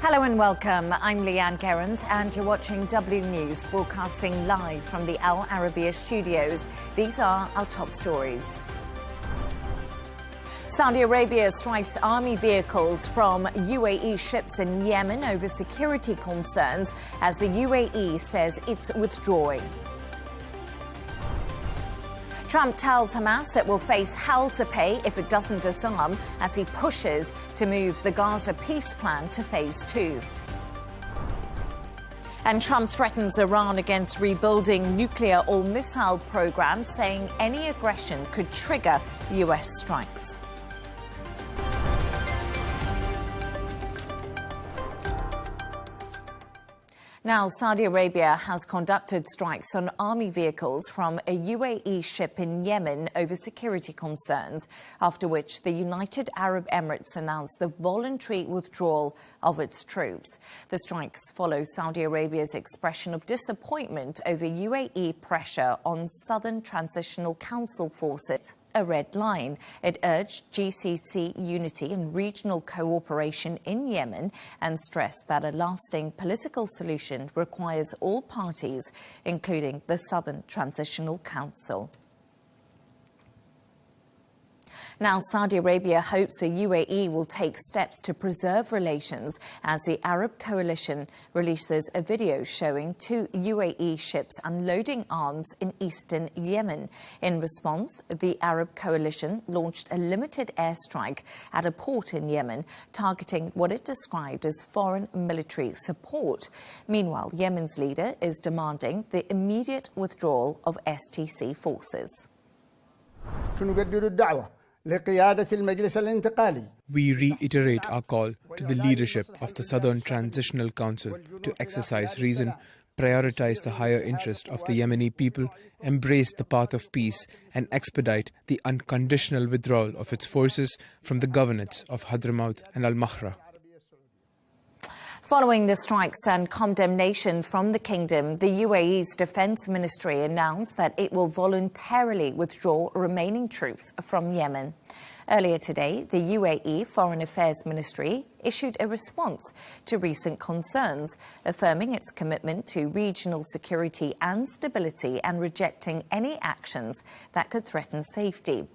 Hello and welcome. I'm Leigh Ann Gerrans and you're watching W News, broadcasting live from the Arabiya studios. These are our top stories. Saudi Arabia strikes army vehicles from UAE ships in Yemen over security concerns as the UAE says it's withdrawing. Trump tells Hamas that will face hell to pay if it doesn't disarm as he pushes to move the Gaza peace plan to phase 2. And Trump threatens Iran against rebuilding nuclear or missile programs, saying any aggression could trigger US strikes. Now, Saudi Arabia has conducted strikes on army vehicles from a UAE ship in Yemen over security concerns, after which the United Arab Emirates announced the voluntary withdrawal of its troops. The strikes follow Saudi Arabia's expression of disappointment over UAE pressure on Southern Transitional Council forces. A red line. It urged GCC unity and regional cooperation in Yemen and stressed that a lasting political solution requires all parties, including the Southern Transitional Council. Now, Saudi Arabia hopes the UAE will take steps to preserve relations as the Arab coalition releases a video showing 2 UAE ships unloading arms in eastern Yemen. In response, the Arab coalition launched a limited airstrike at a port in Yemen, targeting what it described as foreign military support. Meanwhile, Yemen's leader is demanding the immediate withdrawal of STC forces. We reiterate our call to the leadership of the Southern Transitional Council to exercise reason, prioritize the higher interest of the Yemeni people, embrace the path of peace, and expedite the unconditional withdrawal of its forces from the governorates of Hadramaut and Al-Mahra. Following the strikes and condemnation from the kingdom, the UAE's defense ministry announced that it will voluntarily withdraw remaining troops from Yemen. Earlier today, the UAE Foreign Affairs Ministry issued a response to recent concerns, affirming its commitment to regional security and stability and rejecting any actions that could threaten safety.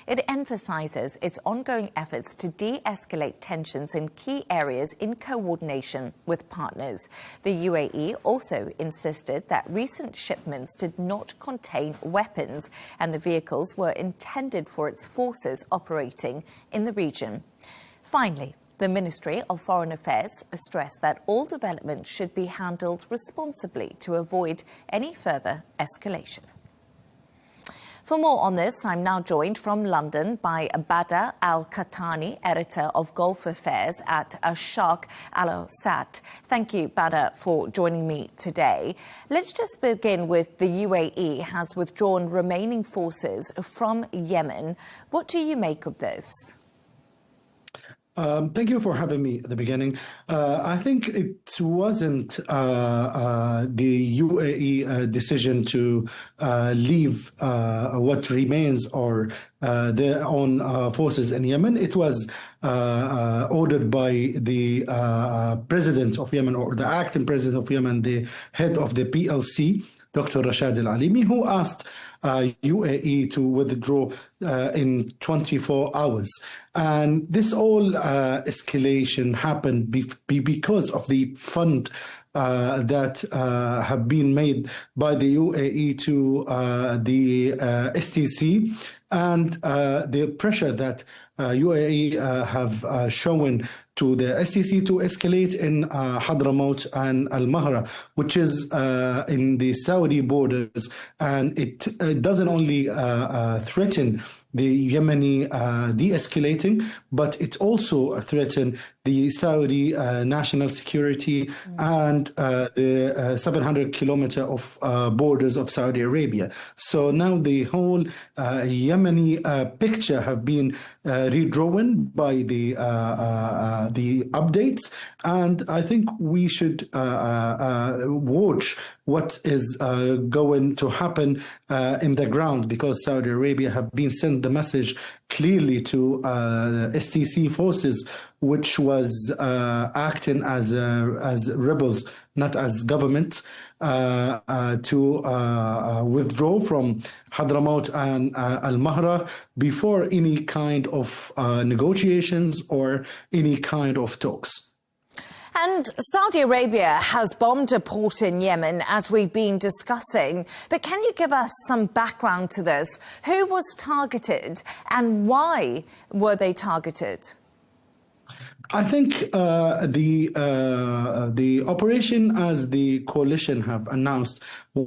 It emphasizes its ongoing efforts to de-escalate tensions in key areas in coordination with partners. The UAE also insisted that recent shipments did not contain weapons and the vehicles were intended for its forces operating in the region. Finally, the Ministry of Foreign Affairs stressed that all developments should be handled responsibly to avoid any further escalation. For more on this, I'm now joined from London by Badr al-Qahtani, editor of Gulf Affairs at Sharq al-Assad. Thank you, Badr, for joining me today. Let's just begin with the UAE has withdrawn remaining forces from Yemen. What do you make of this? Thank you for having me at the beginning. I think it wasn't the UAE decision to leave what remains or their own forces in Yemen. It was ordered by the president of Yemen, or the acting president of Yemen, the head of the PLC, Dr. Rashad al-Alimi, who asked UAE to withdraw in 24 hours. And this all escalation happened because of the fund that have been made by the UAE to the STC and the pressure that UAE have shown to the STC to escalate in Hadramaut and Al-Mahra, which is in the Saudi borders. And it doesn't only threaten the Yemeni de-escalating, but it also threatened the Saudi national security and the 700 kilometer of borders of Saudi Arabia. So now the whole Yemeni picture have been redrawn by the updates, and I think we should watch what is going to happen in the ground, because Saudi Arabia have been sent the message clearly to STC forces, which was acting as rebels, not as government, to withdraw from Hadramaut and Al-Mahra before any kind of negotiations or any kind of talks. And Saudi Arabia has bombed a port in Yemen, as we've been discussing. But can you give us some background to this? Who was targeted and why were they targeted? I think the operation, as the coalition have announced,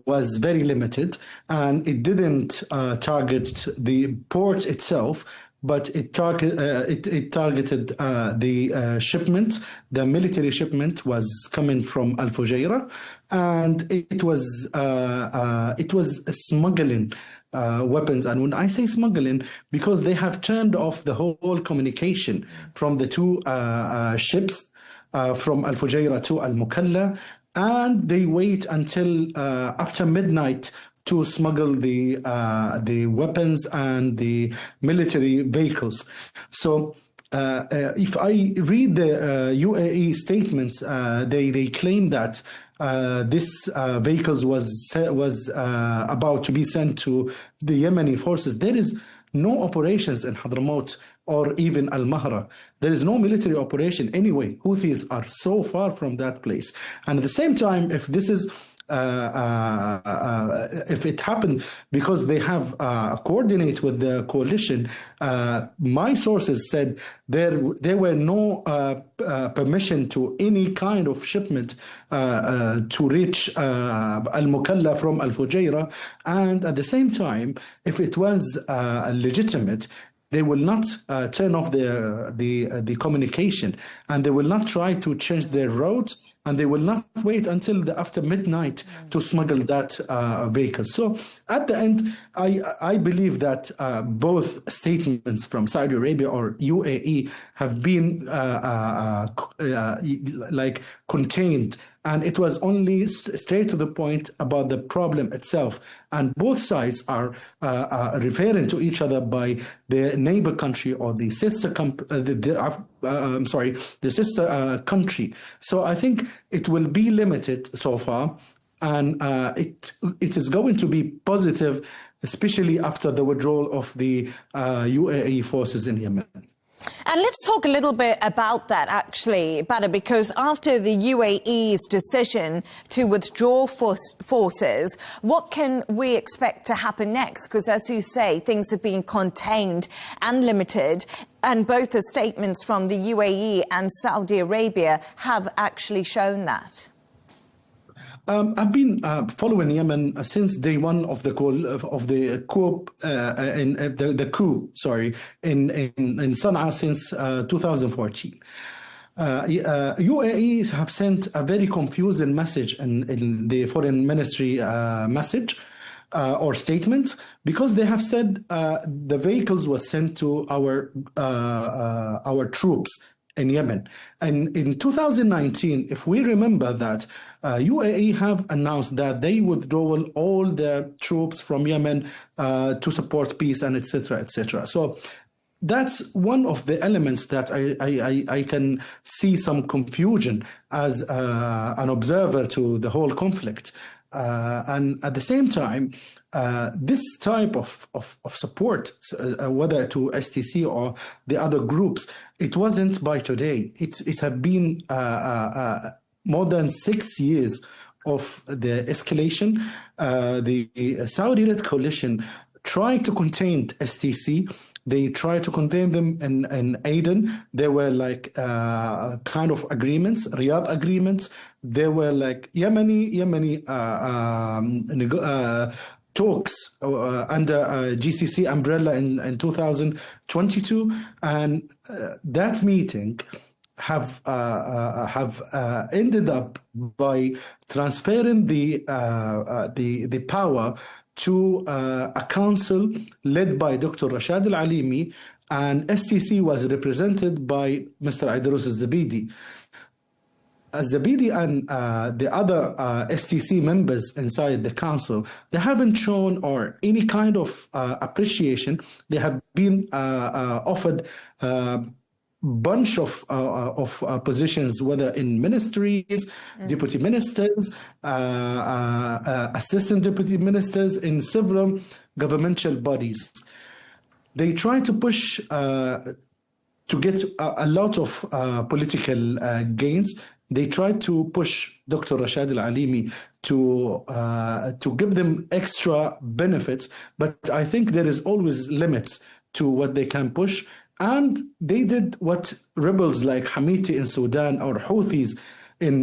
was very limited, and it didn't target the port itself, but it targeted the shipment. The military shipment was coming from Al Fujairah, and it was smuggling weapons. And when I say smuggling, because they have turned off the whole communication from the two ships, from Al Fujairah to Al Mukalla, and they wait until after midnight to smuggle the weapons and the military vehicles. So if I read the UAE statements, they claim that this vehicles was about to be sent to the Yemeni forces. There is no operations in Hadramaut or even Al-Mahra. There is no military operation anyway. Houthis are so far from that place. And at the same time, if this is if it happened because they have coordinate with the coalition, my sources said there were no permission to any kind of shipment to reach Al-Mukalla from Al Fujairah, and at the same time, if it was legitimate, they will not turn off the communication, and they will not try to change their route, and they will not wait until after midnight to smuggle that vehicle. So at the end, I believe that both statements from Saudi Arabia or UAE have been like contained, and it was only straight to the point about the problem itself. And both sides are referring to each other by the neighbor country or the sister the sister country. So I think it will be limited so far, and it is going to be positive, especially after the withdrawal of the UAE forces in Yemen. And let's talk a little bit about that, actually, Badr, because after the UAE's decision to withdraw forces, what can we expect to happen next? Because, as you say, things have been contained and limited, and both the statements from the UAE and Saudi Arabia have actually shown that. I've been following Yemen since day one of the coup in Sana'a since 2014. UAE have sent a very confusing message in the foreign ministry message or statement, because they have said the vehicles were sent to our troops in Yemen. And in 2019, if we remember that, UAE have announced that they withdraw all the troops from Yemen to support peace and etc., etc. So that's one of the elements that I can see some confusion as an observer to the whole conflict. And at the same time, this type of support, whether to STC or the other groups, it wasn't by today. It have been more than 6 years of the escalation. The Saudi-led coalition tried to contain STC. They tried to contain them in Aden. There were like kind of agreements, Riyadh agreements. There were like Yemeni talks under GCC umbrella in 2022, and that meeting have ended up by transferring the power to a council led by Dr. Rashad Al-Alimi, and STC was represented by Mr. Aidarus Al-Zabidi. Zabidi and the other STC members inside the council, they haven't shown or any kind of appreciation. They have been offered bunch of positions, whether in ministries, deputy ministers, assistant deputy ministers in several governmental bodies. They try to push to get a lot of political gains. They tried to push Dr. Rashad Al-Alimi to give them extra benefits, but I think there is always limits to what they can push. And they did what rebels like Houthi in Sudan or Houthis in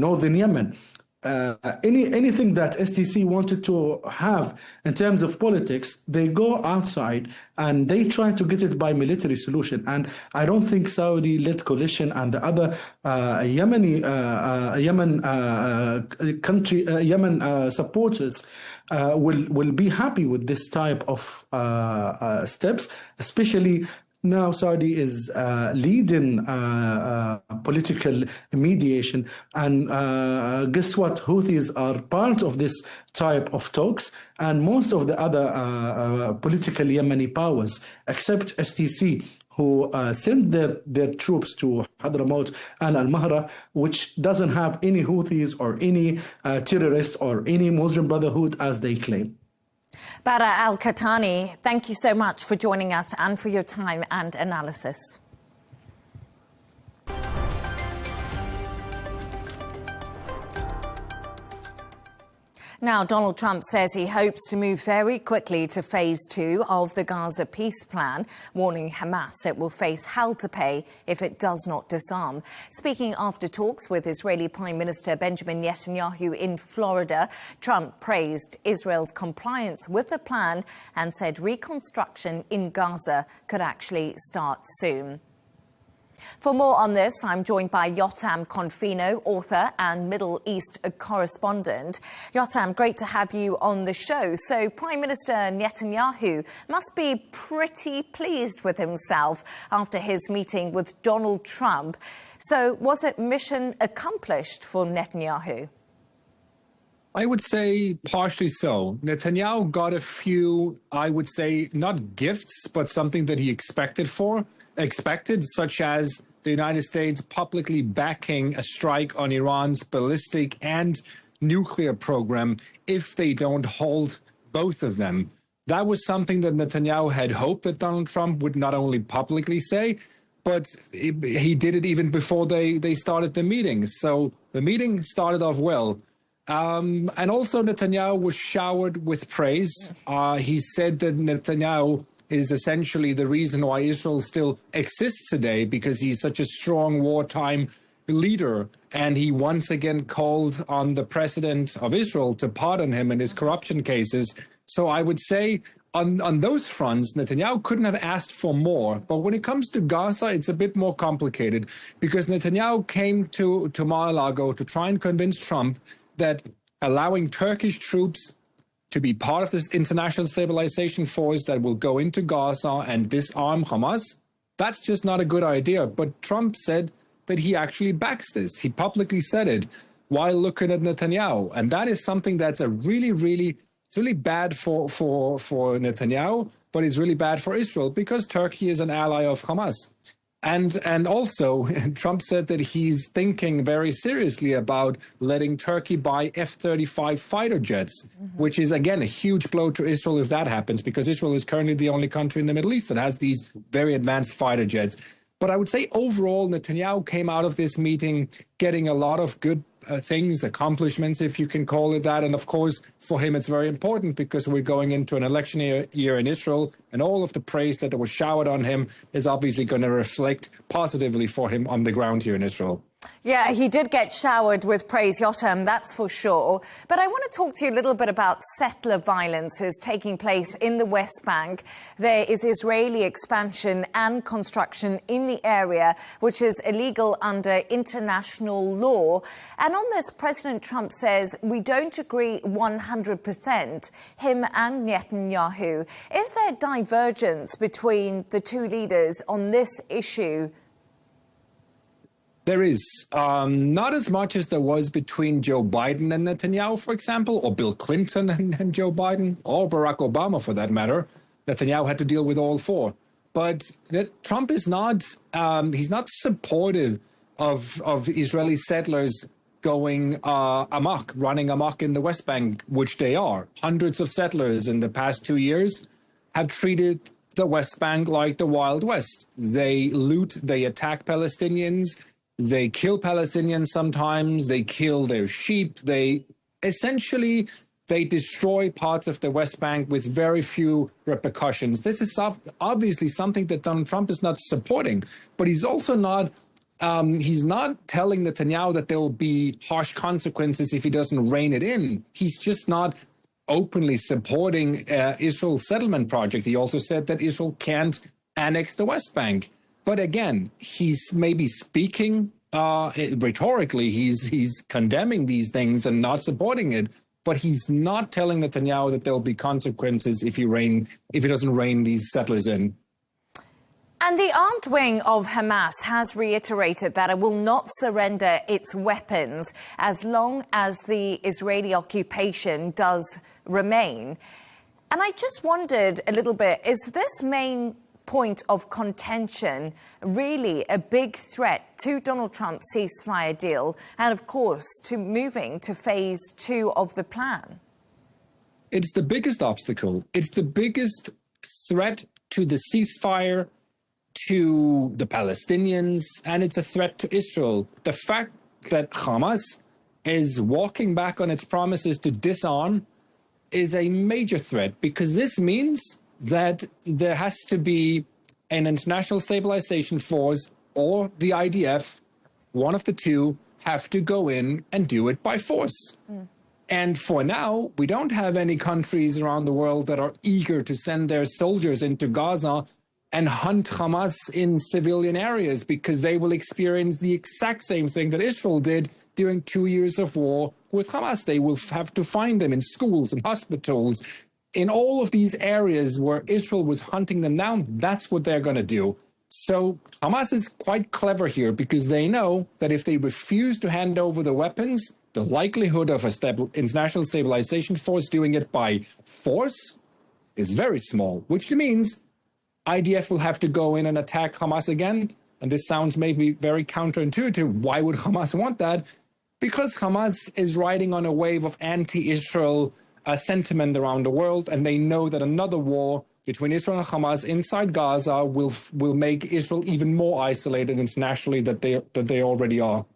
northern Yemen. Anything that STC wanted to have in terms of politics, they go outside and they try to get it by military solution. And I don't think Saudi-led coalition and the other Yemen supporters will be happy with this type of steps, especially now Saudi is leading political mediation. And guess what? Houthis are part of this type of talks. And most of the other political Yemeni powers, except STC, who sent their troops to Hadramaut and Al-Mahra, which doesn't have any Houthis or any terrorists or any Muslim Brotherhood as they claim. Bara Al-Qahtani, thank you so much for joining us and for your time and analysis. Now, Donald Trump says he hopes to move very quickly to phase 2 of the Gaza peace plan, warning Hamas it will face hell to pay if it does not disarm. Speaking after talks with Israeli Prime Minister Benjamin Netanyahu in Florida, Trump praised Israel's compliance with the plan and said reconstruction in Gaza could actually start soon. For more on this, I'm joined by Yotam Confino, author and Middle East correspondent. Yotam, great to have you on the show. So Prime Minister Netanyahu must be pretty pleased with himself after his meeting with Donald Trump. So was it mission accomplished for Netanyahu? I would say partially so. Netanyahu got a few, I would say, not gifts, but something that he expected, such as the United States publicly backing a strike on Iran's ballistic and nuclear program if they don't hold both of them. That was something that Netanyahu had hoped that Donald Trump would not only publicly say, but he did it even before they started the meeting. So the meeting started off well. And also Netanyahu was showered with praise. He said that Netanyahu is essentially the reason why Israel still exists today, because he's such a strong wartime leader. And he once again called on the president of Israel to pardon him in his corruption cases. So I would say on those fronts, Netanyahu couldn't have asked for more. But when it comes to Gaza, it's a bit more complicated, because Netanyahu came to Mar-a-Lago to try and convince Trump that allowing Turkish troops to be part of this international stabilization force that will go into Gaza and disarm Hamas, that's just not a good idea. But Trump said that he actually backs this. He publicly said it while looking at Netanyahu. And that is something that's it's really bad for Netanyahu, but it's really bad for Israel, because Turkey is an ally of Hamas. And also, Trump said that he's thinking very seriously about letting Turkey buy F-35 fighter jets, which is, again, a huge blow to Israel if that happens, because Israel is currently the only country in the Middle East that has these very advanced fighter jets. But I would say overall, Netanyahu came out of this meeting getting a lot of good things, accomplishments, if you can call it that. And of course, for him, it's very important, because we're going into an election year in Israel, and all of the praise that was showered on him is obviously going to reflect positively for him on the ground here in Israel. Yeah, he did get showered with praise, Yotam, that's for sure. But I want to talk to you a little bit about settler violences taking place in the West Bank. There is Israeli expansion and construction in the area, which is illegal under international law. And on this, President Trump says, we don't agree 100%, him and Netanyahu. Is there divergence between the two leaders on this issue? There is not as much as there was between Joe Biden and Netanyahu, for example, or Bill Clinton and Joe Biden, or Barack Obama, for that matter. Netanyahu had to deal with all four. But Trump is not, he's not supportive of Israeli settlers going amok, running amok in the West Bank, which they are. Hundreds of settlers in the past 2 years have treated the West Bank like the Wild West. They loot, they attack Palestinians, they kill Palestinians sometimes, they kill their sheep, they destroy parts of the West Bank with very few repercussions. This is obviously something that Donald Trump is not supporting, but he's also not telling Netanyahu that there will be harsh consequences if he doesn't rein it in. He's just not openly supporting Israel's settlement project. He also said that Israel can't annex the West Bank. But again, he's maybe speaking rhetorically, he's condemning these things and not supporting it. But he's not telling Netanyahu that there'll be consequences if he doesn't rein these settlers in. And the armed wing of Hamas has reiterated that it will not surrender its weapons as long as the Israeli occupation does remain. And I just wondered a little bit, is this main point of contention really a big threat to Donald Trump's ceasefire deal and, of course, to moving to phase 2 of the plan? It's the biggest obstacle. It's the biggest threat to the ceasefire, to the Palestinians, and it's a threat to Israel. The fact that Hamas is walking back on its promises to disarm is a major threat, because this means that there has to be an international stabilization force or the IDF, one of the two, have to go in and do it by force. And for now, we don't have any countries around the world that are eager to send their soldiers into Gaza and hunt Hamas in civilian areas, because they will experience the exact same thing that Israel did during 2 years of war with Hamas. They will have to find them in schools and hospitals, in all of these areas where Israel was hunting them down. That's what they're going to do. So Hamas is quite clever here, because they know that if they refuse to hand over the weapons, the likelihood of a international stabilization force doing it by force is very small, which means IDF will have to go in and attack Hamas again. And this sounds maybe very counterintuitive. Why would Hamas want that? Because Hamas is riding on a wave of anti-Israel sentiment around the world, and they know that another war between Israel and Hamas inside Gaza will make Israel even more isolated internationally than they already are.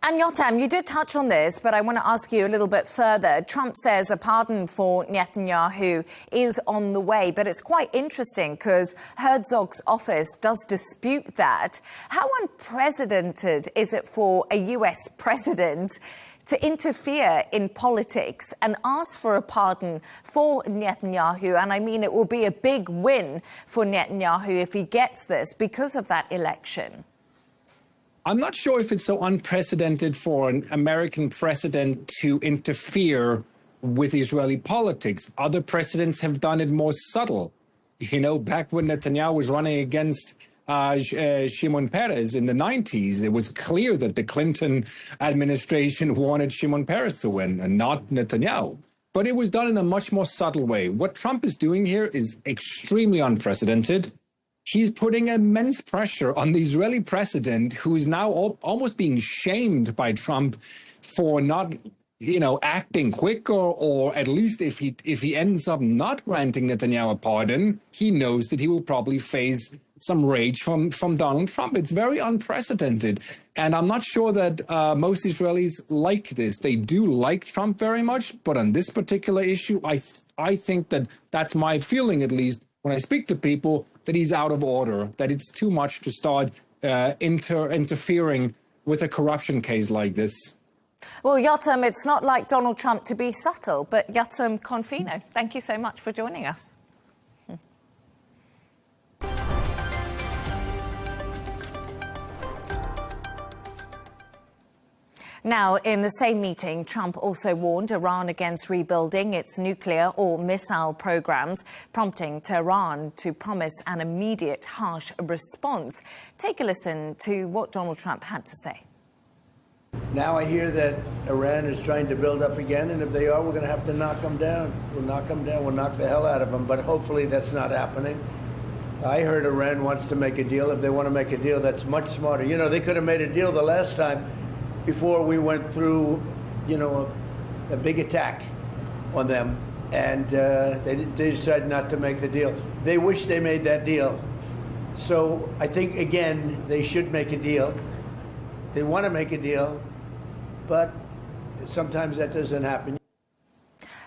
And Yotam, you did touch on this, but I want to ask you a little bit further. Trump says a pardon for Netanyahu is on the way, but it's quite interesting because Herzog's office does dispute that. How unprecedented is it for a US president to interfere in politics and ask for a pardon for Netanyahu? And I mean, it will be a big win for Netanyahu if he gets this because of that election. I'm not sure if it's so unprecedented for an American president to interfere with Israeli politics. Other presidents have done it more subtle. You know, back when Netanyahu was running against Shimon Peres in the 90s, it was clear that the Clinton administration wanted Shimon Peres to win and not Netanyahu. But it was done in a much more subtle way. What Trump is doing here is extremely unprecedented. He's putting immense pressure on the Israeli president, who is now almost being shamed by Trump for not, acting quicker, or at least if he ends up not granting Netanyahu a pardon, he knows that he will probably face some rage from Donald Trump. It's very unprecedented. And I'm not sure that most Israelis like this. They do like Trump very much, but on this particular issue, I think that's my feeling, at least, when I speak to people, that he's out of order, that it's too much to start interfering with a corruption case like this. Well, Yotam, it's not like Donald Trump to be subtle, but Yotam Confino, thank you so much for joining us. Now, in the same meeting, Trump also warned Iran against rebuilding its nuclear or missile programs, prompting Tehran to promise an immediate harsh response. Take a listen to what Donald Trump had to say. Now I hear that Iran is trying to build up again, and if they are, we're going to have to knock them down. We'll knock them down. We'll knock the hell out of them, but hopefully that's not happening. I heard Iran wants to make a deal. If they want to make a deal, that's much smarter. You know, they could have made a deal the last time before we went through, a big attack on them, and they decided not to make the deal. They wish they made that deal. So I think, again, they should make a deal. They want to make a deal, but sometimes that doesn't happen.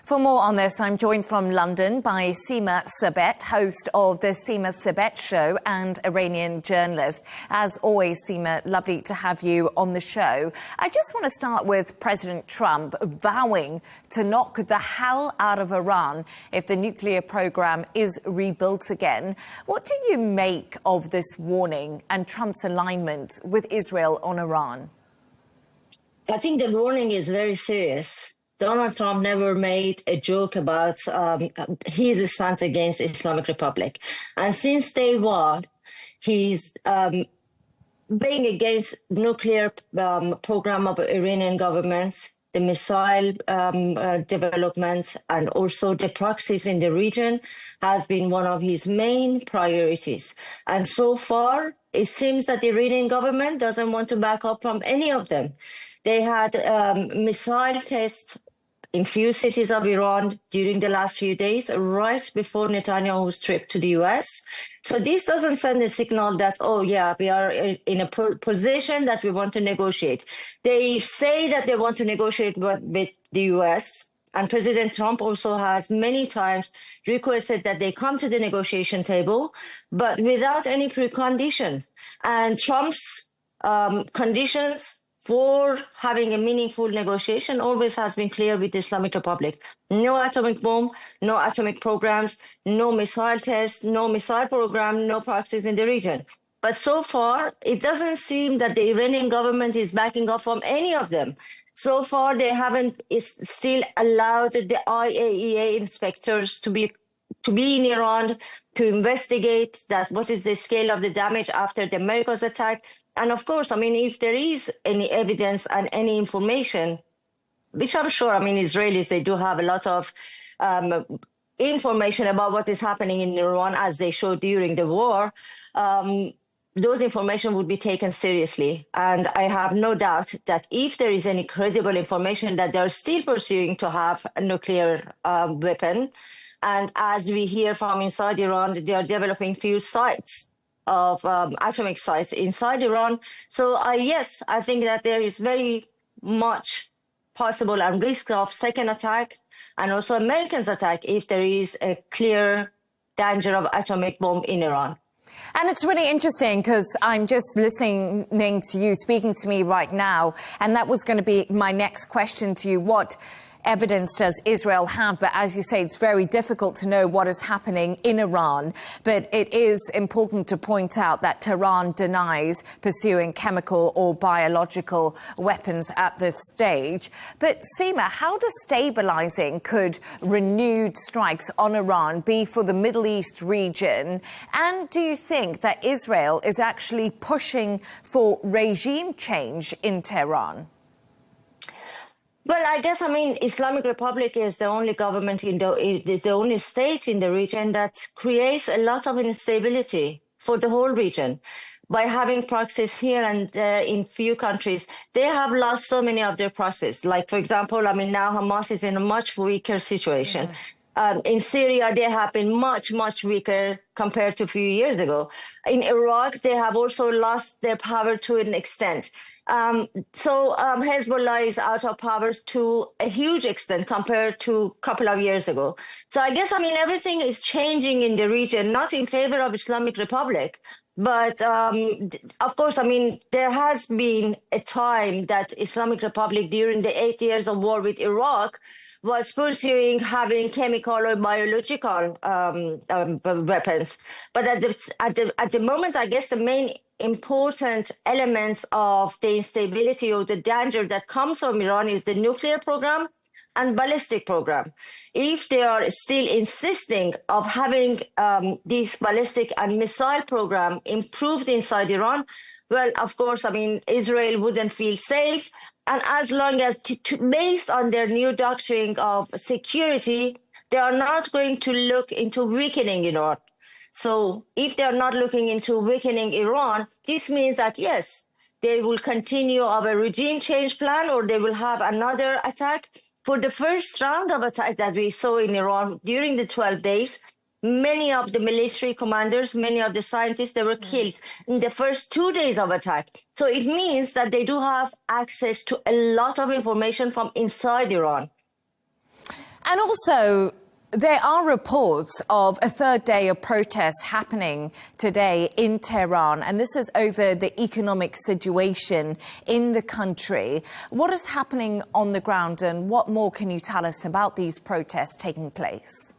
For more on this, I'm joined from London by Seema Sabet, host of the Seema Sabet Show and Iranian journalist. As always, Seema, lovely to have you on the show. I just want to start with President Trump vowing to knock the hell out of Iran if the nuclear program is rebuilt again. What do you make of this warning and Trump's alignment with Israel on Iran? I think the warning is very serious. Donald Trump never made a joke about his stance against Islamic Republic. And since day one, he's being against nuclear program of Iranian government, the missile developments, and also the proxies in the region has been one of his main priorities. And so far, it seems that the Iranian government doesn't want to back up from any of them. They had missile tests in few cities of Iran during the last few days, right before Netanyahu's trip to the US. So this doesn't send a signal that, oh yeah, we are in a position that we want to negotiate. They say that they want to negotiate with the US, and President Trump also has many times requested that they come to the negotiation table, but without any precondition. And Trump's conditions for having a meaningful negotiation always has been clear with the Islamic Republic. No atomic bomb, no atomic programs, no missile tests, no missile program, no proxies in the region. But so far, it doesn't seem that the Iranian government is backing up from any of them. So far, they haven't still allowed the IAEA inspectors to be in Iran to investigate that what is the scale of the damage after the America's attack. And of course, I mean, if there is any evidence and any information, which I'm sure, I mean, Israelis, they do have a lot of information about what is happening in Iran as they showed during the war, those information would be taken seriously. And I have no doubt that if there is any credible information that they're still pursuing to have a nuclear weapon, and as we hear from inside Iran, they are developing few sites of atomic sites inside Iran. So yes, I think that there is very much possible and risk of second attack and also Americans' attack if there is a clear danger of atomic bomb in Iran. And it's really interesting because I'm just listening to you, speaking to me right now, and that was going to be my next question to you. What evidence does Israel have? But as you say, it's very difficult to know what is happening in Iran. But it is important to point out that Tehran denies pursuing chemical or biological weapons at this stage. But Seema, how destabilizing could renewed strikes on Iran be for the Middle East region? And do you think that Israel is actually pushing for regime change in Tehran? Well, I guess, I mean, Islamic Republic is the only government is the only state in the region that creates a lot of instability for the whole region. By having proxies here and there in few countries, they have lost so many of their proxies. Like, for example, I mean, now Hamas is in a much weaker situation. In Syria, they have been much, much weaker compared to a few years ago. In Iraq, they have also lost their power to an extent. So Hezbollah is out of power to a huge extent compared to a couple of years ago. So I guess, I mean, everything is changing in the region, not in favor of Islamic Republic. But of course, I mean, there has been a time that Islamic Republic during the 8 years of war with Iraq was pursuing having chemical or biological weapons. But at the moment, I guess the main important elements of the instability or the danger that comes from Iran is the nuclear program and ballistic program. If they are still insisting of having this ballistic and missile program improved inside Iran, well, of course, I mean, Israel wouldn't feel safe. And as long as, based on their new doctrine of security, they are not going to look into weakening Iran. So if they are not looking into weakening Iran, this means that, yes, they will continue of a regime change plan, or they will have another attack. For the first round of attack that we saw in Iran during the 12 days, many of the military commanders, many of the scientists, they were killed in the first 2 days of attack. So it means that they do have access to a lot of information from inside Iran. And also, there are reports of a third day of protests happening today in Tehran, and this is over the economic situation in the country. What is happening on the ground, and what more can you tell us about these protests taking place?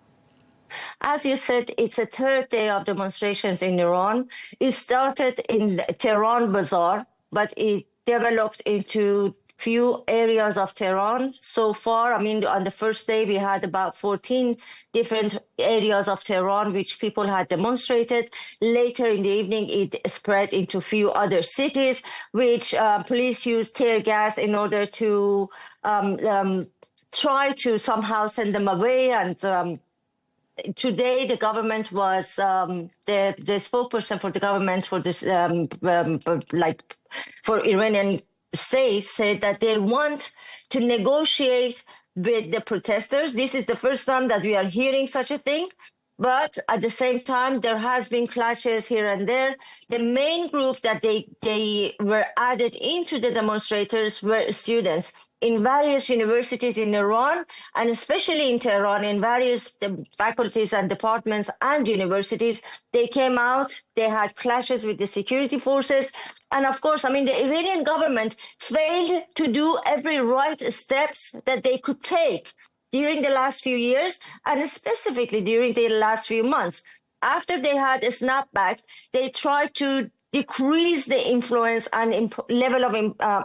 As you said, it's a third day of demonstrations in Iran. It started in Tehran Bazaar, but it developed into few areas of Tehran so far. I mean, on the first day, we had about 14 different areas of Tehran which people had demonstrated. Later in the evening, it spread into a few other cities, which police used tear gas in order to try to somehow send them away. And today, the government was, the spokesperson for the government for this, for Iranian states said that they want to negotiate with the protesters. This is the first time that we are hearing such a thing. But at the same time, there has been clashes here and there. The main group that they were added into the demonstrators were students in various universities in Iran, and especially in Tehran, in various faculties and departments and universities. They came out, they had clashes with the security forces. And of course, I mean, the Iranian government failed to do every right steps that they could take during the last few years, and specifically during the last few months. After they had a snapback, they tried to decrease the influence and level of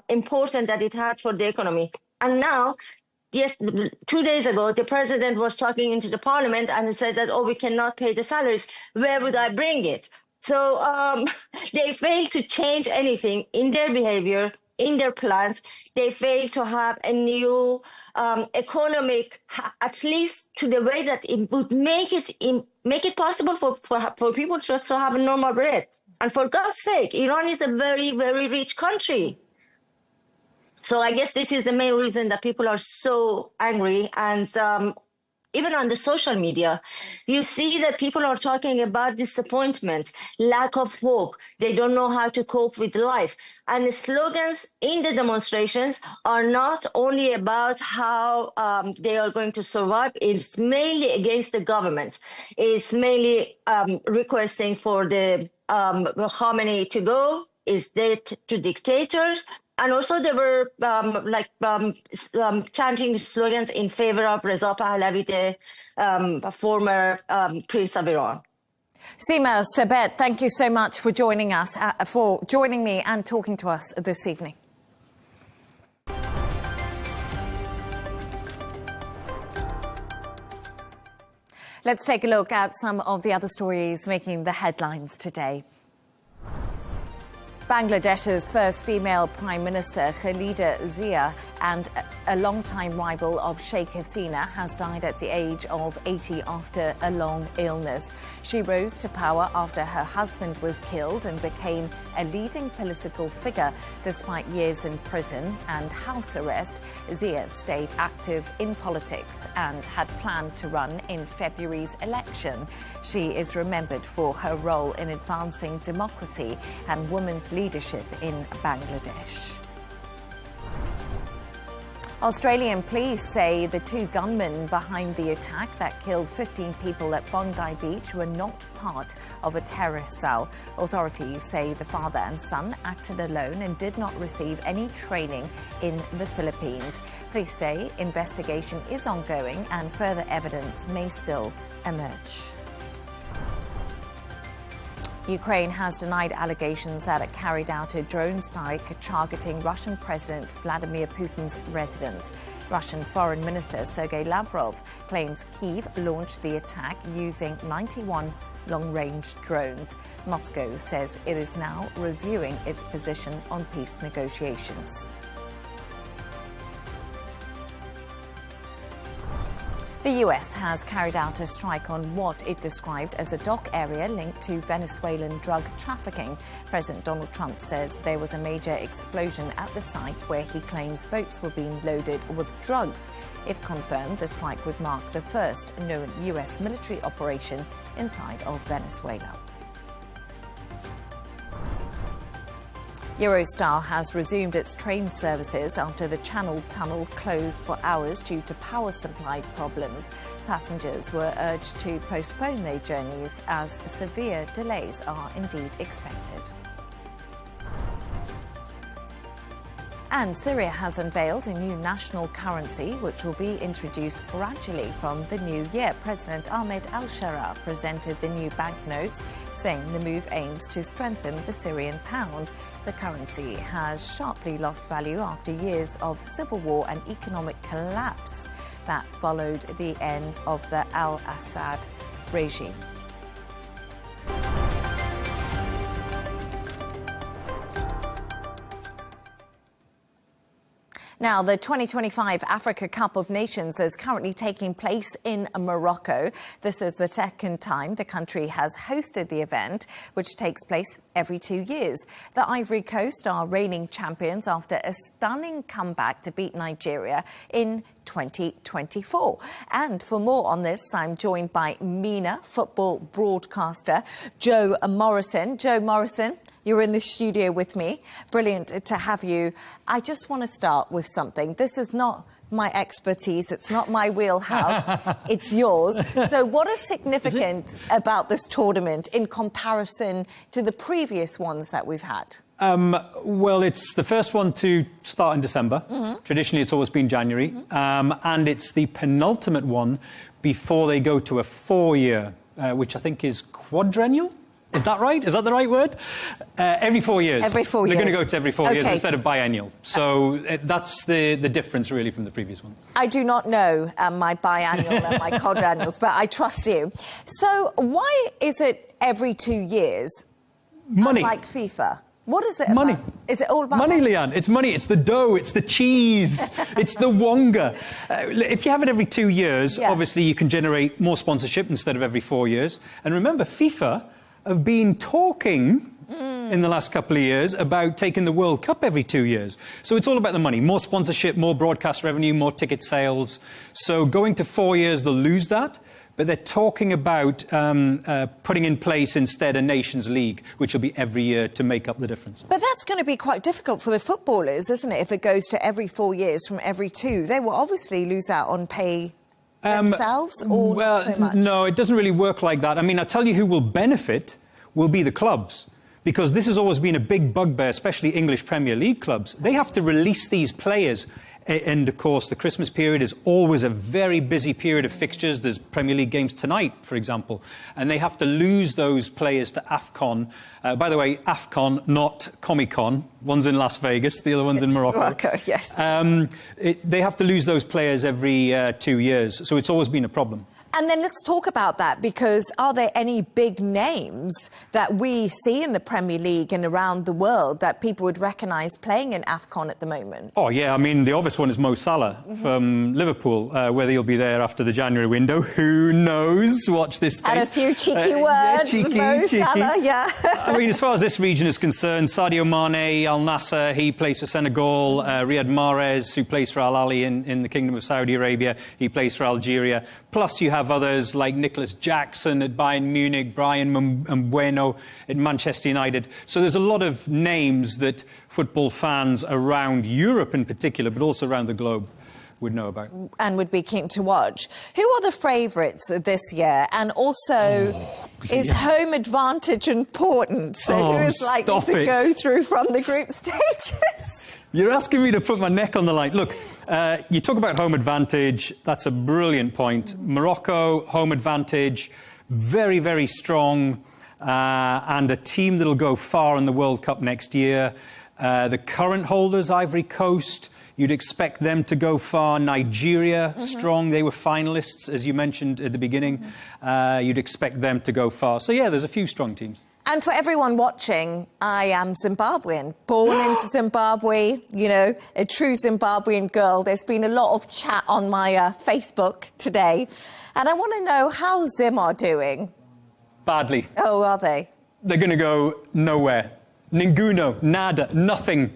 importance that it had for the economy. And now, yes, 2 days ago, the president was talking into the parliament and he said that, oh, we cannot pay the salaries. Where would I bring it? So they failed to change anything in their behavior, in their plans. They failed to have a new economic, at least to the way that it would make it possible for people just to have a normal bread. And for God's sake, Iran is a very, very rich country. So I guess this is the main reason that people are so angry. And even on the social media, you see that people are talking about disappointment, lack of hope. They don't know how to cope with life. And the slogans in the demonstrations are not only about how they are going to survive. It's mainly against the government. It's mainly requesting for the Khamenei to go, is dead to dictators. And also they were chanting slogans in favor of Reza Pahlavi, the former Prince of Iran. Seema Sebet, thank you so much for joining us, for joining me and talking to us this evening. Let's take a look at some of the other stories making the headlines today. Bangladesh's first female Prime Minister, Khalida Zia, and a longtime rival of Sheikh Hasina, has died at the age of 80 after a long illness. She rose to power after her husband was killed and became a leading political figure despite years in prison and house arrest. Zia stayed active in politics and had planned to run in February's election. She is remembered for her role in advancing democracy and women's leadership in Bangladesh. Australian police say the two gunmen behind the attack that killed 15 people at Bondi Beach were not part of a terrorist cell. Authorities say the father and son acted alone and did not receive any training in the Philippines. Police say investigation is ongoing and further evidence may still emerge. Ukraine has denied allegations that it carried out a drone strike targeting Russian President Vladimir Putin's residence. Russian Foreign Minister Sergei Lavrov claims Kyiv launched the attack using 91 long-range drones. Moscow says it is now reviewing its position on peace negotiations. The US has carried out a strike on what it described as a dock area linked to Venezuelan drug trafficking. President Donald Trump says there was a major explosion at the site where he claims boats were being loaded with drugs. If confirmed, the strike would mark the first known US military operation inside of Venezuela. Eurostar has resumed its train services after the Channel Tunnel closed for hours due to power supply problems. Passengers were urged to postpone their journeys as severe delays are indeed expected. And Syria has unveiled a new national currency which will be introduced gradually from the new year. President Ahmed al-Sharaa presented the new banknotes, saying the move aims to strengthen the Syrian pound. The currency has sharply lost value after years of civil war and economic collapse that followed the end of the al-Assad regime. Now, the 2025 Africa Cup of Nations is currently taking place in Morocco. This is the second time the country has hosted the event, which takes place every 2 years. The Ivory Coast are reigning champions after a stunning comeback to beat Nigeria in 2024. And for more on this, I'm joined by MENA football broadcaster Joe Morrison. Joe Morrison, you're in the studio with me. Brilliant to have you. I just want to start with something. This is not my expertise. It's not my wheelhouse. It's yours. So what is significant about this tournament in comparison to the previous ones that we've had? Well, it's the first one to start in December. Traditionally, it's always been January. And it's the penultimate one before they go to a 4-year, which I think is quadrennial. Is that right? Is that the right word? Every 4 years. Every 4 years. They're going to go to every 4 years instead of biennial. So that's the difference, really, from the previous ones. I do not know my biannual and my quadrennials, but I trust you. So why is it every 2 years? Money. Unlike FIFA? What is it Money. about? Is it all about money, Leigh Ann? It's money. It's the dough. It's the cheese. It's the wonga. If you have it every 2 years, obviously you can generate more sponsorship instead of every 4 years. And remember, FIFA have been talking in the last couple of years about taking the World Cup every 2 years. So it's all about the money. More sponsorship, more broadcast revenue, more ticket sales. So going to 4 years, they'll lose that. But they're talking about putting in place instead a Nations League, which will be every year to make up the difference. But that's going to be quite difficult for the footballers, isn't it, if it goes to every 4 years from every 2? They will obviously lose out on pay themselves, or not so much? No, it doesn't really work like that. I mean, I'll tell you who will benefit will be the clubs, because this has always been a big bugbear, especially English Premier League clubs. They have to release these players. And, of course, the Christmas period is always a very busy period of fixtures. There's Premier League games tonight, for example. And they have to lose those players to AFCON. By the way, AFCON, not Comic-Con. One's in Las Vegas, the other one's in Morocco. Morocco, yes. They have to lose those players every 2 years. So it's always been a problem. And then let's talk about that, because are there any big names that we see in the Premier League and around the world that people would recognise playing in AFCON at the moment? Oh, yeah. I mean, the obvious one is Mo Salah from Liverpool. Whether he'll be there after the January window, who knows? Watch this space. And a few cheeky words, Mo Salah, yeah. I mean, as far as this region is concerned, Sadio Mane, Al Nassr, he plays for Senegal. Riyad Mahrez, who plays for Al Ahly in the Kingdom of Saudi Arabia, he plays for Algeria. Plus, you have others like Nicholas Jackson at Bayern Munich, Brian Mbeumo at Manchester United. So there's a lot of names that football fans around Europe in particular, but also around the globe, would know about. And would be keen to watch. Who are the favourites this year? And also, is home advantage important? So who is likely to go through from the group stages? You're asking me to put my neck on the line. Look, you talk about home advantage. That's a brilliant point. Morocco, home advantage, very, very strong, and a team that'll go far in the World Cup next year. The current holders, Ivory Coast, you'd expect them to go far. Nigeria, strong. They were finalists, as you mentioned at the beginning. You'd expect them to go far. So, yeah, there's a few strong teams. And for everyone watching, I am Zimbabwean, born in Zimbabwe, you know, a true Zimbabwean girl. There's been a lot of chat on my Facebook today. And I want to know how Zim are doing. Badly. Oh, are they? They're going to go nowhere. Ninguno, nada, nothing.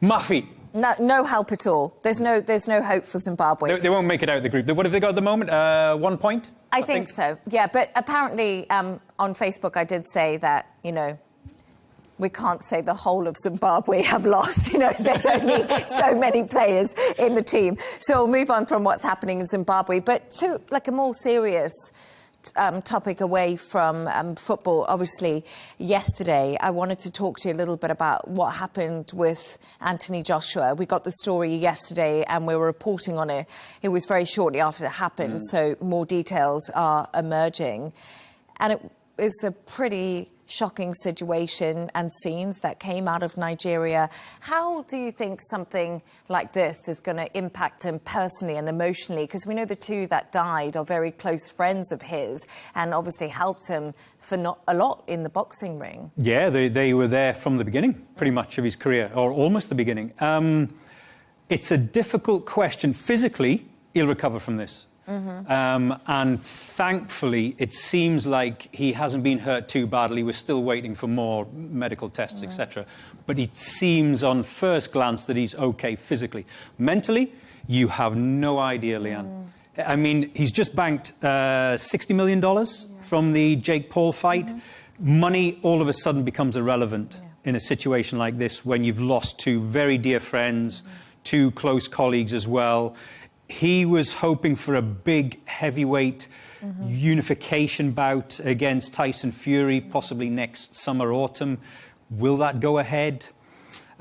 Mafi. No help at all. There's no hope for Zimbabwe. They won't make it out of the group. What have they got at the moment? 1 point? I think so. Yeah, but apparently on Facebook I did say that, you know, we can't say the whole of Zimbabwe have lost. You know, there's only so many players in the team. So we'll move on from what's happening in Zimbabwe. But to like a more serious topic away from football, obviously, yesterday I wanted to talk to you a little bit about what happened with Anthony Joshua. We got the story yesterday and we were reporting on it. It was very shortly after it happened, so more details are emerging. And it is a pretty shocking situation and scenes that came out of Nigeria. How do you think something like this is going to impact him personally and emotionally? Because we know the two that died are very close friends of his and obviously helped him for not a lot in the boxing ring. Yeah, they were there from the beginning, pretty much, of his career, or almost the beginning. It's a difficult question. Physically, he'll recover from this. And thankfully, it seems like he hasn't been hurt too badly. We're still waiting for more medical tests, etc. But it seems on first glance that he's okay physically. Mentally, you have no idea, Leigh Ann. I mean, he's just banked $60 million from the Jake Paul fight. Money all of a sudden becomes irrelevant in a situation like this when you've lost two very dear friends, two close colleagues as well. He was hoping for a big heavyweight unification bout against Tyson Fury, possibly next summer, autumn. Will that go ahead?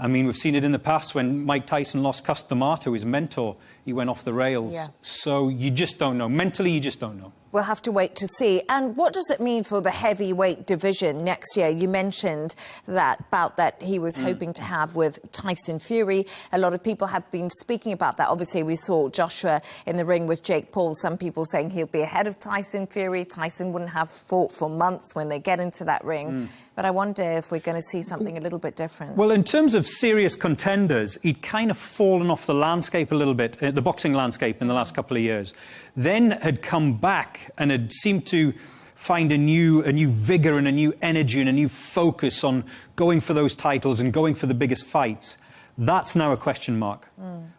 I mean, we've seen it in the past when Mike Tyson lost Cus D'Amato, his mentor. He went off the rails. So you just don't know. Mentally, you just don't know. We'll have to wait to see. And what does it mean for the heavyweight division next year? You mentioned that bout that he was hoping to have with Tyson Fury. A lot of people have been speaking about that. Obviously, we saw Joshua in the ring with Jake Paul. Some people saying he'll be ahead of Tyson Fury. Tyson wouldn't have fought for months when they get into that ring. But I wonder if we're going to see something a little bit different. Well, in terms of serious contenders, he'd kind of fallen off the landscape a little bit, the boxing landscape in the last couple of years. Then had come back and had seemed to find a new vigour and a new energy and a new focus on going for those titles and going for the biggest fights. That's now a question mark.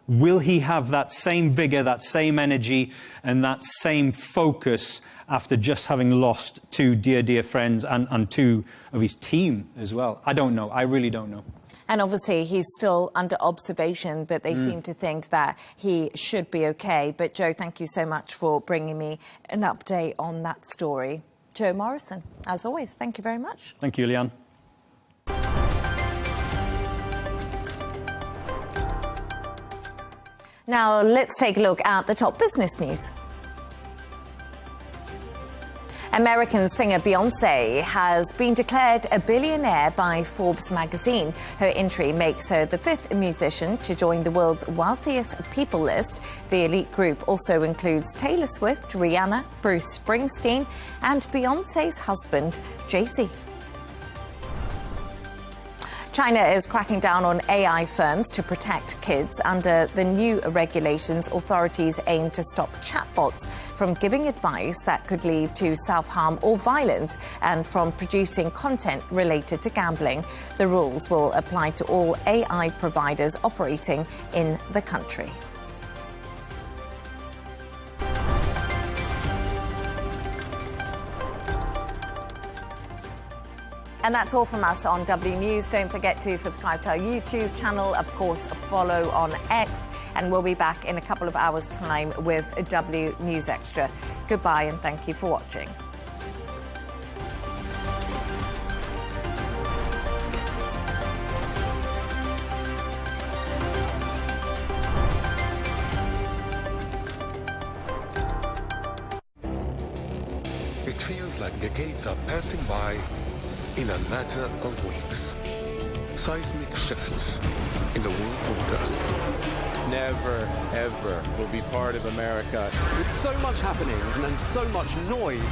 Will he have that same vigour, that same energy and that same focus after just having lost two dear, dear friends and two of his team as well? I don't know. I really don't know. And obviously, he's still under observation, but they seem to think that he should be okay. But, Joe, thank you so much for bringing me an update on that story. Joe Morrison, as always, thank you very much. Thank you, Leigh Ann. Now, let's take a look at the top business news. American singer Beyoncé has been declared a billionaire by Forbes magazine. Her entry makes her the fifth musician to join the world's wealthiest people list. The elite group also includes Taylor Swift, Rihanna, Bruce Springsteen, and Beyoncé's husband, Jay-Z. China is cracking down on AI firms to protect kids. Under the new regulations, authorities aim to stop chatbots from giving advice that could lead to self-harm or violence and from producing content related to gambling. The rules will apply to all AI providers operating in the country. And that's all from us on W News. Don't forget to subscribe to our YouTube channel, of course, follow on X, and we'll be back in a couple of hours' time with W News Extra. Goodbye and thank you for watching. It feels like decades are passing by in a matter of weeks. Seismic shifts in the world order. Never, ever will be part of America. With so much happening and so much noise.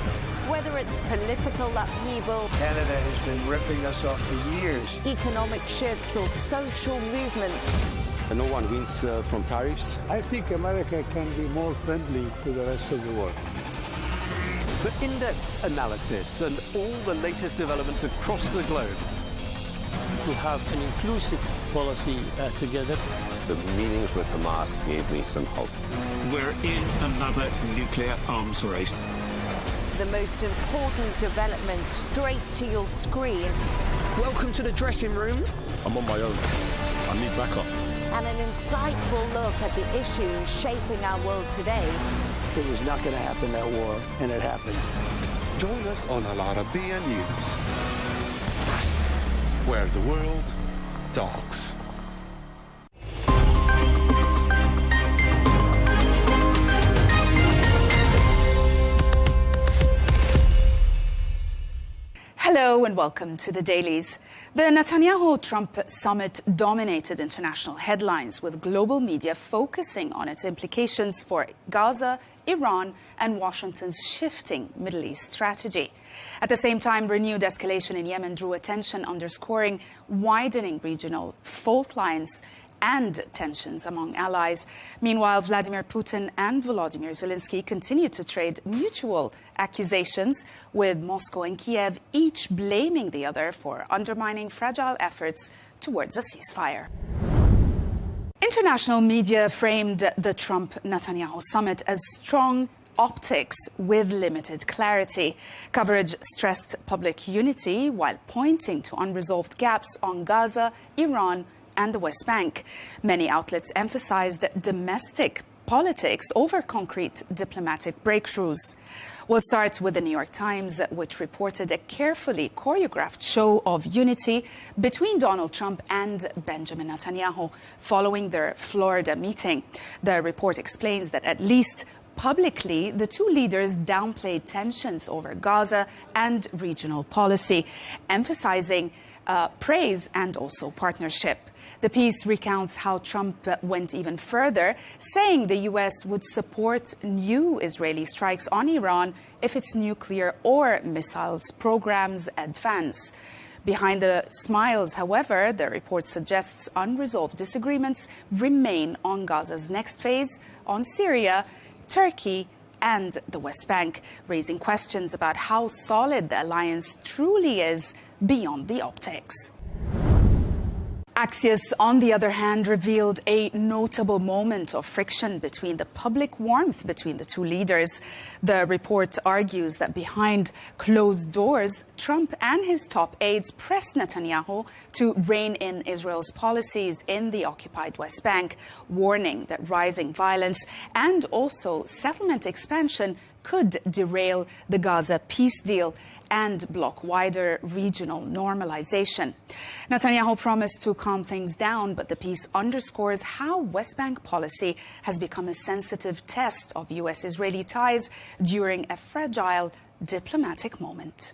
Whether it's political upheaval, Canada has been ripping us off for years. economic shifts or social movements, And no one wins from tariffs. I think America can be more friendly to the rest of the world. For in-depth analysis and all the latest developments across the globe. To have an inclusive policy together. The meetings with Hamas gave me some hope. We're in another nuclear arms race. the most important developments straight to your screen. Welcome to the dressing room. I'm on my own. I need backup. And an insightful look at the issues shaping our world today. It was not going to happen, that war, and it happened. Join us on Al-Arabiya News, where the world talks. Hello and welcome to the Dailies. The Netanyahu-Trump summit dominated international headlines, with global media focusing on its implications for Gaza, Iran, and Washington's shifting Middle East strategy. At the same time, renewed escalation in Yemen drew attention, underscoring widening regional fault lines and tensions among allies. Meanwhile, Vladimir Putin and Volodymyr Zelensky continue to trade mutual accusations, with Moscow and Kiev each blaming the other for undermining fragile efforts towards a ceasefire. International media framed the Trump-Netanyahu summit as strong optics with limited clarity. Coverage stressed public unity while pointing to unresolved gaps on Gaza, Iran, and the West Bank. Many outlets emphasized domestic politics over concrete diplomatic breakthroughs. We'll start with the New York Times, which reported a carefully choreographed show of unity between Donald Trump and Benjamin Netanyahu following their Florida meeting. The report explains that at least publicly, the two leaders downplayed tensions over Gaza and regional policy, emphasizing praise and also partnership. The piece recounts how Trump went even further, saying the U.S. would support new Israeli strikes on Iran if its nuclear or missiles programs advance. Behind the smiles, however, the report suggests unresolved disagreements remain on Gaza's next phase, on Syria, Turkey, and the West Bank, raising questions about how solid the alliance truly is beyond the optics. Axios, on the other hand, revealed a notable moment of friction between the public warmth between the two leaders. The report argues that behind closed doors, Trump and his top aides pressed Netanyahu to rein in Israel's policies in the occupied West Bank, warning that rising violence and also settlement expansion could derail the Gaza peace deal and block wider regional normalization. Netanyahu promised to calm things down, but the piece underscores how West Bank policy has become a sensitive test of U.S.-Israeli ties during a fragile diplomatic moment.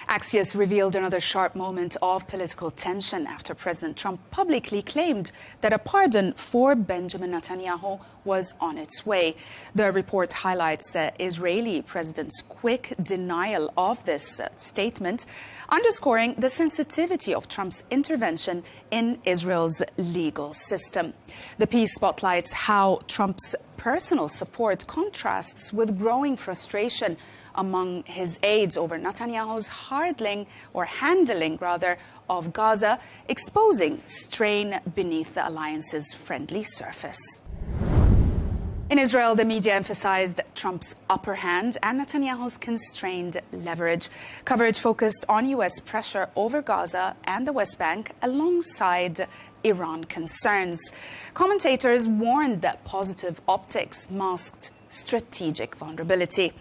Axios revealed another sharp moment of political tension after President Trump publicly claimed that a pardon for Benjamin Netanyahu was on its way. The report highlights the Israeli president's quick denial of this statement, underscoring the sensitivity of Trump's intervention in Israel's legal system. The piece spotlights how Trump's personal support contrasts with growing frustration among his aides over Netanyahu's handling of Gaza, exposing strain beneath the alliance's friendly surface. In Israel, the media emphasized Trump's upper hand and Netanyahu's constrained leverage. Coverage focused on U.S. pressure over Gaza and the West Bank alongside Iran concerns. Commentators warned that positive optics masked strategic vulnerability.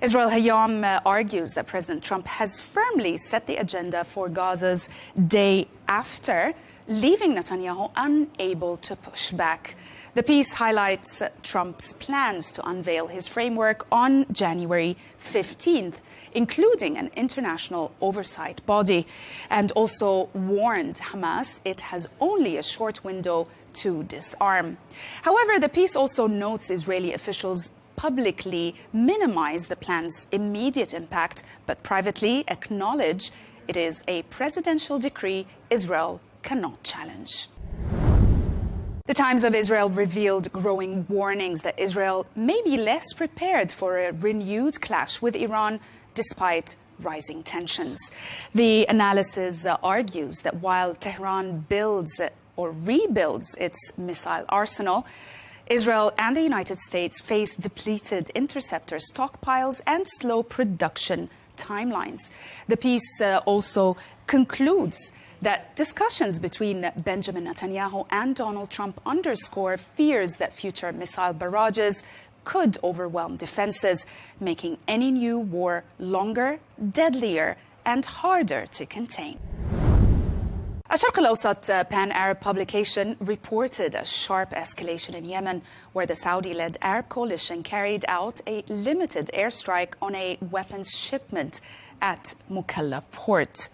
Israel Hayom argues that President Trump has firmly set the agenda for Gaza's day after, leaving Netanyahu unable to push back. The piece highlights Trump's plans to unveil his framework on January 15th, including an international oversight body, and also warned Hamas it has only a short window to disarm. However, the piece also notes Israeli officials publicly minimize the plan's immediate impact, but privately acknowledge it is a presidential decree Israel cannot challenge. The Times of Israel revealed growing warnings that Israel may be less prepared for a renewed clash with Iran despite rising tensions. The analysis argues that while Tehran builds or rebuilds its missile arsenal, Israel and the United States face depleted interceptor stockpiles and slow production timelines. The piece also concludes that discussions between Benjamin Netanyahu and Donald Trump underscore fears that future missile barrages could overwhelm defenses, making any new war longer, deadlier, and harder to contain. A Sharq al-Awsat pan-Arab publication reported a sharp escalation in Yemen, where the Saudi-led Arab coalition carried out a limited airstrike on a weapons shipment at Mukalla port.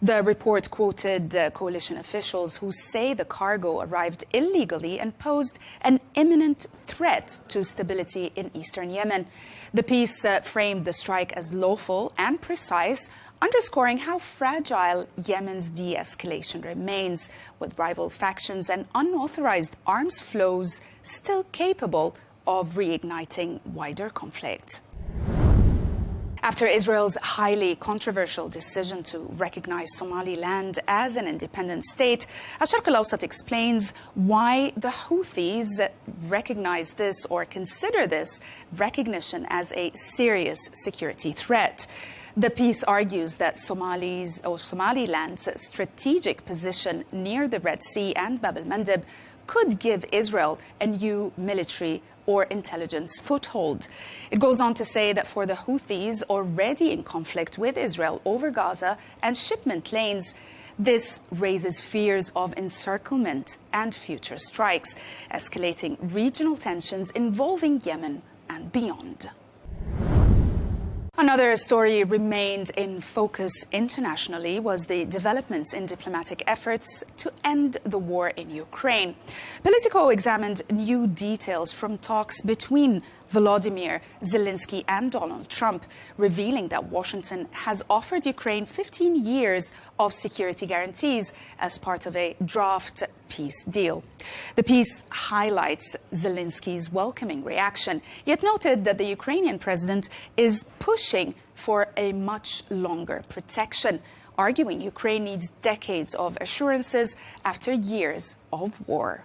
The report quoted coalition officials who say the cargo arrived illegally and posed an imminent threat to stability in eastern Yemen. The piece framed the strike as lawful and precise, underscoring how fragile Yemen's de-escalation remains, with rival factions and unauthorized arms flows still capable of reigniting wider conflict. After Israel's highly controversial decision to recognize Somaliland as an independent state, Sharq al-Awsat explains why the Houthis recognize this or consider this recognition as a serious security threat. The piece argues that Somaliland's strategic position near the Red Sea and Bab el-Mandeb could give Israel a new military or intelligence foothold. It goes on to say that for the Houthis already in conflict with Israel over Gaza and shipment lanes, this raises fears of encirclement and future strikes, escalating regional tensions involving Yemen and beyond. Another story remained in focus internationally was the developments in diplomatic efforts to end the war in Ukraine. Politico examined new details from talks between Volodymyr Zelensky and Donald Trump, revealing that Washington has offered Ukraine 15 years of security guarantees as part of a draft peace deal. The piece highlights Zelensky's welcoming reaction, yet noted that the Ukrainian president is pushing for a much longer protection, arguing Ukraine needs decades of assurances after years of war.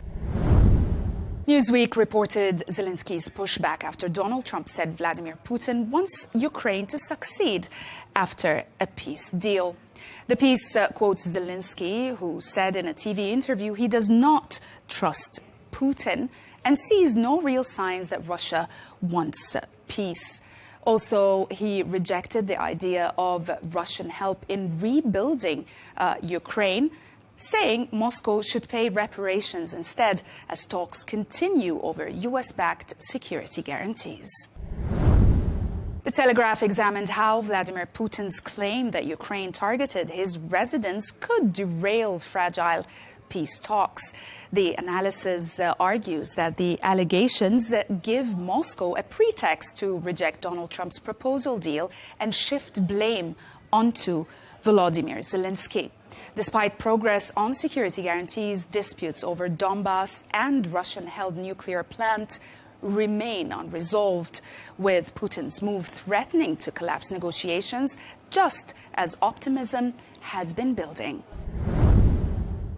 Newsweek reported Zelensky's pushback after Donald Trump said Vladimir Putin wants Ukraine to succeed after a peace deal. The piece quotes Zelensky, who said in a TV interview he does not trust Putin and sees no real signs that Russia wants peace. Also, he rejected the idea of Russian help in rebuilding Ukraine, saying Moscow should pay reparations instead as talks continue over US-backed security guarantees. The Telegraph examined how Vladimir Putin's claim that Ukraine targeted his residents could derail fragile peace talks. The analysis argues that the allegations give Moscow a pretext to reject Donald Trump's proposal deal and shift blame onto Volodymyr Zelensky. Despite progress on security guarantees, disputes over Donbass and Russian-held nuclear plant remain unresolved, with Putin's move threatening to collapse negotiations just as optimism has been building.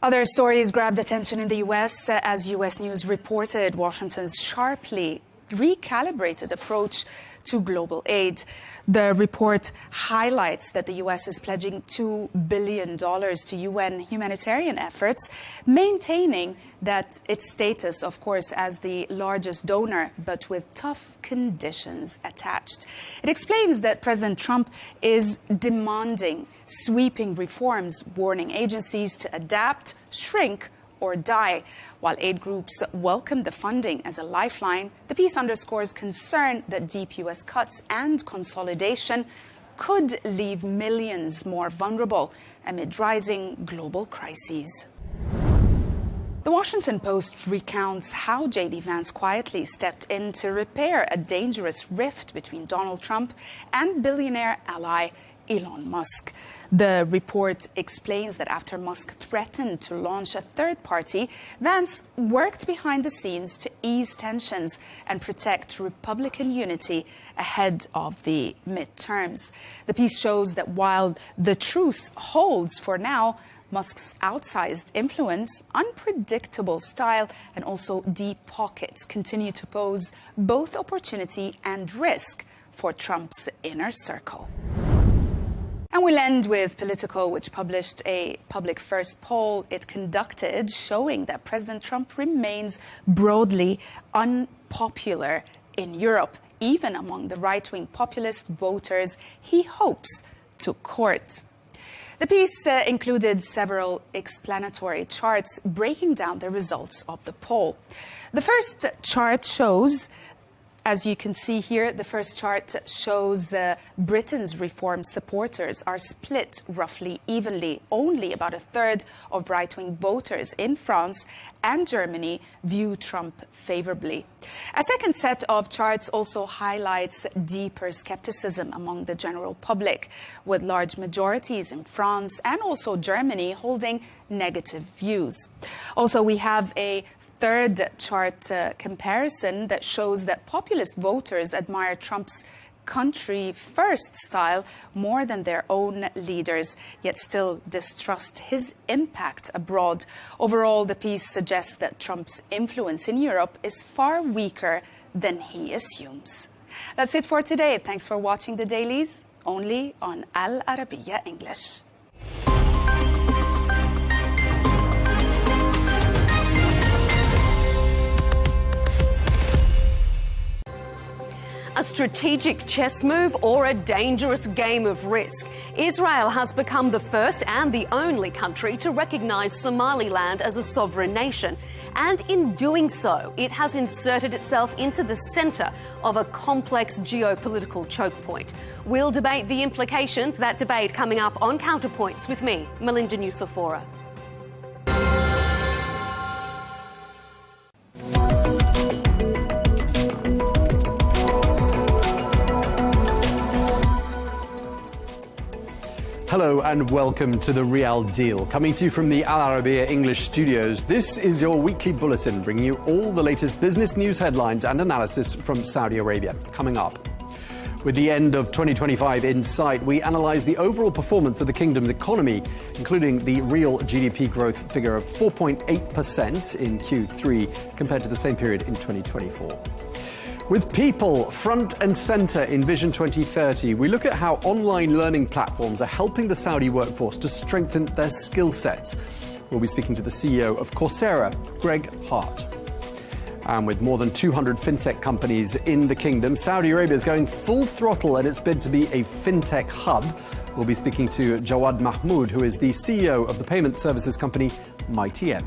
Other stories grabbed attention in the U.S. as U.S. News reported Washington's sharply recalibrated approach to global aid. The report highlights that the U.S. is pledging $2 billion to UN humanitarian efforts, maintaining that its status, of course, as the largest donor, but with tough conditions attached. It explains that President Trump is demanding sweeping reforms, warning agencies to adapt, shrink, or die. While aid groups welcome the funding as a lifeline, the piece underscores concern that deep U.S. cuts and consolidation could leave millions more vulnerable amid rising global crises. The Washington Post recounts how J.D. Vance quietly stepped in to repair a dangerous rift between Donald Trump and billionaire ally Elon Musk. The report explains that after Musk threatened to launch a third party, Vance worked behind the scenes to ease tensions and protect Republican unity ahead of the midterms. The piece shows that while the truce holds for now, Musk's outsized influence, unpredictable style, and also deep pockets continue to pose both opportunity and risk for Trump's inner circle. And we'll end with Politico, which published a public first poll it conducted showing that President Trump remains broadly unpopular in Europe, even among the right-wing populist voters he hopes to court. The piece included several explanatory charts breaking down the results of the poll. The first chart shows, as you can see here, the first chart shows Britain's reform supporters are split roughly evenly. Only about a third of right-wing voters in France and Germany view Trump favorably. A second set of charts also highlights deeper skepticism among the general public, with large majorities in France and also Germany holding negative views. Also, we have a third chart comparison that shows that populist voters admire Trump's country first style more than their own leaders, yet still distrust his impact abroad. Overall, the piece suggests that Trump's influence in Europe is far weaker than he assumes. That's it for today. Thanks for watching the dailies, only on Al-Arabiya English. A strategic chess move or a dangerous game of risk? Israel has become the first and the only country to recognise Somaliland as a sovereign nation. And in doing so, it has inserted itself into the centre of a complex geopolitical choke point. We'll debate the implications, that debate coming up on Counterpoints with me, Melinda Nucifora. Hello and welcome to The Real Deal. Coming to you from the Al-Arabiya English studios, this is your weekly bulletin bringing you all the latest business news headlines and analysis from Saudi Arabia. Coming up, with the end of 2025 in sight, we analyse the overall performance of the kingdom's economy, including the real GDP growth figure of 4.8% in Q3 compared to the same period in 2024. With people front and centre in Vision 2030, we look at how online learning platforms are helping the Saudi workforce to strengthen their skill sets. We'll be speaking to the CEO of Coursera, Greg Hart. And with more than 200 fintech companies in the kingdom, Saudi Arabia is going full throttle in its bid to be a fintech hub. We'll be speaking to Jawad Mahmood, who is the CEO of the payment services company MyTM.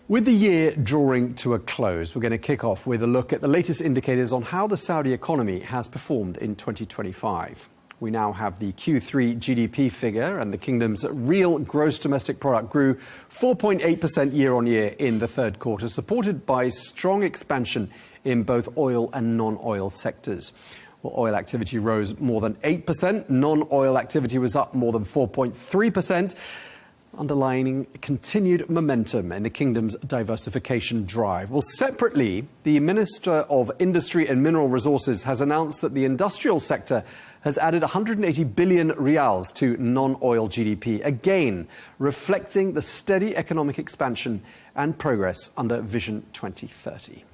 With the year drawing to a close, we're going to kick off with a look at the latest indicators on how the Saudi economy has performed in 2025. We now have the Q3 GDP figure, and the kingdom's real gross domestic product grew 4.8% year-on-year in the third quarter, supported by strong expansion in both oil and non-oil sectors. Well, oil activity rose more than 8%, non-oil activity was up more than 4.3%. underlining continued momentum in the kingdom's diversification drive. Well, separately, the Minister of Industry and Mineral Resources has announced that the industrial sector has added 180 billion riyals to non-oil GDP, again reflecting the steady economic expansion and progress under Vision 2030.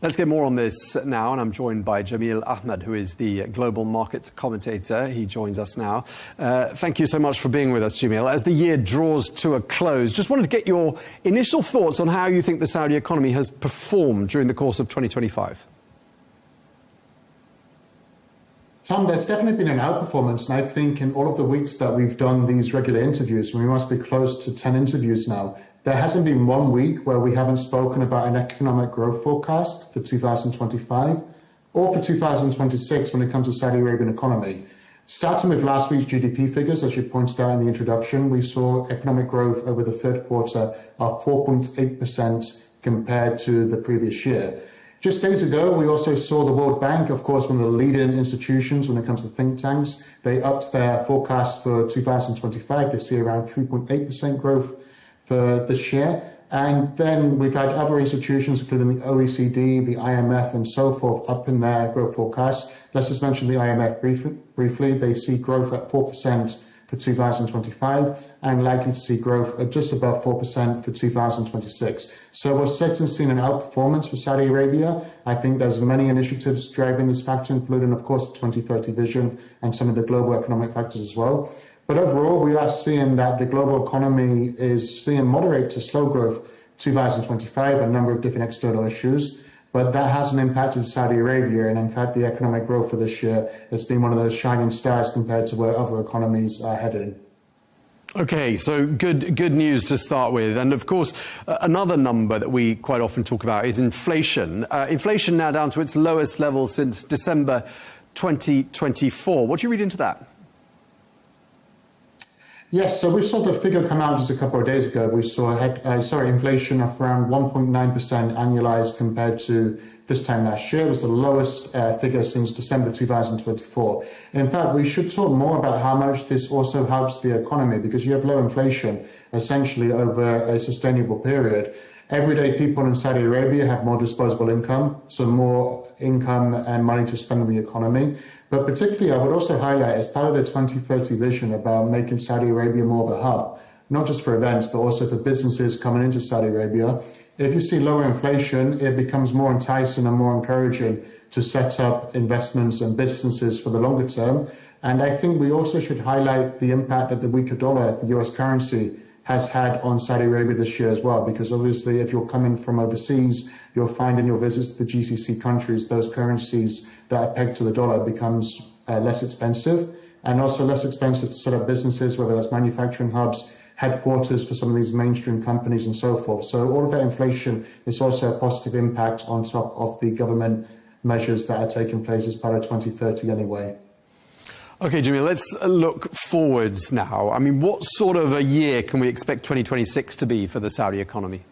Let's get more on this now, and I'm joined by Jamil Ahmed, who is the global markets commentator. He joins us now. Thank you so much for being with us, Jamil. As the year draws to a close, just wanted to get your initial thoughts on how you think the Saudi economy has performed during the course of 2025. Tom, there's definitely been an outperformance, and I think in all of the weeks that we've done these regular interviews, we must be close to 10 interviews now, there hasn't been 1 week where we haven't spoken about an economic growth forecast for 2025 or for 2026 when it comes to Saudi Arabian economy. Starting with last week's GDP figures, as you pointed out in the introduction, we saw economic growth over the third quarter of 4.8% compared to the previous year. Just days ago, we also saw the World Bank, of course, one of the leading institutions when it comes to think tanks. They upped their forecast for 2025. They see around 3.8% growth for this year. And then we've had other institutions, including the OECD, the IMF, and so forth, up in their growth forecast. Let's just mention the IMF briefly. They see growth at 4% for 2025 and likely to see growth at just above 4% for 2026. So we're certainly seeing an outperformance for Saudi Arabia. I think there's many initiatives driving this factor, including, of course, the 2030 vision and some of the global economic factors as well. But overall, we are seeing that the global economy is seeing moderate to slow growth 2025, a number of different external issues. But that hasn't impacted Saudi Arabia, and in fact, the economic growth for this year has been one of those shining stars compared to where other economies are headed. Okay, so good news to start with. And of course, another number that we quite often talk about is inflation. Inflation now down to its lowest level since December 2024. What do you read into that? Yes, so we saw the figure come out just a couple of days ago. We saw inflation of around 1.9% annualized compared to this time last year. It was the lowest figure since December 2024. In fact, we should talk more about how much this also helps the economy, because you have low inflation essentially over a sustainable period. Everyday people in Saudi Arabia have more disposable income, so more income and money to spend on the economy. But particularly, I would also highlight, as part of the 2030 vision about making Saudi Arabia more of a hub, not just for events, but also for businesses coming into Saudi Arabia. If you see lower inflation, it becomes more enticing and more encouraging to set up investments and businesses for the longer term. And I think we also should highlight the impact that the weaker dollar, the US currency, has had on Saudi Arabia this year as well, because obviously if you're coming from overseas, you'll find in your visits to the GCC countries, those currencies that are pegged to the dollar becomes less expensive, and also less expensive to set up businesses, whether that's manufacturing hubs, headquarters for some of these mainstream companies and so forth. So all of that inflation is also a positive impact on top of the government measures that are taking place as part of 2030 anyway. Okay, Jimmy, let's look forwards now. I mean, what sort of a year can we expect 2026 to be for the Saudi economy?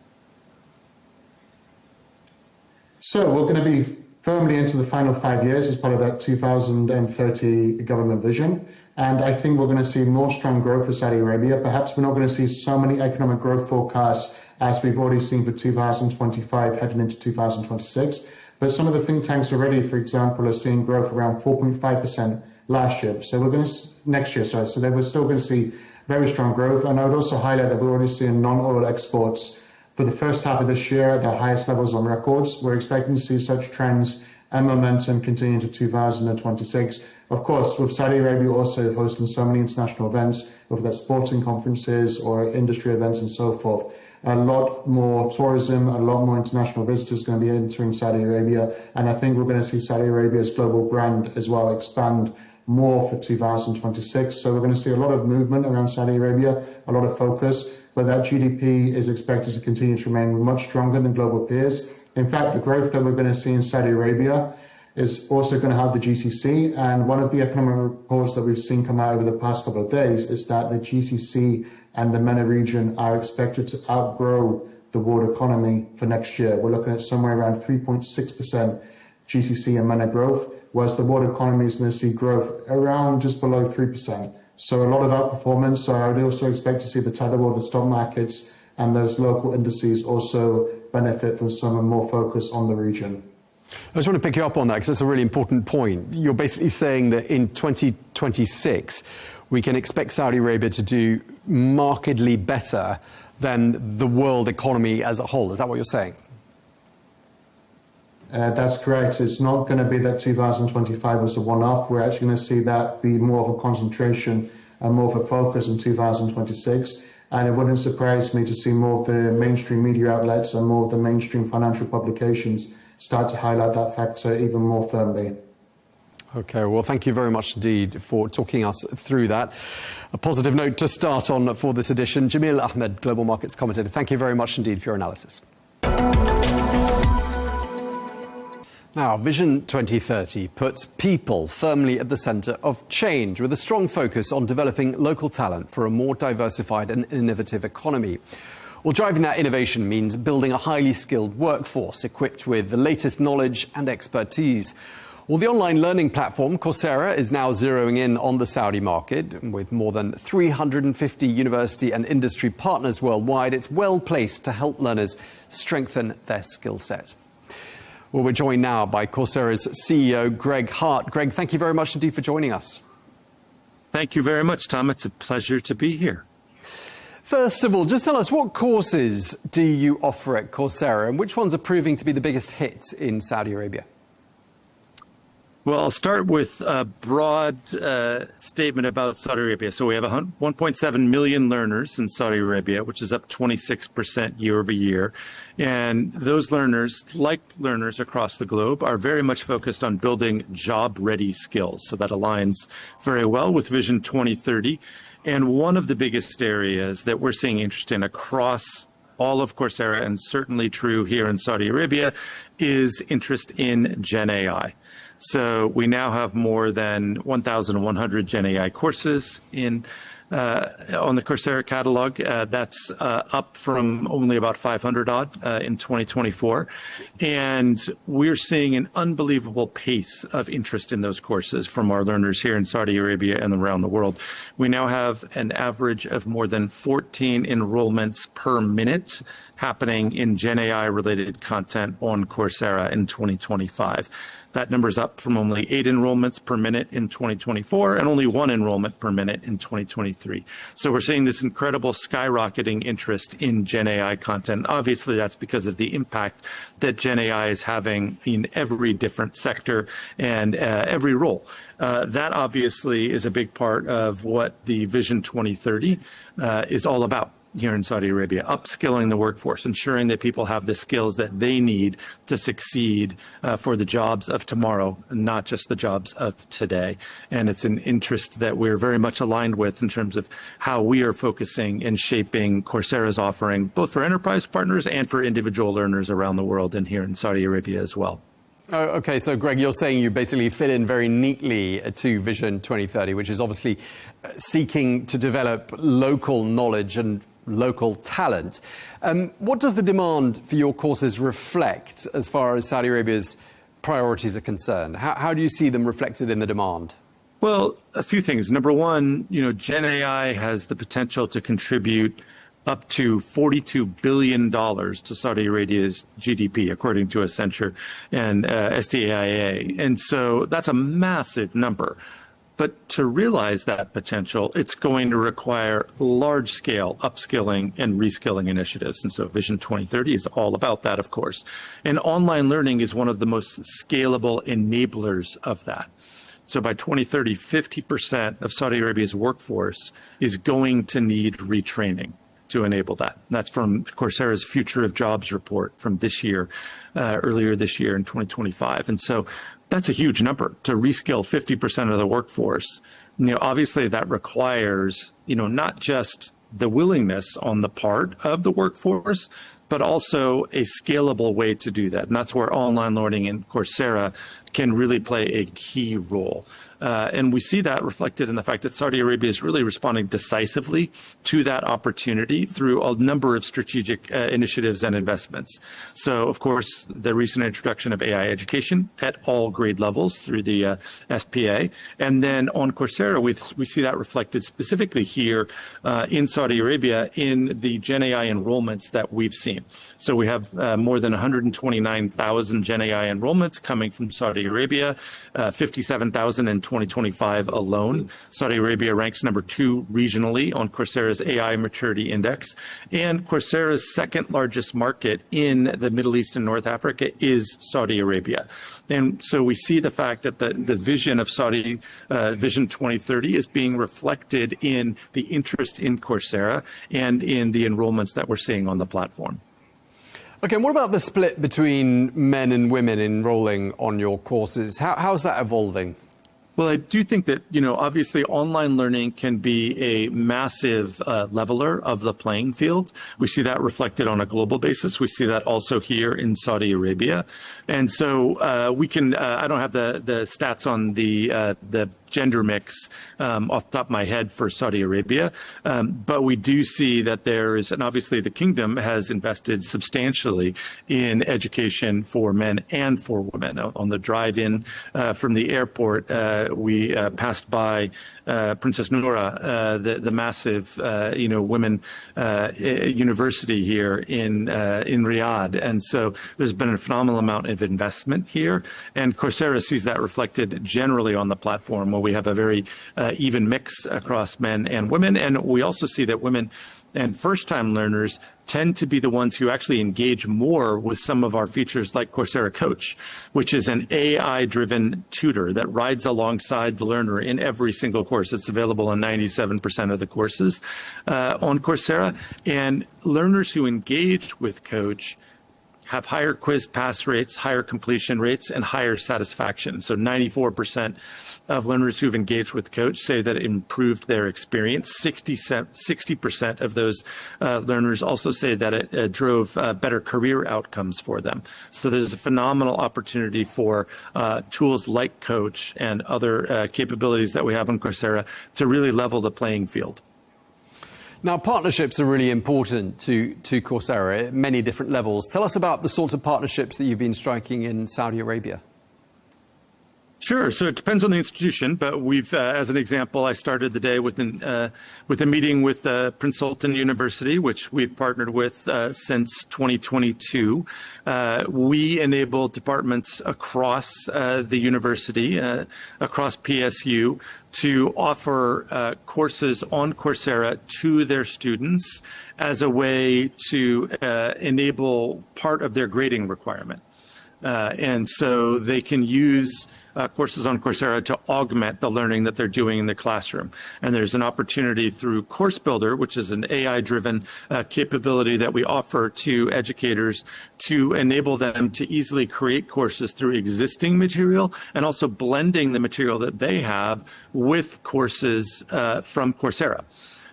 So we're going to be firmly into the final 5 years as part of that 2030 government vision. And I think we're going to see more strong growth for Saudi Arabia. Perhaps we're not going to see so many economic growth forecasts as we've already seen for 2025 heading into 2026. But some of the think tanks already, for example, are seeing growth around 4.5% last year. So we're going to next year, sorry. So then we're still going to see very strong growth. And I would also highlight that we're already seeing non-oil exports for the first half of this year at the highest levels on records. We're expecting to see such trends and momentum continue into 2026. Of course, with Saudi Arabia also hosting so many international events, whether that's sporting conferences or industry events and so forth, a lot more tourism, a lot more international visitors going to be entering Saudi Arabia. And I think we're going to see Saudi Arabia's global brand as well expand more for 2026. So we're going to see a lot of movement around Saudi Arabia, a lot of focus, but that GDP is expected to continue to remain much stronger than global peers. In fact, the growth that we're going to see in Saudi Arabia is also going to help the GCC. And one of the economic reports that we've seen come out over the past couple of days is that the GCC and the MENA region are expected to outgrow the world economy for next year. We're looking at somewhere around 3.6% GCC and MENA growth, whereas the world economy is going to see growth around just below 3%. So a lot of outperformance. I would also expect to see the tether or the stock markets and those local indices also benefit from some more focus on the region. I just want to pick you up on that because that's a really important point. You're basically saying that in 2026, we can expect Saudi Arabia to do markedly better than the world economy as a whole. Is that what you're saying? That's correct. It's not going to be that 2025 was a one-off. We're actually going to see that be more of a concentration and more of a focus in 2026. And it wouldn't surprise me to see more of the mainstream media outlets and more of the mainstream financial publications start to highlight that factor even more firmly. Okay, well, thank you very much indeed for talking us through that. A positive note to start on for this edition. Jamil Ahmed, Global Markets Commentator, thank you very much indeed for your analysis. Now, Vision 2030 puts people firmly at the centre of change, with a strong focus on developing local talent for a more diversified and innovative economy. Well, driving that innovation means building a highly skilled workforce equipped with the latest knowledge and expertise. Well, the online learning platform Coursera is now zeroing in on the Saudi market. With more than 350 university and industry partners worldwide, it's well placed to help learners strengthen their skill set. Well, we're joined now by Coursera's CEO, Greg Hart. Greg, thank you very much indeed for joining us. Thank you very much, Tom. It's a pleasure to be here. First of all, just tell us, what courses do you offer at Coursera and which ones are proving to be the biggest hits in Saudi Arabia? Well, I'll start with a broad statement about Saudi Arabia. So we have 1.7 million learners in Saudi Arabia, which is up 26% year over year. And those learners, like learners across the globe, are very much focused on building job-ready skills. So that aligns very well with Vision 2030. And one of the biggest areas that we're seeing interest in across all of Coursera, and certainly true here in Saudi Arabia, is interest in Gen AI. So we now have more than 1,100 Gen AI courses on the Coursera catalog. That's up from only about 500 odd in 2024. And we're seeing an unbelievable pace of interest in those courses from our learners here in Saudi Arabia and around the world. We now have an average of more than 14 enrollments per minute happening in Gen AI related content on Coursera in 2025. That number is up from only 8 enrollments per minute in 2024 and only 1 enrollment per minute in 2023. So we're seeing this incredible skyrocketing interest in Gen AI content. Obviously, that's because of the impact that Gen AI is having in every different sector and every role. That obviously is a big part of what the Vision 2030 is all about here in Saudi Arabia, upskilling the workforce, ensuring that people have the skills that they need to succeed for the jobs of tomorrow, not just the jobs of today. And it's an interest that we're very much aligned with in terms of how we are focusing and shaping Coursera's offering, both for enterprise partners and for individual learners around the world and here in Saudi Arabia as well. Okay, so Greg, you're saying you basically fit in very neatly to Vision 2030, which is obviously seeking to develop local knowledge and local talent. What does the demand for your courses reflect as far as Saudi Arabia's priorities are concerned? How do you see them reflected in the demand? Well, a few things. Number one, Gen AI has the potential to contribute up to $42 billion to Saudi Arabia's GDP, according to Accenture and SDAIA. And so that's a massive number. But to realize that potential, it's going to require large-scale upskilling and reskilling initiatives. And so Vision 2030 is all about that, of course. And online learning is one of the most scalable enablers of that. So by 2030, 50% of Saudi Arabia's workforce is going to need retraining to enable that. That's from Coursera's Future of Jobs report from this year, earlier this year in 2025. And so that's a huge number to reskill 50% of the workforce. Obviously that requires, not just the willingness on the part of the workforce, but also a scalable way to do that. And that's where online learning and Coursera can really play a key role. And we see that reflected in the fact that Saudi Arabia is really responding decisively to that opportunity through a number of strategic initiatives and investments. So, of course, the recent introduction of AI education at all grade levels through the SPA. And then on Coursera, we see that reflected specifically here in Saudi Arabia in the Gen AI enrollments that we've seen. So we have more than 129,000 Gen AI enrollments coming from Saudi Arabia, 57,000 in 2025 alone. Saudi Arabia ranks number 2 regionally on Coursera's AI Maturity Index. And Coursera's second largest market in the Middle East and North Africa is Saudi Arabia. And so we see the fact that the vision of Saudi Vision 2030 is being reflected in the interest in Coursera and in the enrollments that we're seeing on the platform. Okay, and what about the split between men and women enrolling on your courses? How's that evolving? Well, I do think that, obviously online learning can be a massive leveler of the playing field. We see that reflected on a global basis. We see that also here in Saudi Arabia. And so we can, I don't have the stats on the gender mix off the top of my head for Saudi Arabia. But we do see that there is, and obviously the kingdom has invested substantially in education for men and for women. On the drive-in from the airport, we passed by Princess Noura, the massive, women university here in Riyadh. And so there's been a phenomenal amount of investment here. And Coursera sees that reflected generally on the platform, where we have a very even mix across men and women. And we also see that women and first-time learners tend to be the ones who actually engage more with some of our features like Coursera Coach, which is an AI-driven tutor that rides alongside the learner in every single course. It's available in 97% of the courses on Coursera. And learners who engage with Coach have higher quiz pass rates, higher completion rates, and higher satisfaction. So 94% of learners who've engaged with Coach say that it improved their experience. 60% of those learners also say that it drove better career outcomes for them. So there's a phenomenal opportunity for tools like Coach and other capabilities that we have on Coursera to really level the playing field. Now, partnerships are really important to Coursera at many different levels. Tell us about the sorts of partnerships that you've been striking in Saudi Arabia. Sure. So it depends on the institution, but we've, as an example, I started the day with a meeting with Prince Sultan University, which we've partnered with since 2022. We enable departments across the university, across PSU, to offer courses on Coursera to their students as a way to enable part of their grading requirement. And so they can use courses on Coursera to augment the learning that they're doing in the classroom. And there's an opportunity through Course Builder, which is an AI-driven capability that we offer to educators to enable them to easily create courses through existing material and also blending the material that they have with courses from Coursera.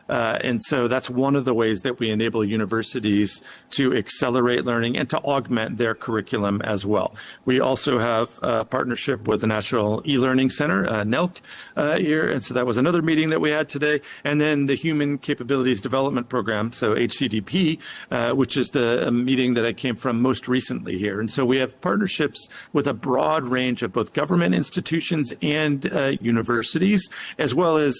And so that's one of the ways that we enable universities to accelerate learning and to augment their curriculum as well. We also have a partnership with the National E-Learning Center, NELC, here. And so that was another meeting that we had today. And then the Human Capabilities Development Program, so HCDP, which is the meeting that I came from most recently here. And so we have partnerships with a broad range of both government institutions and universities, as well as,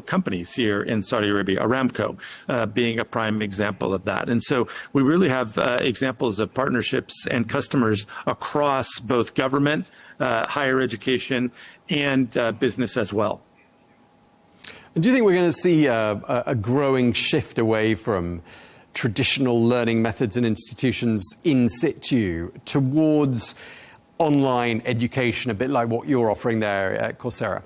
companies here in Saudi Arabia, Aramco being a prime example of that. And so we really have examples of partnerships and customers across both government, higher education, and business as well. Do you think we're going to see a growing shift away from traditional learning methods and institutions in situ towards online education, a bit like what you're offering there at Coursera?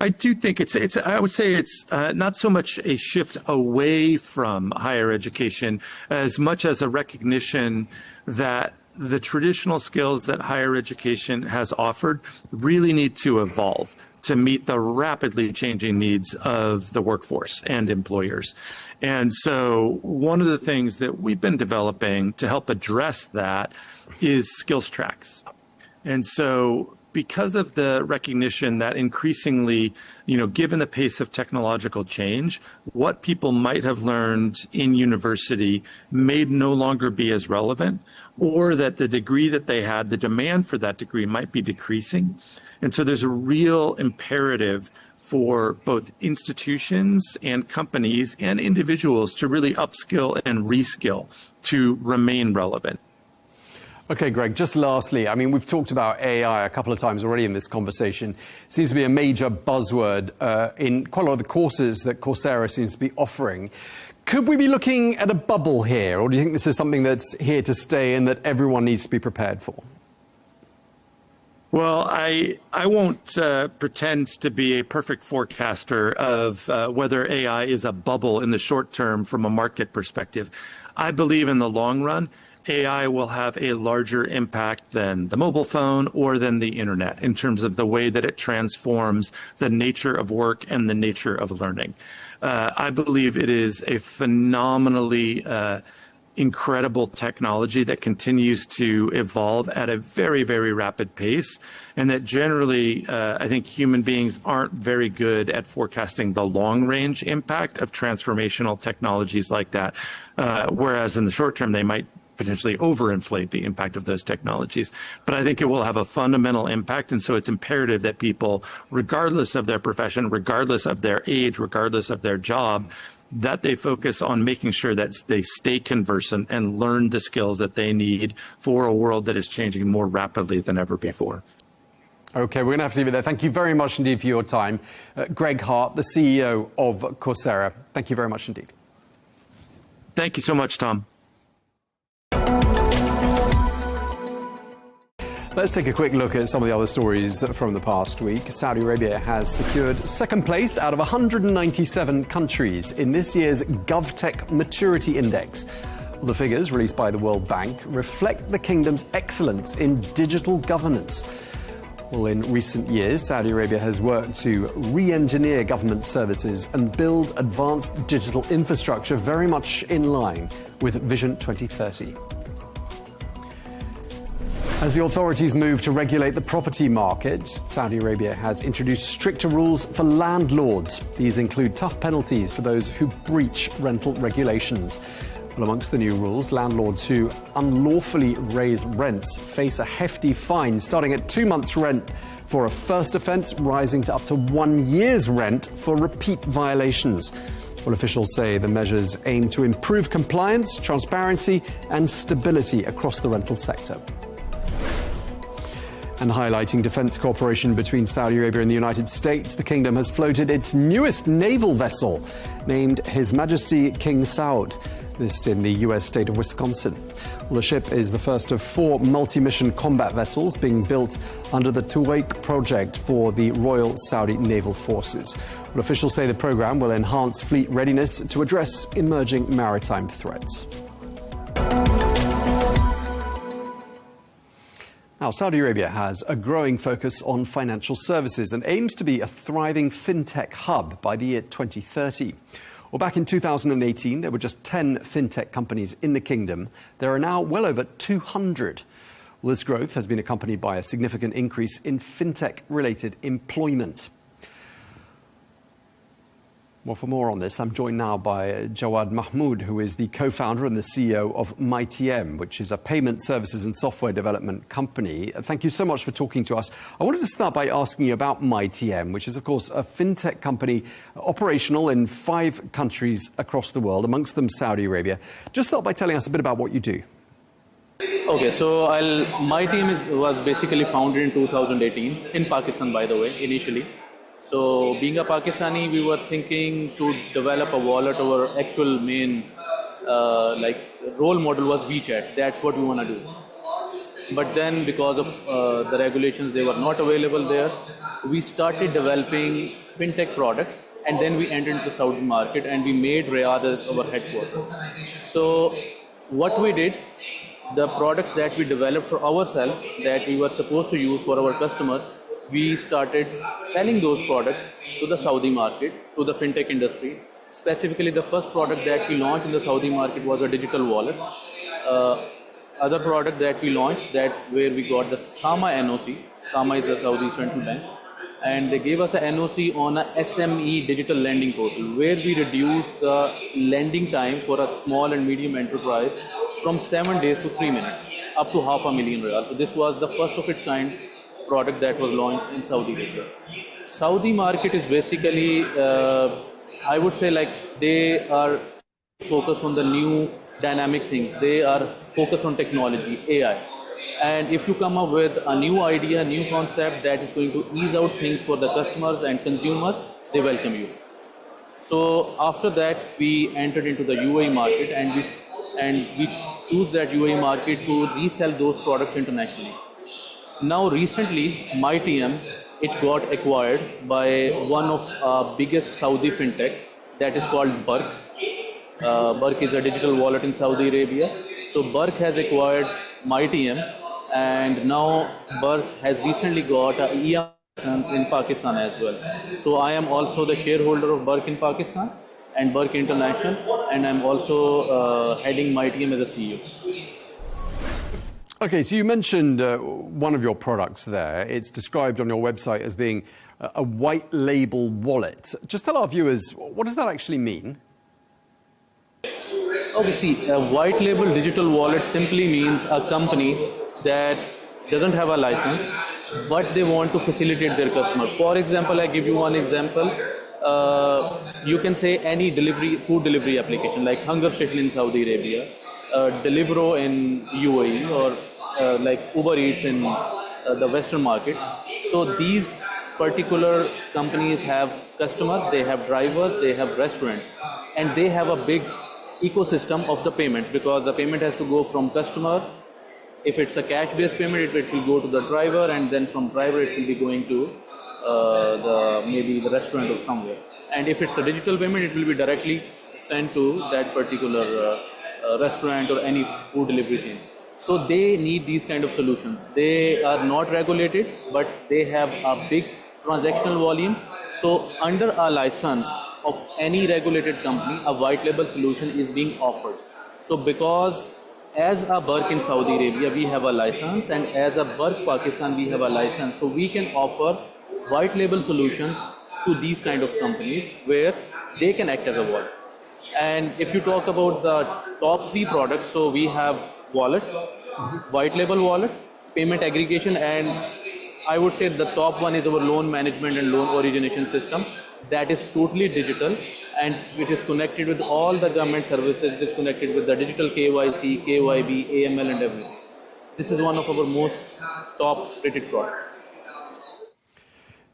I do think I would say it's not so much a shift away from higher education as much as a recognition that the traditional skills that higher education has offered really need to evolve to meet the rapidly changing needs of the workforce and employers. And so one of the things that we've been developing to help address that is skills tracks. And so because of the recognition that increasingly, given the pace of technological change, what people might have learned in university may no longer be as relevant, or that the degree that they had, the demand for that degree might be decreasing. And so there's a real imperative for both institutions and companies and individuals to really upskill and reskill to remain relevant. Okay, Greg, just lastly, we've talked about AI a couple of times already in this conversation. It seems to be a major buzzword in quite a lot of the courses that Coursera seems to be offering. Could we be looking at a bubble here, or do you think this is something that's here to stay and that everyone needs to be prepared for? Well, I won't pretend to be a perfect forecaster of whether AI is a bubble in the short term from a market perspective. I believe in the long run, AI will have a larger impact than the mobile phone or than the internet in terms of the way that it transforms the nature of work and the nature of learning. I believe it is a phenomenally incredible technology that continues to evolve at a very, very rapid pace, and that generally, I think human beings aren't very good at forecasting the long-range impact of transformational technologies like that, whereas in the short term, they might potentially overinflate the impact of those technologies. But I think it will have a fundamental impact, and so it's imperative that people, regardless of their profession, regardless of their age, regardless of their job, that they focus on making sure that they stay conversant and learn the skills that they need for a world that is changing more rapidly than ever before. Okay, we're going to have to leave it there. Thank you very much indeed for your time. Greg Hart, the CEO of Coursera, thank you very much indeed. Thank you so much, Tom. Let's take a quick look at some of the other stories from the past week. Saudi Arabia has secured second place out of 197 countries in this year's GovTech Maturity Index. The figures, released by the World Bank, reflect the kingdom's excellence in digital governance. Well, in recent years, Saudi Arabia has worked to re-engineer government services and build advanced digital infrastructure very much in line with Vision 2030. As the authorities move to regulate the property market, Saudi Arabia has introduced stricter rules for landlords. These include tough penalties for those who breach rental regulations. Well, amongst the new rules, landlords who unlawfully raise rents face a hefty fine, starting at 2 months' rent for a first offence, rising to up to 1 year's rent for repeat violations. Well, officials say the measures aim to improve compliance, transparency and stability across the rental sector. And highlighting defence cooperation between Saudi Arabia and the United States, the kingdom has floated its newest naval vessel, named His Majesty King Saud. This in the U.S. state of Wisconsin. Well, the ship is the first of 4 multi-mission combat vessels being built under the Tuwaiq project for the Royal Saudi Naval Forces. Well, officials say the program will enhance fleet readiness to address emerging maritime threats. Now, Saudi Arabia has a growing focus on financial services and aims to be a thriving fintech hub by the year 2030. Well, back in 2018, there were just 10 fintech companies in the kingdom. There are now well over 200. Well, this growth has been accompanied by a significant increase in fintech-related employment. Well, for more on this, I'm joined now by Jawad Mahmood, who is the co-founder and the CEO of MyTM, which is a payment services and software development company. Thank you so much for talking to us. I wanted to start by asking you about MyTM, which is, of course, a fintech company operational in 5 countries across the world, amongst them Saudi Arabia. Just start by telling us a bit about what you do. Okay, so MyTM was basically founded in 2018, in Pakistan, by the way, initially. So being a Pakistani, we were thinking to develop a wallet. Our actual main role model was WeChat. That's what we want to do. But then because of the regulations, they were not available there. We started developing fintech products, and then we entered into the Saudi market and we made Riyadh as our headquarters. So what we did, the products that we developed for ourselves that we were supposed to use for our customers, we started selling those products to the Saudi market, to the fintech industry. Specifically, the first product that we launched in the Saudi market was a digital wallet. Other product that we launched, where we got the SAMA NOC. SAMA is the Saudi Central Bank. And they gave us a NOC on a SME digital lending portal, where we reduced the lending time for a small and medium enterprise from 7 days to 3 minutes, up to $500,000 riyal. So this was the first of its kind product that was launched in Saudi Arabia. Saudi market is basically, I would say, like, they are focused on the new dynamic things. They are focused on technology, AI. And if you come up with a new idea, a new concept that is going to ease out things for the customers and consumers, they welcome you. So after that, we entered into the UAE market, and we choose that UAE market to resell those products internationally. Now recently, MyTM, it got acquired by one of biggest Saudi fintech, that is called Burke. Burke is a digital wallet in Saudi Arabia. So Burke has acquired MyTM, and now Burke has recently got a EM license in Pakistan as well. So I am also the shareholder of Burke in Pakistan and Burke International, and I'm also heading MyTM as a CEO. Okay, so you mentioned one of your products there. It's described on your website as being a white label wallet. Just tell our viewers, what does that actually mean? Okay, see, a white label digital wallet simply means a company that doesn't have a license, but they want to facilitate their customer. For example, I give you one example. You can say any food delivery application, like Hunger Station in Saudi Arabia, Deliveroo in UAE, or like Uber Eats in the Western markets. So these particular companies have customers, they have drivers, they have restaurants, and they have a big ecosystem of the payments, because the payment has to go from customer. If it's a cash-based payment, it will go to the driver, and then from driver it will be going to maybe the restaurant or somewhere. And if it's a digital payment, it will be directly sent to that particular restaurant or any food delivery chain. So they need these kind of solutions. They are not regulated, but they have a big transactional volume. So under a license of any regulated company, a white label solution is being offered. So because as a Burke in Saudi Arabia, we have a license, and as a Burke Pakistan, we have a license. So we can offer white label solutions to these kind of companies where they can act as a wallet. And if you talk about the top 3 products, so we have wallet, white label wallet, payment aggregation, and I would say the top one is our loan management and loan origination system. That is totally digital, and it is connected with all the government services. It is connected with the digital KYC, KYB, AML, and everything. This is one of our most top rated products.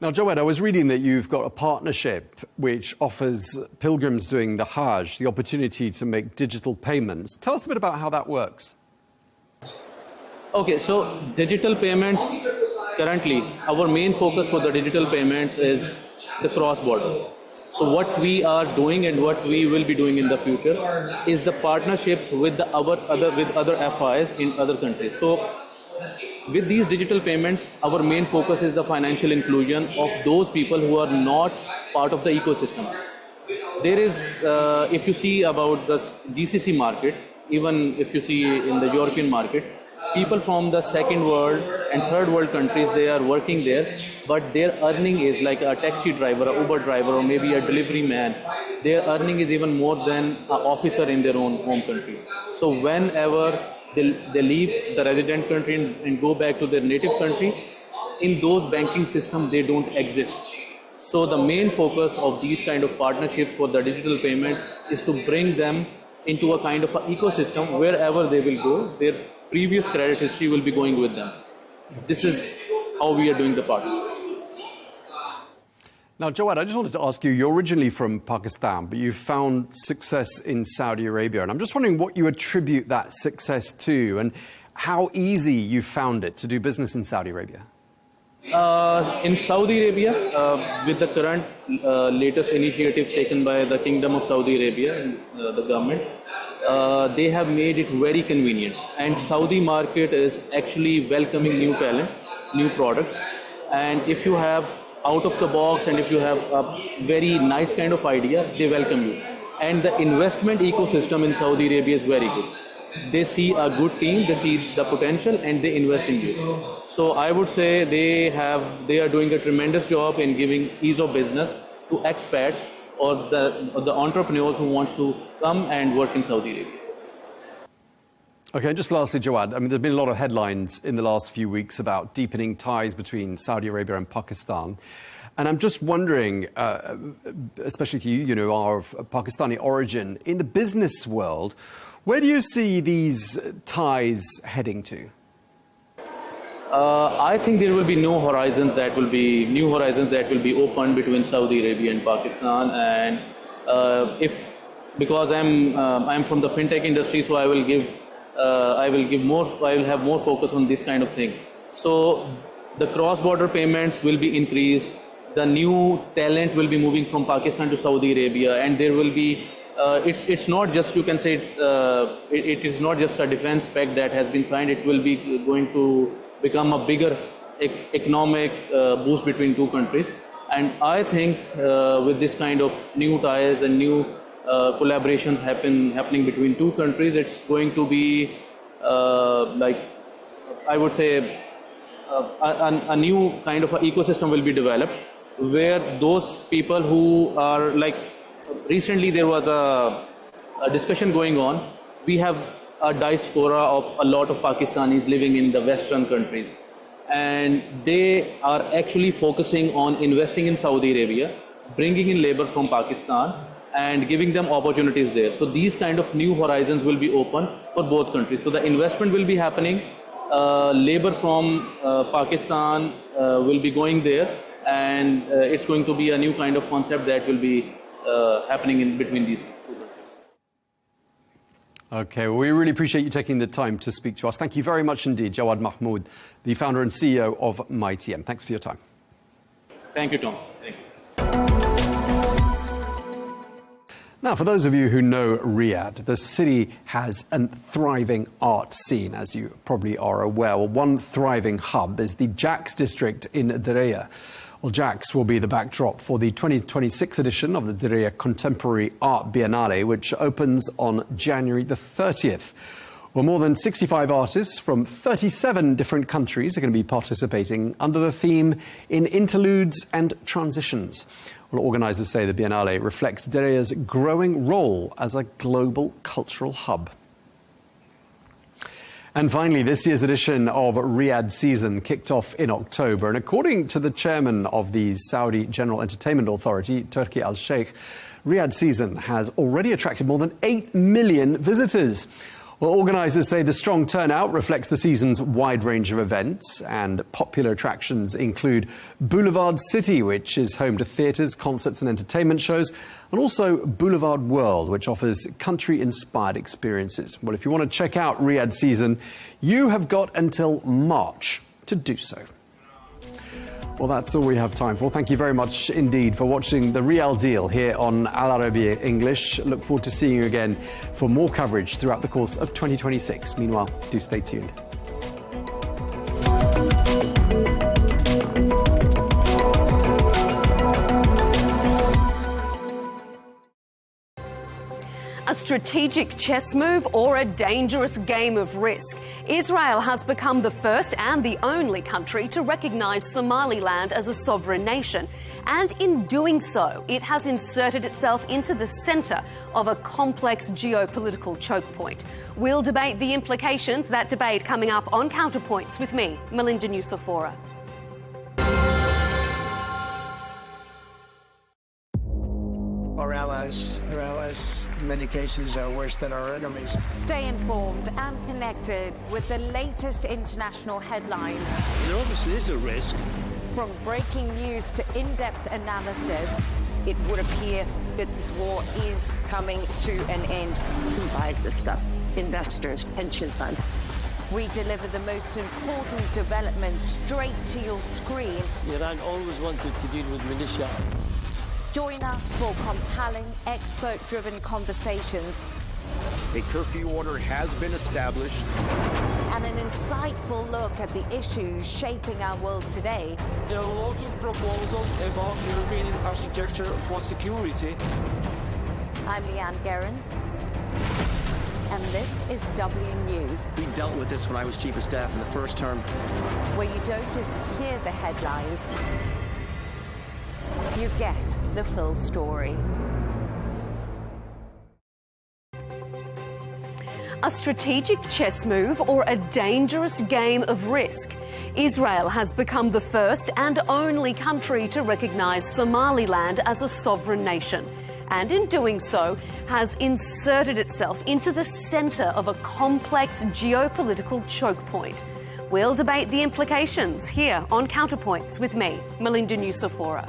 Now, Jawad, I was reading that you've got a partnership which offers pilgrims doing the Hajj the opportunity to make digital payments. Tell us a bit about how that works. Okay, so digital payments, currently, our main focus for the digital payments is the cross-border. So what we are doing and what we will be doing in the future is the partnerships with other FIs in other countries. So with these digital payments, our main focus is the financial inclusion of those people who are not part of the ecosystem. There is, if you see about the GCC market, even if you see in the European market, people from the second world and third world countries, they are working there, but their earning is like a taxi driver, a Uber driver, or maybe a delivery man. Their earning is even more than an officer in their own home country. So whenever they leave the resident country and go back to their native country, in those banking systems, they don't exist. So the main focus of these kind of partnerships for the digital payments is to bring them into a kind of an ecosystem. Wherever they will go, their previous credit history will be going with them. This is how we are doing the partnerships. Now, Jawad, I just wanted to ask you, you're originally from Pakistan, but you found success in Saudi Arabia. And I'm just wondering what you attribute that success to and how easy you found it to do business in Saudi Arabia. In Saudi Arabia, with the current latest initiatives taken by the Kingdom of Saudi Arabia and the government, they have made it very convenient. And Saudi market is actually welcoming new talent, new products. And if you have out of the box and if you have a very nice kind of idea, they welcome you. And the investment ecosystem in Saudi Arabia is very good. They see a good team, they see the potential, and they invest in you. So I would say they are doing a tremendous job in giving ease of business to expats or the entrepreneurs who wants to come and work in Saudi Arabia. Okay, and just lastly, Jawad, I mean, there's been a lot of headlines in the last few weeks about deepening ties between Saudi Arabia and Pakistan. And I'm just wondering, especially to you, you know, are of Pakistani origin, in the business world, where do you see these ties heading to? I think there will be new horizons that will be opened between Saudi Arabia and Pakistan. And because I'm from the fintech industry, so I will have more focus on this kind of thing. So the cross-border payments will be increased. The new talent will be moving from Pakistan to Saudi Arabia, and there will be. It's not just, you can say it is not just a defense pact that has been signed. It will be going to become a bigger economic boost between two countries. And I think with this kind of new ties and new collaborations happening between two countries, it's going to be like, I would say, a new kind of ecosystem will be developed, where those people who are like, recently there was a discussion going on. We have a diaspora of a lot of Pakistanis living in the Western countries, and they are actually focusing on investing in Saudi Arabia, bringing in labor from Pakistan and giving them opportunities there. So these kind of new horizons will be open for both countries. So the investment will be happening, labor from Pakistan will be going there, and it's going to be a new kind of concept that will be happening in between these two countries. Okay, well, we really appreciate you taking the time to speak to us. Thank you very much indeed, Jawad Mahmood, the founder and CEO of MyTM. Thanks for your time. Thank you, Tom. Thank you. Now, for those of you who know Riyadh, the city has a thriving art scene, as you probably are aware. Well, one thriving hub is the Jax district in Diriyah. Well, Jax will be the backdrop for the 2026 edition of the Diriyah Contemporary Art Biennale, which opens on January the 30th. Well, more than 65 artists from 37 different countries are going to be participating under the theme In Interludes and Transitions. Well, organisers say the Biennale reflects Diriyah's growing role as a global cultural hub. And finally, this year's edition of Riyadh Season kicked off in October. And according to the chairman of the Saudi General Entertainment Authority, Turki Al-Sheikh, Riyadh Season has already attracted more than 8 million visitors. Well, organisers say the strong turnout reflects the season's wide range of events, and popular attractions include Boulevard City, which is home to theatres, concerts and entertainment shows, and also Boulevard World, which offers country-inspired experiences. Well, if you want to check out Riyadh Season, you have got until March to do so. Well, that's all we have time for. Thank you very much indeed for watching The Real Deal here on Al-Arabiya English. Look forward to seeing you again for more coverage throughout the course of 2026. Meanwhile, do stay tuned. A strategic chess move or a dangerous game of risk? Israel has become the first and the only country to recognise Somaliland as a sovereign nation. And in doing so, it has inserted itself into the centre of a complex geopolitical choke point. We'll debate the implications. That debate coming up on Counterpoints with me, Melinda Nucifora. Our allies in many cases are worse than our enemies. Stay informed and connected with the latest international headlines. There obviously is a risk. From breaking news to in-depth analysis, it would appear that this war is coming to an end. Who buys this stuff? Investors, pension funds. We deliver the most important developments straight to your screen. Iran always wanted to deal with militia. Join us for compelling, expert-driven conversations. A curfew order has been established. And and an insightful look at the issues shaping our world today. There are lots of proposals about European architecture for security. I'm Leigh Ann Gerrans, and this is W News. We dealt with this when I was Chief of Staff in the first term. Where you don't just hear the headlines, you get the full story. A strategic chess move or a dangerous game of risk? Israel has become the first and only country to recognise Somaliland as a sovereign nation, and in doing so has inserted itself into the centre of a complex geopolitical choke point. We'll debate the implications here on Counterpoints with me, Melinda Nucifora.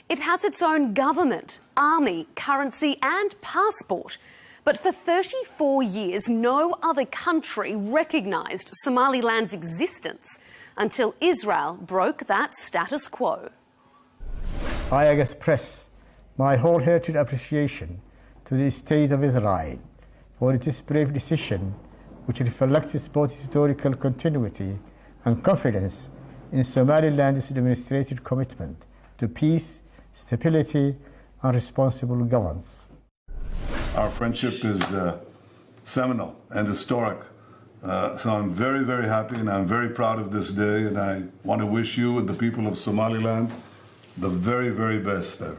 It has its own government, army, currency and passport. But for 34 years, no other country recognised Somaliland's existence until Israel broke that status quo. I express my wholehearted appreciation to the State of Israel for its brave decision, which reflects both historical continuity and confidence in Somaliland's demonstrated commitment to peace, stability and responsible governance. Our friendship is seminal and historic. So I'm very, very happy and I'm very proud of this day, and I want to wish you and the people of Somaliland the very, very best there.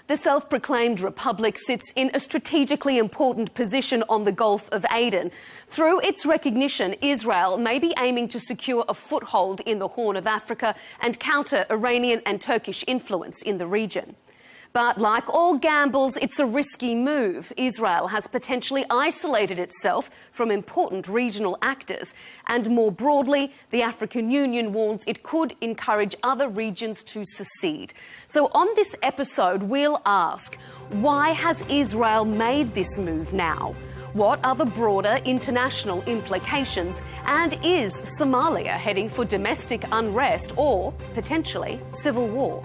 The self-proclaimed republic sits in a strategically important position on the Gulf of Aden. Through its recognition, Israel may be aiming to secure a foothold in the Horn of Africa and counter Iranian and Turkish influence in the region. But like all gambles, it's a risky move. Israel has potentially isolated itself from important regional actors. And more broadly, the African Union warns it could encourage other regions to secede. So on this episode, we'll ask, why has Israel made this move now? What are the broader international implications? And is Somalia heading for domestic unrest or potentially civil war?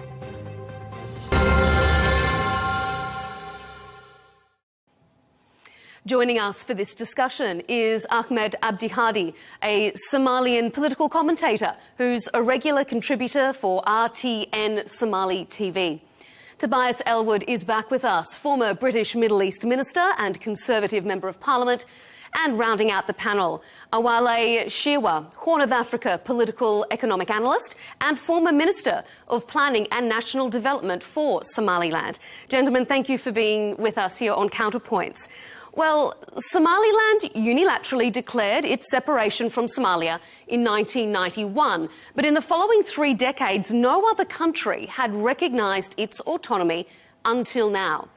Joining us for this discussion is Ahmed Abdihadi, a Somalian political commentator who's a regular contributor for RTN Somali TV. Tobias Ellwood is back with us, former British Middle East Minister and Conservative Member of Parliament. And rounding out the panel, Awale Shirwa, Horn of Africa political economic analyst and former Minister of Planning and National Development for Somaliland. Gentlemen, thank you for being with us here on Counterpoints. Well, Somaliland unilaterally declared its separation from Somalia in 1991, but in the following 3 decades, no other country had recognised its autonomy until now.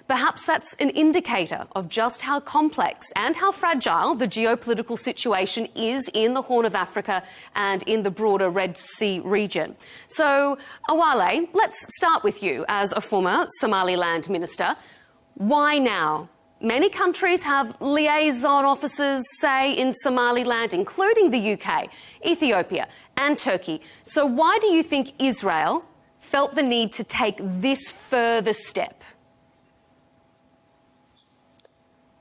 Perhaps that's an indicator of just how complex and how fragile the geopolitical situation is in the Horn of Africa and in the broader Red Sea region. So, Awale, let's start with you as a former Somaliland minister. Why now? Many countries have liaison officers, say, in Somaliland, including the UK, Ethiopia and Turkey. So why do you think Israel felt the need to take this further step?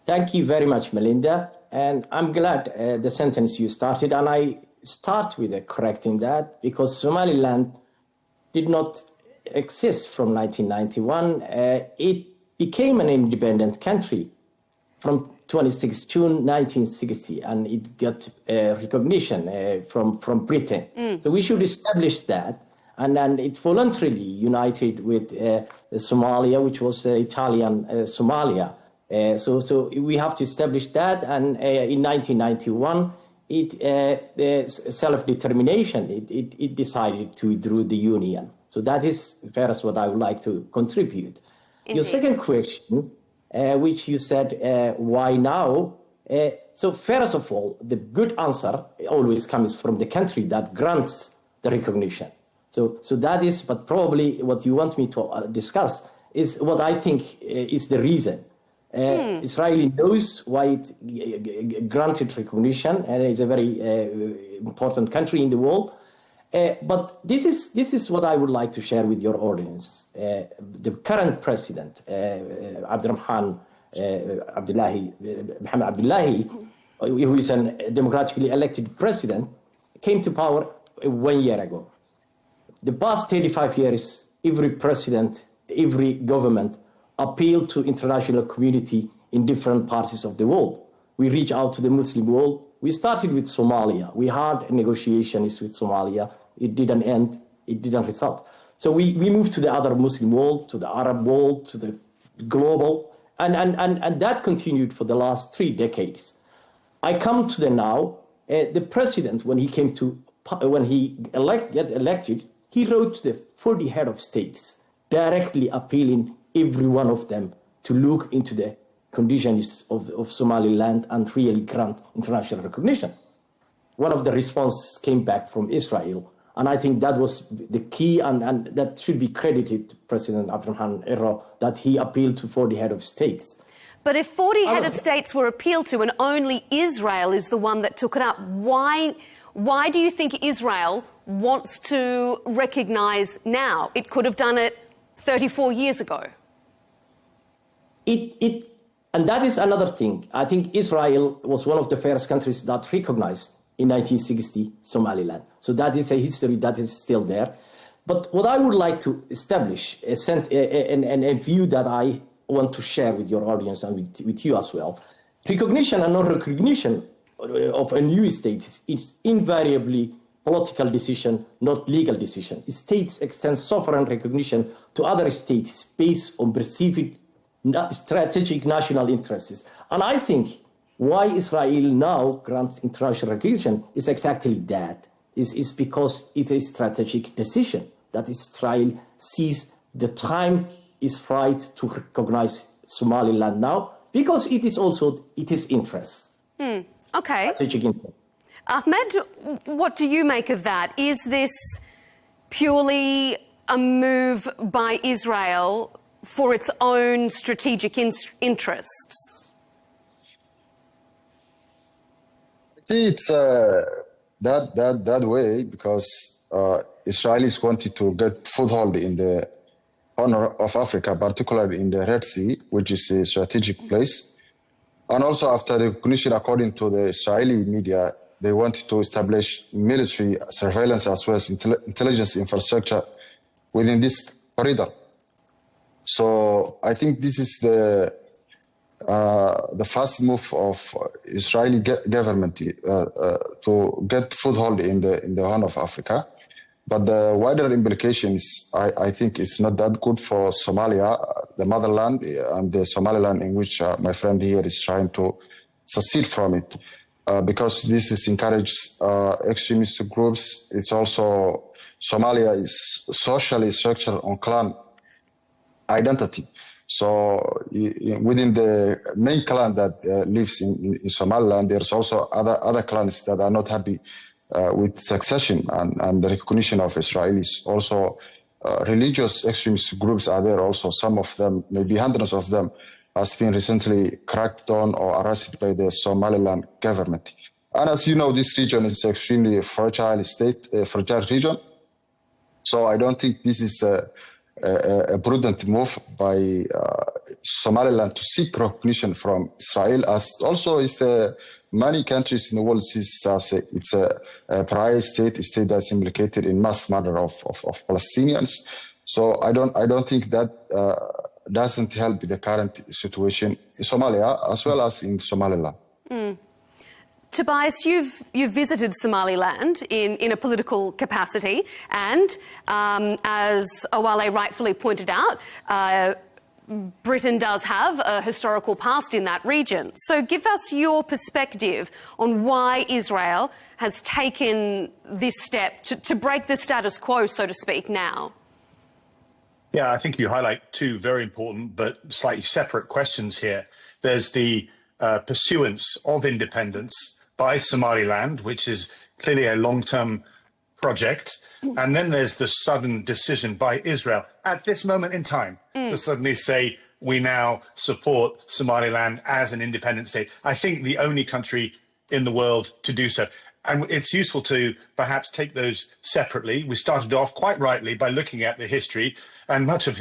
Thank you very much, Melinda. And I'm glad the sentence you started. And I start with correcting that because Somaliland did not exist from 1991. It became an independent country from 26 June 1960, and it got recognition from Britain. So we should establish that, and then it voluntarily united with Somalia, which was Italian Somalia. So we have to establish that, and in 1991, self-determination, it decided to withdraw the union. So that is first what I would like to contribute. Indeed. Your second question, which you said, why now? So first of all, the good answer always comes from the country that grants the recognition. So that is, but probably what you want me to discuss is what I think is the reason. Israel knows why it granted recognition, and it's a very important country in the world. But this is what I would like to share with your audience. The current president, Mohammed Abdullahi, who is a democratically elected president, came to power 1 year ago. The past 35 years, every president, every government appealed to international community in different parts of the world. We reach out to the Muslim world. We started with Somalia. We had negotiations with Somalia. It didn't end. It didn't result. So we moved to the other Muslim world, to the Arab world, to the global, and that continued for the last 3 decades. I come to the now. The president, when he came to, when he get elected, he wrote to the 40 head of states, directly appealing every one of them to look into the conditions of Somaliland and really grant international recognition. One of the responses came back from Israel, and I think that was the key, and that should be credited to President Abdurrahman Erro, that he appealed to 40 head of states. But if 40 head of states were appealed to and only Israel is the one that took it up, why do you think Israel wants to recognise now? It could have done it 34 years ago. And that is another thing. I think Israel was one of the first countries that recognized in 1960 Somaliland. So that is a history that is still there. But what I would like to establish, a view that I want to share with your audience and with you as well, recognition and non-recognition of a new state is invariably political decision, not legal decision. States extend sovereign recognition to other states based on perceived strategic national interests. And I think why Israel now grants international recognition is exactly that. Is because it's a strategic decision that Israel sees the time is right to recognize Somaliland now, because it is also its interest. Okay. Strategic interest. Ahmed, what do you make of that? Is this purely a move by Israel for its own strategic interests? I think it's that way because Israelis wanted to get foothold in the Horn of Africa, particularly in the Red Sea, which is a strategic place. And also after recognition, according to the Israeli media, they wanted to establish military surveillance as well as intelligence infrastructure within this corridor. So I think this is the first move of Israeli government to get foothold in the Horn of Africa. But the wider implications, I think it's not that good for Somalia, the motherland, and the Somaliland in which my friend here is trying to succeed from it. Because this is encourages extremist groups. It's also, Somalia is socially structured on clan identity. So within the main clan that lives in Somaliland, there's also other clans that are not happy with succession and the recognition of Israelis. Also, religious extremist groups are there also. Some of them, maybe hundreds of them, has been recently cracked down or arrested by the Somaliland government. And as you know, this region is extremely fragile region. So I don't think this is a prudent move by Somaliland to seek recognition from Israel, as also is the many countries in the world sees as it's a pariah state, a state that's implicated in mass murder of Palestinians. So I don't think that doesn't help the current situation in Somalia as well as in Somaliland. Tobias, you've visited Somaliland in a political capacity, and as Awale rightfully pointed out, Britain does have a historical past in that region. So give us your perspective on why Israel has taken this step to break the status quo, so to speak, now. Yeah, I think you highlight two very important but slightly separate questions here. There's the pursuance of independence by Somaliland, which is clearly a long-term project, and then there's the sudden decision by Israel at this moment in time to suddenly say, we now support Somaliland as an independent state. I think the only country in the world to do so. And it's useful to perhaps take those separately. We started off quite rightly by looking at the history, and much of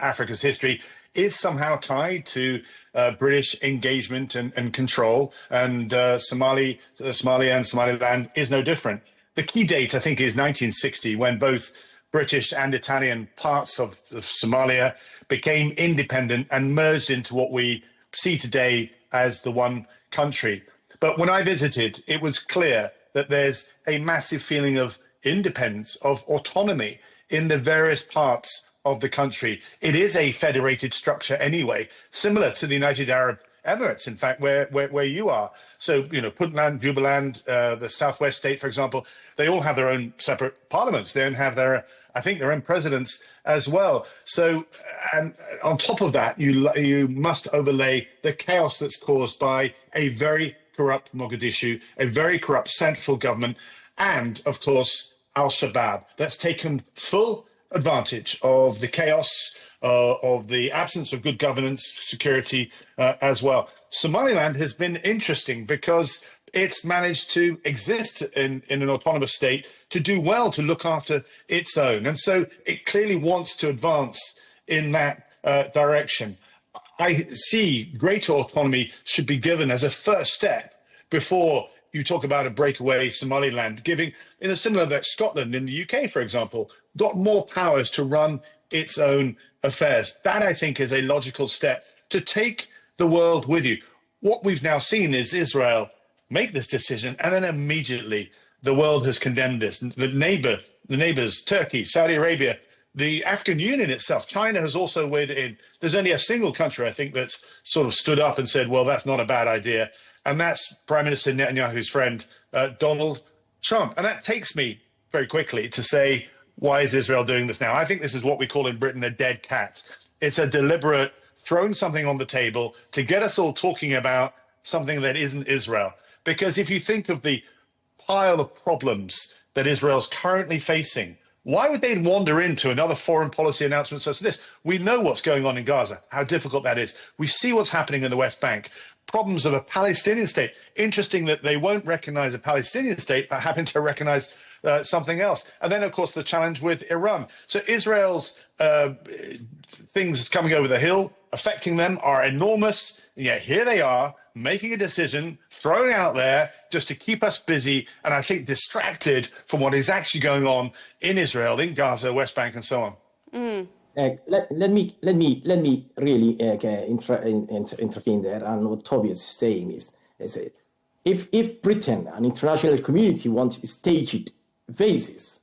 Africa's history is somehow tied to British engagement and control, and Somalia and Somaliland is no different. The key date, I think, is 1960, when both British and Italian parts of Somalia became independent and merged into what we see today as the one country. But when I visited, it was clear that there's a massive feeling of independence, of autonomy in the various parts of the country. It is a federated structure anyway, similar to the United Arab Emirates, in fact, where you are. So, you know, Puntland, Jubaland, the Southwest state, for example, they all have their own separate parliaments. They don't have their, I think, their own presidents as well. So, and on top of that, you must overlay the chaos that's caused by a very corrupt Mogadishu, a very corrupt central government, and, of course, al-Shabaab. That's taken full advantage of the chaos, of the absence of good governance, security as well. Somaliland has been interesting because it's managed to exist in an autonomous state, to do well, to look after its own. And so it clearly wants to advance in that direction. I see greater autonomy should be given as a first step before you talk about a breakaway Somaliland, giving, in a similar that Scotland in the UK, for example, got more powers to run its own affairs. That, I think, is a logical step to take the world with you. What we've now seen is Israel make this decision, and then immediately the world has condemned this. The neighbors, Turkey, Saudi Arabia, the African Union itself, China has also weighed in. There's only a single country, I think, that's sort of stood up and said, well, that's not a bad idea. And that's Prime Minister Netanyahu's friend, Donald Trump. And that takes me very quickly to say, why is Israel doing this now? I think this is what we call in Britain a dead cat. It's a deliberate throwing something on the table to get us all talking about something that isn't Israel. Because if you think of the pile of problems that Israel's currently facing, why would they wander into another foreign policy announcement such as this? We know what's going on in Gaza, how difficult that is. We see what's happening in the West Bank. Problems of a Palestinian state. Interesting that they won't recognize a Palestinian state, but happen to recognize something else. And then, of course, the challenge with Iran. So Israel's things coming over the hill, affecting them, are enormous. And yet here they are, making a decision, throwing out there just to keep us busy, and I think distracted from what is actually going on in Israel, in Gaza, West Bank, and so on. Let me really intervene there. And what Tobias is saying is if Britain and international community want a staged basis,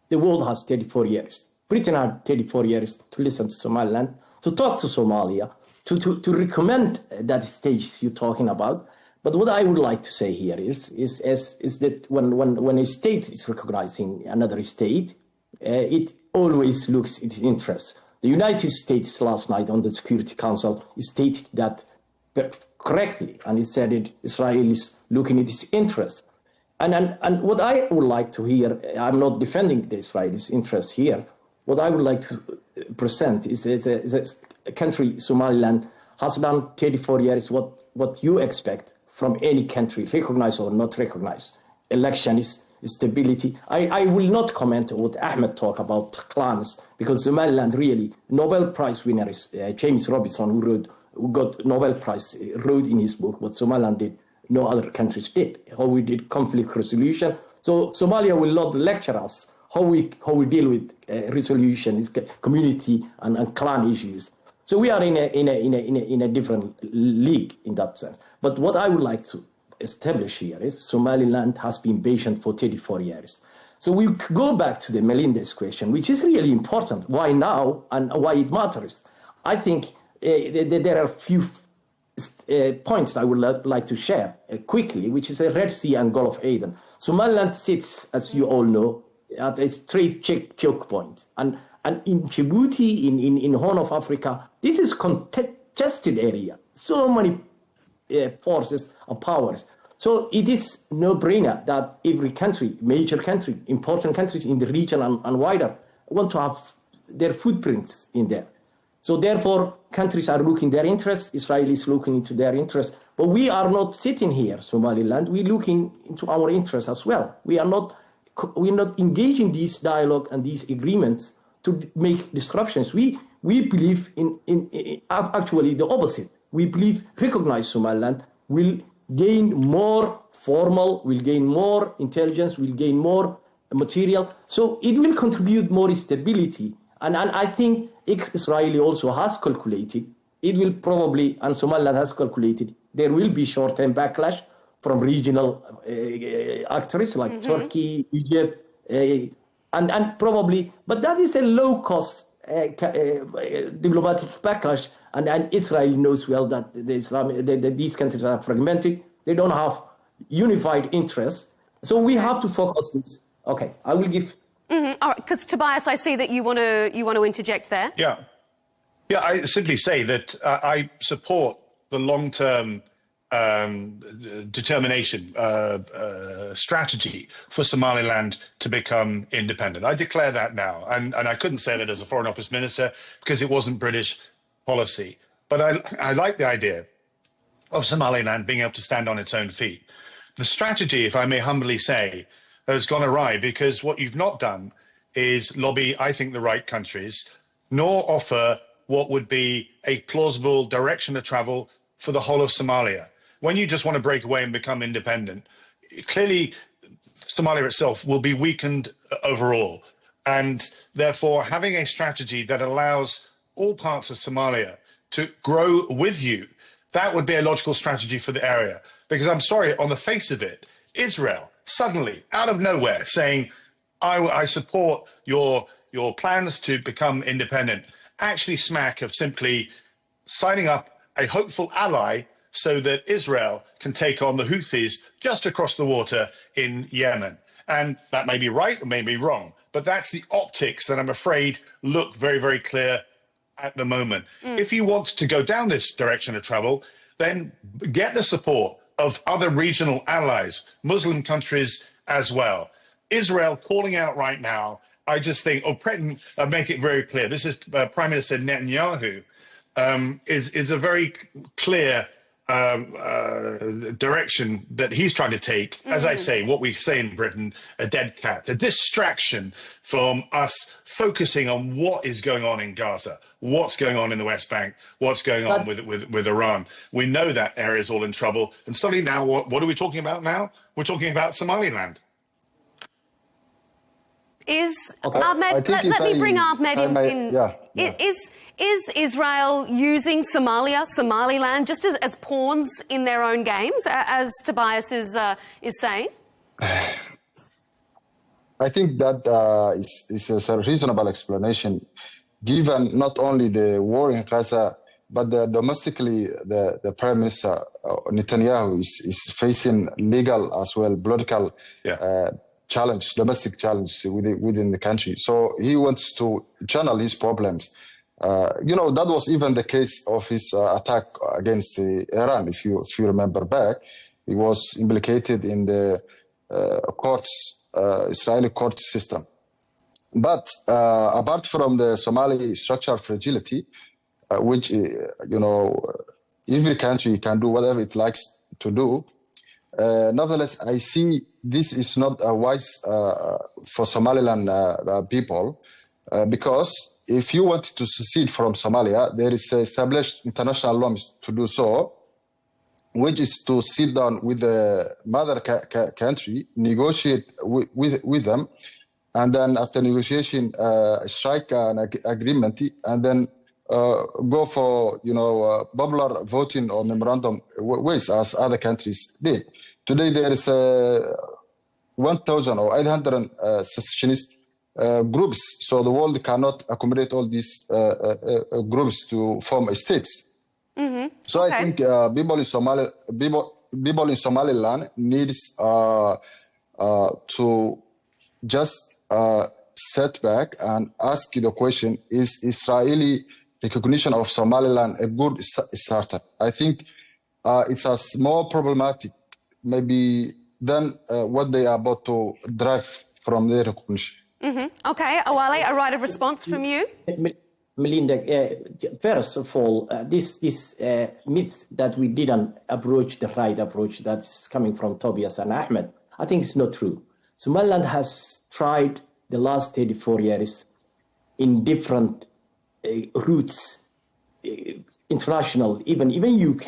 the world has 34 years. Britain had 34 years to listen to Somaliland, to talk to Somalia, to recommend that stage you're talking about. But what I would like to say here is that when a state is recognizing another state, it always looks at its interests. The United States last night on the Security Council stated that correctly, and it said Israel is looking at its interests. And what I would like to hear, I'm not defending the Israelis' interests here. What I would like to present is a country, Somaliland, has done 34 years what you expect from any country, recognized or not recognized. Election is stability. I will not comment on what Ahmed talked about clans, because Somaliland really, Nobel Prize winner is James Robinson, who got Nobel Prize, wrote in his book what Somaliland did, no other countries did, how we did conflict resolution. So Somalia will not lecture us how we deal with resolution, community and clan issues. So we are in a different league in that sense. But what I would like to establish here is Somaliland has been patient for 34 years. So we go back to the Melinda's question, which is really important. Why now and why it matters? I think there are a few points I would like to share quickly, which is the Red Sea and Gulf of Aden. Somaliland sits, as you all know, at a straight choke point. And in Djibouti, in Horn of Africa, this is contested area. So many forces and powers. So it is no-brainer that every country, major country, important countries in the region and wider, want to have their footprints in there. So therefore, countries are looking their interests, Israel is looking into their interests. But we are not sitting here, Somaliland, we're looking into our interests as well. We're not engaging these dialogue and these agreements to make disruptions. We believe in actually the opposite. We believe recognize Somaliland will gain more formal, will gain more intelligence, will gain more material. So it will contribute more stability. And I think Israel also has calculated, it will probably, and Somaliland has calculated, there will be short-term backlash from regional actors like Turkey, Egypt, and probably, but that is a low-cost diplomatic backlash. And Israel knows well that these countries are fragmented. They don't have unified interests. So we have to focus this. Okay, I will give. All right, because Tobias, I see that you want to interject there. Yeah, I simply say that I support the long-term determination, strategy for Somaliland to become independent. I declare that now, and I couldn't say that as a Foreign Office Minister because it wasn't British policy. But I like the idea of Somaliland being able to stand on its own feet. The strategy, if I may humbly say, has gone awry because what you've not done is lobby, I think, the right countries, nor offer what would be a plausible direction of travel for the whole of Somalia. When you just want to break away and become independent, clearly Somalia itself will be weakened overall. And therefore, having a strategy that allows all parts of Somalia to grow with you, that would be a logical strategy for the area. Because I'm sorry, on the face of it, Israel suddenly, out of nowhere, saying, I support your plans to become independent, actually smack of simply signing up a hopeful ally so that Israel can take on the Houthis just across the water in Yemen. And that may be right, or may be wrong, but that's the optics that I'm afraid look very, very clear at the moment. If you want to go down this direction of travel, then get the support of other regional allies, Muslim countries as well. Israel calling out right now, I just think, make it very clear, this is Prime Minister Netanyahu, is a very clear direction that he's trying to take. As I say, what we say in Britain, a dead cat, a distraction from us focusing on what is going on in Gaza, what's going on in the West Bank, what's going on with Iran. We know that area is all in trouble. And suddenly now, what are we talking about now? We're talking about Somaliland. Ahmed, let me bring Ahmed in. Is Israel using Somaliland, just as pawns in their own games, as Tobias is saying? I think that is a reasonable explanation, given not only the war in Gaza, but domestically, the Prime Minister Netanyahu is facing legal as well, political challenge, domestic challenge within the country. So he wants to channel his problems. That was even the case of his attack against Iran. If you remember back, he was implicated in the Israeli court system. But apart from the Somali structural fragility, which every country can do whatever it likes to do. Nevertheless, I see this is not wise for Somaliland people because if you want to secede from Somalia, there is established international laws to do so, which is to sit down with the mother country, negotiate with them, and then after negotiation, strike an agreement, and then go for popular voting or memorandum ways as other countries did. Today there is 1,000 or 800 secessionist groups, so the world cannot accommodate all these groups to form states. So I think people in Somaliland needs to just sit back and ask the question: is Israeli recognition of Somaliland a good starter? I think it's as more problematic maybe then what they are about to drive from their recognition. Okay, Awale, a right of response from you? Melinda, first of all, this myth that we didn't approach the right approach that's coming from Tobias and Ahmed, I think it's not true. Somaliland has tried the last 34 years in different routes, international, even UK,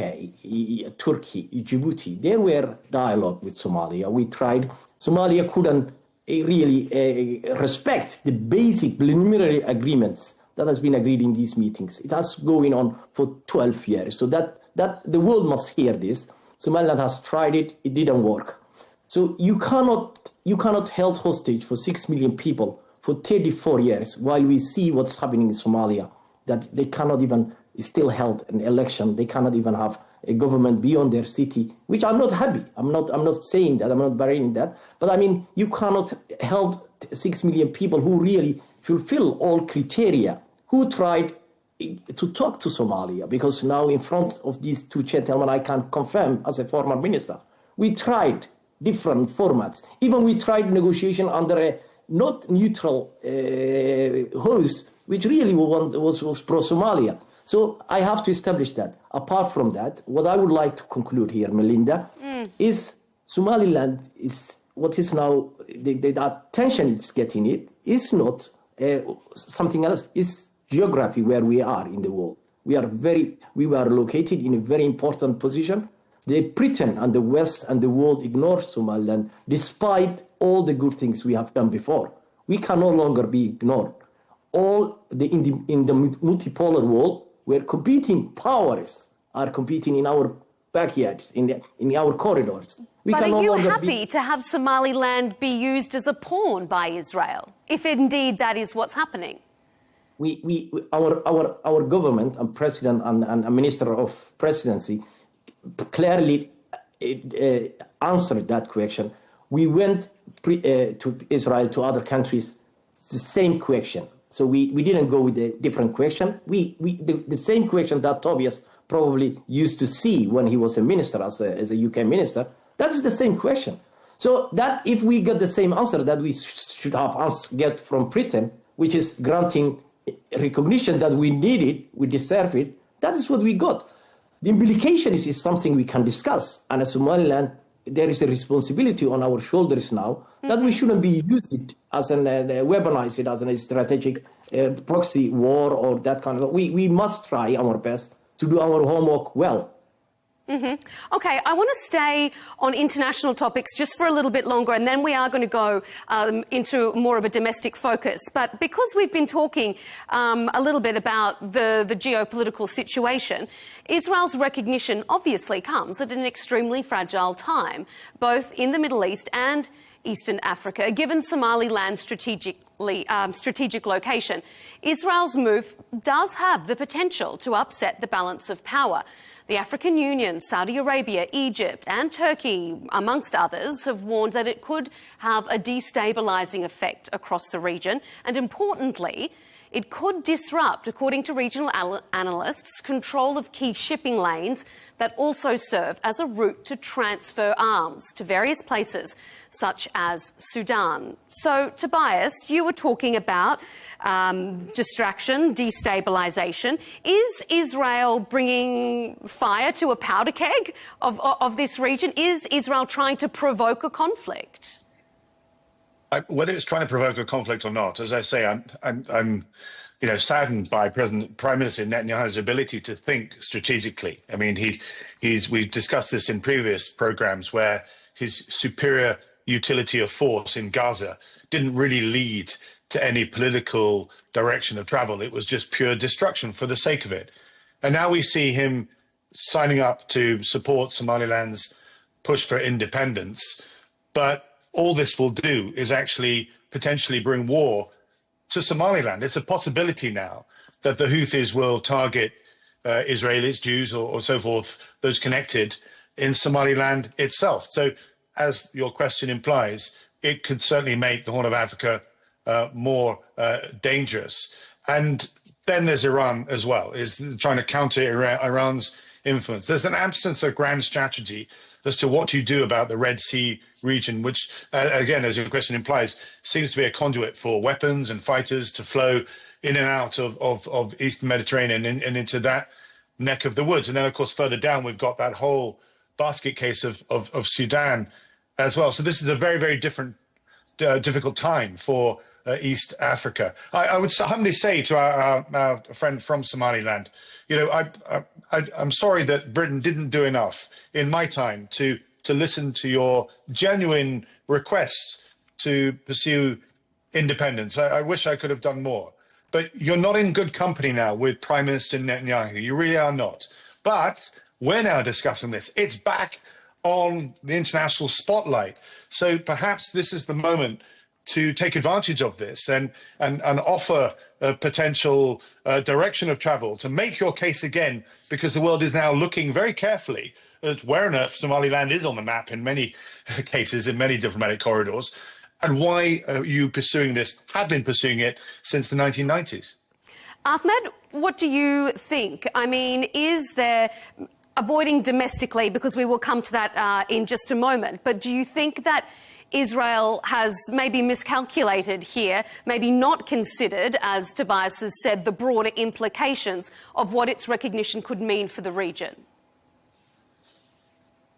Turkey, Djibouti. There were dialogue with Somalia. We tried. Somalia couldn't really respect the basic preliminary agreements that has been agreed in these meetings. It has going on for 12 years. So that the world must hear this. Somaliland has tried it. It didn't work. So you cannot hold hostage for 6 million people for 34 years while we see what's happening in Somalia, that they cannot even still held an election. They cannot even have a government beyond their city, which I'm not happy. I'm not saying that. I'm not burying that. But I mean, you cannot hold 6 million people who really fulfill all criteria, who tried to talk to Somalia, because now in front of these two gentlemen, I can confirm as a former minister, we tried different formats. Even we tried negotiation under a not neutral host, which really was pro-Somalia. So I have to establish that. Apart from that, what I would like to conclude here, Melinda, is Somaliland is what is now, the attention it's getting, it is not something else. It's geography where we are in the world. We were located in a very important position. The Britain and the West and the world ignore Somaliland despite all the good things we have done before. We can no longer be ignored. In the multipolar world, where competing powers are competing in our backyards, in our corridors. But are you happy to have Somaliland be used as a pawn by Israel, if indeed that is what's happening? Our government and president and minister of presidency clearly answered that question. We went to Israel, to other countries, the same question. So we didn't go with a different question. The same question that Tobias probably used to see when he was a minister, as a UK minister, that's the same question. So that if we get the same answer that we should have get from Britain, which is granting recognition that we need it, we deserve it, that is what we got. The implication is something we can discuss. And as Somaliland, there is a responsibility on our shoulders now that we shouldn't be using it as weaponize it as a strategic proxy war or that kind of. We must try our best to do our homework well. Okay, I want to stay on international topics just for a little bit longer, and then we are going to go into more of a domestic focus. But because we've been talking a little bit about the geopolitical situation, Israel's recognition obviously comes at an extremely fragile time, both in the Middle East and Eastern Africa. Given Somaliland's strategic location, Israel's move does have the potential to upset the balance of power. The African Union, Saudi Arabia, Egypt and Turkey, amongst others, have warned that it could have a destabilising effect across the region. And importantly, it could disrupt, according to regional analysts, control of key shipping lanes that also serve as a route to transfer arms to various places, such as Sudan. So, Tobias, you were talking about distraction, destabilisation. Is Israel bringing fire to a powder keg of this region? Is Israel trying to provoke a conflict? Whether it's trying to provoke a conflict or not, as I say, I'm saddened by Prime Minister Netanyahu's ability to think strategically. I mean, we've discussed this in previous programs where his superior utility of force in Gaza didn't really lead to any political direction of travel. It was just pure destruction for the sake of it. And now we see him signing up to support Somaliland's push for independence. But all this will do is actually potentially bring war to Somaliland. It's a possibility now that the Houthis will target Israelis, Jews, or so forth, those connected in Somaliland itself. So, as your question implies, it could certainly make the Horn of Africa more dangerous. And then there's Iran as well, is trying to counter Iran's influence. There's an absence of grand strategy as to what you do about the Red Sea region, which, again, as your question implies, seems to be a conduit for weapons and fighters to flow in and out of Eastern Mediterranean and into that neck of the woods. And then, of course, further down, we've got that whole basket case of Sudan as well. So this is a very, very difficult time for East Africa. I would humbly say to our friend from Somaliland, I'm sorry that Britain didn't do enough in my time to listen to your genuine requests to pursue independence. I wish I could have done more. But you're not in good company now with Prime Minister Netanyahu. You really are not. But we're now discussing this. It's back on the international spotlight. So perhaps this is the moment to take advantage of this and offer a potential direction of travel to make your case again, because the world is now looking very carefully at where on earth Somaliland is on the map in many cases, in many diplomatic corridors, and why are you pursuing this, have been pursuing it since the 1990s. Ahmed, what do you think? I mean, is there avoiding domestically, because we will come to that in just a moment, but do you think that Israel has maybe miscalculated here, maybe not considered, as Tobias has said, the broader implications of what its recognition could mean for the region?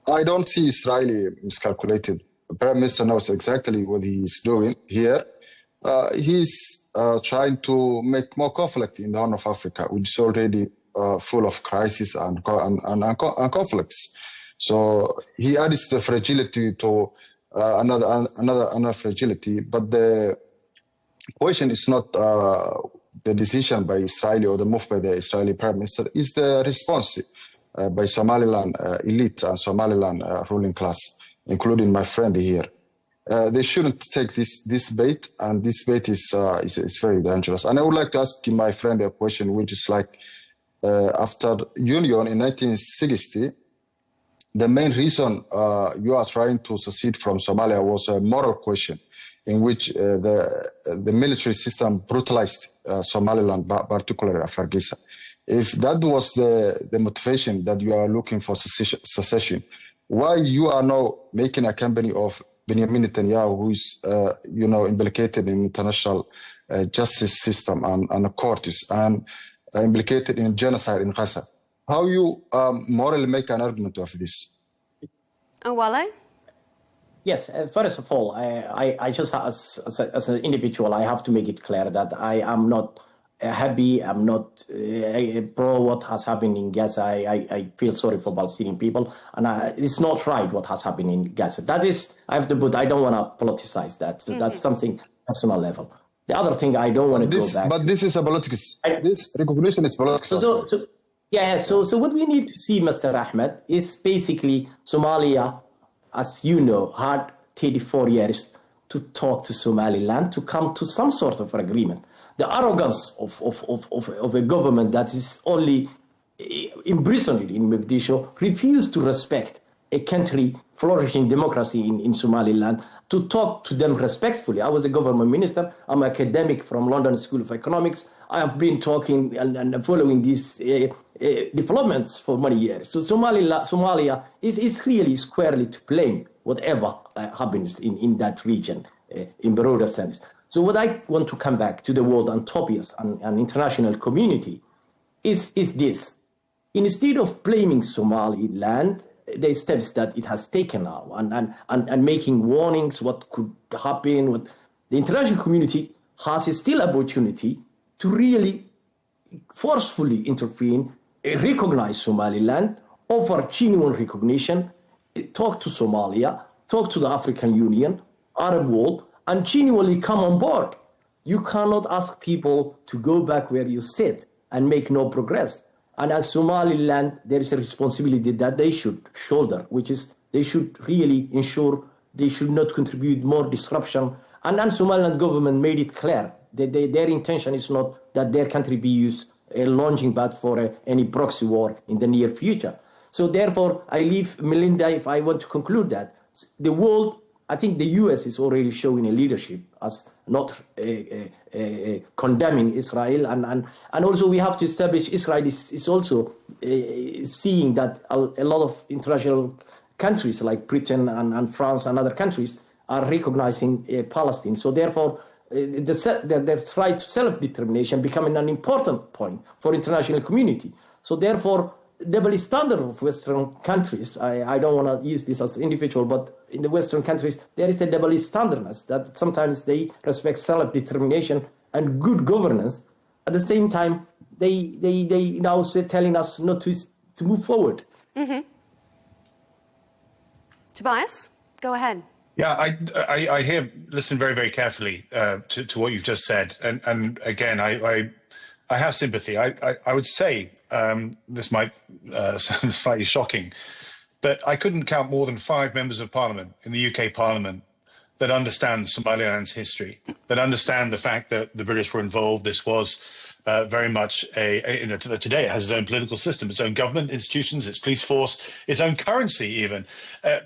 I don't see Israeli miscalculated. The Prime Minister knows exactly what he's doing here. He's trying to make more conflict in the Horn of Africa, which is already full of crisis and conflicts. So he adds the fragility to another fragility. But the question is not the decision by Israel or the move by the Israeli Prime Minister, is the response by Somaliland elite and Somaliland ruling class, including my friend here. They shouldn't take this bait, and this bait is very dangerous. And I would like to ask my friend a question, which is like, after Union in 1960, the main reason you are trying to secede from Somalia was a moral question, in which the military system brutalized Somaliland, particularly Hargeisa. If that was the motivation that you are looking for secession, why you are now making a company of Benjamin Netanyahu, who is implicated in international justice system and courts and implicated in genocide in Gaza? How you morally make an argument of this? Wale? Yes, first of all, I just, as an individual, I have to make it clear that I am not happy, I'm not pro what has happened in Gaza. I feel sorry for Palestinian people, and it's not right what has happened in Gaza. That is, I have to put, I don't want to politicize that. So that's something personal level. The other thing, I don't want to go back. But this is a politics. This recognition is politics. So what we need to see, Mr. Ahmed, is basically Somalia, as you know, had 34 years to talk to Somaliland to come to some sort of agreement. The arrogance of a government that is only imprisoned in Mogadishu refused to respect a country flourishing democracy in Somaliland, to talk to them respectfully. I was a government minister. I'm an academic from London School of Economics. I have been talking and following these developments for many years. So Somalia is really squarely to blame whatever happens in that region in broader sense. So what I want to come back to the world and Tobias and international community is this. Instead of blaming Somaliland, the steps that it has taken now and making warnings what could happen, what the international community has still opportunity to really forcefully intervene, recognize Somaliland, offer genuine recognition, talk to Somalia, talk to the African Union, Arab world, and genuinely come on board. You cannot ask people to go back where you sit and make no progress. And as Somaliland, there is a responsibility that they should shoulder, which is they should really ensure they should not contribute more disruption. And Somaliland government made it clear that their intention is not that their country be used a launching pad for any proxy war in the near future. So therefore, I leave Melinda, if I want to conclude that, the world, I think the US is already showing a leadership as not condemning Israel. And also we have to establish Israel is also seeing that a lot of international countries like Britain and France and other countries are recognizing Palestine. So therefore, the right to self-determination becoming an important point for international community. So therefore, double standard of Western countries, I don't want to use this as individual, but in the Western countries, there is a double standardness that sometimes they respect self-determination and good governance. At the same time, they now say, telling us not to move forward. Mm-hmm. Tobias, go ahead. Yeah, I listen very, very carefully to what you've just said. And again, I have sympathy. I would say, this might sound slightly shocking, but I couldn't count more than 5 members of parliament in the UK Parliament that understand Somaliland's history, that understand the fact that the British were involved. This was very much today it has its own political system, its own government institutions, its police force, its own currency even,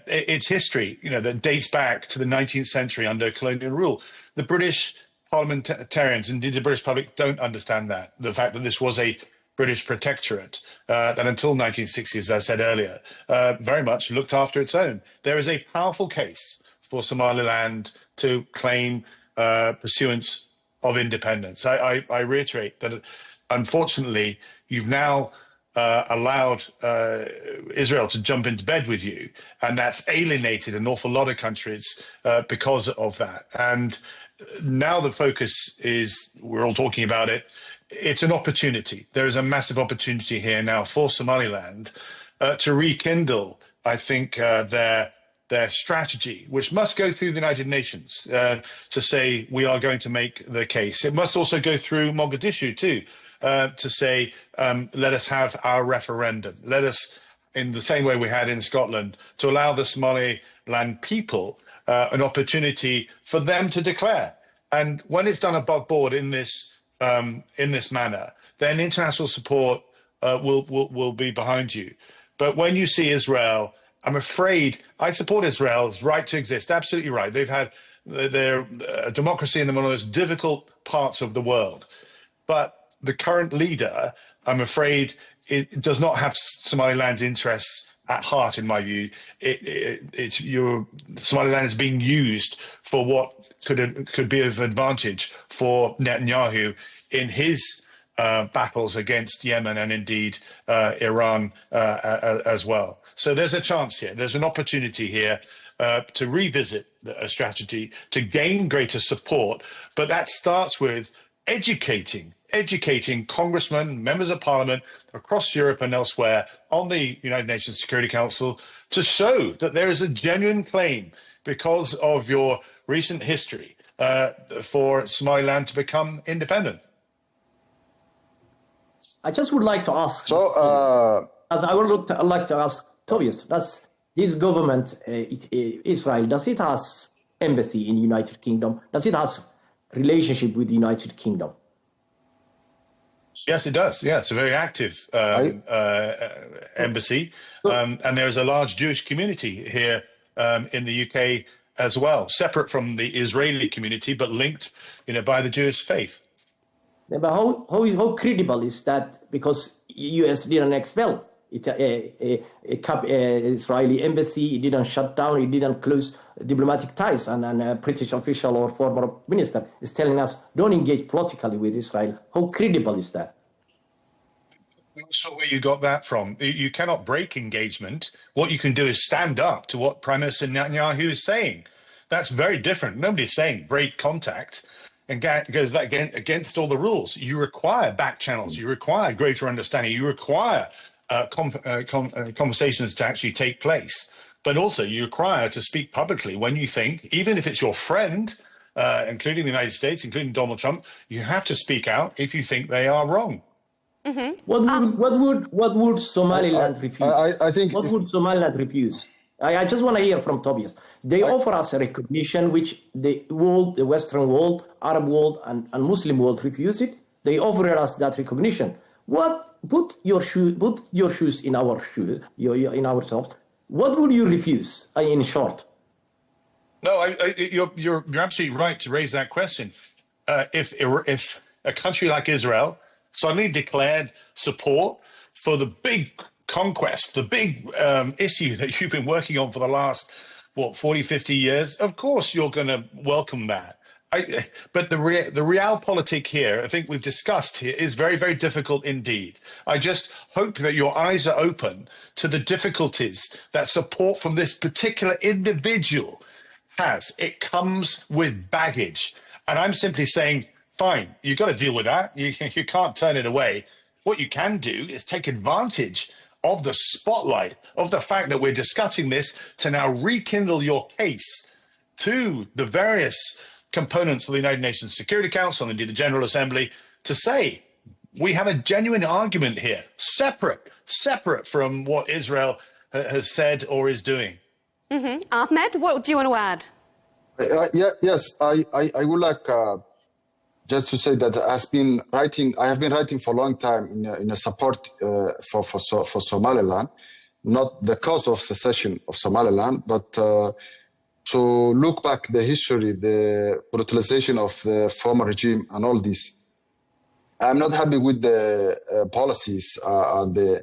its history, that dates back to the 19th century under colonial rule. The British parliamentarians, indeed the British public, don't understand that. The fact that this was a British protectorate that until 1960, as I said earlier, very much looked after its own. There is a powerful case for Somaliland to claim pursuance of independence. I reiterate that, unfortunately, you've now allowed Israel to jump into bed with you, and that's alienated an awful lot of countries because of that. And now the focus is, we're all talking about it, it's an opportunity. There is a massive opportunity here now for Somaliland to rekindle, I think, their strategy, which must go through the United Nations to say we are going to make the case. It must also go through Mogadishu too, to say let us have our referendum. Let us, in the same way we had in Scotland, to allow the Somaliland people an opportunity for them to declare. And when it's done above board in this manner, then international support will be behind you. But when you see Israel, I'm afraid I support Israel's right to exist. Absolutely right. They've had their democracy in one of the most difficult parts of the world. But the current leader, I'm afraid, it does not have Somaliland's interests at heart, in my view. Somaliland is being used for what could be of advantage for Netanyahu in his battles against Yemen and indeed Iran as well. So there's a chance here. There's an opportunity here to revisit a strategy, to gain greater support. But that starts with educating congressmen, members of parliament across Europe and elsewhere on the United Nations Security Council to show that there is a genuine claim, because of your recent history, for Somaliland to become independent. I just would like to ask. I would like to ask Tobias. Does this government, Israel, does it has embassy in United Kingdom? Does it has relationship with the United Kingdom? Yes, it does. Yeah, it's a very active embassy, and there's a large Jewish community here in the UK as well, separate from the Israeli community, but linked, by the Jewish faith. Yeah, but how credible is that? Because US didn't expel Israeli embassy, it didn't shut down, it didn't close diplomatic ties, and a British official or former minister is telling us don't engage politically with Israel. How credible is that? I'm not sure where you got that from. You cannot break engagement. What you can do is stand up to what Prime Minister Netanyahu is saying. That's very different. Nobody's saying break contact and goes that against all the rules. You require back channels. You require greater understanding. You require conversations to actually take place. But also you require to speak publicly when you think, even if it's your friend, including the United States, including Donald Trump, you have to speak out if you think they are wrong. Mm-hmm. What would Somaliland refuse? I think what would Somaliland refuse? I just want to hear from Tobias. They offer us a recognition which the world, the Western world, Arab world, and Muslim world refuse it. They offer us that recognition. Put your shoes in our shoes, in ourselves. What would you refuse? In short. No, you're absolutely right to raise that question. If a country like Israel suddenly declared support for the big conquest, the big issue that you've been working on for the last, 40, 50 years, of course you're going to welcome that. But the realpolitik here, I think we've discussed here, is very, very difficult indeed. I just hope that your eyes are open to the difficulties that support from this particular individual has. It comes with baggage. And I'm simply saying, fine, you've got to deal with that. You can't turn it away. What you can do is take advantage of the spotlight, of the fact that we're discussing this, to now rekindle your case to the various components of the United Nations Security Council and indeed the General Assembly to say, we have a genuine argument here, separate from what Israel has said or is doing. Ahmed, what do you want to add? Yes, I would like just to say that I have been writing for a long time in a support for Somaliland, not the cause of secession of Somaliland, but to look back the history, the brutalization of the former regime and all this. I'm not happy with the policies and the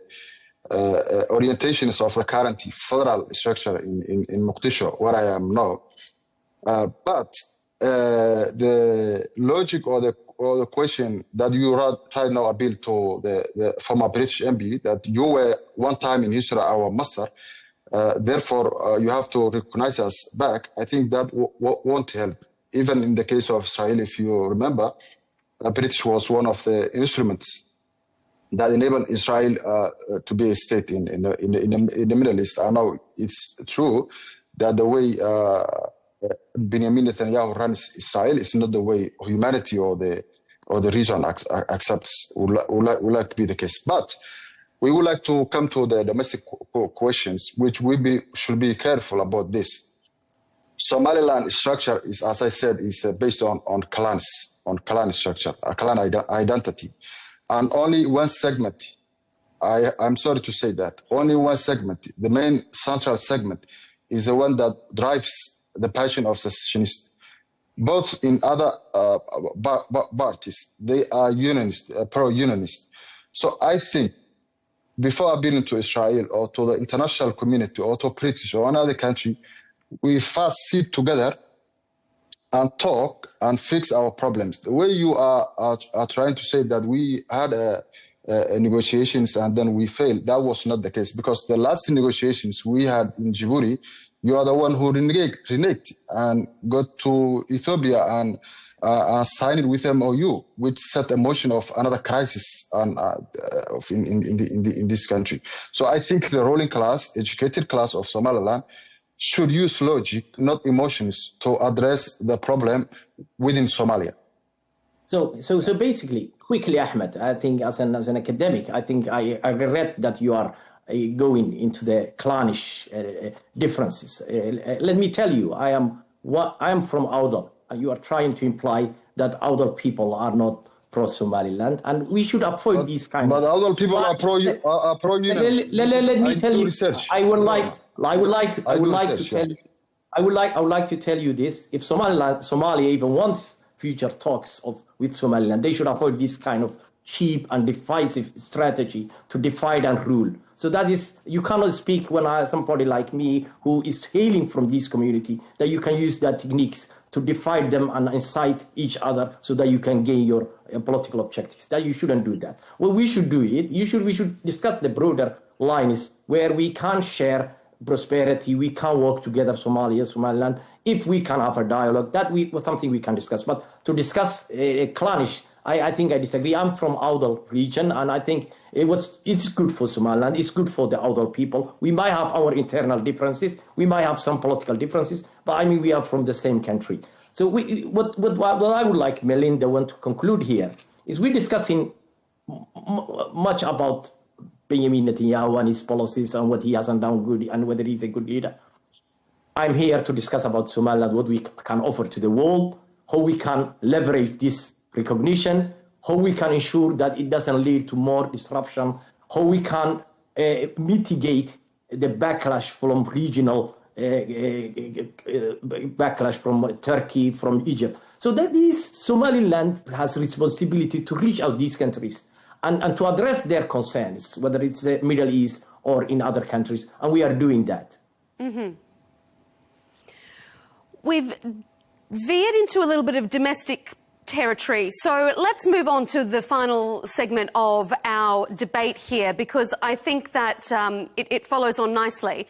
orientations of the current federal structure in Mogadishu, where I am now. But the logic or the question that you right now appeal to the former British MP, that you were one time in history our master, therefore you have to recognize us back. I think that won't help. Even in the case of Israel, if you remember, British was one of the instruments that enabled Israel to be a state in the Middle East. I know it's true that the way Benjamin Netanyahu runs Israel is not the way humanity or the region accepts would like to be the case. But we would like to come to the domestic questions, which we should be careful about this. Somaliland structure is, as I said, is based on clans, on clan structure, a clan identity, and only one segment. I'm sorry to say that only one segment, the main central segment, is the one that drives the passion of secessionists. Both in other parties, they are unionist, pro-unionist. So I think before appealing to Israel or to the international community or to British or another country, we first sit together and talk and fix our problems. The way you are trying to say that we had negotiations and then we failed, that was not the case, because the last negotiations we had in Djibouti, you are the one who reneged and got to Ethiopia and signed with MOU, which set a motion of another crisis in this country. So I think the ruling class, educated class of Somaliland, should use logic, not emotions, to address the problem within Somalia. So basically, quickly, Ahmed, I think as an academic, I think I regret that you are going into the clannish differences. Let me tell you, I am from Awdal, and you are trying to imply that Awdal people are not pro-Somaliland, and we should avoid these kind of... But Awdal people are pro-union. Let me tell you, I would like to tell you this. If Somalia even wants future talks with Somaliland, they should avoid this kind of cheap and divisive strategy to divide and rule. So that is, you cannot speak when somebody like me who is hailing from this community, that you can use that techniques to divide them and incite each other so that you can gain your political objectives. That you shouldn't do that. Well, we should do it. We should discuss the broader lines where we can share prosperity, we can work together, Somalia, Somaliland, if we can have a dialogue. That was something we can discuss. But to discuss clannish, I think I disagree. I'm from Awdal region, and I think it's good for Somaliland. It's good for the Awdal people. We might have our internal differences. We might have some political differences, but I mean, we are from the same country. So what I would like Melinda want to conclude here is we're discussing much about Benjamin Netanyahu and his policies and what he hasn't done good and whether he's a good leader. I'm here to discuss about Somaliland, what we can offer to the world, how we can leverage this recognition, how we can ensure that it doesn't lead to more disruption, how we can mitigate the backlash from regional backlash from Turkey, from Egypt. So that is Somaliland has responsibility to reach out these countries and to address their concerns, whether it's the Middle East or in other countries, and we are doing that. Mm-hmm. We've veered into a little bit of domestic territory. So let's move on to the final segment of our debate here, because I think that it follows on nicely.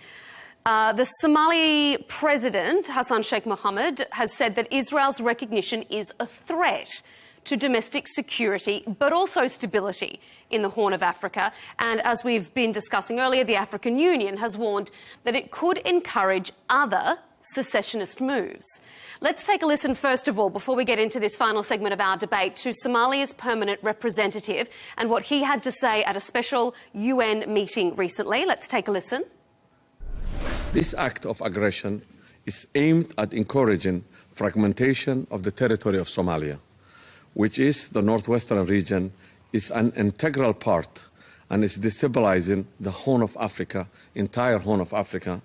The Somali president, Hassan Sheikh Mohammed, has said that Israel's recognition is a threat to domestic security, but also stability in the Horn of Africa. And as we've been discussing earlier, the African Union has warned that it could encourage other secessionist moves. Let's take a listen, first of all, before we get into this final segment of our debate, to Somalia's permanent representative and what he had to say at a special UN meeting recently. Let's take a listen. This act of aggression is aimed at encouraging fragmentation of the territory of Somalia, which is the northwestern region, is an integral part and is destabilizing the Horn of Africa, entire Horn of Africa,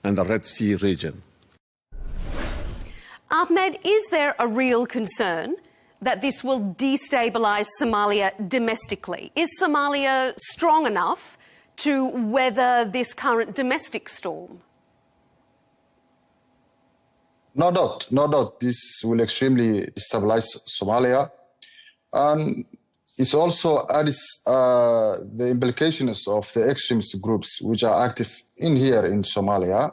and the Red Sea region. Ahmed, is there a real concern that this will destabilise Somalia domestically? Is Somalia strong enough to weather this current domestic storm? No doubt. This will extremely destabilize Somalia. And it's also adds the implications of the extremist groups which are active in Somalia.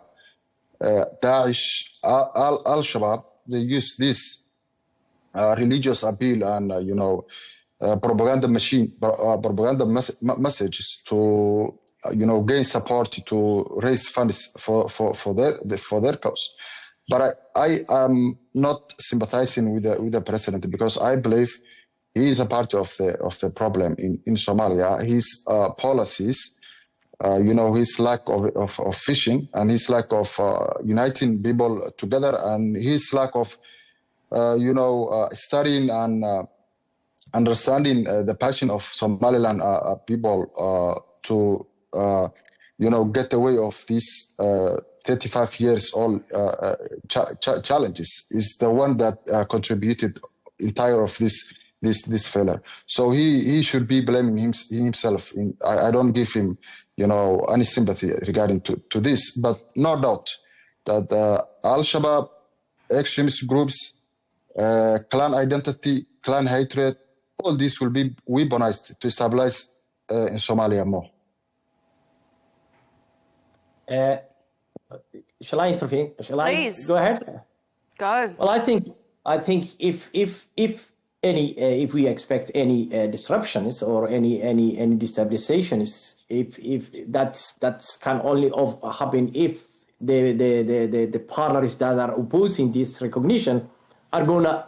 Daesh, al-Shabaab, they use this religious appeal and, propaganda messages to, gain support, to raise funds for their cause. But I am not sympathizing with the president, because I believe he is a part of the problem in Somalia. His policies, his lack of fishing, and his lack of uniting people together, and his lack of studying and understanding the passion of Somaliland people to get away of these 35 years old challenges is the one that contributed entire of this failure. So he should be blaming himself. I don't give him any sympathy regarding to this, but no doubt that al-Shabaab, extremist groups, clan identity, clan hatred, all this will be weaponized to stabilize in Somalia more. Shall I intervene? Please. I go ahead? Go. Well, I think if we expect any disruptions or any destabilizations, if that's can only happen if the partners that are opposing this recognition are gonna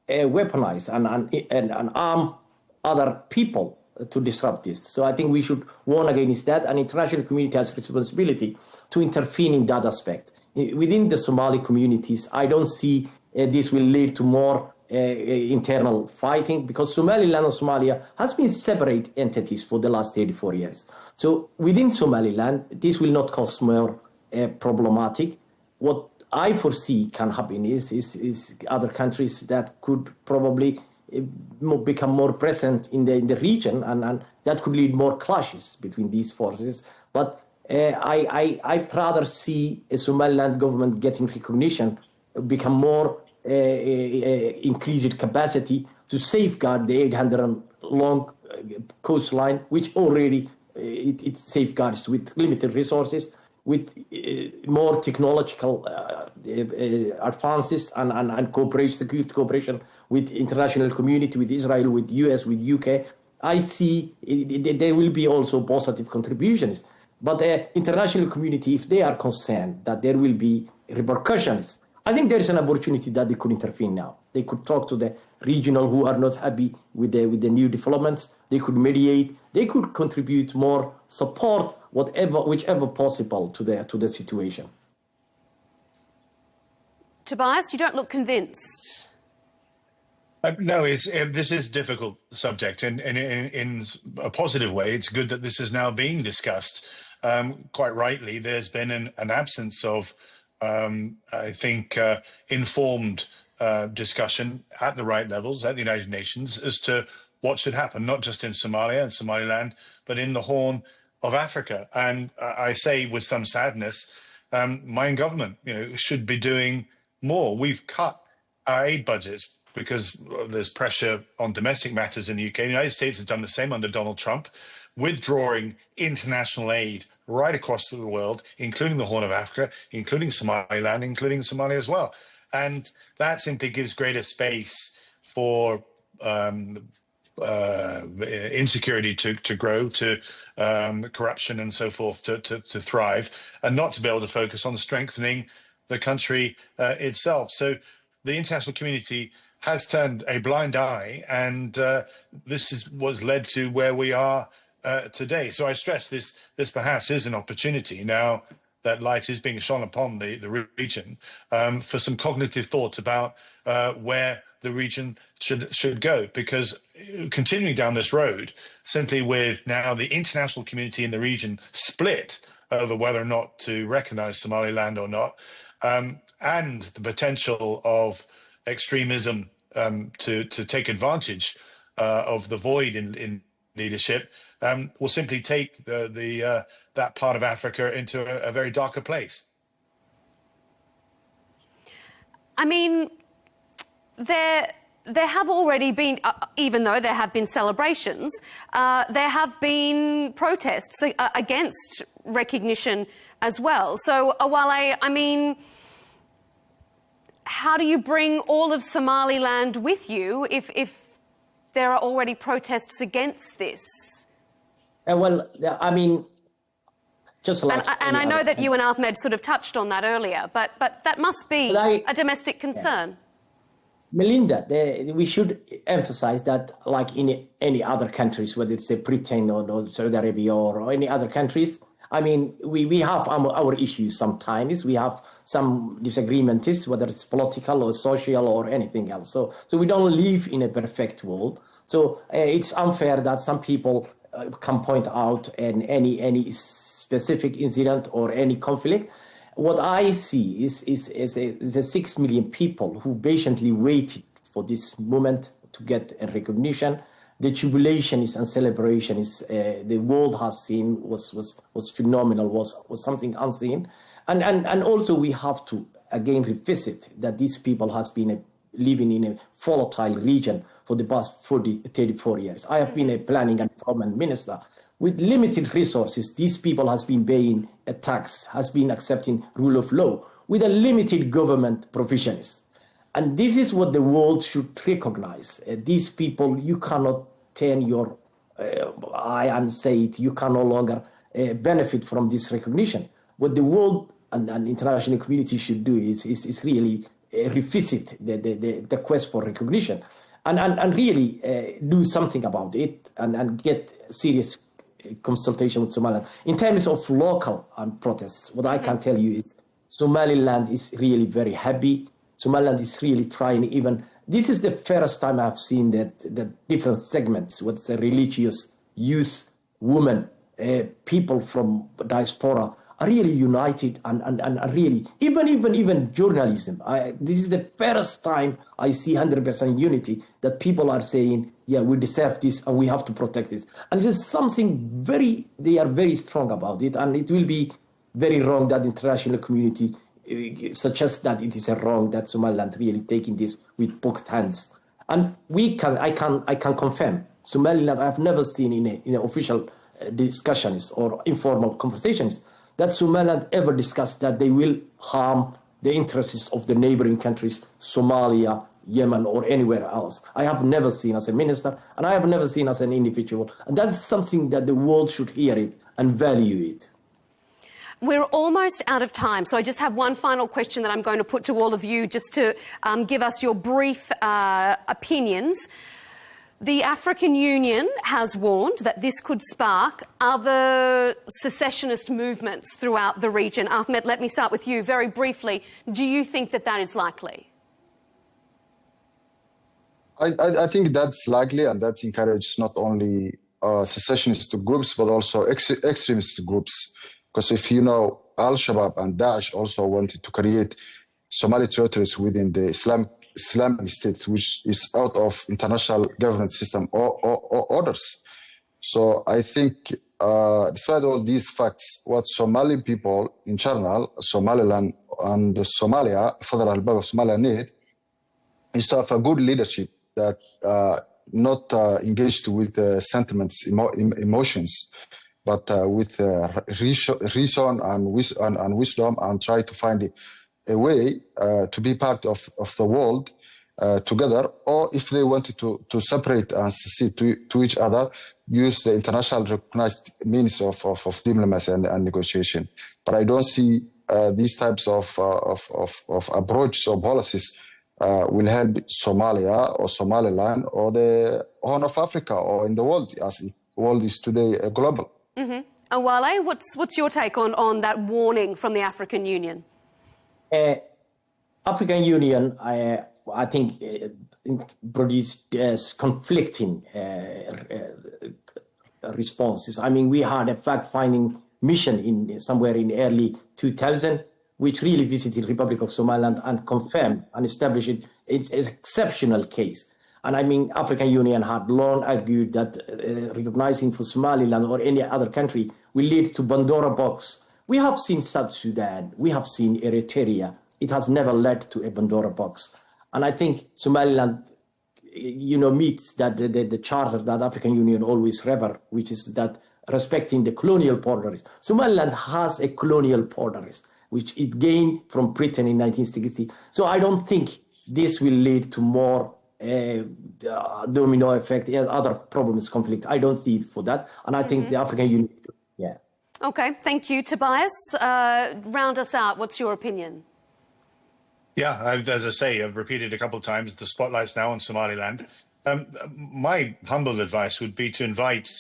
weaponize and arm other people to disrupt this. So I think we should warn against that, and international community has responsibility to intervene in that aspect. Within the Somali communities, I don't see this will lead to more internal fighting, because Somaliland and Somalia has been separate entities for the last 34 years. So within Somaliland, this will not cause more problematic. What I foresee can happen is other countries that could probably become more present in the region, and that could lead more clashes between these forces. But I rather see a Somaliland government getting recognition, become more increased capacity to safeguard the 800 long coastline, which already it safeguards with limited resources, with more technological advances and cooperation, security cooperation with international community, with Israel, with US, with UK. I see there will be also positive contributions. But the international community, if they are concerned that there will be repercussions, I think there is an opportunity that they could intervene now. They could talk to the regional who are not happy with the new developments. They could mediate. They could contribute more support, whichever possible to the situation. Tobias, you don't look convinced. No, this is a difficult subject, and in a positive way, it's good that this is now being discussed. Quite rightly, there's been an absence of, I think, informed discussion at the right levels at the United Nations as to what should happen, not just in Somalia and Somaliland, but in the Horn of Africa. And I say with some sadness, my own government, should be doing more. We've cut our aid budgets because there's pressure on domestic matters in the UK. The United States has done the same under Donald Trump, withdrawing international aid right across the world, including the Horn of Africa, including Somaliland, including Somalia as well. And that simply gives greater space for insecurity to grow, to corruption and so forth to thrive, and not to be able to focus on strengthening the country itself. So the international community has turned a blind eye, and this was led to where we are today. So I stress this perhaps is an opportunity now that light is being shone upon the region for some cognitive thought about where the region should go, because continuing down this road, simply with now the international community in the region split over whether or not to recognize Somaliland or not, and the potential of extremism to take advantage of the void in leadership, will simply take that part of Africa into a very darker place. I mean, there have already been, even though there have been celebrations, there have been protests against recognition as well. So while I mean, how do you bring all of Somaliland with you if there are already protests against this? Well, I mean, just like... And I know that you and Ahmed sort of touched on that earlier, but that must be a domestic concern. Yeah. Melinda, we should emphasize that, like in any other countries, whether it's Britain or Saudi Arabia or any other countries, I mean, we have our issues sometimes. We have some disagreements, whether it's political or social or anything else. So we don't live in a perfect world. So it's unfair that some people can point out any specific incident or any conflict. What I see is 6 million people who patiently waited for this moment to get a recognition. The jubilation and celebration the world has seen was phenomenal, was something unseen, and also we have to again revisit that these people has been living in a volatile region for the past 34 years. I have been a planning and development minister. With limited resources, these people has been paying a tax, has been accepting rule of law with a limited government provisions. And this is what the world should recognize. These people, you cannot turn your eye and say it, you can no longer benefit from this recognition. What the world and international community should do is really revisit the quest for recognition and really do something about it and get serious consultation with Somaliland. In terms of local protests, what I can tell you is Somaliland is really very happy. Somaliland is really trying even. This is the first time I've seen that the different segments, whether it's religious, youth, women, people from diaspora, are really united and really, even journalism. This is the first time I see 100% unity that people are saying, yeah, we deserve this and we have to protect this. And this is something they are very strong about it. And it will be very wrong that the international community suggests that it is wrong that Somaliland really taking this with both hands. And I can confirm, Somaliland, I've never seen in official discussions or informal conversations that Somaliland ever discussed that they will harm the interests of the neighboring countries, Somalia, Yemen, or anywhere else. I have never seen as a minister, and I have never seen as an individual. And that's something that the world should hear it and value it. We're almost out of time, so I just have one final question that I'm going to put to all of you just to give us your brief opinions. The African Union has warned that this could spark other secessionist movements throughout the region. Ahmed, let me start with you very briefly. Do you think that is likely? I think that's likely, and that encourages not only secessionist groups, but also extremist groups. Because if you know, Al-Shabaab and Daesh also wanted to create Somali territories within the Islamic State, which is out of international governance system or orders. So I think despite all these facts, what Somali people in general, Somaliland and Somalia, Federal Republic of Somalia need is to have a good leadership that not engaged with sentiments, emotions, but with reason and wisdom, and try to find a way to be part of the world together. Or if they wanted to separate and secede to each other, use the international recognized means of diplomacy and negotiation. But I don't see these types of approaches or policies will help Somalia or Somaliland or the Horn of Africa or in the world, as the world is today global. Mm-hmm. Awale, what's your take on that warning from the African Union? African Union, I think, produced conflicting responses. I mean, we had a fact-finding mission somewhere in early 2000, which really visited the Republic of Somaliland and confirmed and established it's an exceptional case. And I mean, African Union had long argued that recognizing for Somaliland or any other country will lead to Pandora box. We have seen South Sudan, we have seen Eritrea. It has never led to a Pandora box. And I think Somaliland, meets that the charter that African Union always revere, which is that respecting the colonial borders. Somaliland has a colonial borders, which it gained from Britain in 1960. So I don't think this will lead to more domino effect, other problems, conflict. I don't see for that. And I think the African Union, yeah. Okay, thank you. Tobias, round us out. What's your opinion? Yeah, as I say, I've repeated a couple of times, the spotlight's now on Somaliland. My humble advice would be to invite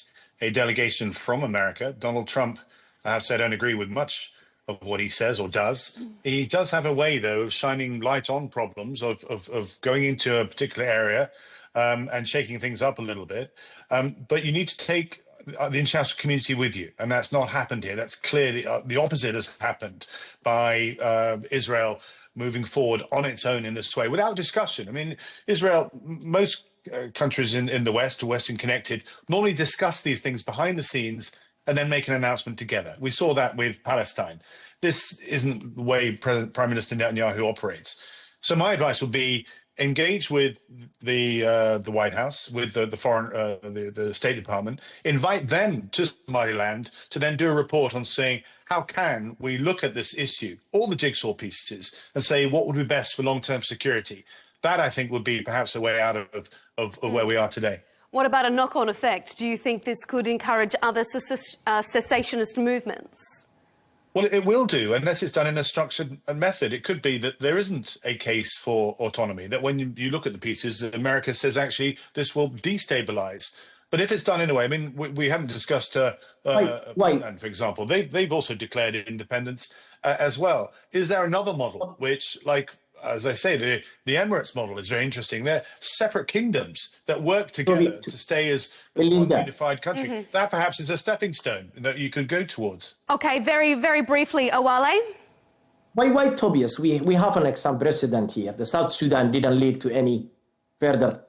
a delegation from America. Donald Trump, I have to say, I don't agree with much of what he says or does. He does have a way, though, of shining light on problems, of going into a particular area and shaking things up a little bit. But you need to take the international community with you, and that's not happened here. That's clearly the opposite has happened by Israel moving forward on its own in this way without discussion. I mean, Israel, most countries in the West, or Western connected, normally discuss these things behind the scenes and then make an announcement together. We saw that with Palestine. This isn't the way Prime Minister Netanyahu operates. So my advice would be engage with the White House, with the State Department, invite them to Somaliland to then do a report on saying, how can we look at this issue, all the jigsaw pieces, and say what would be best for long-term security? That, I think, would be perhaps a way out of where we are today. What about a knock-on effect? Do you think this could encourage other cessationist movements? Well, it will do, unless it's done in a structured method. It could be that there isn't a case for autonomy, that when you look at the pieces, America says, actually, this will destabilize. But if it's done in a way, I mean, we haven't discussed Finland, for example. They've also declared independence as well. Is there another model which, like, as I say, the Emirates model is very interesting. They're separate kingdoms that work together to stay as one unified country. Mm-hmm. That perhaps is a stepping stone that you could go towards. Okay, very, very briefly, Awale. Why, Tobias? We have an example precedent here. The South Sudan didn't lead to any further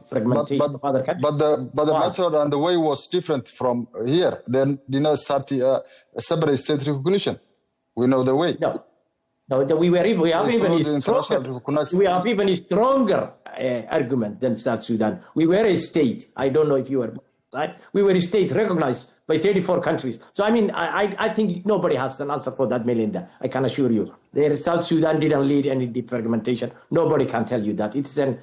fragmentation of other countries. But the method and the way was different from here. Then did not start a separate state recognition. We know the way. No, we have even a stronger argument than South Sudan. We were a state. I don't know if you were, right? We were a state recognized by 34 countries. So, I mean, I think nobody has an answer for that, Melinda. I can assure you. South Sudan didn't lead any defragmentation. Nobody can tell you that. It's a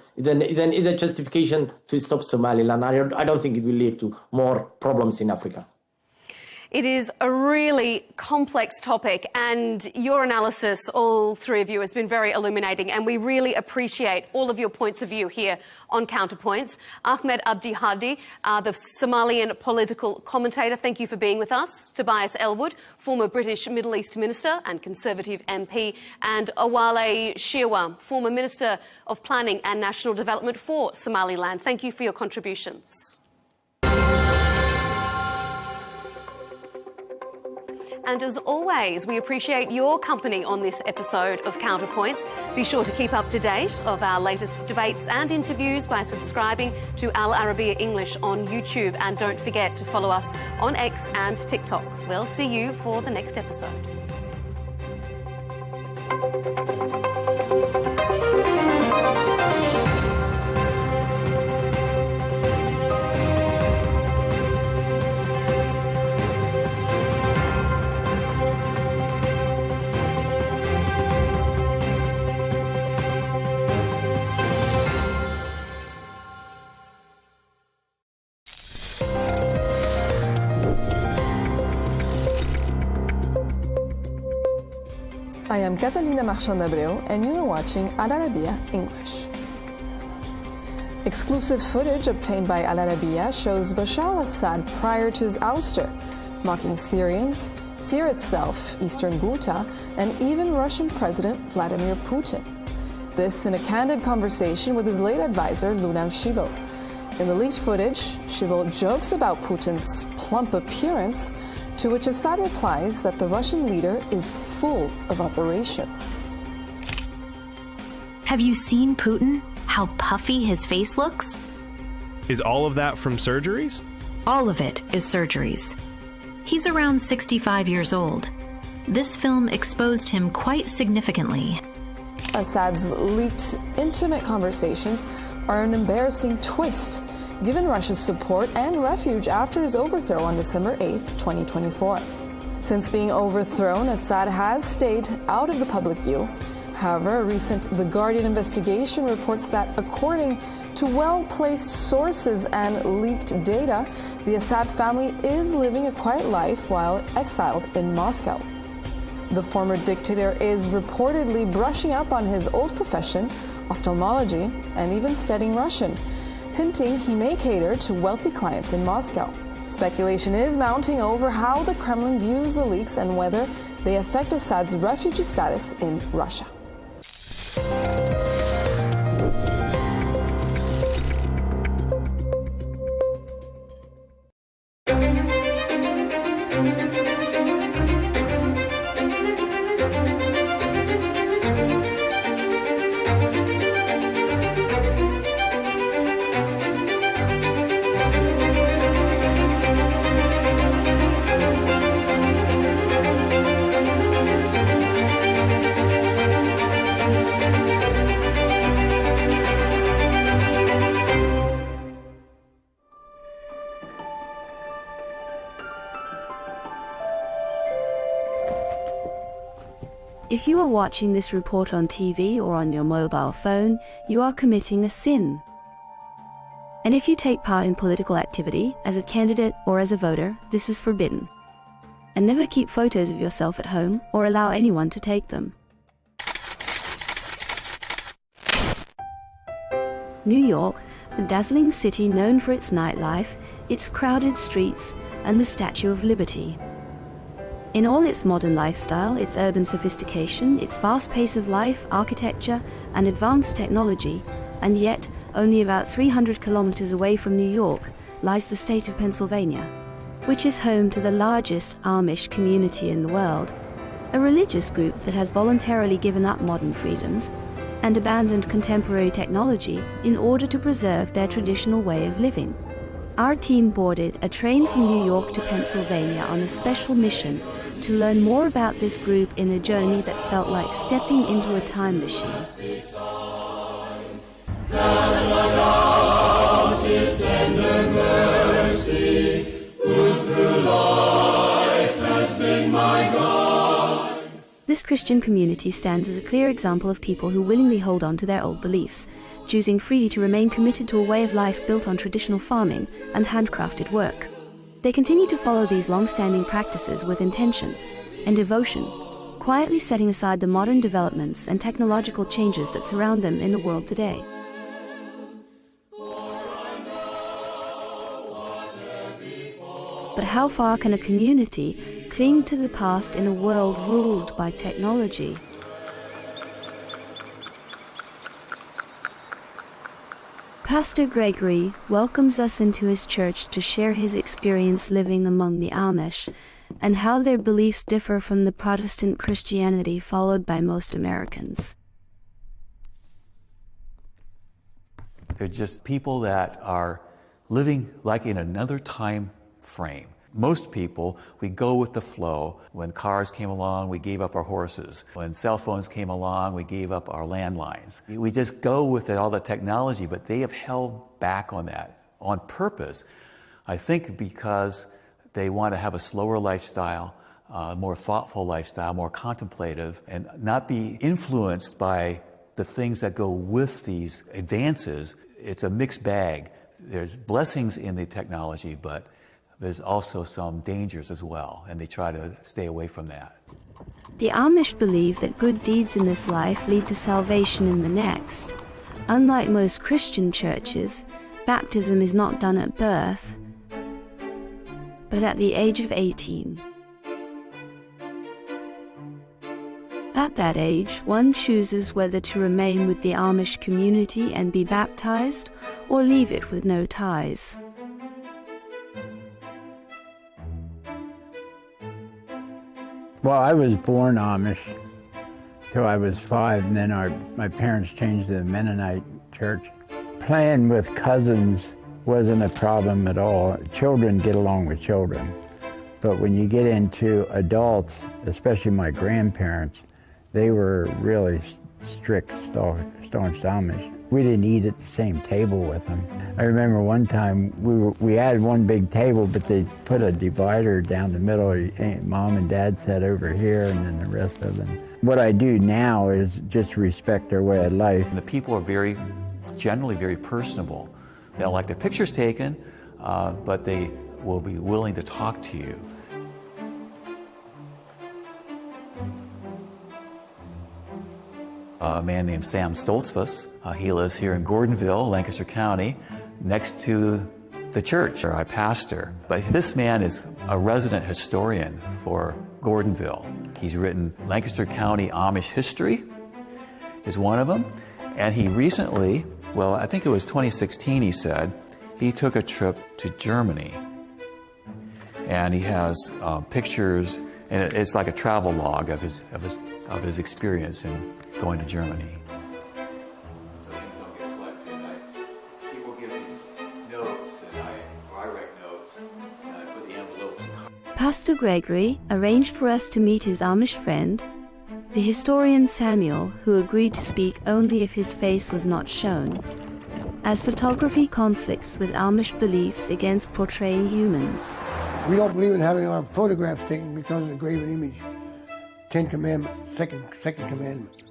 justification to stop Somaliland. I don't think it will lead to more problems in Africa. It is a really complex topic, and your analysis, all three of you, has been very illuminating, and we really appreciate all of your points of view here on Counterpoints. Ahmed Abdi Hadi, the Somalian political commentator, thank you for being with us. Tobias Ellwood, former British Middle East Minister and Conservative MP, and Awale Shirwa, former Minister of Planning and National Development for Somaliland. Thank you for your contributions. And as always, we appreciate your company on this episode of Counterpoints. Be sure to keep up to date of our latest debates and interviews by subscribing to Al-Arabiya English on YouTube. And don't forget to follow us on X and TikTok. We'll see you for the next episode. I am Catalina Marchand Abreu, and you are watching Al-Arabiya English. Exclusive footage obtained by Al-Arabiya shows Bashar al-Assad prior to his ouster, mocking Syrians, Syria itself, Eastern Ghouta, and even Russian President Vladimir Putin. This in a candid conversation with his late advisor, Lunal Shibel. In the leaked footage, Shibel jokes about Putin's plump appearance, to which Assad replies that the Russian leader is full of operations. Have you seen Putin? How puffy his face looks? Is all of that from surgeries? All of it is surgeries. He's around 65 years old. This film exposed him quite significantly. Assad's leaked intimate conversations are an embarrassing twist, given Russia's support and refuge after his overthrow on December 8, 2024. Since being overthrown, Assad has stayed out of the public view. However, a recent The Guardian investigation reports that according to well-placed sources and leaked data, the Assad family is living a quiet life while exiled in Moscow. The former dictator is reportedly brushing up on his old profession, ophthalmology, and even studying Russian, hinting he may cater to wealthy clients in Moscow. Speculation is mounting over how the Kremlin views the leaks and whether they affect Assad's refugee status in Russia. If you are watching this report on TV or on your mobile phone, you are committing a sin. And if you take part in political activity, as a candidate or as a voter, this is forbidden. And never keep photos of yourself at home or allow anyone to take them. New York, the dazzling city known for its nightlife, its crowded streets, and the Statue of Liberty. In all its modern lifestyle, its urban sophistication, its fast pace of life, architecture, and advanced technology, and yet only about 300 kilometers away from New York lies the state of Pennsylvania, which is home to the largest Amish community in the world, a religious group that has voluntarily given up modern freedoms and abandoned contemporary technology in order to preserve their traditional way of living. Our team boarded a train from New York to Pennsylvania on a special mission to learn more about this group in a journey that felt like stepping into a time machine. His tender mercy, who through life has been my guide. This Christian community stands as a clear example of people who willingly hold on to their old beliefs, choosing freely to remain committed to a way of life built on traditional farming and handcrafted work. They continue to follow these long-standing practices with intention and devotion, quietly setting aside the modern developments and technological changes that surround them in the world today. But how far can a community cling to the past in a world ruled by technology? Pastor Gregory welcomes us into his church to share his experience living among the Amish and how their beliefs differ from the Protestant Christianity followed by most Americans. They're just people that are living like in another time frame. Most people, we go with the flow. When cars came along, we gave up our horses. When cell phones came along, we gave up our landlines. We just go with all the technology, but they have held back on that on purpose. I think because they want to have a slower lifestyle, more thoughtful lifestyle, more contemplative, and not be influenced by the things that go with these advances. It's a mixed bag. There's blessings in the technology, but there's also some dangers as well, and they try to stay away from that. The Amish believe that good deeds in this life lead to salvation in the next. Unlike most Christian churches, baptism is not done at birth, but at the age of 18. At that age, one chooses whether to remain with the Amish community and be baptized, or leave it with no ties. Well, I was born Amish till I was 5, and then my parents changed to the Mennonite church. Playing with cousins wasn't a problem at all. Children get along with children. But when you get into adults, especially my grandparents, they were really strict, staunch Amish. We didn't eat at the same table with them. I remember one time we had one big table, but they put a divider down the middle. Mom and Dad sat over here, and then the rest of them. What I do now is just respect their way of life. And the people are generally very personable. They don't like their pictures taken, but they will be willing to talk to you. A man named Sam Stoltzfus. He lives here in Gordonville, Lancaster County, next to the church where I pastor. But this man is a resident historian for Gordonville. He's written Lancaster County Amish History is one of them. And he recently, well, I think it was 2016, he said, he took a trip to Germany. And he has pictures, and it's like a travel log of his experience in going to Germany. So things don't get collected. People give me notes, or I write notes, and I put the envelopes in. Pastor Gregory arranged for us to meet his Amish friend, the historian Samuel, who agreed to speak only if his face was not shown, as photography conflicts with Amish beliefs against portraying humans. We don't believe in having our photographs taken because of the graven image. 10 Commandment, second commandment.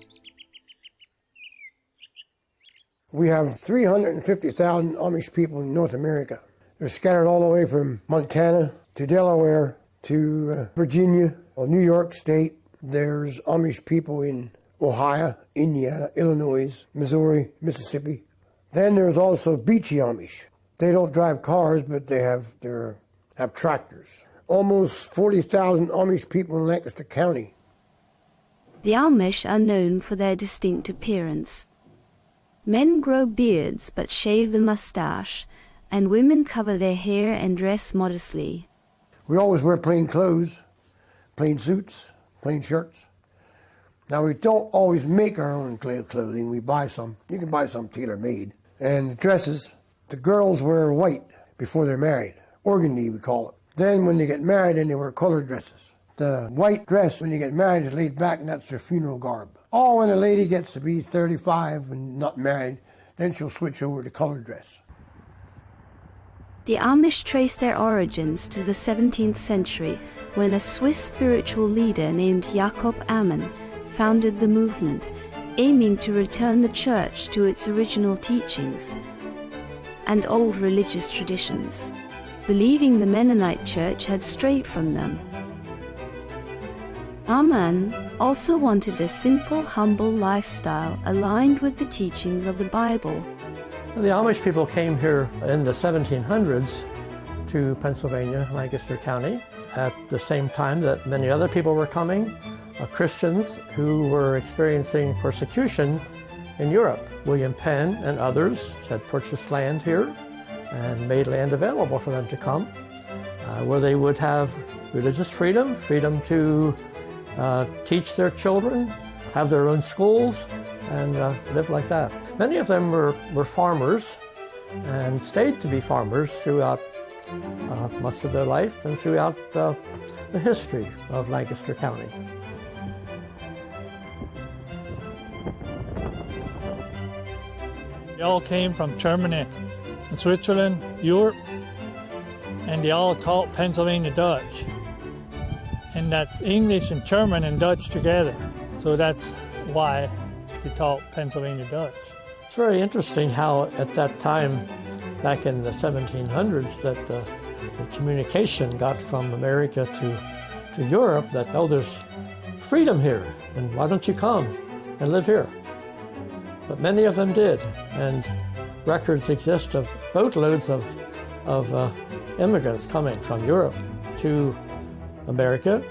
We have 350,000 Amish people in North America. They're scattered all the way from Montana to Delaware to Virginia or New York State. There's Amish people in Ohio, Indiana, Illinois, Missouri, Mississippi. Then there's also beachy Amish. They don't drive cars, but they have tractors. Almost 40,000 Amish people in Lancaster County. The Amish are known for their distinct appearance. Men grow beards but shave the mustache, and women cover their hair and dress modestly. We always wear plain clothes, plain suits, plain shirts. Now, we don't always make our own clothing. We buy some. You can buy some tailor-made. And dresses, the girls wear white before they're married. Organdy, we call it. Then when they get married, then they wear colored dresses. The white dress, when you get married, is laid back, and that's their funeral garb. Or when a lady gets to be 35 and not married, then she'll switch over to colored dress. The Amish trace their origins to the 17th century, when a Swiss spiritual leader named Jakob Ammon founded the movement, aiming to return the church to its original teachings and old religious traditions, believing the Mennonite church had strayed from them. Ammon also wanted a simple, humble lifestyle aligned with the teachings of the Bible. The Amish people came here in the 1700s to Pennsylvania, Lancaster County, at the same time that many other people were coming, Christians who were experiencing persecution in Europe. William Penn and others had purchased land here and made land available for them to come, where they would have religious freedom, freedom to teach their children, have their own schools, and live like that. Many of them were farmers and stayed to be farmers throughout most of their life and throughout the history of Lancaster County. They all came from Germany and Switzerland, Europe, and they all taught Pennsylvania Dutch. And that's English and German and Dutch together. So that's why they taught Pennsylvania Dutch. It's very interesting how at that time, back in the 1700s, that the communication got from America to Europe that, oh, there's freedom here, and why don't you come and live here? But many of them did, and records exist of boatloads of immigrants coming from Europe to America,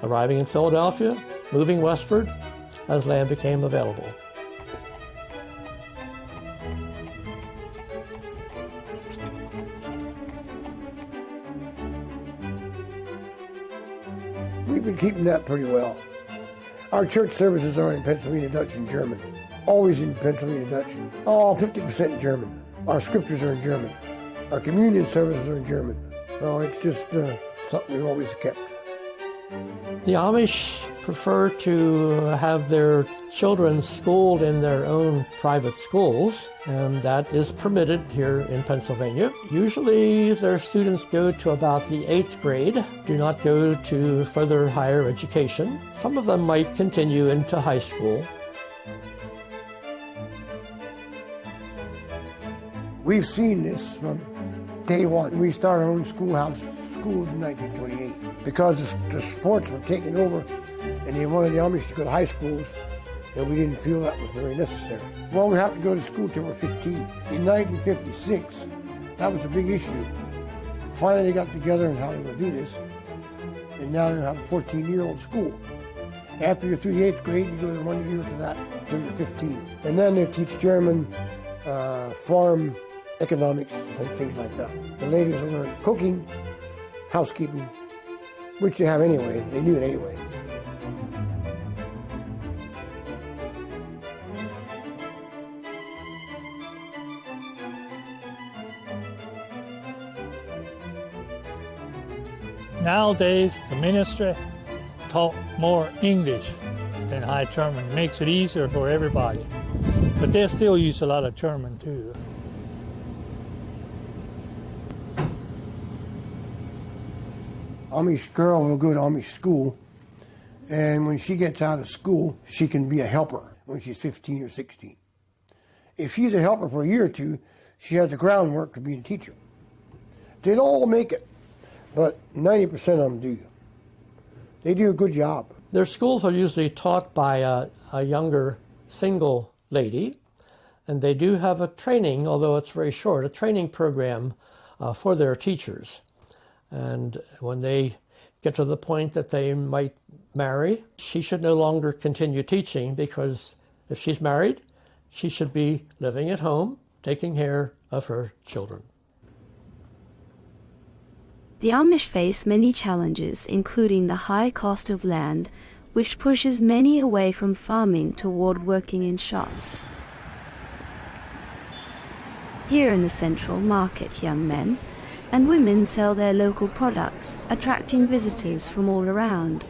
arriving in Philadelphia, moving westward as land became available. We've been keeping that pretty well. Our church services are in Pennsylvania Dutch and German. Always in Pennsylvania Dutch and 50% German. Our scriptures are in German. Our communion services are in German. So it's just something we've always kept. The Amish prefer to have their children schooled in their own private schools, and that is permitted here in Pennsylvania. Usually their students go to about the 8th grade, do not go to further higher education. Some of them might continue into high school. We've seen this from day one. We started our own schools in 1928 because the sports were taken over and they wanted the Amish to go to high schools, and we didn't feel that was very necessary. Well, we have to go to school till we're 15. In 1956, that was a big issue. Finally, they got together on how they were going to do this, and now you have a 14-year-old school. After you're through the 8th grade, you go to 1 year to that until you're 15. And then they teach German, farm economics, and things like that. The ladies will learn cooking, housekeeping, which they have anyway. They knew it anyway. Nowadays, the ministry taught more English than High German. It makes it easier for everybody. But they still use a lot of German too. Amish girl will go to Amish school, and when she gets out of school, she can be a helper when she's 15 or 16. If she's a helper for a year or two, she has the groundwork to be a teacher. They don't all make it, but 90% of them do. They do a good job. Their schools are usually taught by a younger single lady, and they do have a training, although it's very short, a training program for their teachers. And when they get to the point that they might marry, she should no longer continue teaching, because if she's married, she should be living at home, taking care of her children. The Amish face many challenges, including the high cost of land, which pushes many away from farming toward working in shops. Here in the central market, young men and women sell their local products, attracting visitors from all around.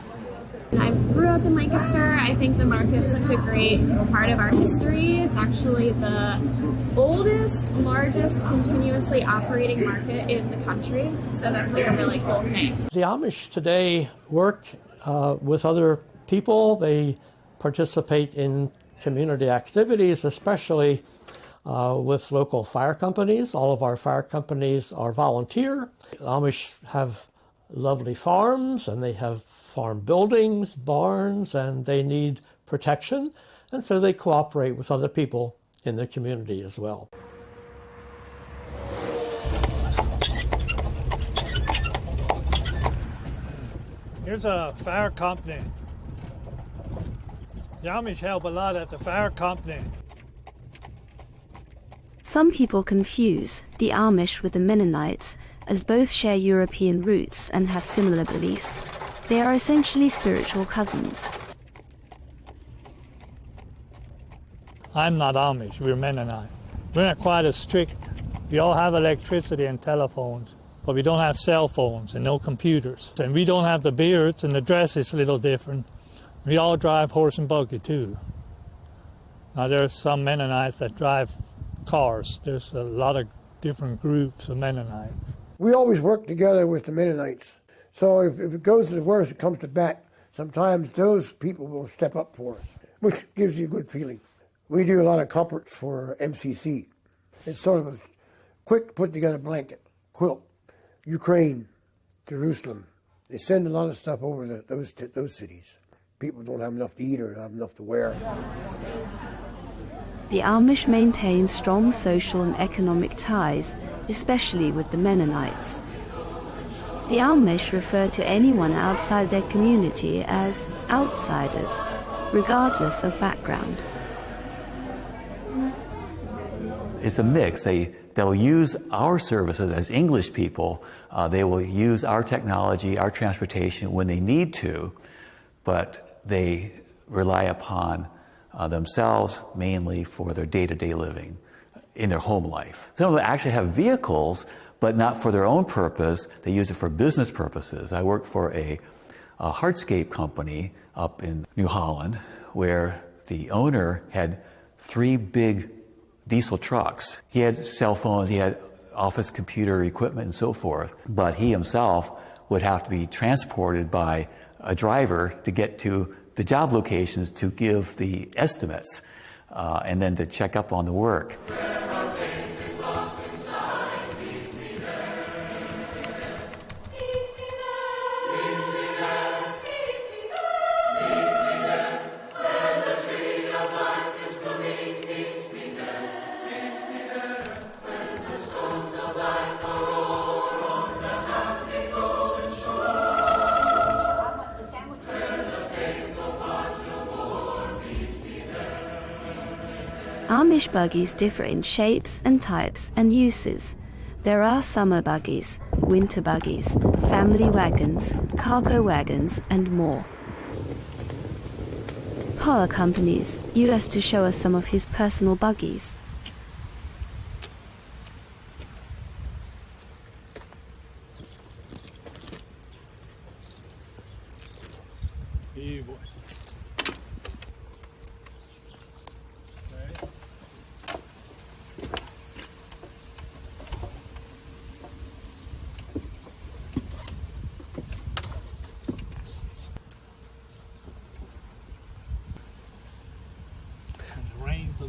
I grew up in Lancaster. I think the market's such a great part of our history. It's actually the oldest, largest continuously operating market in the country. So that's like a really cool thing. The Amish today work with other people. They participate in community activities, especially with local fire companies. All of our fire companies are volunteer. The Amish have lovely farms, and they have farm buildings, barns, and they need protection, and so they cooperate with other people in the community as well. Here's a fire company. The Amish help a lot at the fire company. Some people confuse the Amish with the Mennonites, As both share European roots and have similar beliefs, they are essentially spiritual cousins. I'm not Amish, we're Mennonite. We're not quite as strict. We all have electricity and telephones, but we don't have cell phones and no computers. And we don't have the beards, and the dress is a little different. We all drive horse and buggy too. Now there's some Mennonites that drive cars. There's a lot of different groups of Mennonites. We always work together with the Mennonites. So if it goes to the worst, it comes to bat, sometimes those people will step up for us, which gives you a good feeling. We do a lot of comforts for MCC. It's sort of a quick put-together blanket, quilt. Ukraine, Jerusalem. They send a lot of stuff over to those cities. People don't have enough to eat or have enough to wear. The Amish maintain strong social and economic ties, especially with the Mennonites. The Amish refer to anyone outside their community as outsiders, regardless of background. It's a mix. They'll use our services as English people. They will use our technology, our transportation when they need to, but they rely upon themselves mainly for their day-to-day living in their home life. Some of them actually have vehicles, but not for their own purpose. They use it for business purposes. I work for a hardscape company up in New Holland where the owner had 3 big diesel trucks. He had cell phones, he had office computer equipment and so forth, but he himself would have to be transported by a driver to get to the job locations to give the estimates and then to check up on the work. Amish buggies differ in shapes and types and uses. There are summer buggies, winter buggies, family wagons, cargo wagons, and more. Paul accompanies us to show us some of his personal buggies. Hey, boy.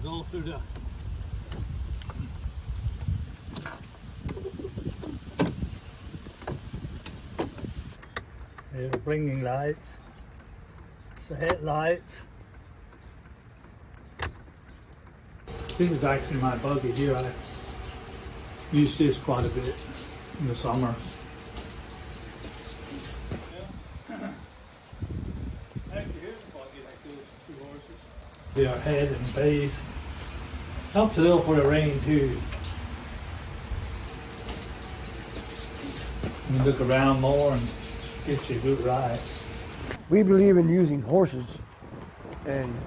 Go through the blinking lights, it's the headlights. This is actually my buggy here. I use this quite a bit in the summer. Their head and base. Helps a little for the rain too. You look around more and gets you a good ride. We believe in using horses and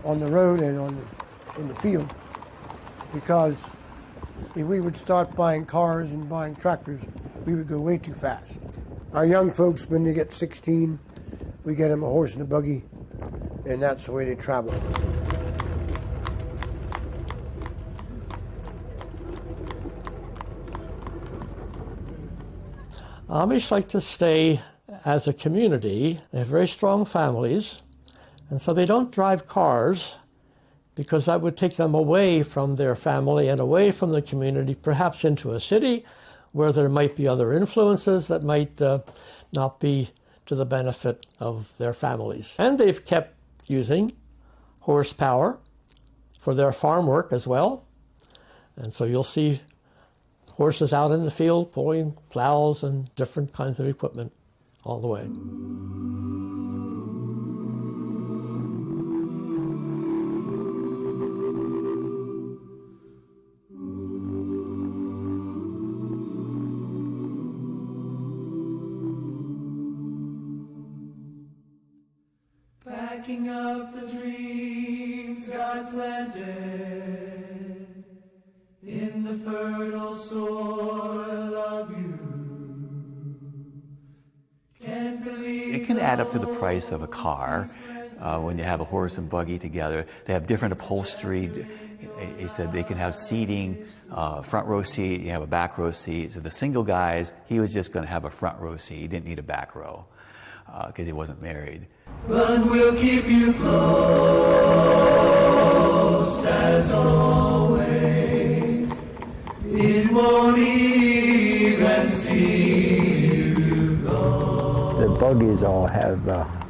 on the road and in the field, because if we would start buying cars and buying tractors, we would go way too fast. Our young folks, when they get 16, we get them a horse and a buggy, and that's the way they travel. Amish like to stay as a community. They have very strong families, and so they don't drive cars because that would take them away from their family and away from the community, perhaps into a city where there might be other influences that might not be to the benefit of their families. And they've kept using horsepower for their farm work as well. And so you'll see horses out in the field pulling plows and different kinds of equipment all the way. packing up the dreams God planted in the fertile soil of you. Can't believe it can add up to the price of a car when you have a horse and buggy together. They have different upholstery. He said they can have seating, front row seat, you have a back row seat. So the single guys, he was just going to have a front row seat. He didn't need a back row because he wasn't married. But we'll keep you close as always. It won't even see you go. The buggies all have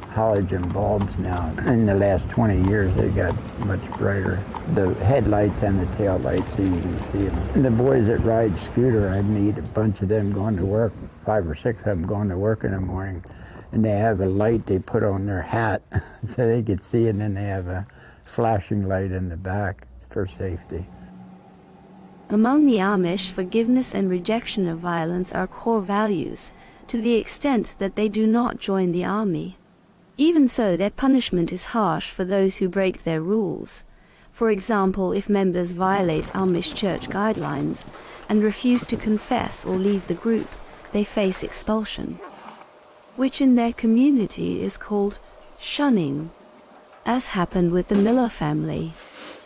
halogen bulbs now. In the last 20 years, they got much brighter. The headlights and the tail lights, so you can see them. And the boys that ride scooter, I meet a bunch of them going to work, 5 or 6 of them going to work in the morning. And they have a light they put on their hat so they could see, and then they have a flashing light in the back for safety. Among the Amish, forgiveness and rejection of violence are core values, to the extent that they do not join the army. Even so, their punishment is harsh for those who break their rules. For example, if members violate Amish church guidelines and refuse to confess or leave the group, they face expulsion, which in their community is called shunning, as happened with the Miller family.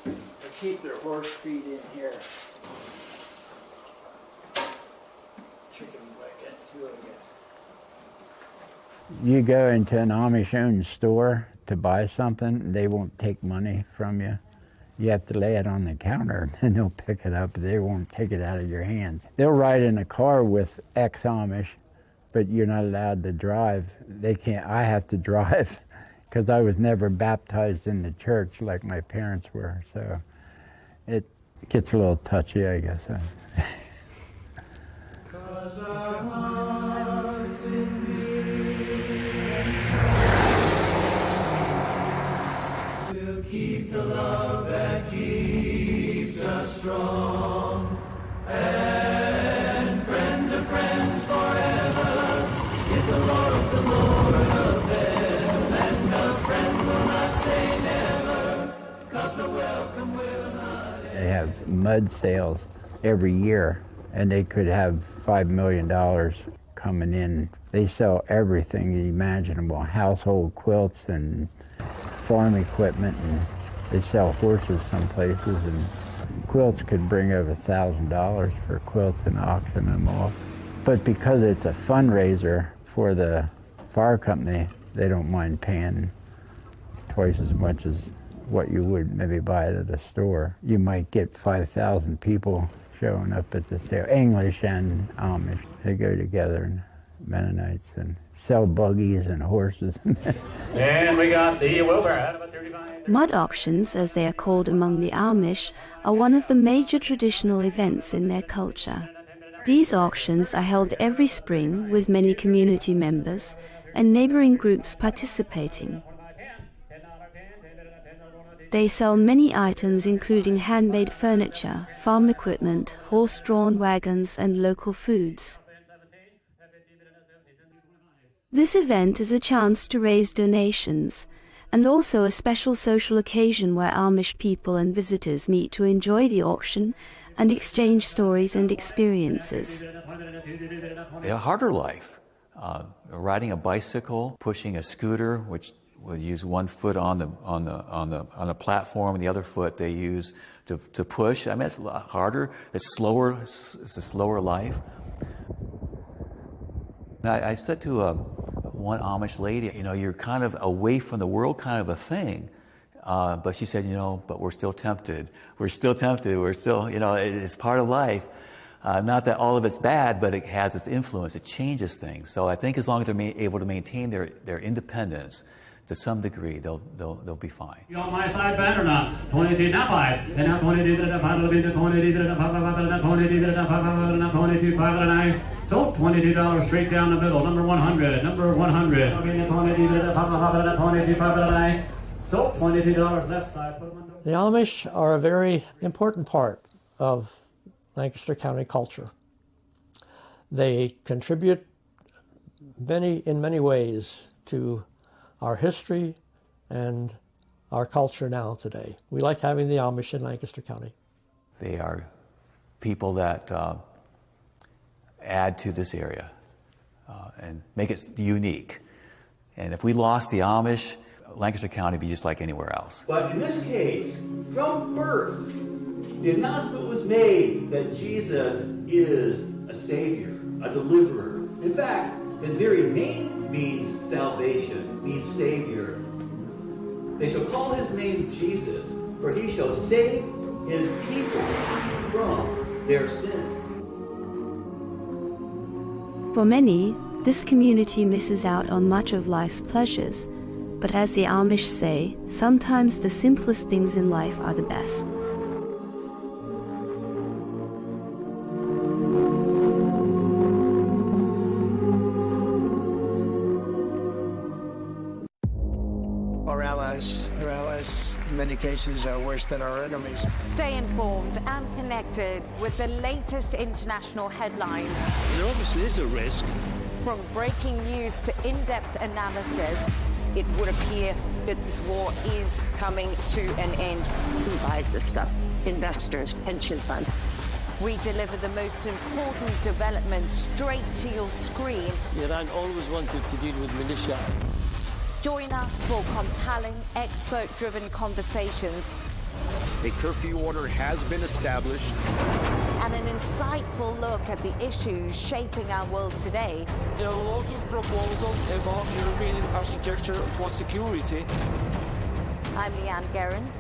They keep their horse feed in here. Chicken leg into it again. You go into an Amish-owned store to buy something, they won't take money from you. You have to lay it on the counter, and they'll pick it up. They won't take it out of your hands. They'll ride in a car with ex-Amish, but you're not allowed to drive. They can't. I have to drive because I was never baptized in the church like my parents were. So it gets a little touchy, I guess. 'Cause our hearts in we'll keep the love that keeps us strong, and friends of friends forever. If the Lord's the Lord of them, and a friend will not say never, 'cause the welcome will not end. They have mud sales every year, and they could have $5 million coming in. They sell everything imaginable, household quilts and farm equipment, and they sell horses some places, and quilts could bring over $1,000 for quilts and auction them off. But because it's a fundraiser for the fire company, they don't mind paying twice as much as what you would maybe buy it at a store. You might get 5,000 people showing up at the sale, English and Amish. They go together, and Mennonites, and sell buggies and horses. And we got the Wilbur out of a 35. Mud auctions, as they are called among the Amish, are one of the major traditional events in their culture. These auctions are held every spring with many community members and neighboring groups participating. They sell many items including handmade furniture, farm equipment, horse-drawn wagons, and local foods. This event is a chance to raise donations, and also a special social occasion where Amish people and visitors meet to enjoy the auction and exchange stories and experiences. A harder life, riding a bicycle, pushing a scooter, which would use one foot on the platform, and the other foot they use to push. I mean, it's a lot harder. It's slower. It's a slower life. And I said to one Amish lady, you know, you're kind of away from the world, kind of a thing. But she said, you know, but we're still tempted. We're still tempted. We're still, you know, it's part of life. Not that all of it's bad, but it has its influence. It changes things. So I think as long as they're able to maintain their independence to some degree, they'll be fine. You on my side band or not? 22 not 5. And now 22 5. So $22 straight down the middle. Number 100. Number 100. So $22 left side. The Amish are a very important part of Lancaster County culture. They contribute in many ways to our history and our culture now today. We like having the Amish in Lancaster County. They are people that add to this area and make it unique. And if we lost the Amish, Lancaster County would be just like anywhere else. But in this case, from birth, the announcement was made that Jesus is a Savior, a deliverer. In fact, his very name means salvation, means Savior. They shall call his name Jesus, for he shall save his people from their sin. For many, this community misses out on much of life's pleasures. But as the Amish say, sometimes the simplest things in life are the best. Our allies, in many cases, are worse than our enemies. Stay informed and connected with the latest international headlines. There obviously is a risk. From breaking news to in-depth analysis, it would appear that this war is coming to an end. Who buys this stuff? Investors, pension funds. We deliver the most important developments straight to your screen. Iran always wanted to deal with militia. Join us for compelling, expert-driven conversations. A curfew order has been established. And an insightful look at the issues shaping our world today. There are lots of proposals about European architecture for security. I'm Leigh Ann Gerrans,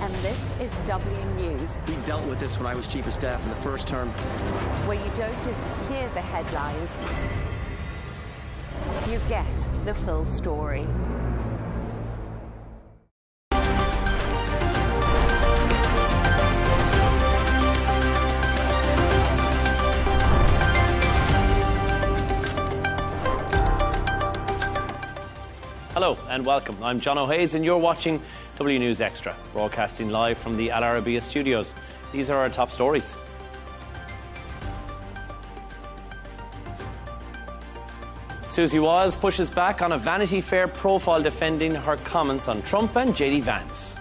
and this is W News. We dealt with this when I was Chief of Staff in the first term. Where you don't just hear the headlines, you get the full story. Hello and welcome. I'm John O'Hayes and you're watching W News Extra, broadcasting live from the Al-Arabiya studios. These are our top stories. Susie Wilds pushes back on a Vanity Fair profile defending her comments on Trump and JD Vance.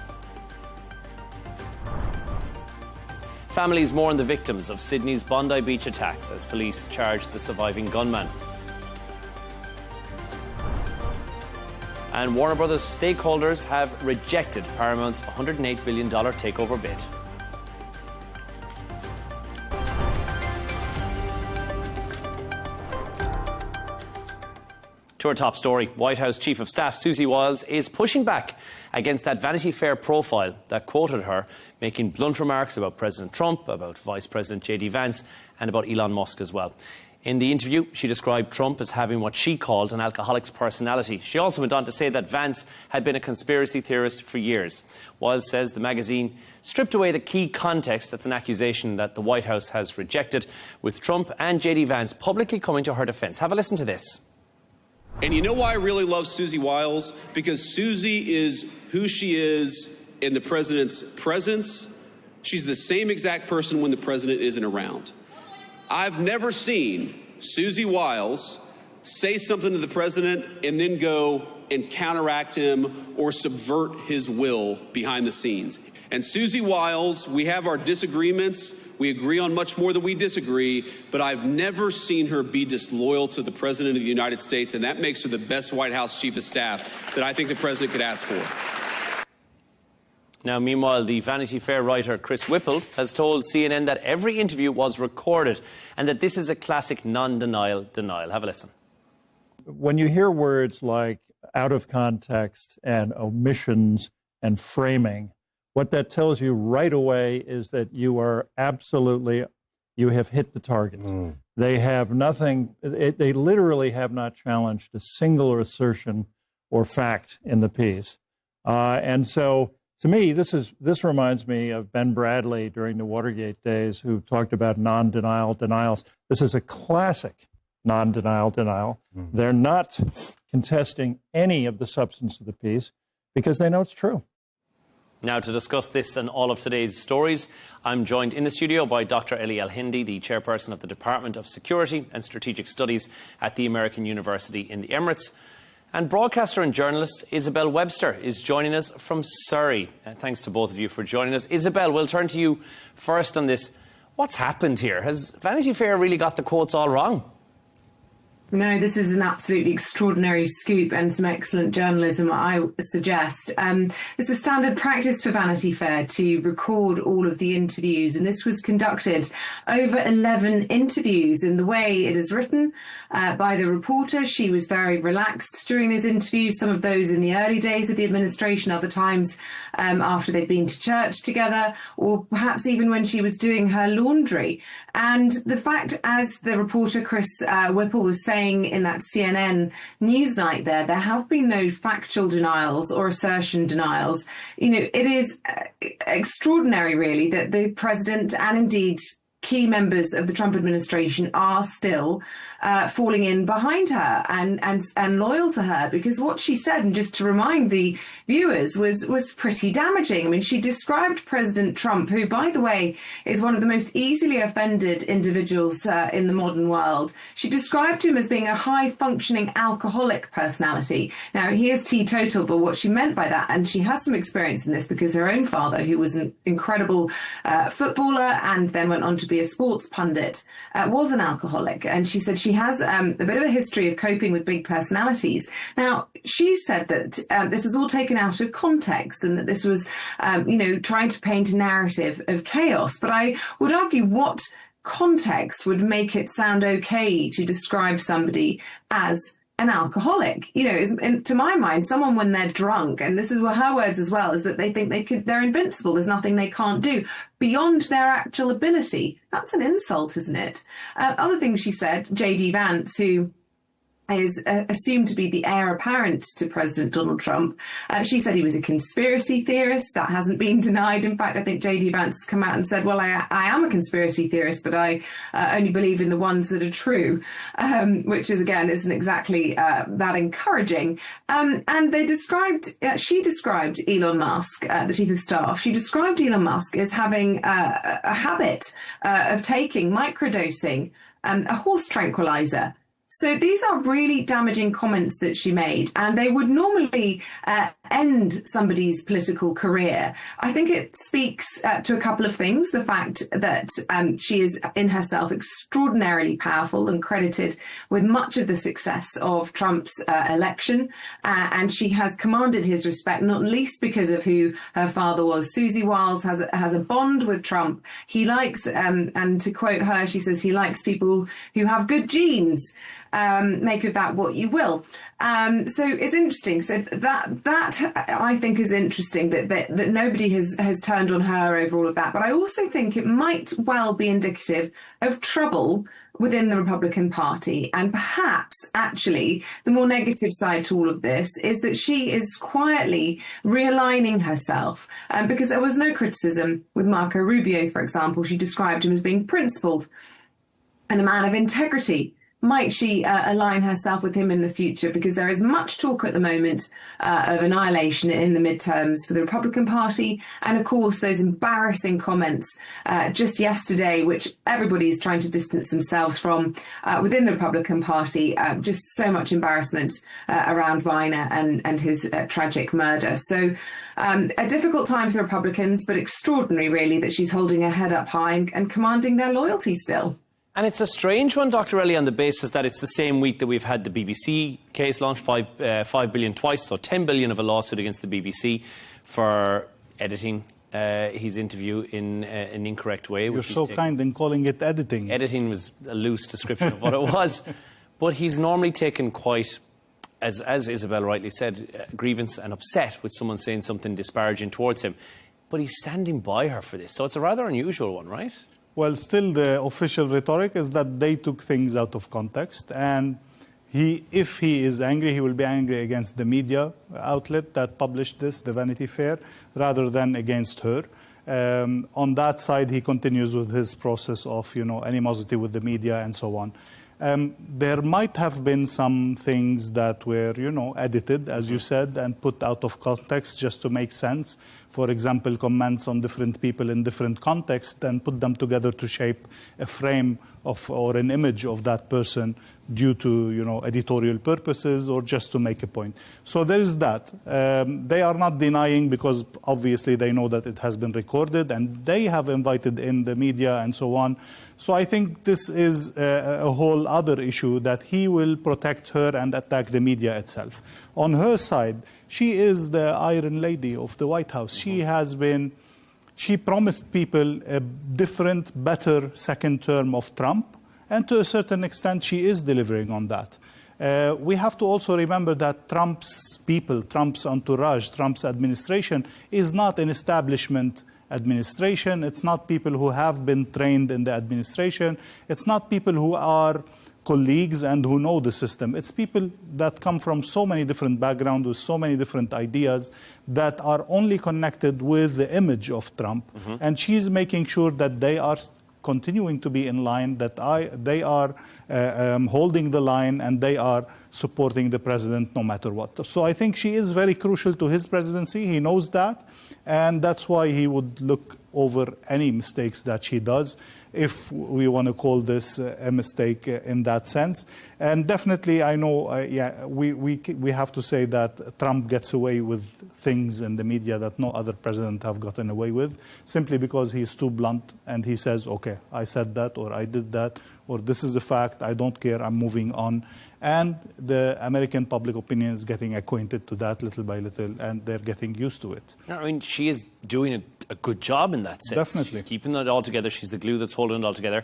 Families mourn the victims of Sydney's Bondi Beach attacks as police charge the surviving gunman. And Warner Brothers stakeholders have rejected Paramount's $108 billion takeover bid. To our top story, White House Chief of Staff Susie Wilds is pushing back against that Vanity Fair profile that quoted her making blunt remarks about President Trump, about Vice President JD Vance and about Elon Musk as well. In the interview, she described Trump as having what she called an alcoholic's personality. She also went on to say that Vance had been a conspiracy theorist for years. Wilds says the magazine stripped away the key context. That's an accusation that the White House has rejected, with Trump and JD Vance publicly coming to her defence. Have a listen to this. And you know why I really love Susie Wilds? Because Susie is who she is in the president's presence. She's the same exact person when the president isn't around. I've never seen Susie Wilds say something to the president and then go and counteract him or subvert his will behind the scenes. And Susie Wilds, we have our disagreements. We agree on much more than we disagree, but I've never seen her be disloyal to the President of the United States, and that makes her the best White House Chief of Staff that I think the President could ask for. Now, meanwhile, the Vanity Fair writer Chris Whipple has told CNN that every interview was recorded and that this is a classic non-denial denial. Have a listen. When you hear words like out of context and omissions and framing, what that tells you right away is that you are absolutely, you have hit the target. They have nothing, they literally have not challenged a single assertion or fact in the piece. And so, to me, this reminds me of Ben Bradley during the Watergate days, who talked about non-denial denials. This is a classic non-denial denial. They're not contesting any of the substance of the piece because they know it's true. Now, to discuss this and all of today's stories, I'm joined in the studio by Dr. Ellie Al-Hindi, the chairperson of the Department of Security and Strategic Studies at the American University in the Emirates. And broadcaster and journalist Isabel Webster is joining us from Surrey. Thanks to both of you for joining us. Isabel, we'll turn to you first on this. What's happened here? Has Vanity Fair really got the quotes all wrong? No, this is an absolutely extraordinary scoop and some excellent journalism, I suggest. It's a standard practice for Vanity Fair to record all of the interviews, and this was conducted over 11 interviews. In the way it is written by the reporter, she was very relaxed during those interviews, some of those in the early days of the administration, other times after they'd been to church together, or perhaps even when she was doing her laundry. And the fact, as the reporter Chris Whipple was saying in that CNN Newsnight there have been no factual denials or assertion denials. You know, it is extraordinary, really, that the president and indeed key members of the Trump administration are still falling in behind her and loyal to her, because what she said, and just to remind the viewers, was pretty damaging. I mean, she described President Trump, who, by the way, is one of the most easily offended individuals in the modern world. She described him as being a high-functioning alcoholic personality. Now, he is teetotal, but what she meant by that, and she has some experience in this because her own father, who was an incredible footballer and then went on to be a sports pundit, was an alcoholic. And she said she has a bit of a history of coping with big personalities. Now, she said that this was all taken out of context and that this was, trying to paint a narrative of chaos. But I would argue, what context would make it sound okay to describe somebody as an alcoholic? You know, to my mind, someone when they're drunk, and this is her words as well, is that they think they're invincible. There's nothing they can't do beyond their actual ability. That's an insult, isn't it? Other things she said, J.D. Vance, who is assumed to be the heir apparent to President Donald Trump. She said he was a conspiracy theorist. That hasn't been denied. In fact, I think J.D. Vance has come out and said, well, I am a conspiracy theorist, but I only believe in the ones that are true, which is, again, isn't exactly that encouraging. And she described Elon Musk, the chief of staff, she described Elon Musk as having a habit of taking, microdosing, a horse tranquilizer. So these are really damaging comments that she made, and they would normally end somebody's political career. I think it speaks to a couple of things. The fact that she is in herself extraordinarily powerful and credited with much of the success of Trump's election, and she has commanded his respect, not least because of who her father was. Susie Wilds has a bond with Trump. He likes, and to quote her, she says he likes people who have good genes. Make of that what you will. So it's interesting. So that I think is interesting that nobody has turned on her over all of that. But I also think it might well be indicative of trouble within the Republican Party. And perhaps, actually, the more negative side to all of this is that she is quietly realigning herself, because there was no criticism with Marco Rubio, for example. She described him as being principled and a man of integrity. Might she align herself with him in the future? Because there is much talk at the moment of annihilation in the midterms for the Republican Party. And, of course, those embarrassing comments just yesterday, which everybody is trying to distance themselves from within the Republican Party. Just so much embarrassment around Viner and his tragic murder. So a difficult time for the Republicans, but extraordinary, really, that she's holding her head up high and commanding their loyalty still. And it's a strange one, Dr. Ellie, on the basis that it's the same week that we've had the BBC case launched, 5 billion twice, so 10 billion of a lawsuit against the BBC for editing his interview in an incorrect way. You're so kind in calling it editing. Editing was a loose description of what it was. But he's normally taken quite, as Isabel rightly said, grievance and upset with someone saying something disparaging towards him. But he's standing by her for this. So it's a rather unusual one, right? Well, still the official rhetoric is that they took things out of context, and if he is angry, he will be angry against the media outlet that published this, the Vanity Fair, rather than against her. On that side, he continues with his process of, animosity with the media and so on. There might have been some things that were, edited, as you said, and put out of context just to make sense. For example, comments on different people in different contexts, and put them together to shape a frame or an image of that person due to editorial purposes or just to make a point. So there is that. They are not denying because obviously they know that it has been recorded and they have invited in the media and so on. So I think this is a whole other issue that he will protect her and attack the media itself. On her side, she is the Iron Lady of the White House. She promised people a different, better second term of Trump, and to a certain extent she is delivering on that. We have to also remember that Trump's people, Trump's entourage, Trump's administration is not an establishment administration. It's not people who have been trained in the administration. It's not people who are colleagues and who know the system. It's people that come from so many different backgrounds with so many different ideas that are only connected with the image of Trump. And she's making sure that they are continuing to be in line, that they are holding the line and they are supporting the president no matter what. So I think she is very crucial to his presidency. He knows that. And that's why he would look over any mistakes that she does, if we want to call this a mistake in that sense. And definitely, I know, we have to say that Trump gets away with things in the media that no other president have gotten away with, simply because he's too blunt and he says, okay, I said that, or I did that, or this is the fact, I don't care, I'm moving on. And the American public opinion is getting acquainted to that little by little, and they're getting used to it. I mean, she is doing a good job in that sense. Definitely. She's keeping it all together. She's the glue that's holding it all together.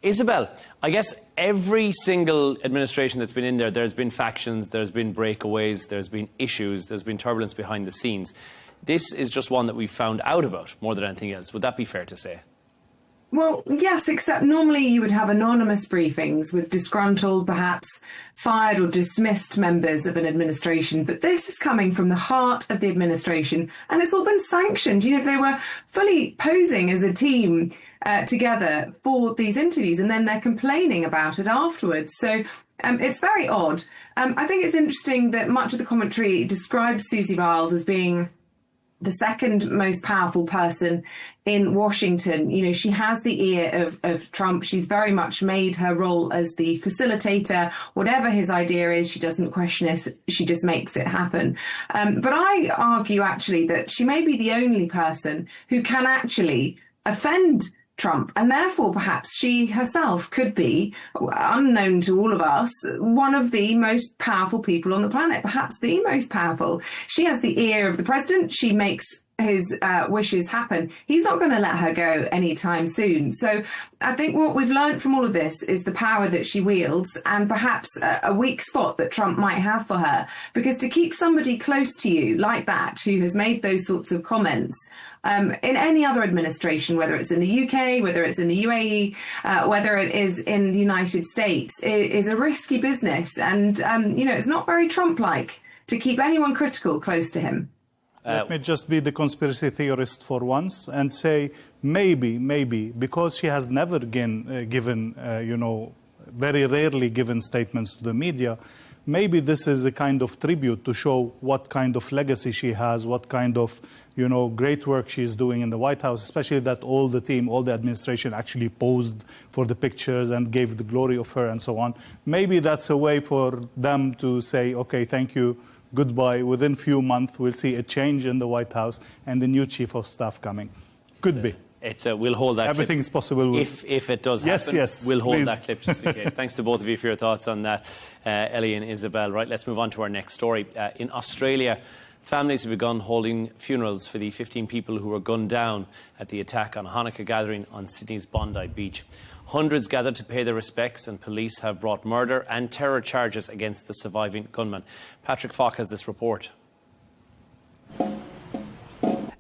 Isabel, I guess every single administration that's been in there, there's been factions, there's been breakaways, there's been issues, there's been turbulence behind the scenes. This is just one that we've found out about more than anything else. Would that be fair to say? Well, yes, except normally you would have anonymous briefings with disgruntled, perhaps fired or dismissed members of an administration. But this is coming from the heart of the administration, and it's all been sanctioned. They were fully posing as a team together for these interviews, and then they're complaining about it afterwards. So it's very odd. I think it's interesting that much of the commentary describes Susie Wilds as being the second most powerful person in Washington. She has the ear of Trump. She's very much made her role as the facilitator. Whatever his idea is, she doesn't question it. She just makes it happen. But I argue actually that she may be the only person who can actually offend Trump, and therefore perhaps she herself could be, unknown to all of us, one of the most powerful people on the planet, perhaps the most powerful. She has the ear of the president. She makes his wishes happen. He's not going to let her go anytime soon. So I think what we've learned from all of this is the power that she wields, and perhaps a weak spot that Trump might have for her. Because to keep somebody close to you like that, who has made those sorts of comments, in any other administration, whether it's in the UK, whether it's in the UAE, whether it is in the United States, it is a risky business. And, it's not very Trump-like to keep anyone critical close to him. Let me just be the conspiracy theorist for once and say maybe, because she has never given, very rarely given statements to the media, maybe this is a kind of tribute to show what kind of legacy she has, what kind of, great work she's doing in the White House, especially that all the team, all the administration actually posed for the pictures and gave the glory of her and so on. Maybe that's a way for them to say, okay, thank you, goodbye. Within few months, we'll see a change in the White House and the new chief of staff coming. Could be. We'll hold that Everything's clip. Possible. If it does happen, yes, we'll hold please. that clip just in case. Thanks to both of you for your thoughts on that, Ellie and Isabel. Right, let's move on to our next story. In Australia, families have begun holding funerals for the 15 people who were gunned down at the attack on a Hanukkah gathering on Sydney's Bondi Beach. Hundreds gathered to pay their respects, and police have brought murder and terror charges against the surviving gunman. Patrick Falk has this report.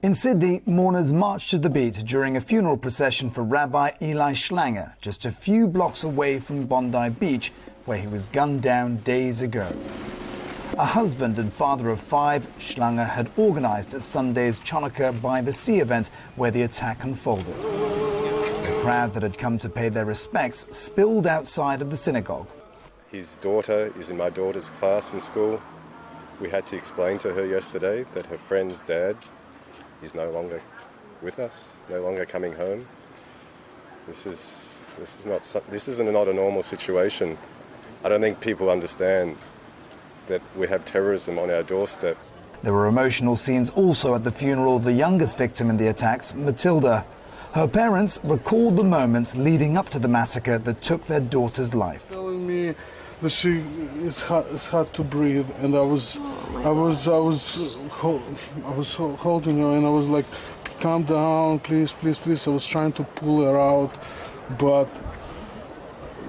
In Sydney, mourners marched to the beat during a funeral procession for Rabbi Eli Schlanger, just a few blocks away from Bondi Beach, where he was gunned down days ago. A husband and father of 5, Schlanger had organised Sunday's Chanukah by the Sea event where the attack unfolded. The crowd that had come to pay their respects spilled outside of the synagogue. His daughter is in my daughter's class in school. We had to explain to her yesterday that her friend's dad is no longer with us, no longer coming home. This is This is not a normal situation. I don't think people understand that we have terrorism on our doorstep. There were emotional scenes also at the funeral of the youngest victim in the attacks, Matilda. Her parents recalled the moments leading up to the massacre that took their daughter's life. Telling me that it's hard to breathe, and I was holding her, and I was like, calm down, please, please, please. I was trying to pull her out, but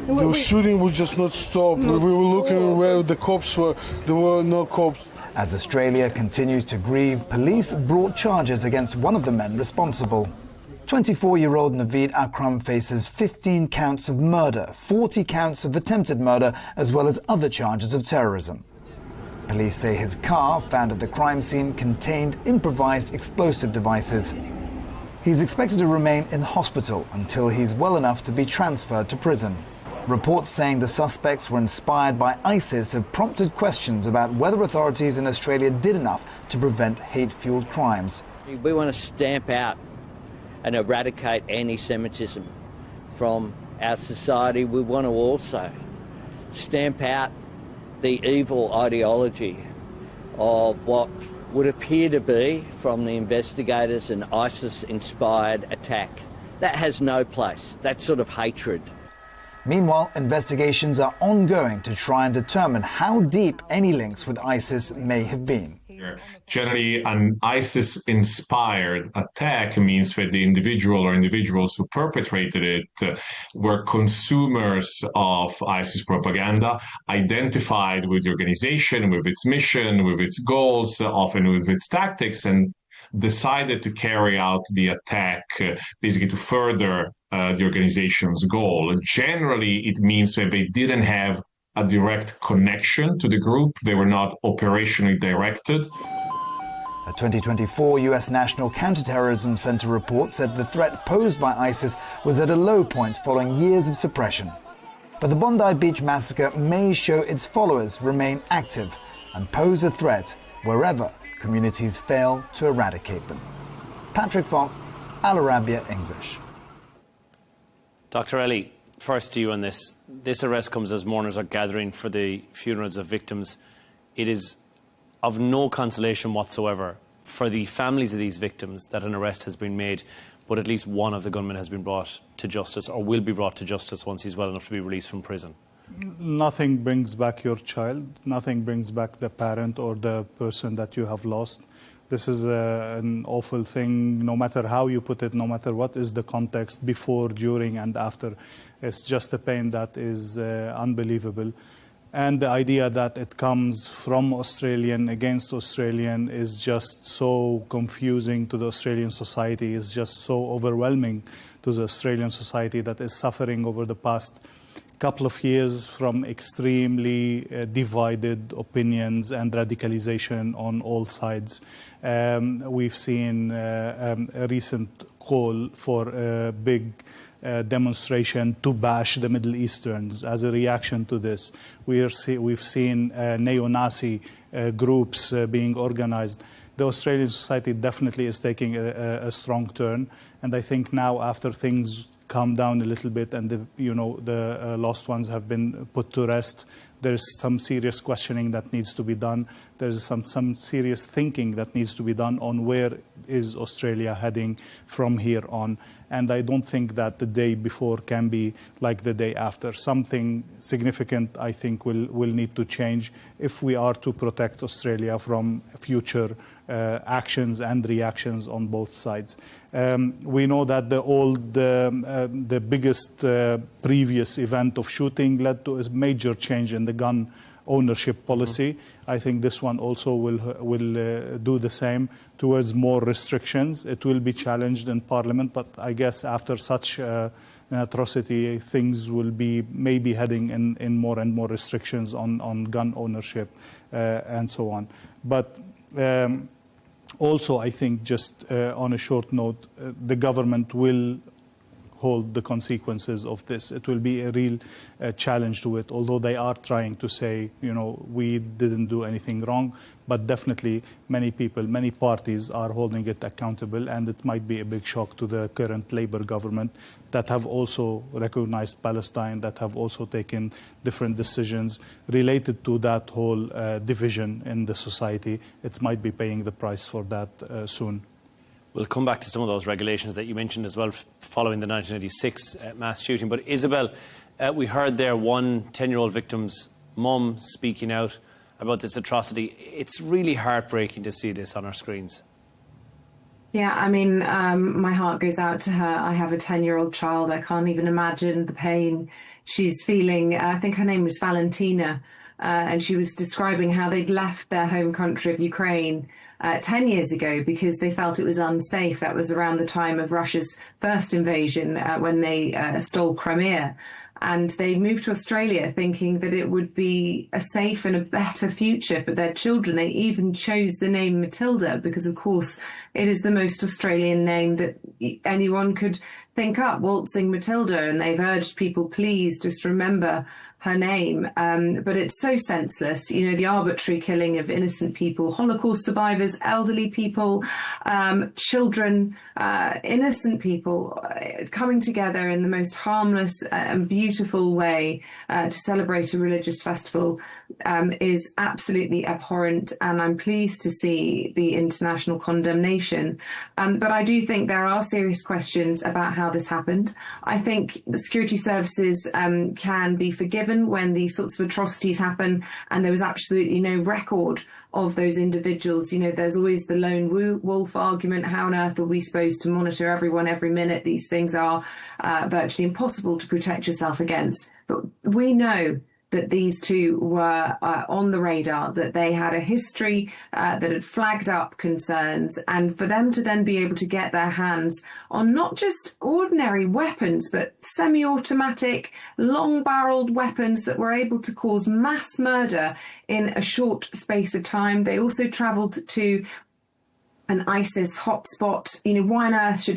the shooting would just not stop. We were looking where the cops were. There were no cops. As Australia continues to grieve, police brought charges against one of the men responsible. 24-year-old Naveed Akram faces 15 counts of murder, 40 counts of attempted murder, as well as other charges of terrorism. Police say his car, found at the crime scene, contained improvised explosive devices. He's expected to remain in hospital until he's well enough to be transferred to prison. Reports saying the suspects were inspired by ISIS have prompted questions about whether authorities in Australia did enough to prevent hate-fueled crimes. We want to stamp out and eradicate anti-Semitism from our society. We want to also stamp out the evil ideology of what would appear to be, from the investigators, an ISIS-inspired attack. That has no place, that sort of hatred. Meanwhile, investigations are ongoing to try and determine how deep any links with ISIS may have been. Generally, an ISIS-inspired attack means that the individual or individuals who perpetrated it were consumers of ISIS propaganda, identified with the organization, with its mission, with its goals, often with its tactics, and decided to carry out the attack basically to further the organization's goal. Generally, it means that they didn't have a direct connection to the group. They were not operationally directed. A 2024 U.S. National Counterterrorism Center report said the threat posed by ISIS was at a low point following years of suppression. But the Bondi Beach massacre may show its followers remain active and pose a threat wherever communities fail to eradicate them. Patrick Falk, Al-Arabiya English. Dr. Ellie, first to you on this. This arrest comes as mourners are gathering for the funerals of victims. It is of no consolation whatsoever for the families of these victims that an arrest has been made, but at least one of the gunmen has been brought to justice, or will be brought to justice once he's well enough to be released from prison. Nothing brings back your child. Nothing brings back the parent or the person that you have lost. This is an awful thing, no matter how you put it, no matter what is the context before, during, and after. It's just a pain that is unbelievable. And the idea that it comes from Australian against Australian is just so confusing to the Australian society, is just so overwhelming to the Australian society that is suffering over the past couple of years from extremely divided opinions and radicalization on all sides. We've seen a recent call for a big demonstration to bash the Middle Easterns as a reaction to this. We've seen neo-Nazi groups being organized. The Australian society definitely is taking a strong turn, and I think now, after things calm down a little bit and the lost ones have been put to rest, there's some serious questioning that needs to be done. There's some serious thinking that needs to be done on where is Australia heading from here on. And I don't think that the day before can be like the day after. Something significant, I think, will need to change if we are to protect Australia from future actions and reactions on both sides. We know that the biggest previous event of shooting led to a major change in the gun ownership policy. I think this one also will do the same towards more restrictions. It will be challenged in Parliament, but I guess after such an atrocity, things will be maybe heading in more and more restrictions on gun ownership and so on. But also, I think, just on a short note, the government will hold the consequences of this. It will be a real challenge to it, although they are trying to say, we didn't do anything wrong. but definitely many people, many parties are holding it accountable, and it might be a big shock to the current Labour government that have also recognized Palestine, that have also taken different decisions related to that whole division in the society. It might be paying the price for that soon. We'll come back to some of those regulations that you mentioned as well following the 1986 mass shooting. But Isabel, we heard there one 10-year-old victim's mum speaking out about this atrocity. It's really heartbreaking to see this on our screens. Yeah, I mean, my heart goes out to her. I have a 10-year-old child. I can't even imagine the pain she's feeling. I think her name was Valentina, and she was describing how they'd left their home country of Ukraine 10 years ago because they felt it was unsafe. That was around the time of Russia's first invasion when they stole Crimea. And they moved to Australia thinking that it would be a safe and a better future for their children. They even chose the name Matilda because, of course, it is the most Australian name that anyone could think up, Waltzing Matilda. And they've urged people, please just remember her name. But it's so senseless, you know, the arbitrary killing of innocent people, Holocaust survivors, elderly people, children, innocent people coming together in the most harmless and beautiful way to celebrate a religious festival is absolutely abhorrent. And I'm pleased to see the international condemnation. But I do think there are serious questions about how this happened. I think the security services can be forgiven when these sorts of atrocities happen, and there was absolutely no record of those individuals. You know, there's always the lone wolf argument. How on earth are we supposed to monitor everyone every minute? These things are virtually impossible to protect yourself against. But we know that these two were on the radar, that they had a history that had flagged up concerns, and for them to then be able to get their hands on not just ordinary weapons, but semi-automatic, long-barreled weapons that were able to cause mass murder in a short space of time. They also travelled to an ISIS hotspot. You know, why on earth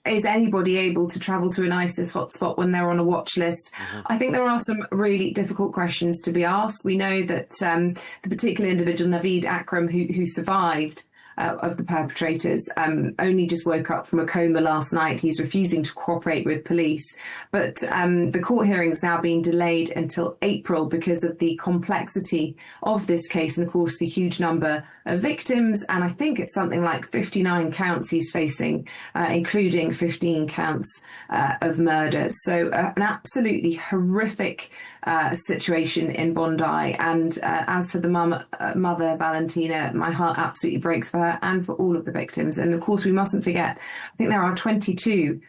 is anybody able to travel to an ISIS hotspot when they're on a watch list? I think there are some really difficult questions to be asked. We know that the particular individual, Naveed Akram, who survived of the perpetrators, only just woke up from a coma last night. He's refusing to cooperate with police. But the court hearing's now being delayed until April because of the complexity of this case and, of course, the huge number of victims. And I think it's something like 59 counts he's facing, including 15 counts of murder. So an absolutely horrific situation in Bondi. And as for the mother, Valentina, my heart absolutely breaks for her and for all of the victims. And of course, we mustn't forget, I think there are 22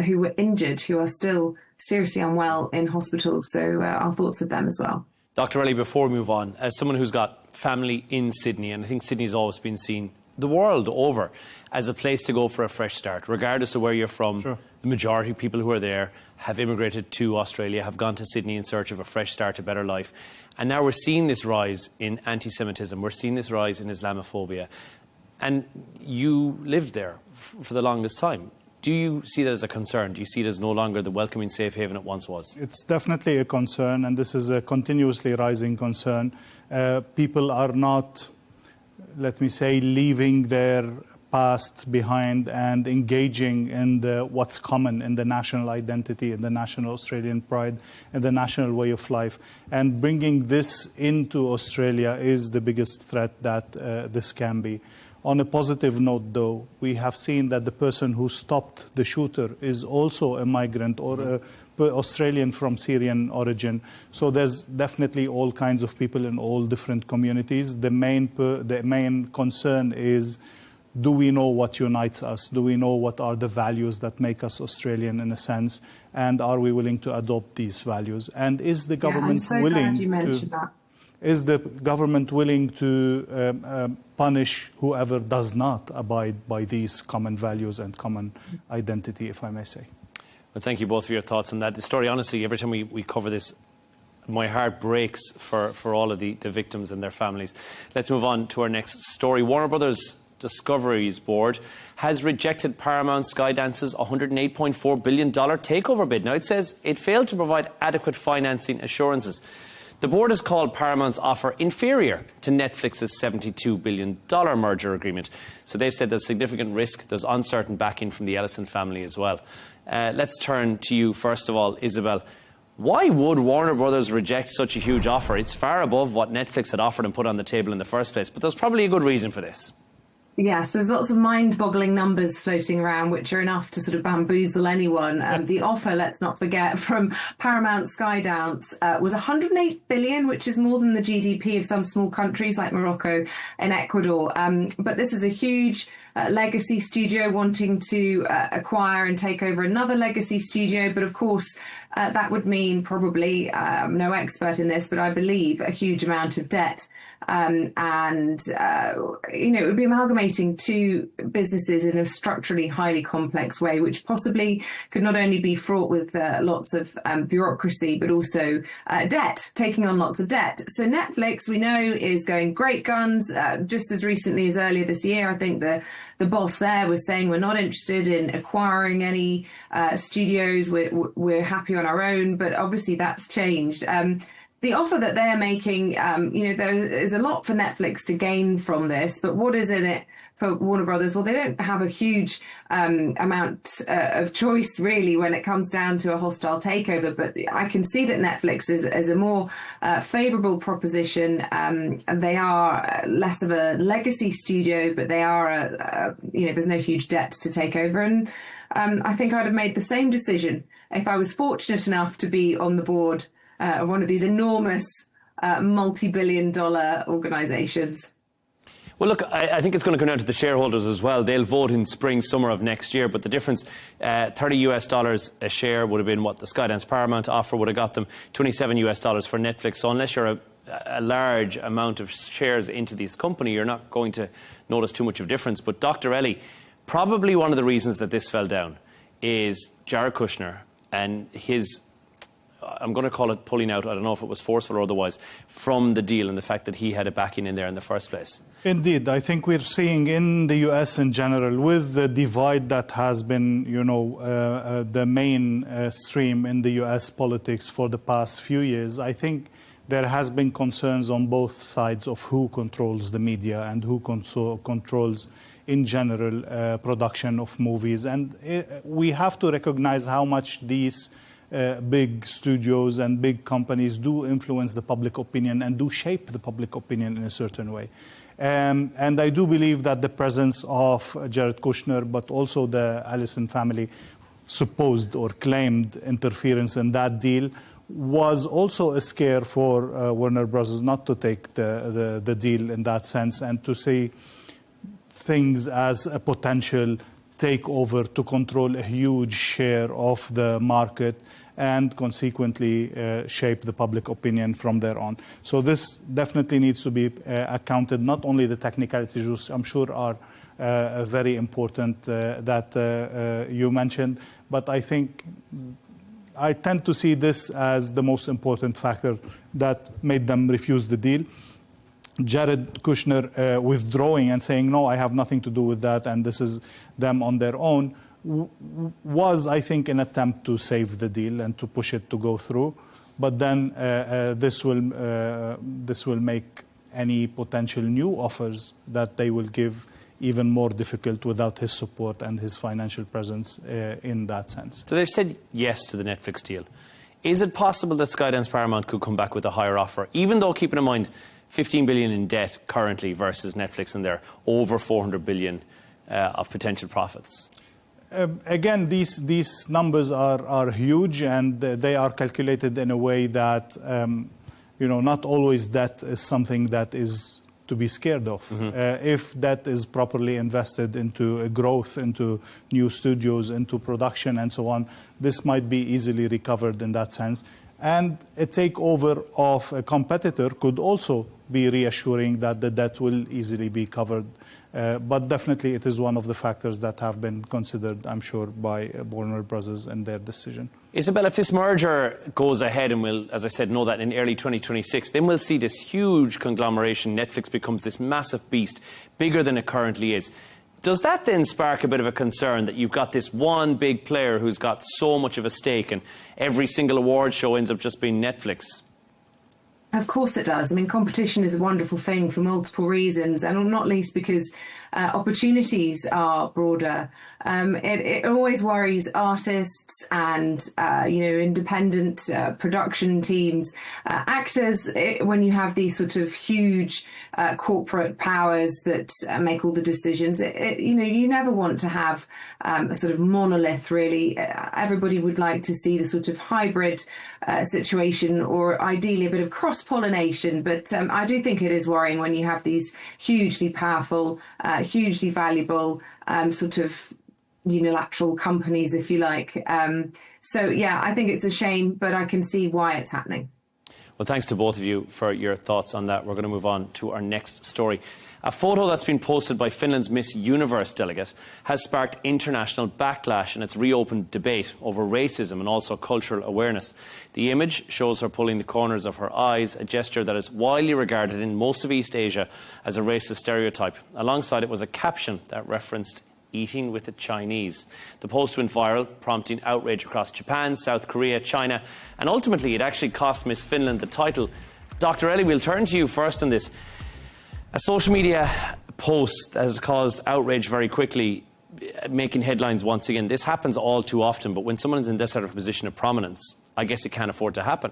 who were injured, who are still seriously unwell in hospital. So our thoughts with them as well. Dr. Ellie, before we move on, as someone who's got family in Sydney, and I think Sydney's always been seen the world over as a place to go for a fresh start, regardless of where you're from. Sure. The majority of people who are there have immigrated to Australia, have gone to Sydney in search of a fresh start, a better life. And now we're seeing this rise in anti-Semitism. We're seeing this rise in Islamophobia. And you lived there for the longest time. Do you see that as a concern? Do you see it as no longer the welcoming safe haven it once was? It's definitely a concern, and this is a continuously rising concern. People are not, let me say, leaving their past behind and engaging in what's common in the national identity, in the national Australian pride, and the national way of life. And bringing this into Australia is the biggest threat that this can be. On a positive note, though, we have seen that the person who stopped the shooter is also a migrant or a Australian from Syrian origin. So there's definitely all kinds of people in all different communities. The main concern is, do we know what unites us? Do we know what are the values that make us Australian in a sense? And are we willing to adopt these values? And is the government willing to... Is the government willing to punish whoever does not abide by these common values and common identity, if I may say? Well, thank you both for your thoughts on that. The story, honestly, every time we cover this, my heart breaks for all of the victims and their families. Let's move on to our next story. Warner Brothers Discovery's board has rejected Paramount Skydance's $108.4 billion takeover bid. Now, it says it failed to provide adequate financing assurances. The board has called Paramount's offer inferior to Netflix's $72 billion merger agreement. So they've said there's significant risk, there's uncertain backing from the Ellison family as well. Let's turn to you first of all, Isabel. Why would Warner Brothers reject such a huge offer? It's far above what Netflix had offered and put on the table in the first place, but there's probably a good reason for this. Yes, there's lots of mind-boggling numbers floating around, which are enough to sort of bamboozle anyone. The offer, let's not forget, from Paramount Skydance was $108 billion, which is more than the GDP of some small countries like Morocco and Ecuador. But this is a huge legacy studio wanting to acquire and take over another legacy studio. But of course, that would mean probably, no expert in this, but I believe a huge amount of debt. It would be amalgamating two businesses in a structurally highly complex way, which possibly could not only be fraught with lots of bureaucracy, but also debt, taking on lots of debt. So Netflix, we know, is going great guns. Just as recently as earlier this year, I think the boss there was saying we're not interested in acquiring any studios. We're happy on our own, but obviously that's changed. The offer that they're making, there is a lot for Netflix to gain from this, but what is in it for Warner Brothers? Well, they don't have a huge amount of choice, really, when it comes down to a hostile takeover, but I can see that Netflix is a more favourable proposition. They are less of a legacy studio, but they are, there's no huge debt to take over, and I think I'd have made the same decision if I was fortunate enough to be on the board of one of these enormous multi-billion-dollar organisations. Well, look, I think it's going to come down to the shareholders as well. They'll vote in spring, summer of next year, but the difference, $30 a share would have been what the Skydance Paramount offer would have got them, $27 for Netflix. So unless you're a large amount of shares into this company, you're not going to notice too much of a difference. But Dr. Ellie, probably one of the reasons that this fell down is Jared Kushner and his, I'm going to call it pulling out, I don't know if it was forceful or otherwise, from the deal and the fact that he had a backing in there in the first place. Indeed. I think we're seeing in the US in general, with the divide that has been, the main stream in the US politics for the past few years, I think there has been concerns on both sides of who controls the media and who controls, in general, production of movies. And we have to recognize how much these big studios and big companies do influence the public opinion and do shape the public opinion in a certain way. And I do believe that the presence of Jared Kushner, but also the Ellison family, supposed or claimed interference in that deal, was also a scare for Warner Bros. Not to take the deal in that sense and to see things as a potential takeover to control a huge share of the market and consequently shape the public opinion from there on. So this definitely needs to be accounted, not only the technicalities, which I'm sure are very important that you mentioned, but I think I tend to see this as the most important factor that made them refuse the deal. Jared Kushner withdrawing and saying, no, I have nothing to do with that, and this is them on their own, was, I think, an attempt to save the deal and to push it to go through. But then this will make any potential new offers that they will give even more difficult without his support and his financial presence in that sense. So they've said yes to the Netflix deal. Is it possible that Skydance Paramount could come back with a higher offer, even though, keeping in mind, $15 billion in debt currently versus Netflix and their over $400 billion of potential profits? Again, these numbers are huge, and they are calculated in a way that, not always debt is something that is to be scared of. If that is properly invested into growth, into new studios, into production and so on, this might be easily recovered in that sense. And a takeover of a competitor could also be reassuring that the debt will easily be covered. But definitely it is one of the factors that have been considered, I'm sure, by Warner Brothers in their decision. Isabel, if this merger goes ahead, and we'll, as I said, know that in early 2026, then we'll see this huge conglomeration. Netflix becomes this massive beast, bigger than it currently is. Does that then spark a bit of a concern that you've got this one big player who's got so much of a stake and every single award show ends up just being Netflix? Of course it does. I mean, competition is a wonderful thing for multiple reasons, and not least because opportunities are broader. It always worries artists and, independent production teams, actors, when you have these sort of huge corporate powers that make all the decisions. You never want to have a sort of monolith, really. Everybody would like to see the sort of hybrid situation, or ideally a bit of cross-pollination. But I do think it is worrying when you have these hugely powerful, hugely valuable sort of unilateral companies, if you like. I think it's a shame, but I can see why it's happening. Well, thanks to both of you for your thoughts on that. We're going to move on to our next story. A photo that's been posted by Finland's Miss Universe delegate has sparked international backlash, and it's reopened debate over racism and also cultural awareness. The image shows her pulling the corners of her eyes, a gesture that is widely regarded in most of East Asia as a racist stereotype. Alongside it was a caption that referenced eating with the Chinese. The post went viral, prompting outrage across Japan, South Korea, China, and ultimately it actually cost Miss Finland the title. Dr. Ellie, we'll turn to you first on this. A social media post has caused outrage very quickly, making headlines once again. This happens all too often, but when someone is in this sort of position of prominence, I guess it can't afford to happen.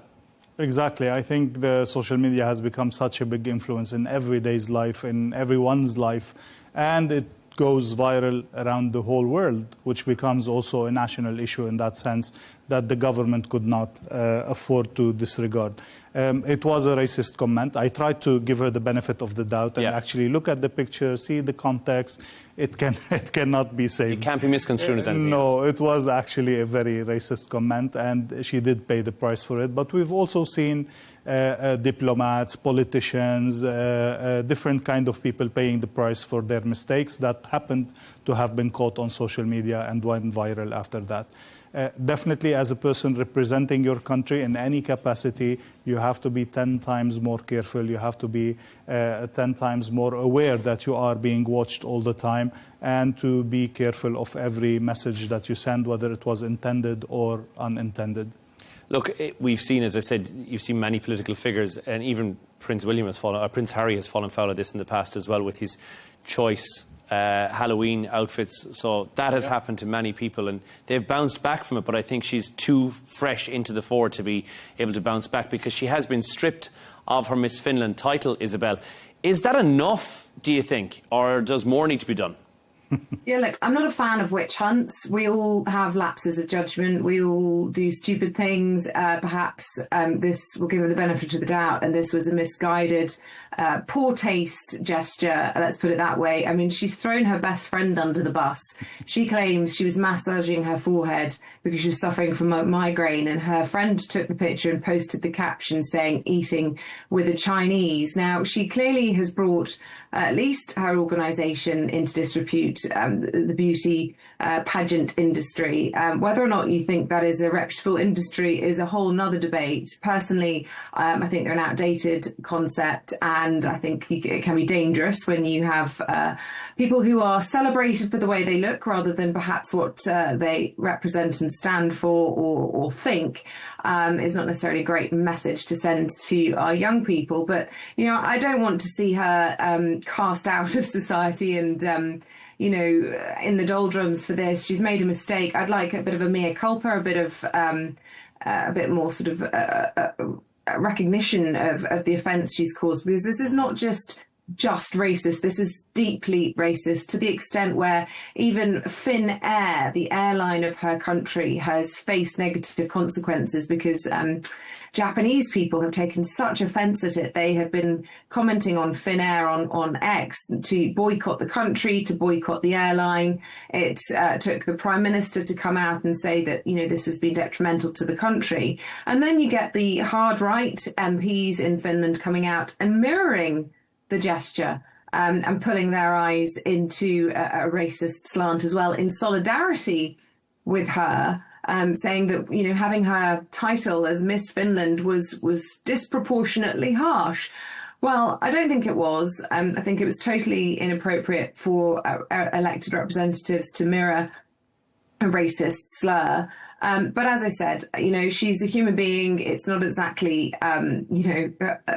Exactly. I think the social media has become such a big influence in everyday's life, in everyone's life, and it goes viral around the whole world, which becomes also a national issue in that sense that the government could not afford to disregard. It was a racist comment. I tried to give her the benefit of the doubt and actually look at the picture, see the context. It cannot be saved. It can't be misconstrued as anything else. No, it was actually a very racist comment, and she did pay the price for it. But we've also seen diplomats, politicians, different kind of people paying the price for their mistakes that happened to have been caught on social media and went viral after that. Definitely, as a person representing your country in any capacity, you have to be 10 times more careful. You have to be 10 times more aware that you are being watched all the time, and to be careful of every message that you send, whether it was intended or unintended. Look, we've seen, as I said, you've seen many political figures, and even Prince Harry has fallen foul of this in the past as well with his choice Halloween outfits. So that has happened to many people, and they've bounced back from it. But I think she's too fresh into the fore to be able to bounce back, because she has been stripped of her Miss Finland title, Isabel. Is that enough, do you think, or does more need to be done? Yeah, look, I'm not a fan of witch hunts. We all have lapses of judgment. We all do stupid things. Perhaps this will give her the benefit of the doubt, and this was a misguided, poor taste gesture, let's put it that way. I mean, she's thrown her best friend under the bus. She claims she was massaging her forehead because she was suffering from a migraine, and her friend took the picture and posted the caption saying, "Eating with a Chinese." Now, she clearly has brought at least her organisation into disrepute, the beauty pageant industry. Whether or not you think that is a reputable industry is a whole nother debate. Personally, I think they're an outdated concept, and I think it can be dangerous when you have people who are celebrated for the way they look rather than perhaps what they represent and stand for or think. Is not necessarily a great message to send to our young people. But, you know, I don't want to see her cast out of society and, you know, in the doldrums for this. She's made a mistake. I'd like a bit of a mea culpa, a bit more sort of recognition of the offence she's caused, because this is not just racist. This is deeply racist, to the extent where even Finnair, the airline of her country, has faced negative consequences because Japanese people have taken such offence at it. They have been commenting on Finnair on X to boycott the country, to boycott the airline. It took the Prime Minister to come out and say that, you know, this has been detrimental to the country. And then you get the hard right MPs in Finland coming out and mirroring the gesture and pulling their eyes into a racist slant as well, in solidarity with her, saying that, you know, having her title as Miss Finland was disproportionately harsh. Well, I don't think it was. I think it was totally inappropriate for elected representatives to mirror a racist slur. But as I said, she's a human being. It's not exactly,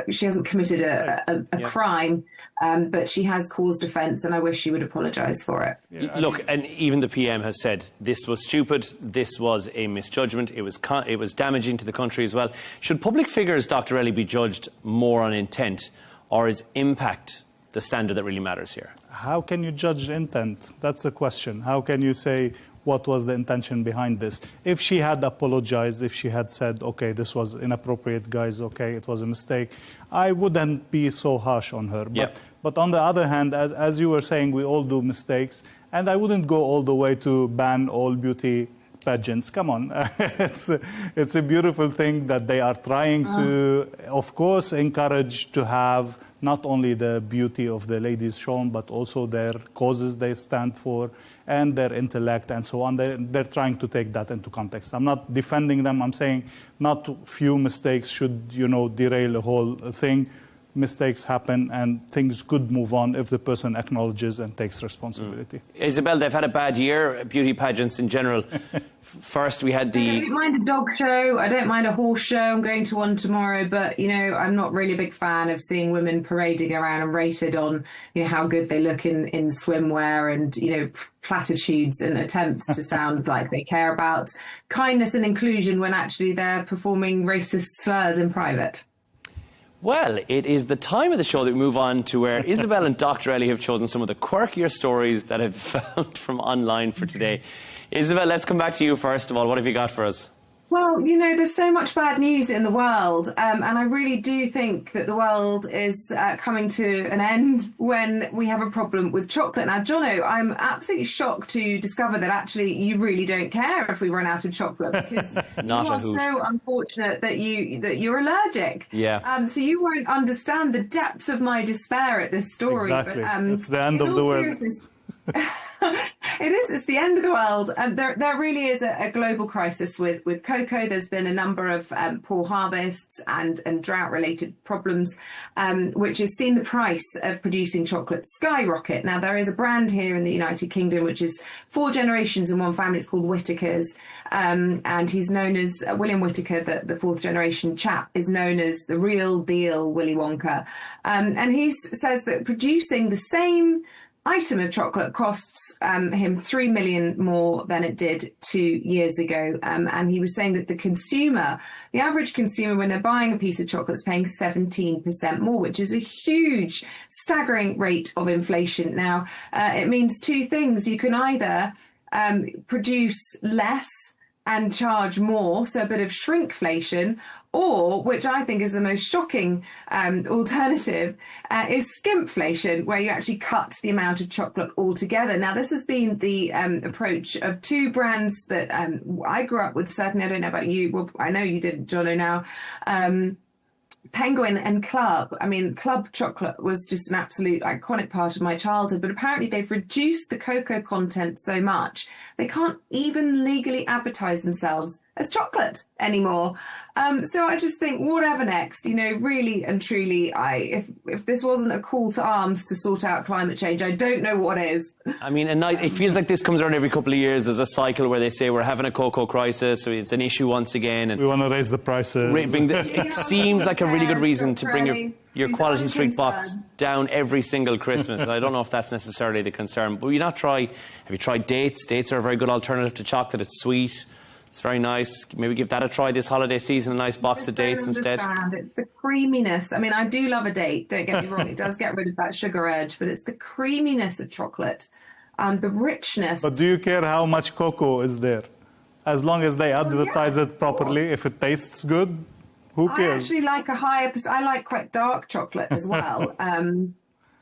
she hasn't committed a crime, but she has caused offence, and I wish she would apologise for it. Yeah, look, and even the PM has said this was stupid, this was a misjudgment, it was damaging to the country as well. Should public figures, Dr. Ellie, be judged more on intent, or is impact the standard that really matters here? How can you judge intent? That's the question. How can you say what was the intention behind this? If she had apologized, if she had said, okay, this was inappropriate, guys, okay, it was a mistake, I wouldn't be so harsh on her. But on the other hand, as you were saying, we all do mistakes, and I wouldn't go all the way to ban all beauty pageants. Come on. It's a beautiful thing that they are trying to, of course, encourage to have not only the beauty of the ladies shown, but also their causes they stand for and their intellect and so on. They're trying to take that into context. I'm not defending them. I'm saying not few mistakes should, derail a whole thing. Mistakes happen and things could move on if the person acknowledges and takes responsibility. Isabel, they've had a bad year, beauty pageants in general. First, we had I don't mind a dog show. I don't mind a horse show. I'm going to one tomorrow. But, I'm not really a big fan of seeing women parading around and rated on, how good they look in swimwear and, platitudes and attempts to sound like they care about kindness and inclusion when actually they're performing racist slurs in private. Well, it is the time of the show that we move on to where Isabel and Dr. Ellie have chosen some of the quirkier stories that I've found from online for today. Isabel, let's come back to you first of all. What have you got for us? Well, there's so much bad news in the world, and I really do think that the world is coming to an end when we have a problem with chocolate. Now, Jono, I'm absolutely shocked to discover that actually you really don't care if we run out of chocolate, because you are so unfortunate that you're allergic. Yeah. So you won't understand the depths of my despair at this story. Exactly. But, it's the end of the world. It's the end of the world. There really is a global crisis with cocoa. There's been a number of poor harvests and drought-related problems, which has seen the price of producing chocolate skyrocket. Now, there is a brand here in the United Kingdom, which is 4 generations in one family. It's called Whittaker's, and he's known as William Whittaker, the 4th generation chap, is known as the real deal Willy Wonka. And he says that producing the same item of chocolate costs him 3 million more than it did 2 years ago. And he was saying that the average consumer, when they're buying a piece of chocolate, is paying 17% more, which is a huge, staggering rate of inflation. Now, it means 2 things. You can either produce less and charge more, so a bit of shrinkflation, or, which I think is the most shocking alternative, is skimpflation, where you actually cut the amount of chocolate altogether. Now, this has been the approach of 2 brands that I grew up with, certainly. I don't know about you. Well, I know you did, Jono, now. Penguin and Club. I mean, Club chocolate was just an absolute iconic part of my childhood, but apparently they've reduced the cocoa content so much they can't even legally advertise themselves as chocolate anymore. So I just think, whatever next, really and truly, if this wasn't a call to arms to sort out climate change, I don't know what is. I mean, it feels like this comes around every couple of years. There's a cycle where they say we're having a cocoa crisis, so it's an issue once again. And we want to raise the prices. It seems like a really good reason to bring your Quality Street box down every single Christmas. And I don't know if that's necessarily the concern. But have you tried dates? Dates are a very good alternative to chocolate. It's sweet. It's very nice. Maybe give that a try this holiday season, a nice box of dates instead. It's the creaminess. I mean, I do love a date, don't get me wrong. It does get rid of that sugar urge, but it's the creaminess of chocolate and the richness. But do you care how much cocoa is there? As long as they advertise it properly, if it tastes good, who cares? I actually I like quite dark chocolate as well.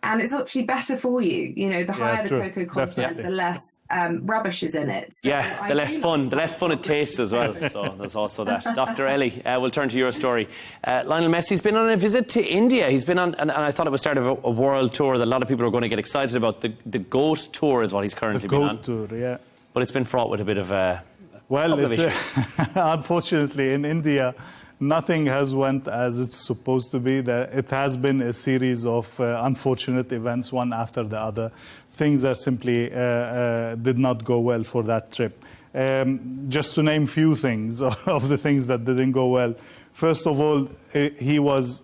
And it's actually better for you. The higher the cocoa content, the less rubbish is in it. So the less fun it tastes as well. So there's also that. Dr. Ellie, we'll turn to your story. Lionel Messi's been on a visit to India. He's been on, and I thought it was start of a world tour that a lot of people are going to get excited about. The GOAT tour is what he's currently been on. The GOAT tour, yeah. But it's been fraught with a bit of couple of issues. Unfortunately, in India, nothing has went as it's supposed to be. It has been a series of unfortunate events, one after the other. Things are simply did not go well for that trip. Just to name few things of the things that didn't go well. First of all, he was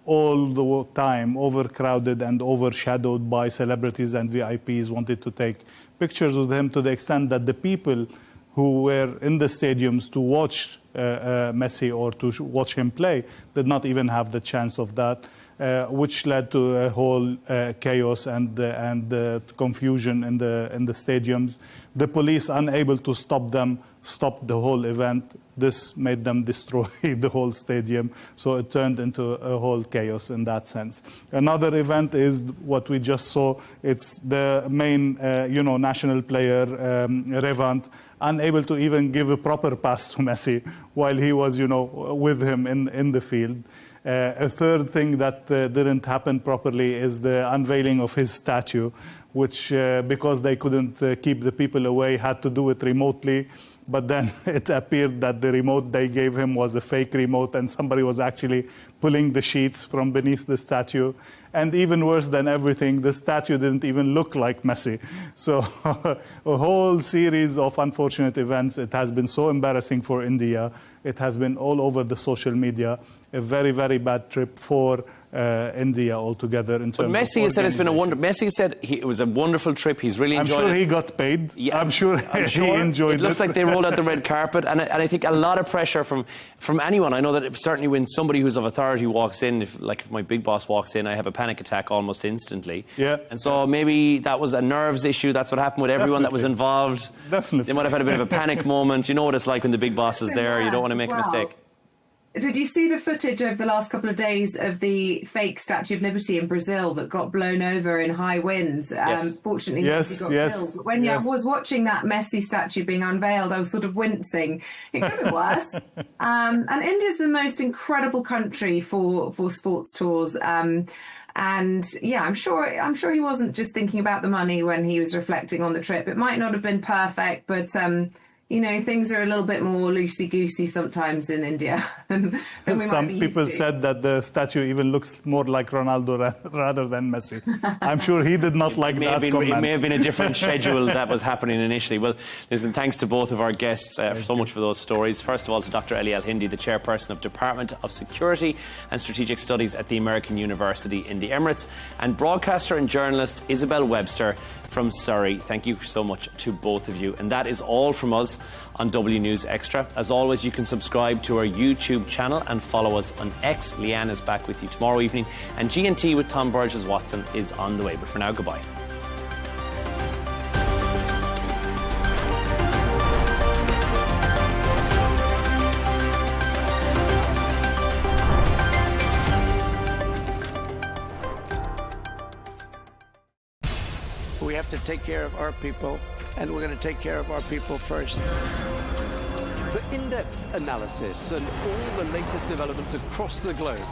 all the time overcrowded and overshadowed by celebrities and VIPs wanted to take pictures with him, to the extent that the people who were in the stadiums to watch Messi or to watch him play did not even have the chance of that, which led to a whole chaos and confusion in the stadiums. The police, unable to stop them, stopped the whole event. This made them destroy the whole stadium. So it turned into a whole chaos in that sense. Another event is what we just saw. It's the main, national player, Revant, unable to even give a proper pass to Messi while he was, with him in the field. A third thing that didn't happen properly is the unveiling of his statue, which, because they couldn't keep the people away, had to do it remotely. But then it appeared that the remote they gave him was a fake remote, and somebody was actually pulling the sheets from beneath the statue. And even worse than everything, the statue didn't even look like Messi. So a whole series of unfortunate events. It has been so embarrassing for India. It has been all over the social media. A very, very bad trip for India altogether. In terms but Messi has said it's been a wonder. Messi said it was a wonderful trip. He's really enjoyed it. I'm sure he got paid. Yeah, I'm sure he enjoyed it. It looks like they rolled out the red carpet, and I think a lot of pressure from anyone. I know that certainly when somebody who's of authority walks in, if my big boss walks in, I have a panic attack almost instantly. Yeah. And so maybe that was a nerves issue. That's what happened with everyone that was involved. Definitely. They might have had a bit of a panic moment. You know what it's like when the big boss is there. You don't want to make a mistake. Did you see the footage over the last couple of days of the fake Statue of Liberty in Brazil that got blown over in high winds? Yes. Fortunately, yes, Messi got killed. But when I was watching that Messi statue being unveiled, I was sort of wincing. It could have been worse. And India's the most incredible country for sports tours. And yeah, I'm sure he wasn't just thinking about the money when he was reflecting on the trip. It might not have been perfect, but things are a little bit more loosey-goosey sometimes in India than we might Some be used people to. said that the statue even looks more like Ronaldo rather than Messi. I'm sure he did not like that comment. It may have been a different schedule that was happening initially. Well, listen, thanks to both of our guests so much for those stories. First of all, to Dr. Ellie Al-Hindi, the chairperson of Department of Security and Strategic Studies at the American University in the Emirates, and broadcaster and journalist Isabel Webster from Surrey. Thank you so much to both of you. And that is all from us on W News Extra. As always, you can subscribe to our YouTube channel and follow us on X. Leigh Ann is back with you tomorrow evening, and G&T with Tom Burges Watson is on the way. But for now, goodbye. We have to take care of our people, and we're going to take care of our people first. For in-depth analysis and all the latest developments across the globe,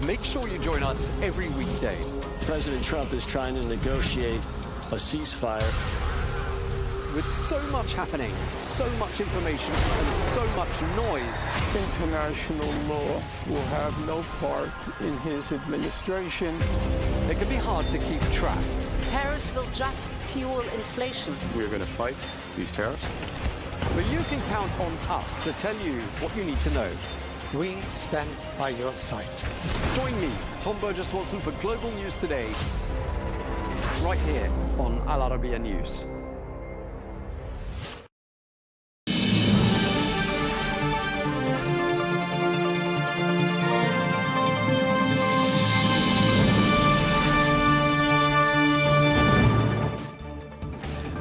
make sure you join us every weekday. President Trump is trying to negotiate a ceasefire. With so much happening, so much information, and so much noise, international law will have no part in his administration. It can be hard to keep track. Tariffs will just fuel inflation. We're going to fight these tariffs. But you can count on us to tell you what you need to know. We stand by your side. Join me, Tom Burges Watson, for Global News Today, right here on Al-Arabiya News.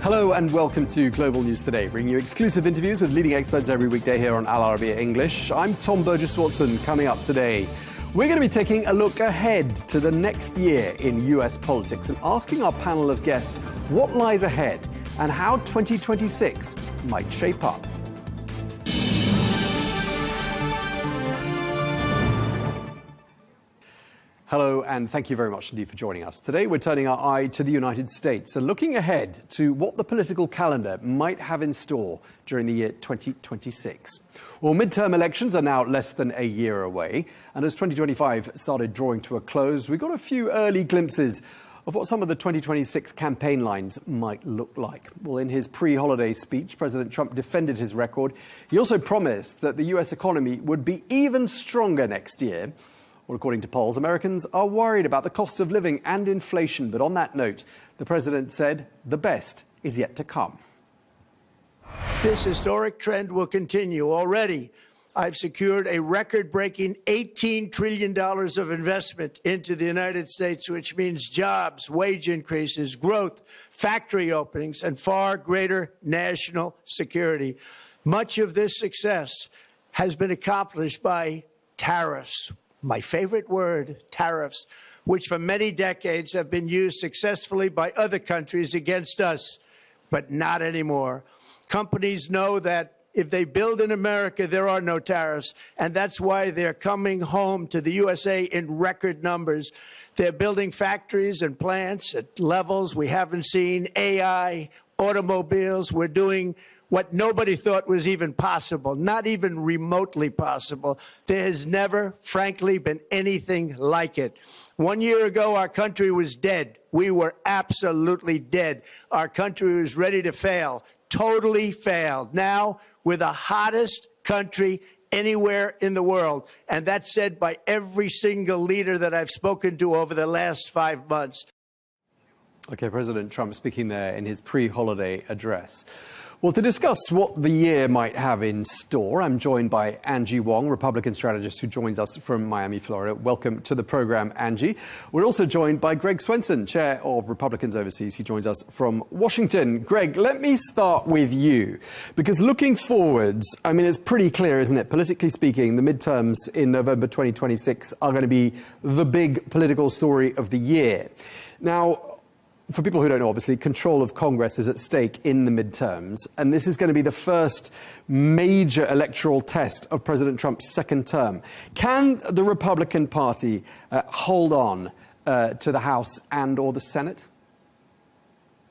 Hello and welcome to Global News Today, bringing you exclusive interviews with leading experts every weekday here on Al-Arabiya English. I'm Tom Burges Watson. Coming up today, we're going to be taking a look ahead to the next year in US politics and asking our panel of guests what lies ahead and how 2026 might shape up. Hello, and thank you very much indeed for joining us. Today, we're turning our eye to the United States and looking ahead to what the political calendar might have in store during the year 2026. Well, midterm elections are now less than a year away, and as 2025 started drawing to a close, we got a few early glimpses of what some of the 2026 campaign lines might look like. Well, in his pre-holiday speech, President Trump defended his record. He also promised that the US economy would be even stronger next year. Well, according to polls, Americans are worried about the cost of living and inflation. But on that note, the president said the best is yet to come. This historic trend will continue. Already, I've secured a record-breaking $18 trillion of investment into the United States, which means jobs, wage increases, growth, factory openings, and far greater national security. Much of this success has been accomplished by tariffs. My favorite word, tariffs, which for many decades have been used successfully by other countries against us, but not anymore. Companies know that if they build in America, there are no tariffs, and that's why they're coming home to the USA in record numbers. They're building factories and plants at levels we haven't seen, AI, automobiles. We're doing what nobody thought was even possible, not even remotely possible. There has never, frankly, been anything like it. 1 year ago, our country was dead. We were absolutely dead. Our country was ready to fail, totally failed. Now, we're the hottest country anywhere in the world. And that's said by every single leader that I've spoken to over the last 5 months. Okay, President Trump speaking there in his pre-holiday address. Well, to discuss what the year might have in store, I'm joined by Angie Wong, Republican strategist who joins us from Miami, Florida. Welcome to the program, Angie. We're also joined by Greg Swenson, chair of Republicans Overseas. He joins us from Washington. Greg, let me start with you, because looking forwards, I mean, it's pretty clear, isn't it? Politically speaking, the midterms in November 2026 are going to be the big political story of the year. Now, for people who don't know, obviously, control of Congress is at stake in the midterms, and this is going to be the first major electoral test of President Trump's second term. Can the Republican Party hold on to the House and or the Senate?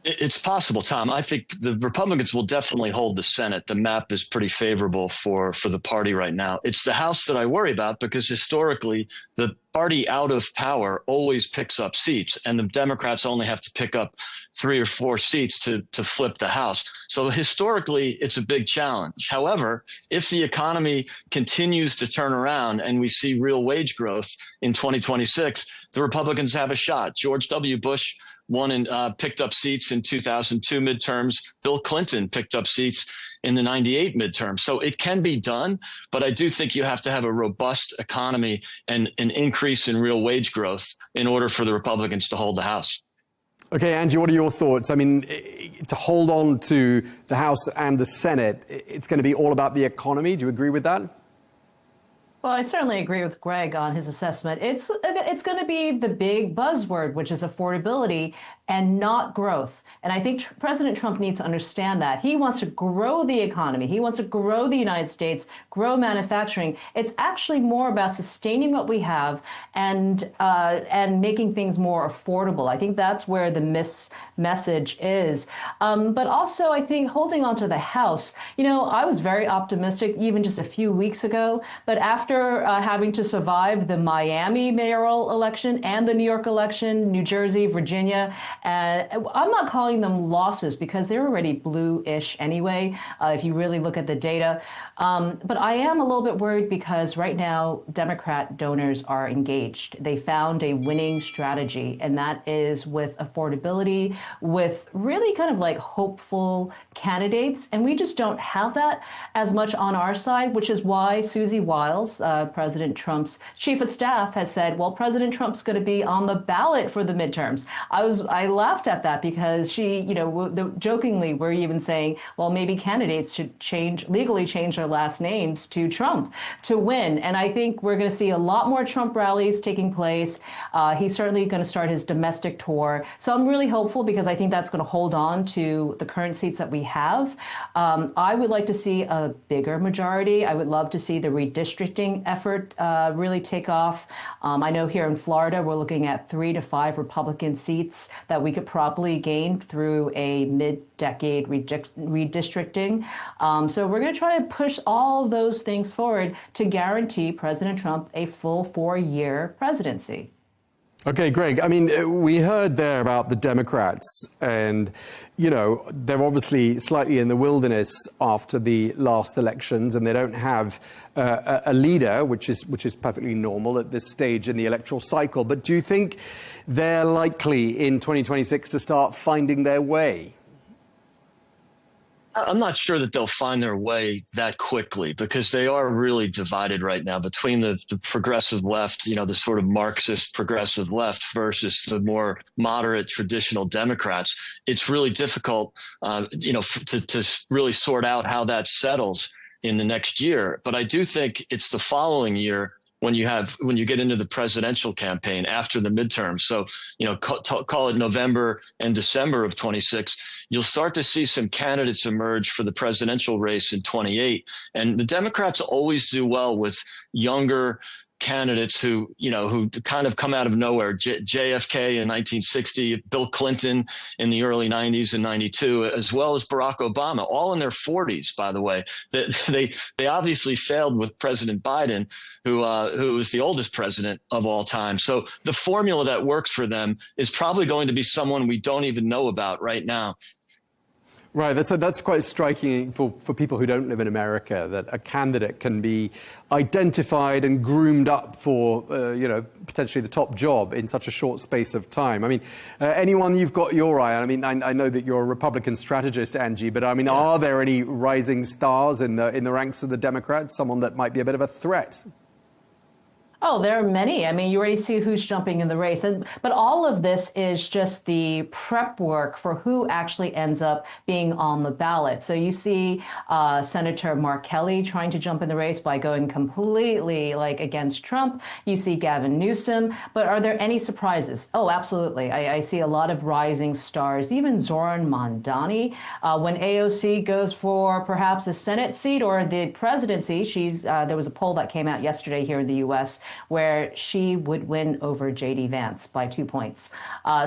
It's possible, Tom. I think the Republicans will definitely hold the Senate. The map is pretty favorable for the party right now. It's the House that I worry about because historically the party out of power always picks up seats, and the Democrats only have to pick up 3 or 4 seats to flip the House. So historically, it's a big challenge. However, if the economy continues to turn around and we see real wage growth in 2026, the Republicans have a shot. George W. Bush won and picked up seats in 2002 midterms. Bill Clinton picked up seats in the 98 midterm. So it can be done, but I do think you have to have a robust economy and an increase in real wage growth in order for the Republicans to hold the House. Okay, Angie, what are your thoughts? I mean, to hold on to the House and the Senate, it's going to be all about the economy. Do you agree with that? Well, I certainly agree with Greg on his assessment. It's going to be the big buzzword, which is affordability and not growth. And I think President Trump needs to understand that. He wants to grow the economy. He wants to grow the United States, grow manufacturing. It's actually more about sustaining what we have and making things more affordable. I think that's where the message is. But also, I think holding on to the House, you know, I was very optimistic even just a few weeks ago. But after having to survive the Miami mayoral election and the New York election, New Jersey, Virginia, I'm not calling them losses because they're already blue-ish anyway, if you really look at the data. But I am a little bit worried because right now, Democrat donors are engaged. They found a winning strategy, and that is with affordability, with really kind of like hopeful candidates. And we just don't have that as much on our side, which is why Susie Wilds, President Trump's chief of staff, has said, well, President Trump's going to be on the ballot for the midterms. I laughed at that because she, you know, jokingly, we're even saying, well, maybe candidates should legally change their last names to Trump to win. And I think we're going to see a lot more Trump rallies taking place. He's certainly going to start his domestic tour. So I'm really hopeful because I think that's going to hold on to the current seats that we have. I would like to see a bigger majority. I would love to see the redistricting effort really take off. I know here in Florida, we're looking at 3 to 5 Republican seats that we could probably gain through a mid-decade redistricting. So we're going to try to push all of those things forward to guarantee President Trump a full 4-year presidency. Okay, Greg, I mean, we heard there about the Democrats, and, you know, they're obviously slightly in the wilderness after the last elections, and they don't have a leader, which is perfectly normal at this stage in the electoral cycle. But do you think they're likely in 2026 to start finding their way? I'm not sure that they'll find their way that quickly, because they are really divided right now between the progressive left, you know, the sort of Marxist progressive left versus the more moderate traditional Democrats. It's really difficult, you know, to really sort out how that settles in the next year. But I do think it's the following year when you get into the presidential campaign after the midterms. So, you know, call it November and December of 26, you'll start to see some candidates emerge for the presidential race in 28. And the Democrats always do well with younger candidates who kind of come out of nowhere. JFK in 1960, Bill Clinton in the early 90s and 92, as well as Barack Obama, all in their 40s, by the way. They obviously failed with President Biden, who was the oldest president of all time. So the formula that works for them is probably going to be someone we don't even know about right now. Right, that's quite striking for people who don't live in America, that a candidate can be identified and groomed up for, potentially the top job in such a short space of time. I mean, anyone you've got your eye on? I mean, I know that you're a Republican strategist, Angie, but I mean, are there any rising stars in the ranks of the Democrats, someone that might be a bit of a threat? Oh, there are many. I mean, you already see who's jumping in the race. But all of this is just the prep work for who actually ends up being on the ballot. So you see Senator Mark Kelly trying to jump in the race by going completely against Trump. You see Gavin Newsom. But are there any surprises? Oh, absolutely. I see a lot of rising stars, even Zoran Mandani. When AOC goes for perhaps a Senate seat or the presidency, there was a poll that came out yesterday here in the U.S. where she would win over J.D. Vance by 2 points.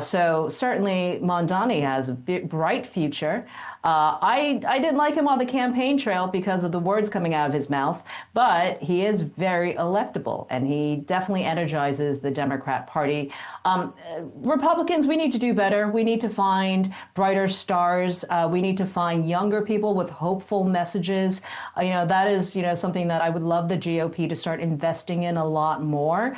So certainly Mondani has a bright future. I didn't like him on the campaign trail because of the words coming out of his mouth, but he is very electable, and he definitely energizes the Democrat Party. Republicans, we need to do better. We need to find brighter stars. We need to find younger people with hopeful messages. That is, something that I would love the GOP to start investing in a lot more,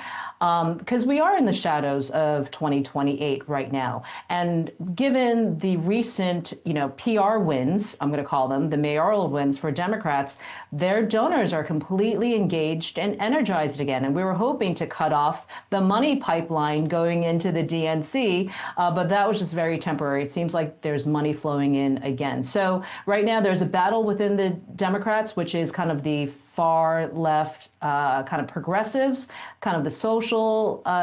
because we are in the shadows of 2028 right now. And given the recent, PR wins, I'm going to call them, the mayoral wins for Democrats, their donors are completely engaged and energized again. And we were hoping to cut off the money pipeline going into the DNC, but that was just very temporary. It seems like there's money flowing in again. So right now there's a battle within the Democrats, which is kind of the far left kind of progressives, kind of the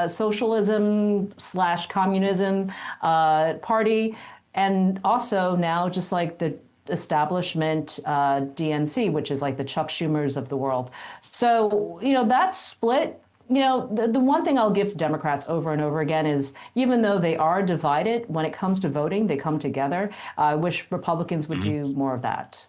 socialism / communism party. And also now just like the establishment DNC, which is like the Chuck Schumers of the world. So, that split, the one thing I'll give to Democrats over and over again is even though they are divided, when it comes to voting, they come together. I wish Republicans would do more of that.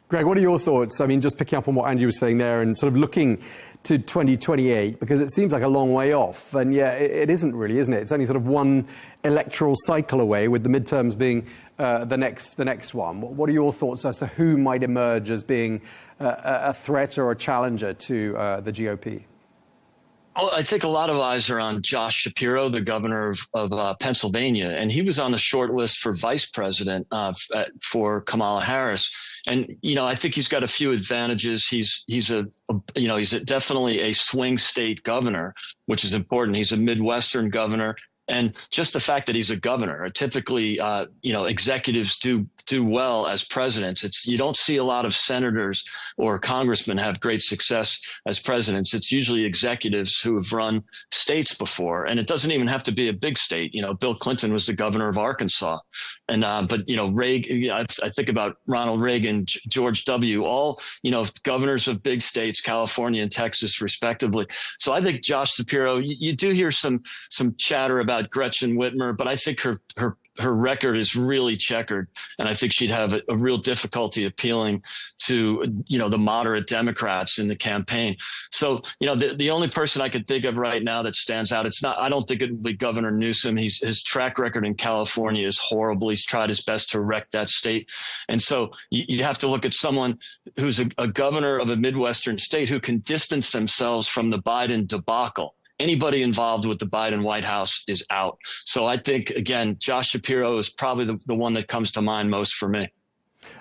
Greg, what are your thoughts? I mean, just picking up on what Angie was saying there and sort of looking to 2028, because it seems like a long way off. And yeah, it isn't really, isn't it? It's only sort of one electoral cycle away, with the midterms being the next one. What are your thoughts as to who might emerge as being a threat or a challenger to the GOP? Well, I think a lot of eyes are on Josh Shapiro, the governor of Pennsylvania, and he was on the short list for vice president for Kamala Harris. And I think he's got a few advantages. He's definitely a swing state governor, which is important. He's a Midwestern governor. And just the fact that he's a governor, typically, executives do well as presidents. You don't see a lot of senators or congressmen have great success as presidents. It's usually executives who have run states before, and it doesn't even have to be a big state. Bill Clinton was the governor of Arkansas, and Reagan. I think about Ronald Reagan, George W. All governors of big states, California and Texas, respectively. So I think Josh Shapiro. You do hear some chatter about Gretchen Whitmer, but I think her her record is really checkered, and I think she'd have a real difficulty appealing to, the moderate Democrats in the campaign. So, the only person I could think of right now that stands out, I don't think it would be Governor Newsom. His track record in California is horrible. He's tried his best to wreck that state. And so you have to look at someone who's a governor of a Midwestern state who can distance themselves from the Biden debacle. Anybody involved with the Biden White House is out. So I think, again, Josh Shapiro is probably the one that comes to mind most for me.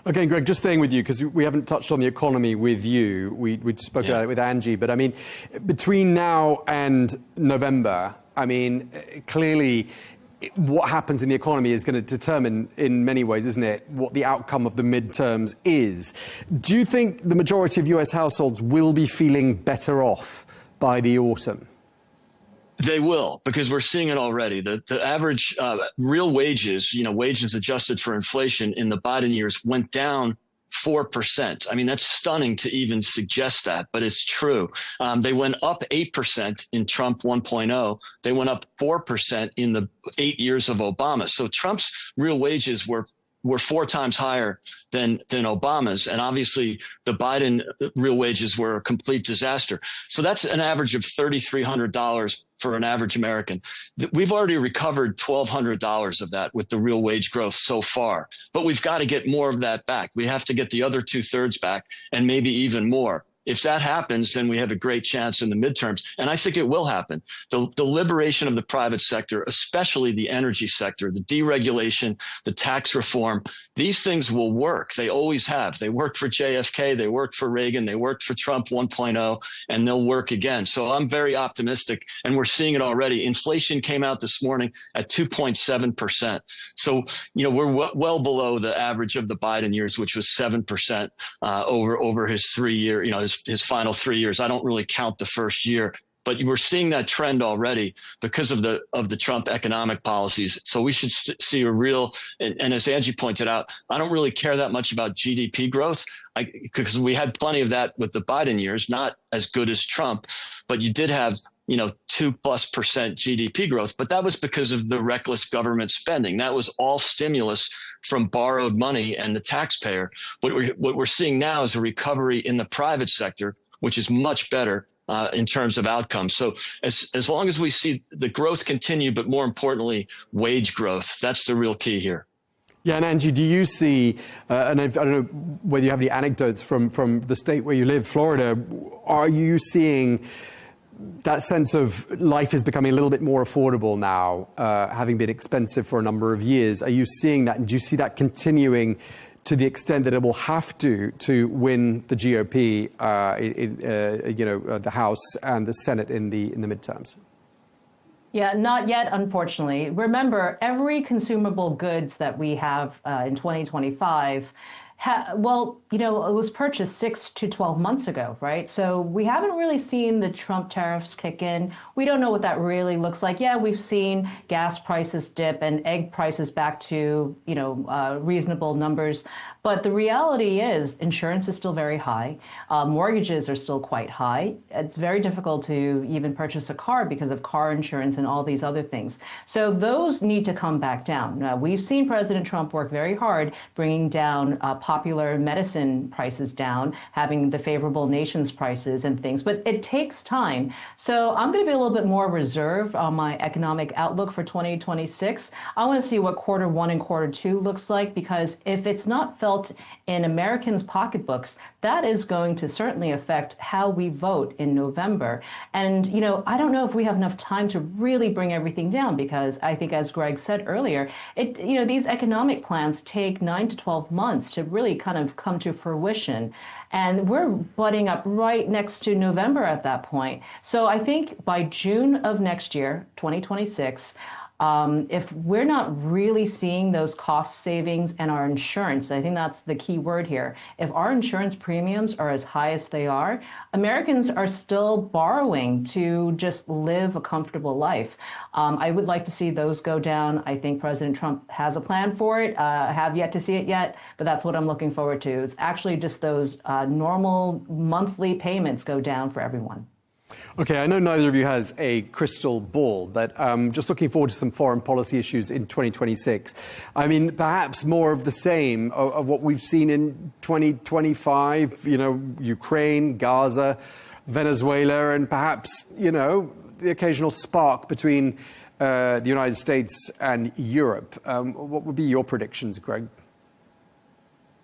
Okay, Greg, just staying with you, because we haven't touched on the economy with you. We spoke about it with Angie. But, I mean, between now and November, clearly what happens in the economy is going to determine, in many ways, isn't it, what the outcome of the midterms is. Do you think the majority of US households will be feeling better off by the autumn? They will, because we're seeing it already. The average real wages, wages adjusted for inflation in the Biden years went down 4%. That's stunning to even suggest that, but it's true. They went up 8% in Trump 1.0. They went up 4% in the 8 years of Obama. So Trump's real wages were 4 times higher than Obama's. And obviously the Biden real wages were a complete disaster. So that's an average of $3,300 for an average American. We've already recovered $1,200 of that with the real wage growth so far, but we've got to get more of that back. We have to get the other 2/3 back, and maybe even more. If that happens, then we have a great chance in the midterms. And I think it will happen. The liberation of the private sector, especially the energy sector, the deregulation, the tax reform, these things will work. They always have. They worked for JFK. They worked for Reagan. They worked for Trump 1.0, and they'll work again. So I'm very optimistic, and we're seeing it already. Inflation came out this morning at 2.7%. So, we're well below the average of the Biden years, which was 7% over his 3-year, his final 3 years. I don't really count the first year, but we're seeing that trend already because of the Trump economic policies. So we should see a real, and as Angie pointed out, I don't really care that much about GDP growth because we had plenty of that with the Biden years, not as good as Trump, but you did have 2+% GDP growth, but that was because of the reckless government spending. That was all stimulus from borrowed money and the taxpayer. What we're seeing now is a recovery in the private sector, which is much better in terms of outcomes. So as long as we see the growth continue, but more importantly, wage growth, that's the real key here. Yeah, and Angie, do you see, and I don't know whether you have any anecdotes from the state where you live, Florida, are you seeing that sense of life is becoming a little bit more affordable now, having been expensive for a number of years? Are you seeing that? And do you see that continuing to the extent that it will have to win the GOP, the House and the Senate in the midterms? Yeah, not yet, unfortunately. Remember, every consumable goods that we have in 2025 it was purchased 6 to 12 months ago, right? So we haven't really seen the Trump tariffs kick in. We don't know what that really looks like. Yeah, we've seen gas prices dip and egg prices back to, reasonable numbers. But the reality is insurance is still very high. Mortgages are still quite high. It's very difficult to even purchase a car because of car insurance and all these other things. So those need to come back down. Now, we've seen President Trump work very hard bringing down popular medicine prices down, having the favorable nations prices and things, but it takes time. So I'm going to be a little bit more reserved on my economic outlook for 2026. I want to see what Q1 and Q2 looks like, because if it's not felt in Americans' pocketbooks, that is going to certainly affect how we vote in November. And, I don't know if we have enough time to really bring everything down, because I think, as Greg said earlier, these economic plans take 9 to 12 months to really kind of come to fruition. And we're butting up right next to November at that point. So I think by June of next year, 2026, if we're not really seeing those cost savings and our insurance, I think that's the key word here. If our insurance premiums are as high as they are, Americans are still borrowing to just live a comfortable life. I would like to see those go down. I think President Trump has a plan for it. I have yet to see it yet, but that's what I'm looking forward to. It's actually just those normal monthly payments go down for everyone. Okay, I know neither of you has a crystal ball, but just looking forward to some foreign policy issues in 2026. I mean, perhaps more of the same of what we've seen in 2025, you know, Ukraine, Gaza, Venezuela, and perhaps, you know, the occasional spark between the United States and Europe. What would be your predictions, Greg?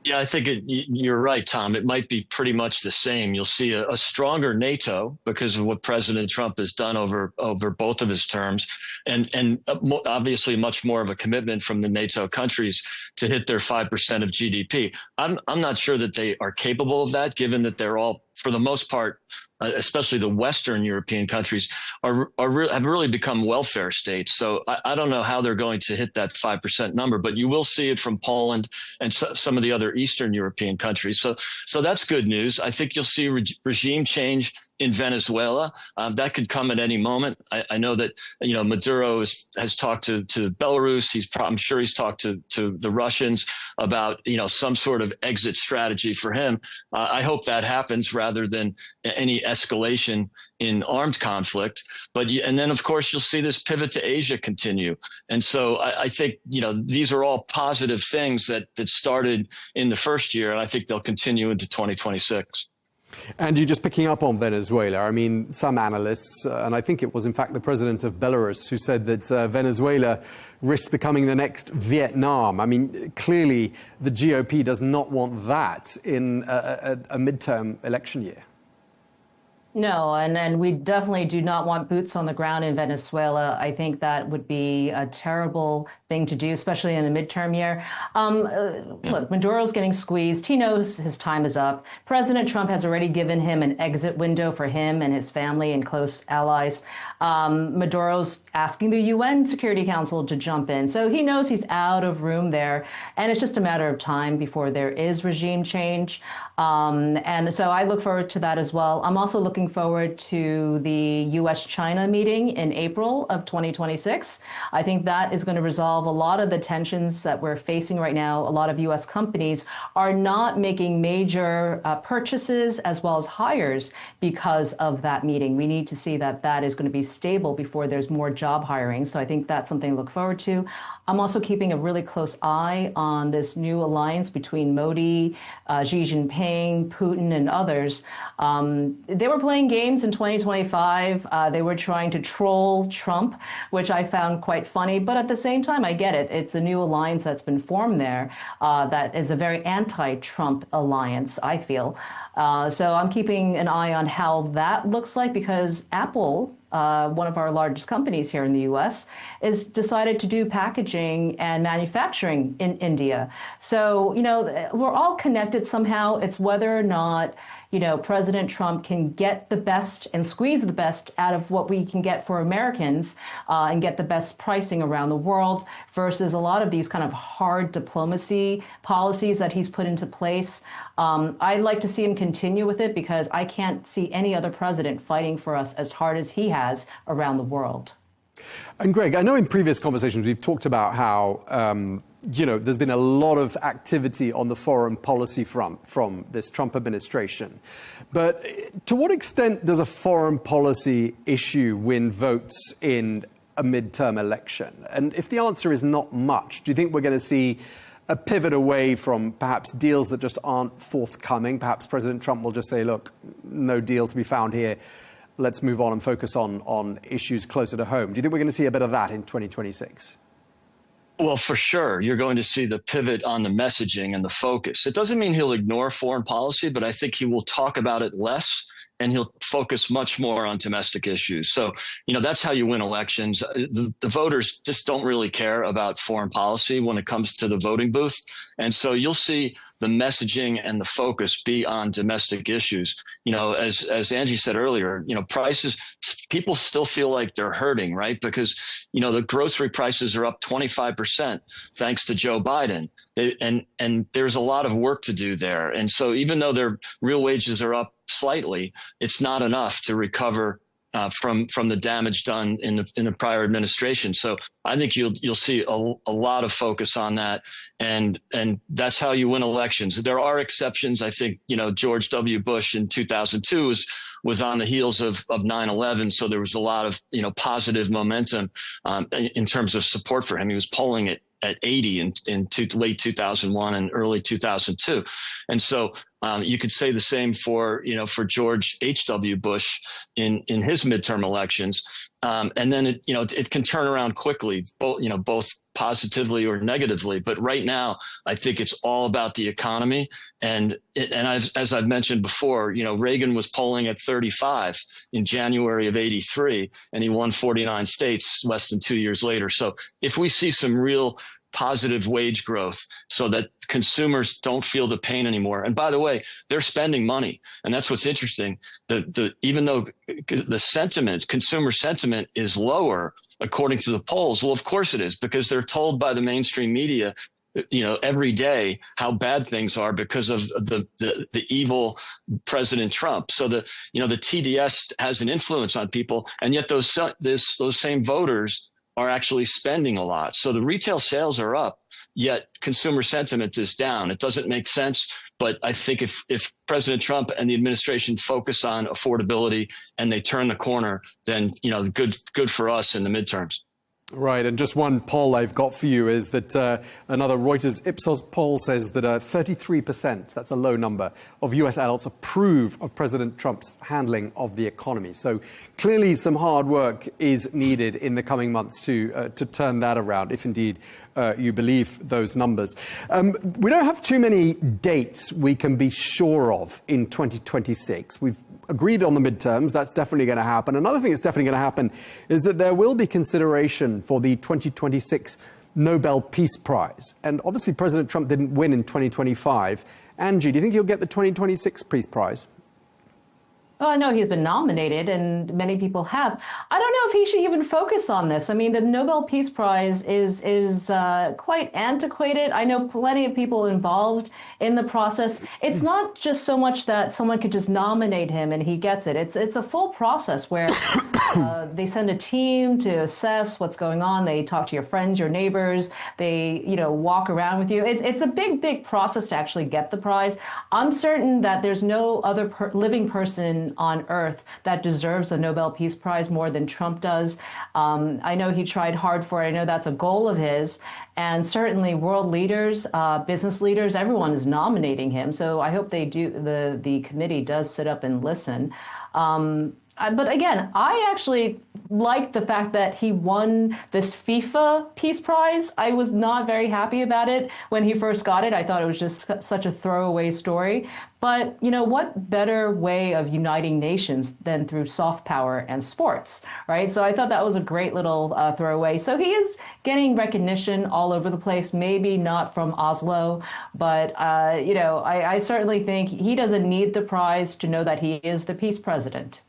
Yeah, I think you're right, Tom. It might be pretty much the same. You'll see a stronger NATO because of what President Trump has done over both of his terms, and obviously much more of a commitment from the NATO countries to hit their 5% of GDP. I'm not sure that they are capable of that, given that they're all, for the most part, especially the Western European countries, have really become welfare states. So I don't know how they're going to hit that 5% number, but you will see it from Poland and some of the other Eastern European countries. So that's good news. I think you'll see regime change in Venezuela. That could come at any moment. I know that, you know, Maduro has talked to Belarus. I'm sure he's talked to the Russians about, you know, some sort of exit strategy for him. I hope that happens rather than any escalation in armed conflict. And then, of course, you'll see this pivot to Asia continue. And so I think, you know, these are all positive things that started in the first year, and I think they'll continue into 2026. And you're just picking up on Venezuela. I mean, some analysts, and I think it was in fact the president of Belarus, who said that Venezuela risks becoming the next Vietnam. I mean, clearly the GOP does not want that in a midterm election year. No, and we definitely do not want boots on the ground in Venezuela. I think that would be a terrible thing to do, especially in a midterm year. Look, Maduro's getting squeezed. He knows his time is up. President Trump has already given him an exit window for him and his family and close allies. Maduro's asking the UN Security Council to jump in. So he knows he's out of room there. And it's just a matter of time before there is regime change. And so I look forward to that as well. I'm also looking forward to the U.S.-China meeting in April of 2026. I think that is going to resolve a lot of the tensions that we're facing right now. A lot of U.S. companies are not making major purchases as well as hires because of that meeting. We need to see that that is going to be stable before there's more job hiring. So I think that's something to look forward to. I'm also keeping a really close eye on this new alliance between Modi, Xi Jinping, Putin, and others. They were playing games in 2025. They were trying to troll Trump, which I found quite funny. But at the same time, I get it. It's a new alliance that's been formed there that is a very anti-Trump alliance, I feel. So I'm keeping an eye on how that looks like, because Apple, one of our largest companies here in the U.S., is decided to do packaging and manufacturing in India. So, you know, we're all connected somehow. It's whether or not, you know, President Trump can get the best and squeeze the best out of what we can get for Americans and get the best pricing around the world versus a lot of these kind of hard diplomacy policies that he's put into place. I'd like to see him continue with it because I can't see any other president fighting for us as hard as he has around the world. And Greg, I know in previous conversations we've talked about how you know, there's been a lot of activity on the foreign policy front from this Trump administration. But to what extent does a foreign policy issue win votes in a midterm election? And if the answer is not much, do you think we're going to see a pivot away from perhaps deals that just aren't forthcoming? Perhaps President Trump will just say, look, no deal to be found here. Let's move on and focus on issues closer to home. Do you think we're going to see a bit of that in 2026? Well, for sure, you're going to see the pivot on the messaging and the focus. It doesn't mean he'll ignore foreign policy, but I think he will talk about it less and he'll focus much more on domestic issues. So, you know, that's how you win elections. The voters just don't really care about foreign policy when it comes to the voting booth. And so you'll see the messaging and the focus be on domestic issues. You know, as Angie said earlier, you know, prices, people still feel like they're hurting, right? Because, you know, the grocery prices are up 25% thanks to Joe Biden. And there's a lot of work to do there. And so even though their real wages are up slightly, it's not enough to recover from the damage done in the prior administration. So I think you'll see a lot of focus on that, and that's how you win elections. There are exceptions. I think George W. Bush in 2002 was on the heels of 9/11, so there was a lot of positive momentum in terms of support for him. He was polling at 80 in late 2001 and early 2002, and so you could say the same for George H.W. Bush in his midterm elections, and then it can turn around quickly, both positively or negatively. But right now, I think it's all about the economy, and as I've mentioned before, Reagan was polling at 35 in January of '83, and he won 49 states less than 2 years later. So if we see some real positive wage growth so that consumers don't feel the pain anymore. And by the way, they're spending money. And that's what's interesting. Even though the consumer sentiment is lower, according to the polls, well, of course it is, because they're told by the mainstream media, every day how bad things are because of the evil President Trump. So the TDS has an influence on people, and yet those same voters are actually spending a lot. So the retail sales are up, yet consumer sentiment is down. It doesn't make sense, but I think if President Trump and the administration focus on affordability and they turn the corner, then good for us in the midterms. Right, and just one poll I've got for you is that another Reuters Ipsos poll says that 33%, that's a low number, of US adults approve of President Trump's handling of the economy. So clearly some hard work is needed in the coming months to turn that around, if indeed you believe those numbers. We don't have too many dates we can be sure of in 2026. We've agreed on the midterms. That's definitely going to happen. Another thing that's definitely going to happen is that there will be consideration for the 2026 Nobel Peace Prize. And obviously, President Trump didn't win in 2025. Angie, do you think he'll get the 2026 Peace Prize? Well, I know he's been nominated, and many people have. I don't know if he should even focus on this. I mean, the Nobel Peace Prize is quite antiquated. I know plenty of people involved in the process. It's not just so much that someone could just nominate him and he gets it. It's a full process where they send a team to assess what's going on. They talk to your friends, your neighbors. They, walk around with you. It's a big process to actually get the prize. I'm certain that there's no other living person on earth that deserves a Nobel Peace Prize more than Trump does. I know he tried hard for it. I know that's a goal of his. And certainly world leaders, business leaders, everyone is nominating him. So I hope they do. The committee does sit up and listen. But again, I actually like the fact that he won this FIFA Peace Prize. I was not very happy about it when he first got it. I thought it was just such a throwaway story. But, what better way of uniting nations than through soft power and sports, right? So I thought that was a great little throwaway. So he is getting recognition all over the place, maybe not from Oslo, but, I certainly think he doesn't need the prize to know that he is the peace president.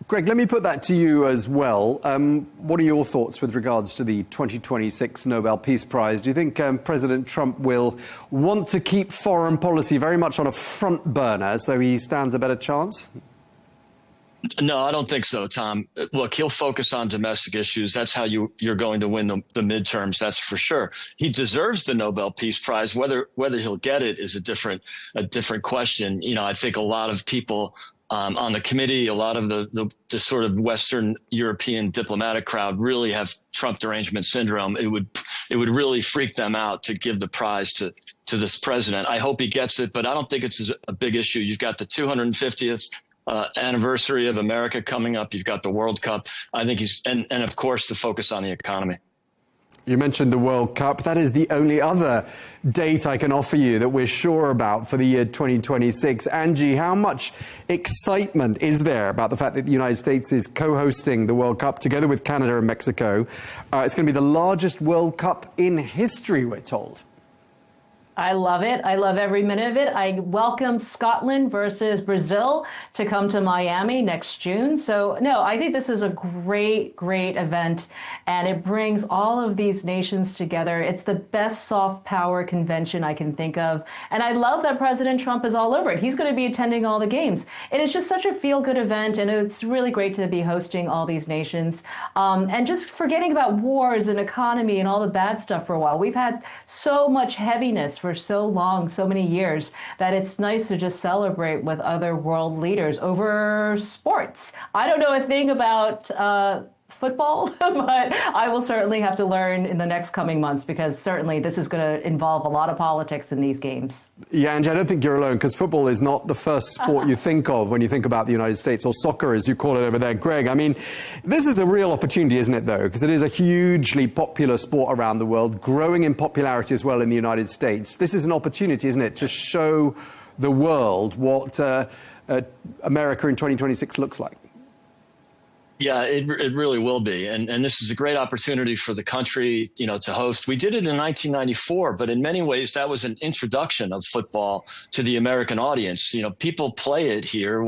Greg, let me put that to you as well. What are your thoughts with regards to the 2026 Nobel Peace Prize? Do you think President Trump will want to keep foreign policy very much on a front burner so he stands a better chance? No, I don't think so, Tom. Look, he'll focus on domestic issues. That's how you're going to win the midterms. That's for sure. He deserves the Nobel Peace Prize. Whether he'll get it is a different question. I think a lot of people on the committee, a lot of the sort of Western European diplomatic crowd really have Trump derangement syndrome. It would really freak them out to give the prize to this president. I hope he gets it, but I don't think it's a big issue. You've got the 250th anniversary of America coming up. You've got the World Cup. I think and of course the focus on the economy. You mentioned the World Cup. That is the only other date I can offer you that we're sure about for the year 2026. Angie, how much excitement is there about the fact that the United States is co-hosting the World Cup together with Canada and Mexico? It's going to be the largest World Cup in history, we're told. I love it. I love every minute of it. I welcome Scotland versus Brazil to come to Miami next June. So, no, I think this is a great, great event, and it brings all of these nations together. It's the best soft power convention I can think of. And I love that President Trump is all over it. He's going to be attending all the games. It is just such a feel-good event, and it's really great to be hosting all these nations. And just forgetting about wars and economy and all the bad stuff for a while. We've had so much heaviness for so long, so many years, that it's nice to just celebrate with other world leaders over sports. I don't know a thing about football, but I will certainly have to learn in the next coming months, because certainly this is going to involve a lot of politics in these games. Yeah, Angie, I don't think you're alone, because football is not the first sport you think of when you think about the United States, or soccer as you call it over there. Greg, I mean, this is a real opportunity, isn't it, though? Because it is a hugely popular sport around the world, growing in popularity as well in the United States. This is an opportunity, isn't it, to show the world what America in 2026 looks like. Yeah, it really will be. And this is a great opportunity for the country, to host. We did it in 1994, but in many ways that was an introduction of football to the American audience. People play it here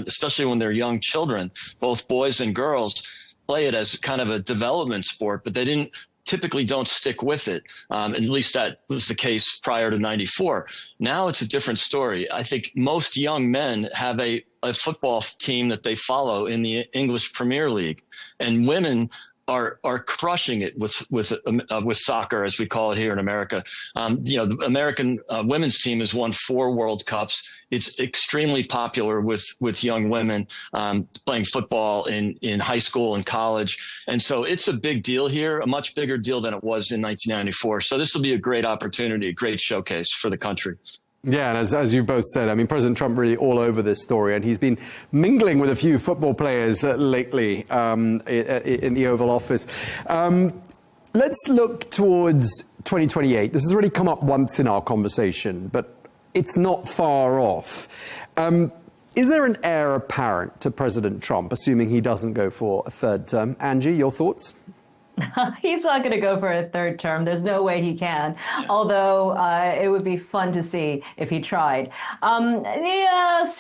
especially when they're young children, both boys and girls play it as kind of a development sport, but they typically don't stick with it. At least that was the case prior to 94. Now it's a different story. I think most young men have a football team that they follow in the English Premier League, and women are crushing it with soccer, as we call it here in America. The American women's team has won 4 World Cups. It's extremely popular with young women playing football in high school and college. And so it's a big deal here, a much bigger deal than it was in 1994. So this will be a great opportunity, a great showcase for the country. Yeah, and as you both said, I mean, President Trump really all over this story, and he's been mingling with a few football players lately in the Oval Office. Let's look towards 2028. This has already come up once in our conversation, but it's not far off. Is there an heir apparent to President Trump, assuming he doesn't go for a third term? Angie, your thoughts? He's not going to go for a third term. There's no way he can, although it would be fun to see if he tried. I'm not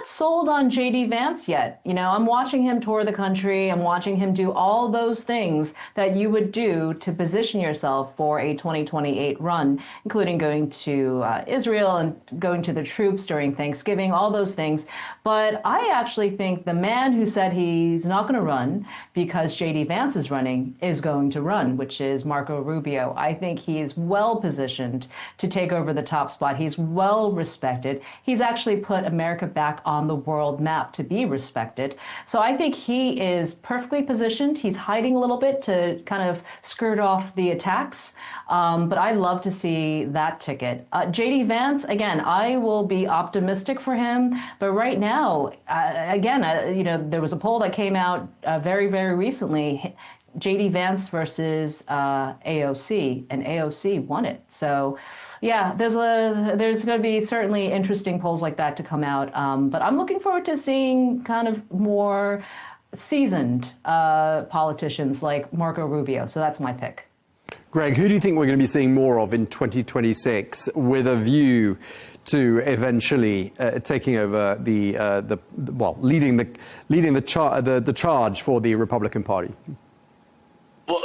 sold on J.D. Vance yet. I'm watching him tour the country. I'm watching him do all those things that you would do to position yourself for a 2028 run, including going to Israel and going to the troops during Thanksgiving, all those things. But I actually think the man who said he's not going to run because J.D. Vance is running is going to run, which is Marco Rubio. I think he is well positioned to take over the top spot. He's well respected. He's actually put America back on the world map to be respected. So I think he is perfectly positioned. He's hiding a little bit to kind of skirt off the attacks. But I love to see that ticket. J.D. Vance, again, I will be optimistic for him. But right now, there was a poll that came out very, very recently. J.D. Vance versus AOC, and AOC won it. So, yeah, there's going to be certainly interesting polls like that to come out. But I'm looking forward to seeing kind of more seasoned politicians like Marco Rubio. So that's my pick. Greg, who do you think we're going to be seeing more of in 2026 with a view to eventually taking over leading the charge for the Republican Party?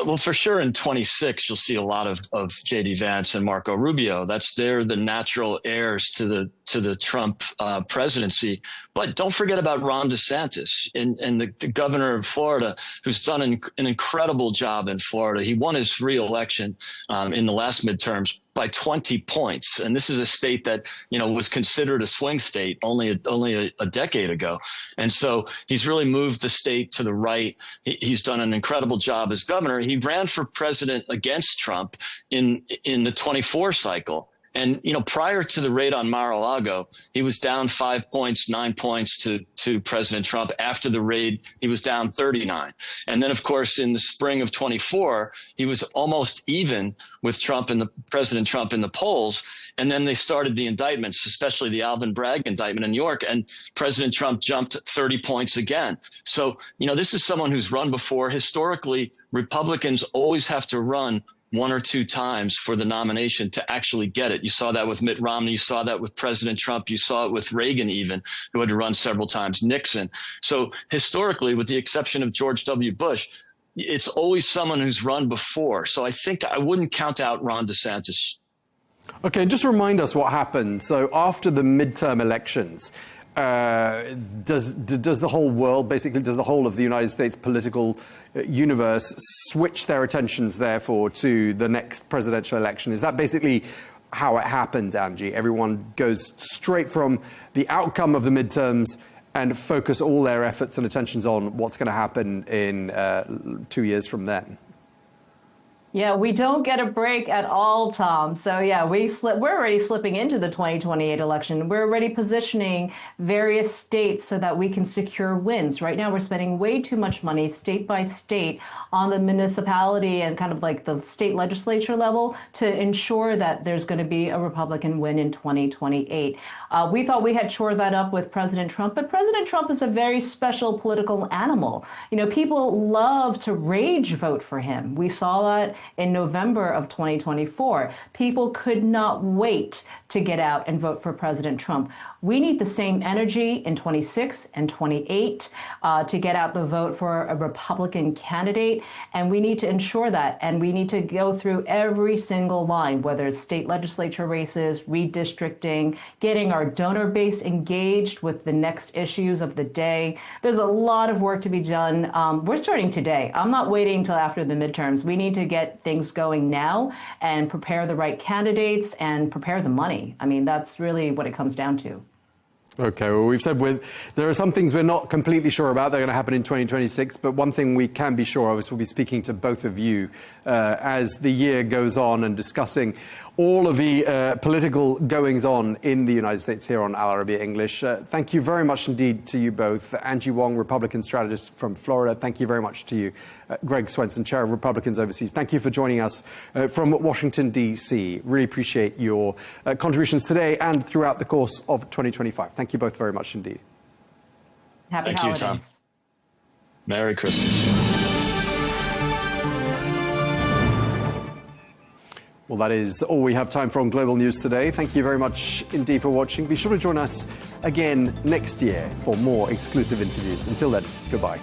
Well, for sure in 26, you'll see a lot of J.D. Vance and Marco Rubio. They're the natural heirs to the Trump presidency. But don't forget about Ron DeSantis and the governor of Florida, who's done an incredible job in Florida. He won his re-election in the last midterms by 20 points. And this is a state that, was considered a swing state only a decade ago. And so he's really moved the state to the right. He's done an incredible job as governor. He ran for president against Trump in the 24 cycle. And, prior to the raid on Mar-a-Lago, he was down 5 points, 9 points to President Trump. After the raid, he was down 39. And then, of course, in the spring of 24, he was almost even with President Trump in the polls. And then they started the indictments, especially the Alvin Bragg indictment in New York, and President Trump jumped 30 points again. So, this is someone who's run before. Historically, Republicans always have to run one or two times for the nomination to actually get it. You saw that with Mitt Romney. You saw that with President Trump. You saw it with Reagan even, who had to run several times, Nixon. So historically, with the exception of George W. Bush, it's always someone who's run before. So I think I wouldn't count out Ron DeSantis. Okay, just remind us what happened. So after the midterm elections, does the whole world, basically, does the whole of the United States political universe switch their attentions, therefore, to the next presidential election? Is that basically how it happens, Angie? Everyone goes straight from the outcome of the midterms and focus all their efforts and attentions on what's going to happen in 2 years from then? Yeah, we don't get a break at all, Tom. So yeah, we're already slipping into the 2028 election. We're already positioning various states so that we can secure wins. Right now, we're spending way too much money state by state on the municipality and kind of like the state legislature level to ensure that there's going to be a Republican win in 2028. We thought we had shored that up with President Trump, but President Trump is a very special political animal. You know, people love to rage vote for him. We saw that in November of 2024. People could not wait to get out and vote for President Trump. We need the same energy in 26 and 28 to get out the vote for a Republican candidate. And we need to ensure that. And we need to go through every single line, whether it's state legislature races, redistricting, getting our donor base engaged with the next issues of the day. There's a lot of work to be done. We're starting today. I'm not waiting until after the midterms. We need to get things going now and prepare the right candidates and prepare the money. I mean, that's really what it comes down to. Okay, well, we've said there are some things we're not completely sure about. They're going to happen in 2026, but one thing we can be sure of is we'll be speaking to both of you as the year goes on and discussing all of the political goings-on in the United States here on Al-Arabiya English. Thank you very much indeed to you both. Angie Wong, Republican strategist from Florida. Thank you very much to you. Greg Swenson, Chair of Republicans Overseas. Thank you for joining us from Washington, D.C. Really appreciate your contributions today and throughout the course of 2025. Thank you both very much indeed. Happy Thank holidays. you, Tom. Merry Christmas. Well, that is all we have time for on Global News today. Thank you very much indeed for watching. Be sure to join us again next year for more exclusive interviews. Until then, goodbye.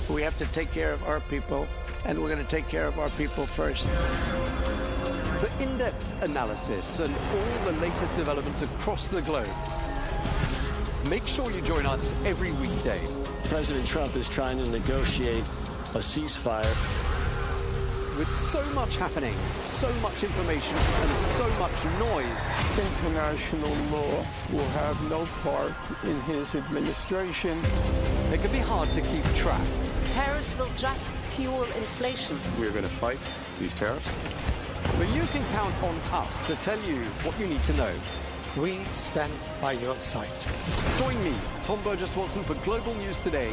We have to take care of our people, and we're going to take care of our people first. For in-depth analysis and all the latest developments across the globe, make sure you join us every weekday. President Trump is trying to negotiate a ceasefire. With so much happening, so much information, and so much noise, International law will have no part in his administration. it can be hard to keep track. Tariffs will just fuel inflation. We're going to fight these tariffs. But you can count on us to tell you what you need to know. We stand by your side. Join me, Tom Burges Watson, for Global News Today,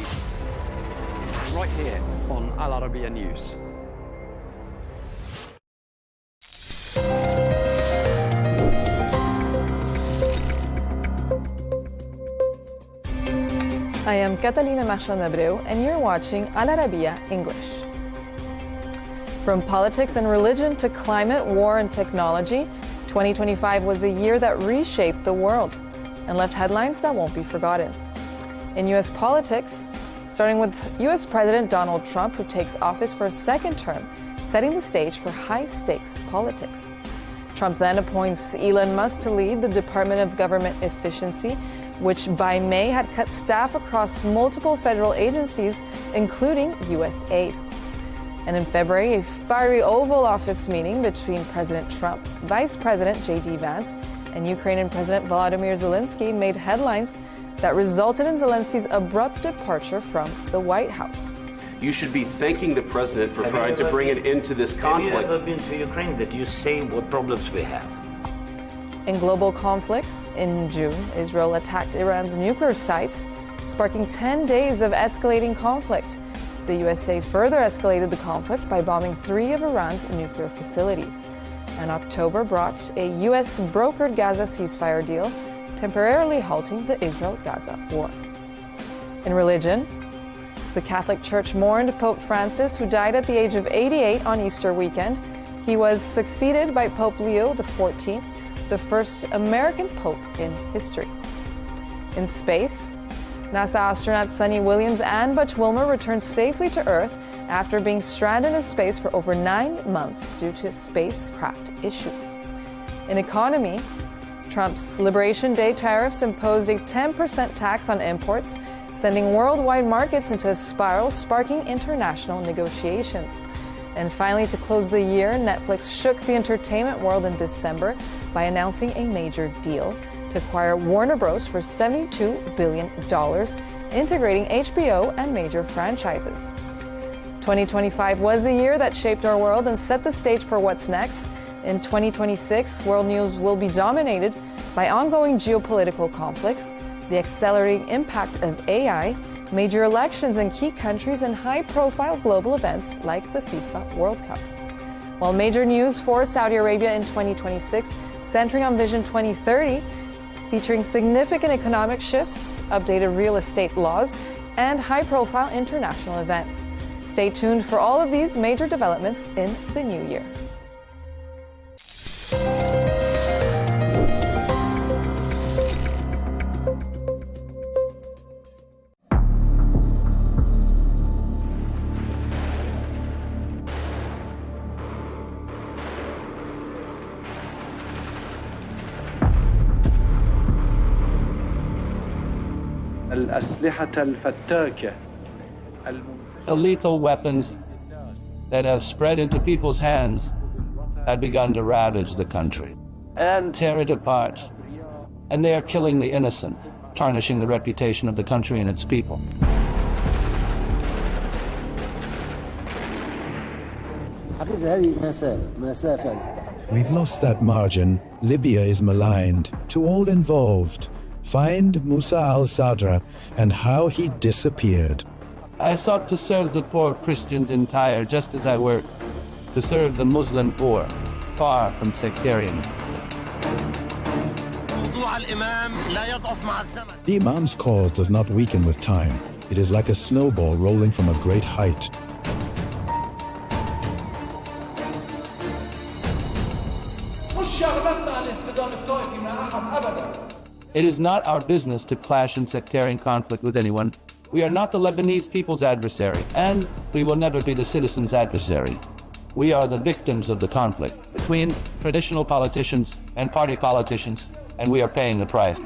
right here on Al-Arabiya News. I am Catalina Marchand-Abreu, and you're watching Al-Arabiya English. From politics and religion to climate, war, and technology, 2025 was a year that reshaped the world and left headlines that won't be forgotten. In U.S. politics, starting with U.S. President Donald Trump, who takes office for a second term, setting the stage for high-stakes politics. Trump then appoints Elon Musk to lead the Department of Government Efficiency, which by May had cut staff across multiple federal agencies, including USAID. And in February, a fiery Oval Office meeting between President Trump, Vice President J.D. Vance, and Ukrainian President Volodymyr Zelensky made headlines that resulted in Zelensky's abrupt departure from the White House. You should be thanking the president for trying to bring it into this conflict. Have you ever been to Ukraine that you say what problems we have? In global conflicts, in June, Israel attacked Iran's nuclear sites, sparking 10 days of escalating conflict. The USA further escalated the conflict by bombing 3 of Iran's nuclear facilities. and October brought a U.S. brokered Gaza ceasefire deal, temporarily halting the Israel-Gaza war. In religion, the Catholic Church mourned Pope Francis, who died at the age of 88 on Easter weekend. He was succeeded by Pope Leo XIV, the first American pope in history. In space, NASA astronauts Suni Williams and Butch Wilmore returned safely to Earth after being stranded in space for over 9 months due to spacecraft issues. In economy, Trump's Liberation Day tariffs imposed a 10% tax on imports, sending worldwide markets into a spiral, sparking international negotiations. And finally, to close the year, Netflix shook the entertainment world in December by announcing a major deal to acquire Warner Bros. For $72 billion, integrating HBO and major franchises. 2025 was the year that shaped our world and set the stage for what's next. In 2026, world news will be dominated by ongoing geopolitical conflicts, the accelerating impact of AI, major elections in key countries, and high-profile global events like the FIFA World Cup. While major news for Saudi Arabia in 2026, centering on Vision 2030, featuring significant economic shifts, updated real estate laws, and high-profile international events. Stay tuned for all of these major developments in the new year. The lethal weapons that have spread into people's hands have begun to ravage the country and tear it apart. And they are killing the innocent, tarnishing the reputation of the country and its people. We've lost that margin. Libya is maligned. To all involved, find Musa al-Sadra and how he disappeared. I sought to serve the poor Christians in Tyre just as I worked to serve the Muslim poor, far from sectarian. The Imam's cause does not weaken with time. It is like a snowball rolling from a great height. It is not our business to clash in sectarian conflict with anyone. We are not the Lebanese people's adversary, and we will never be the citizens' adversary. We are the victims of the conflict between traditional politicians and party politicians, and we are paying the price.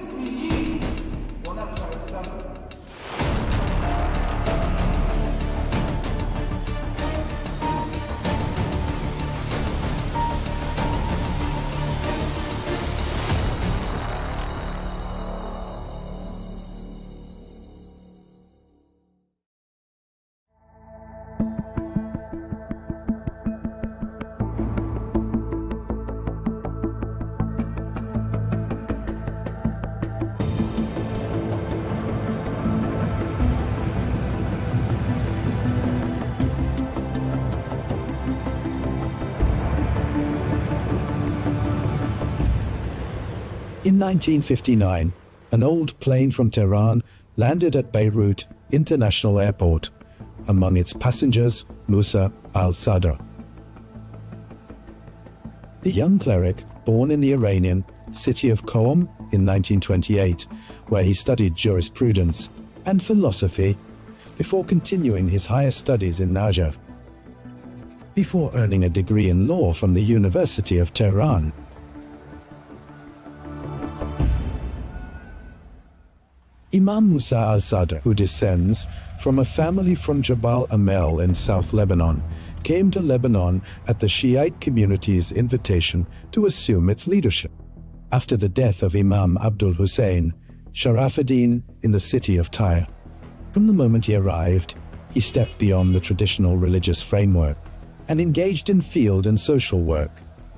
In 1959, an old plane from Tehran landed at Beirut International Airport. Among its passengers, Musa al-Sadra. The young cleric, born in the Iranian city of Qom in 1928, where he studied jurisprudence and philosophy before continuing his higher studies in Najaf. Before earning a degree in law from the University of Tehran. Imam Musa al-Sadr, who descends from a family from Jabal Amel in South Lebanon, came to Lebanon at the Shiite community's invitation to assume its leadership. After the death of Imam Abdul Hussein, Sharafuddin in the city of Tyre. From the moment he arrived, he stepped beyond the traditional religious framework and engaged in field and social work,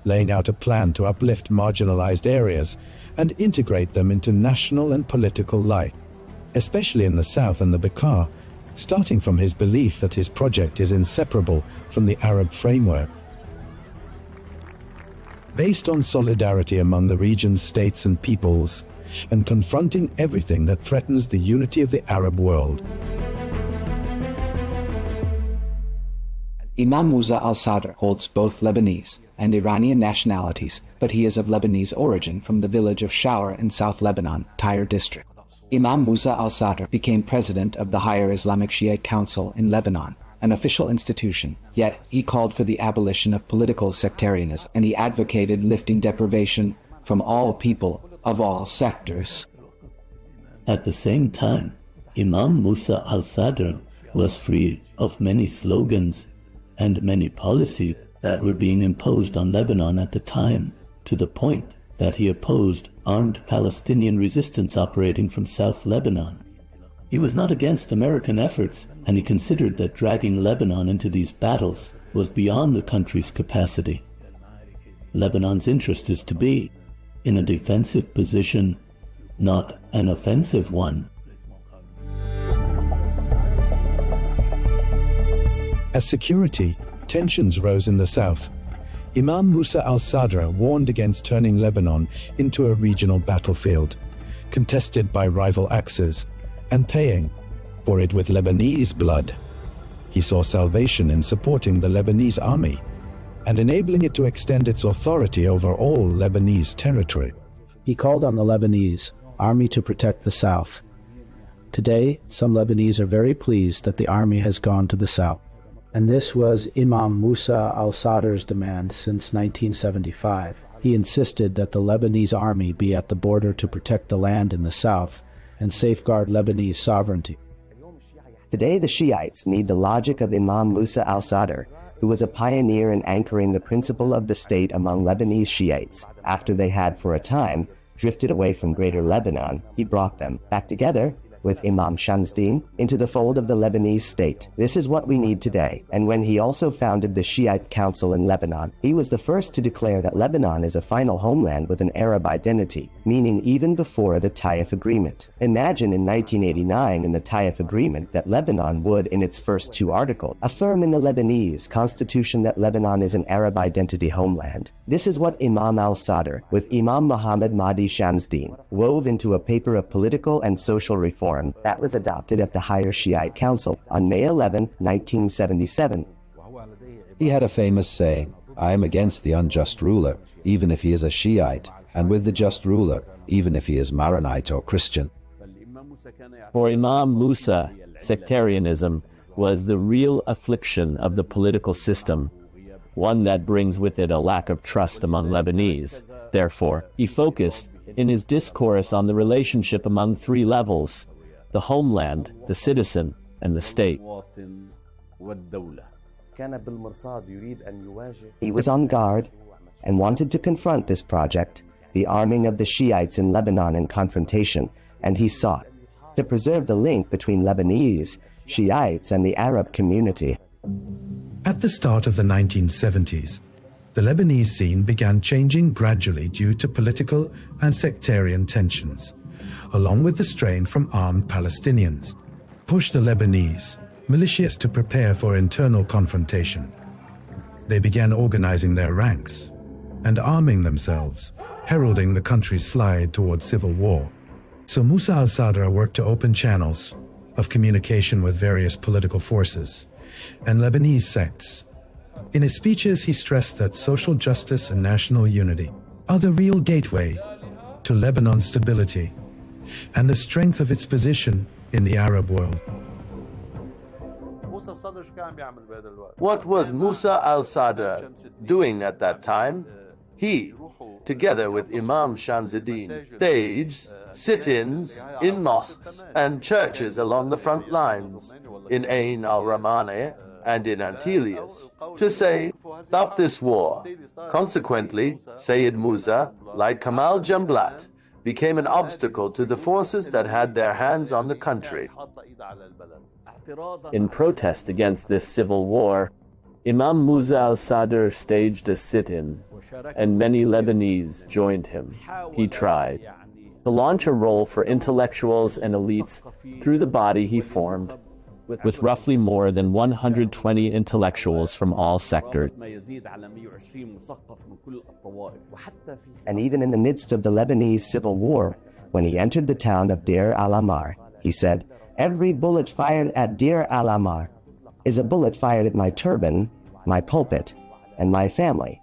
laying out a plan to uplift marginalized areas and integrate them into national and political life, especially in the south and the Bekaa, starting from his belief that his project is inseparable from the Arab framework. based on solidarity among the region's states and peoples, and confronting everything that threatens the unity of the Arab world. Imam Musa al-Sadr holds both Lebanese and Iranian nationalities, but he is of Lebanese origin from the village of Shower in South Lebanon, Tyre district. Imam Musa al-Sadr became president of the Higher Islamic Shiite Council in Lebanon, an official institution, yet he called for the abolition of political sectarianism, and he advocated lifting deprivation from all people of all sectors. At the same time, Imam Musa al-Sadr was free of many slogans and many policies that were being imposed on Lebanon at the time, to the point that he opposed armed Palestinian resistance operating from South Lebanon. He was not against American efforts, and he considered that dragging Lebanon into these battles was beyond the country's capacity. Lebanon's interest is to be in a defensive position, not an offensive one. As security tensions rose in the south, Imam Musa al-Sadr warned against turning Lebanon into a regional battlefield, contested by rival axes, and paying for it with Lebanese blood. He saw salvation in supporting the Lebanese army and enabling it to extend its authority over all Lebanese territory. He called on the Lebanese army to protect the south. Today, some Lebanese are very pleased that the army has gone to the south. And this was Imam Musa al-Sadr's demand since 1975. He insisted that the Lebanese army be at the border to protect the land in the south and safeguard Lebanese sovereignty. Today, the Shiites need the logic of Imam Musa al-Sadr, who was a pioneer in anchoring the principle of the state among Lebanese Shiites. After they had, for a time, drifted away from Greater Lebanon, he brought them back together with Imam Shamsdeen into the fold of the Lebanese state. This is what we need today. And when he also founded the Shiite Council in Lebanon, he was the first to declare that Lebanon is a final homeland with an Arab identity, meaning even before the Taif Agreement. Imagine in 1989 in the Taif Agreement that Lebanon would, in its first two articles, affirm in the Lebanese constitution that Lebanon is an Arab identity homeland. This is what Imam al-Sadr, with Imam Muhammad Mahdi Shamsdeen, wove into a paper of political and social reform that was adopted at the Higher Shiite Council on May 11, 1977. He had a famous saying, "I am against the unjust ruler, even if he is a Shiite, and with the just ruler, even if he is Maronite or Christian." For Imam Musa, sectarianism was the real affliction of the political system, one that brings with it a lack of trust among Lebanese. Therefore, he focused in his discourse on the relationship among three levels: the homeland, the citizen, and the state. He was on guard and wanted to confront this project, the arming of the Shiites in Lebanon in confrontation, and he sought to preserve the link between Lebanese, Shiites, and the Arab community. At the start of the 1970s, the Lebanese scene began changing gradually due to political and sectarian tensions, along with the strain from armed Palestinians, pushed the Lebanese militias to prepare for internal confrontation. They began organizing their ranks and arming themselves, heralding the country's slide towards civil war. So Musa al-Sadr worked to open channels of communication with various political forces and Lebanese sects. In his speeches, he stressed that social justice and national unity are the real gateway to Lebanon's stability and the strength of its position in the Arab world. What was Musa al-Sadr doing at that time? He, together with Imam Shamsuddin, staged sit-ins in mosques and churches along the front lines in Ain al-Ramani and in Antelius to say, "Stop this war." Consequently, Sayyid Musa, like Kamal Jumblat, became an obstacle to the forces that had their hands on the country. In protest against this civil war, Imam Musa al-Sadr staged a sit-in, and many Lebanese joined him. He tried to launch a role for intellectuals and elites through the body he formed, with roughly more than 120 intellectuals from all sectors. And even in the midst of the Lebanese civil war, when he entered the town of Deir al-Amar, he said, "Every bullet fired at Deir al-Amar is a bullet fired at my turban, my pulpit, and my family."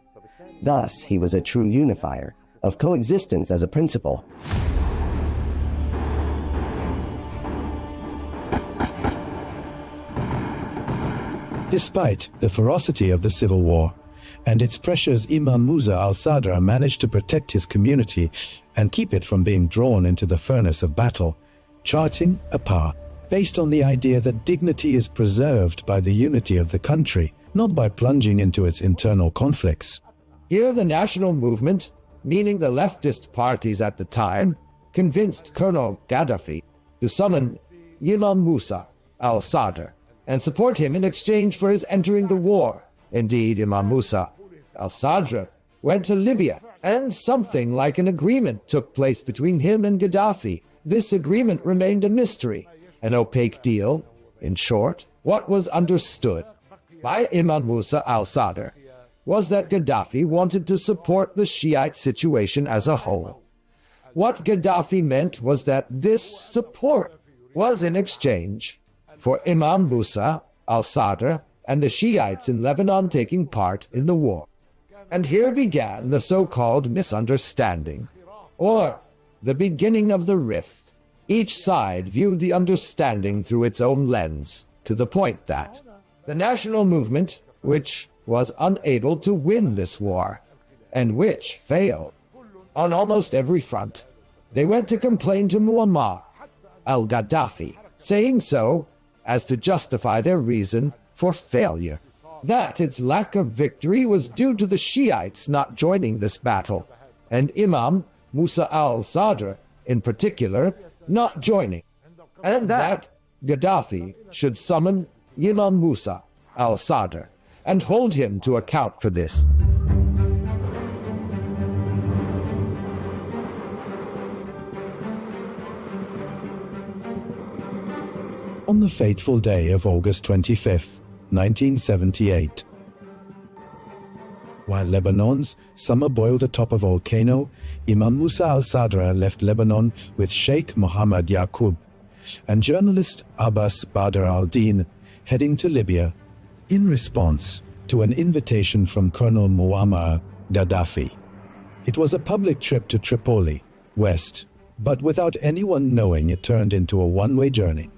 Thus, he was a true unifier of coexistence as a principle. Despite the ferocity of the civil war and its pressures, Imam Musa al-Sadr managed to protect his community and keep it from being drawn into the furnace of battle, charting a path based on the idea that dignity is preserved by the unity of the country, not by plunging into its internal conflicts. Here the national movement, meaning the leftist parties at the time, convinced Colonel Gaddafi to summon Imam Musa al-Sadr and support him in exchange for his entering the war. Indeed, Imam Musa al-Sadr went to Libya, and something like an agreement took place between him and Gaddafi. This agreement remained a mystery, an opaque deal. In short, what was understood by Imam Musa al-Sadr was that Gaddafi wanted to support the Shiite situation as a whole. What Gaddafi meant was that this support was in exchange for Imam Musa al-Sadr and the Shiites in Lebanon taking part in the war. And here began the so-called misunderstanding, or the beginning of the rift. Each side viewed the understanding through its own lens, to the point that the national movement, which was unable to win this war, and which failed on almost every front, they went to complain to Muammar al-Gaddafi, saying so as to justify their reason for failure, that its lack of victory was due to the Shiites not joining this battle, and Imam Musa al-Sadr, in particular, not joining, and that Gaddafi should summon Imam Musa al-Sadr and hold him to account for this. On the fateful day of August 25th, 1978, while Lebanon's summer boiled atop a volcano, Imam Musa al-Sadr left Lebanon with Sheikh Mohammed Yaqub and journalist Abbas Badr al-Din, heading to Libya in response to an invitation from Colonel Muammar Gaddafi. It was a public trip to Tripoli, west, but without anyone knowing, it turned into a one-way journey.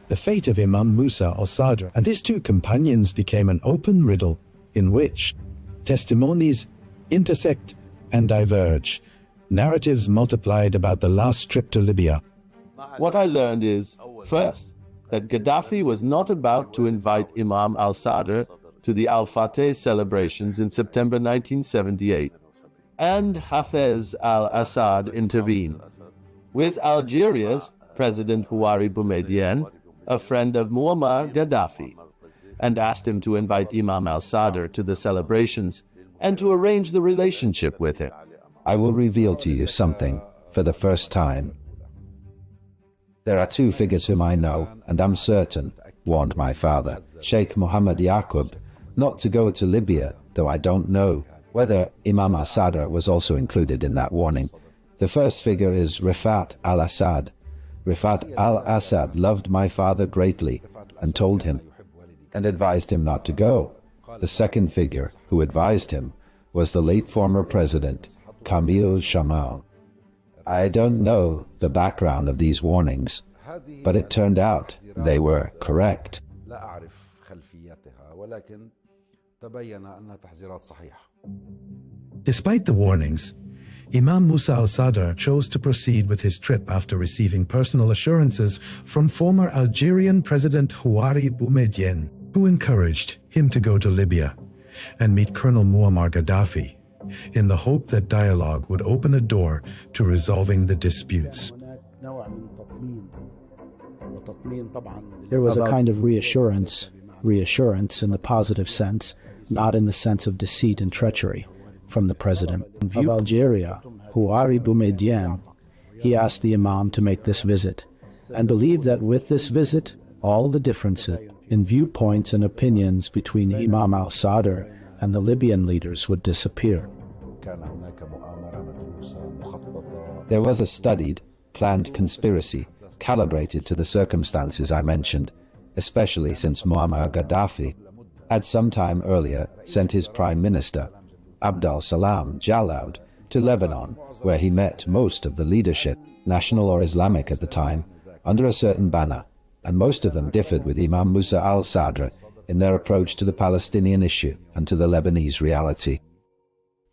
The fate of Imam Musa al-Sadr and his two companions became an open riddle in which testimonies intersect and diverge. Narratives multiplied about the last trip to Libya. What I learned is, first, that Gaddafi was not about to invite Imam al-Sadr to the Al-Fateh celebrations in September 1978, and Hafez al-Assad intervened, with Algeria's President Houari Boumediene, a friend of Muammar Gaddafi, and asked him to invite Imam al-Sadr to the celebrations and to arrange the relationship with him. I will reveal to you something for the first time. There are two figures whom I know, and I'm certain, warned my father, Sheikh Mohammed Yaqub, not to go to Libya, though I don't know whether Imam al-Sadr was also included in that warning. The first figure is Rifat al-Assad. Rifat al-Assad loved my father greatly and told him and advised him not to go. The second figure who advised him was the late former president, Kamil Shamal. I don't know the background of these warnings, but it turned out they were correct. Despite the warnings, Imam Musa al-Sadr chose to proceed with his trip after receiving personal assurances from former Algerian President Houari Boumediene, who encouraged him to go to Libya and meet Colonel Muammar Gaddafi, in the hope that dialogue would open a door to resolving the disputes. There was a kind of reassurance in the positive sense, not in the sense of deceit and treachery. from the president of Algeria, Houari Boumediene. He asked the Imam to make this visit, and believed that with this visit, all the differences in viewpoints and opinions between Imam al-Sadr and the Libyan leaders would disappear. There was a studied, planned conspiracy, calibrated to the circumstances I mentioned, especially since Muammar Gaddafi had some time earlier sent his Prime Minister, Abdel Salam Jalaud, to Lebanon, where he met most of the leadership, national or Islamic at the time, under a certain banner, and most of them differed with Imam Musa al-Sadr in their approach to the Palestinian issue and to the Lebanese reality.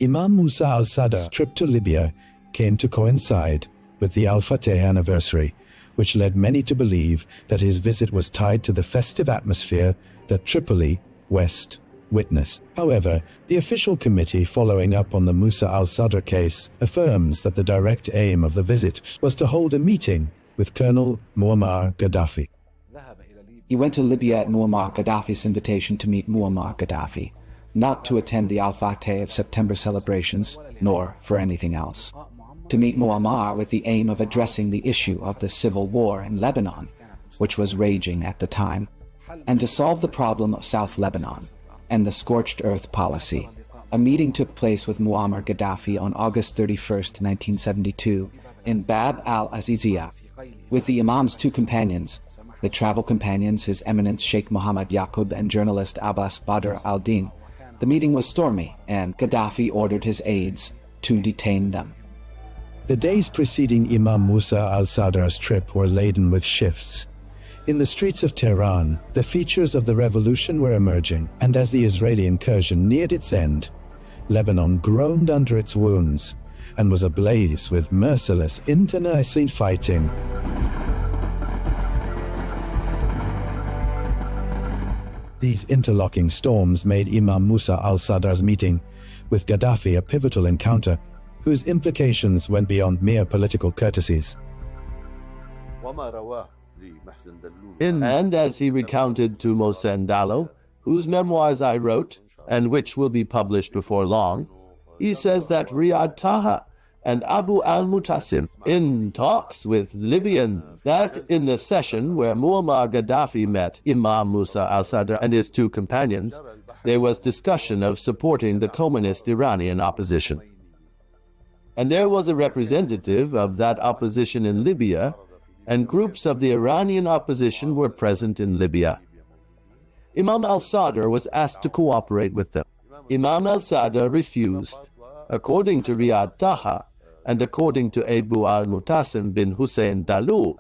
Imam Musa al-Sadr's trip to Libya came to coincide with the Al-Fateh anniversary, which led many to believe that his visit was tied to the festive atmosphere that Tripoli, West, witnessed. However, the official committee following up on the Musa al-Sadr case affirms that the direct aim of the visit was to hold a meeting with Colonel Muammar Gaddafi. He went to Libya at Muammar Gaddafi's invitation to meet Muammar Gaddafi, not to attend the Al-Fateh of September celebrations, nor for anything else. To meet Muammar with the aim of addressing the issue of the civil war in Lebanon, which was raging at the time, and to solve the problem of South Lebanon and the scorched earth policy. A meeting took place with Muammar Gaddafi on August 31st, 1972, in Bab al-Aziziyah, with the Imam's two companions, the travel companions His Eminence Sheikh Mohammed Yaqub and journalist Abbas Badr al-Din. The meeting was stormy, and Gaddafi ordered his aides to detain them. The days preceding Imam Musa al-Sadr's trip were laden with shifts. In the streets of Tehran, the features of the revolution were emerging, and as the Israeli incursion neared its end, Lebanon groaned under its wounds and was ablaze with merciless internecine fighting. These interlocking storms made Imam Musa al-Sadr's meeting with Gaddafi a pivotal encounter whose implications went beyond mere political courtesies. And as he recounted to Mohsen Dallo, whose memoirs I wrote, and which will be published before long, he says that Riyadh Taha and Abu al-Mutasim in talks with Libyan, that in the session where Muammar Gaddafi met Imam Musa al-Sadr and his two companions, there was discussion of supporting the communist Iranian opposition. And there was a representative of that opposition in Libya, and groups of the Iranian opposition were present in Libya. Imam al-Sadr was asked to cooperate with them. Imam al-Sadr refused. According to Riyadh Taha, and according to Abu al-Mutasim bin Hussein Dalu,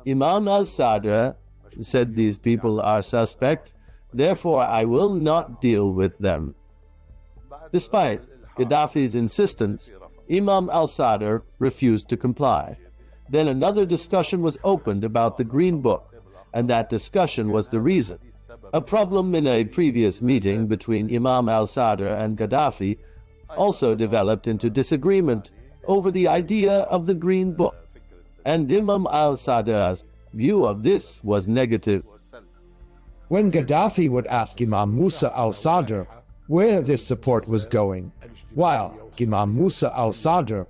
Imam al-Sadr said these people are suspect, therefore I will not deal with them. Despite Gaddafi's insistence, Imam al-Sadr refused to comply. Then another discussion was opened about the Green Book, and that discussion was the reason. A problem in a previous meeting between Imam al-Sadr and Gaddafi also developed into disagreement over the idea of the Green Book, and Imam al-Sadr's view of this was negative. When Gaddafi would ask Imam Musa al-Sadr where this support was going, while Imam Musa al-Sadr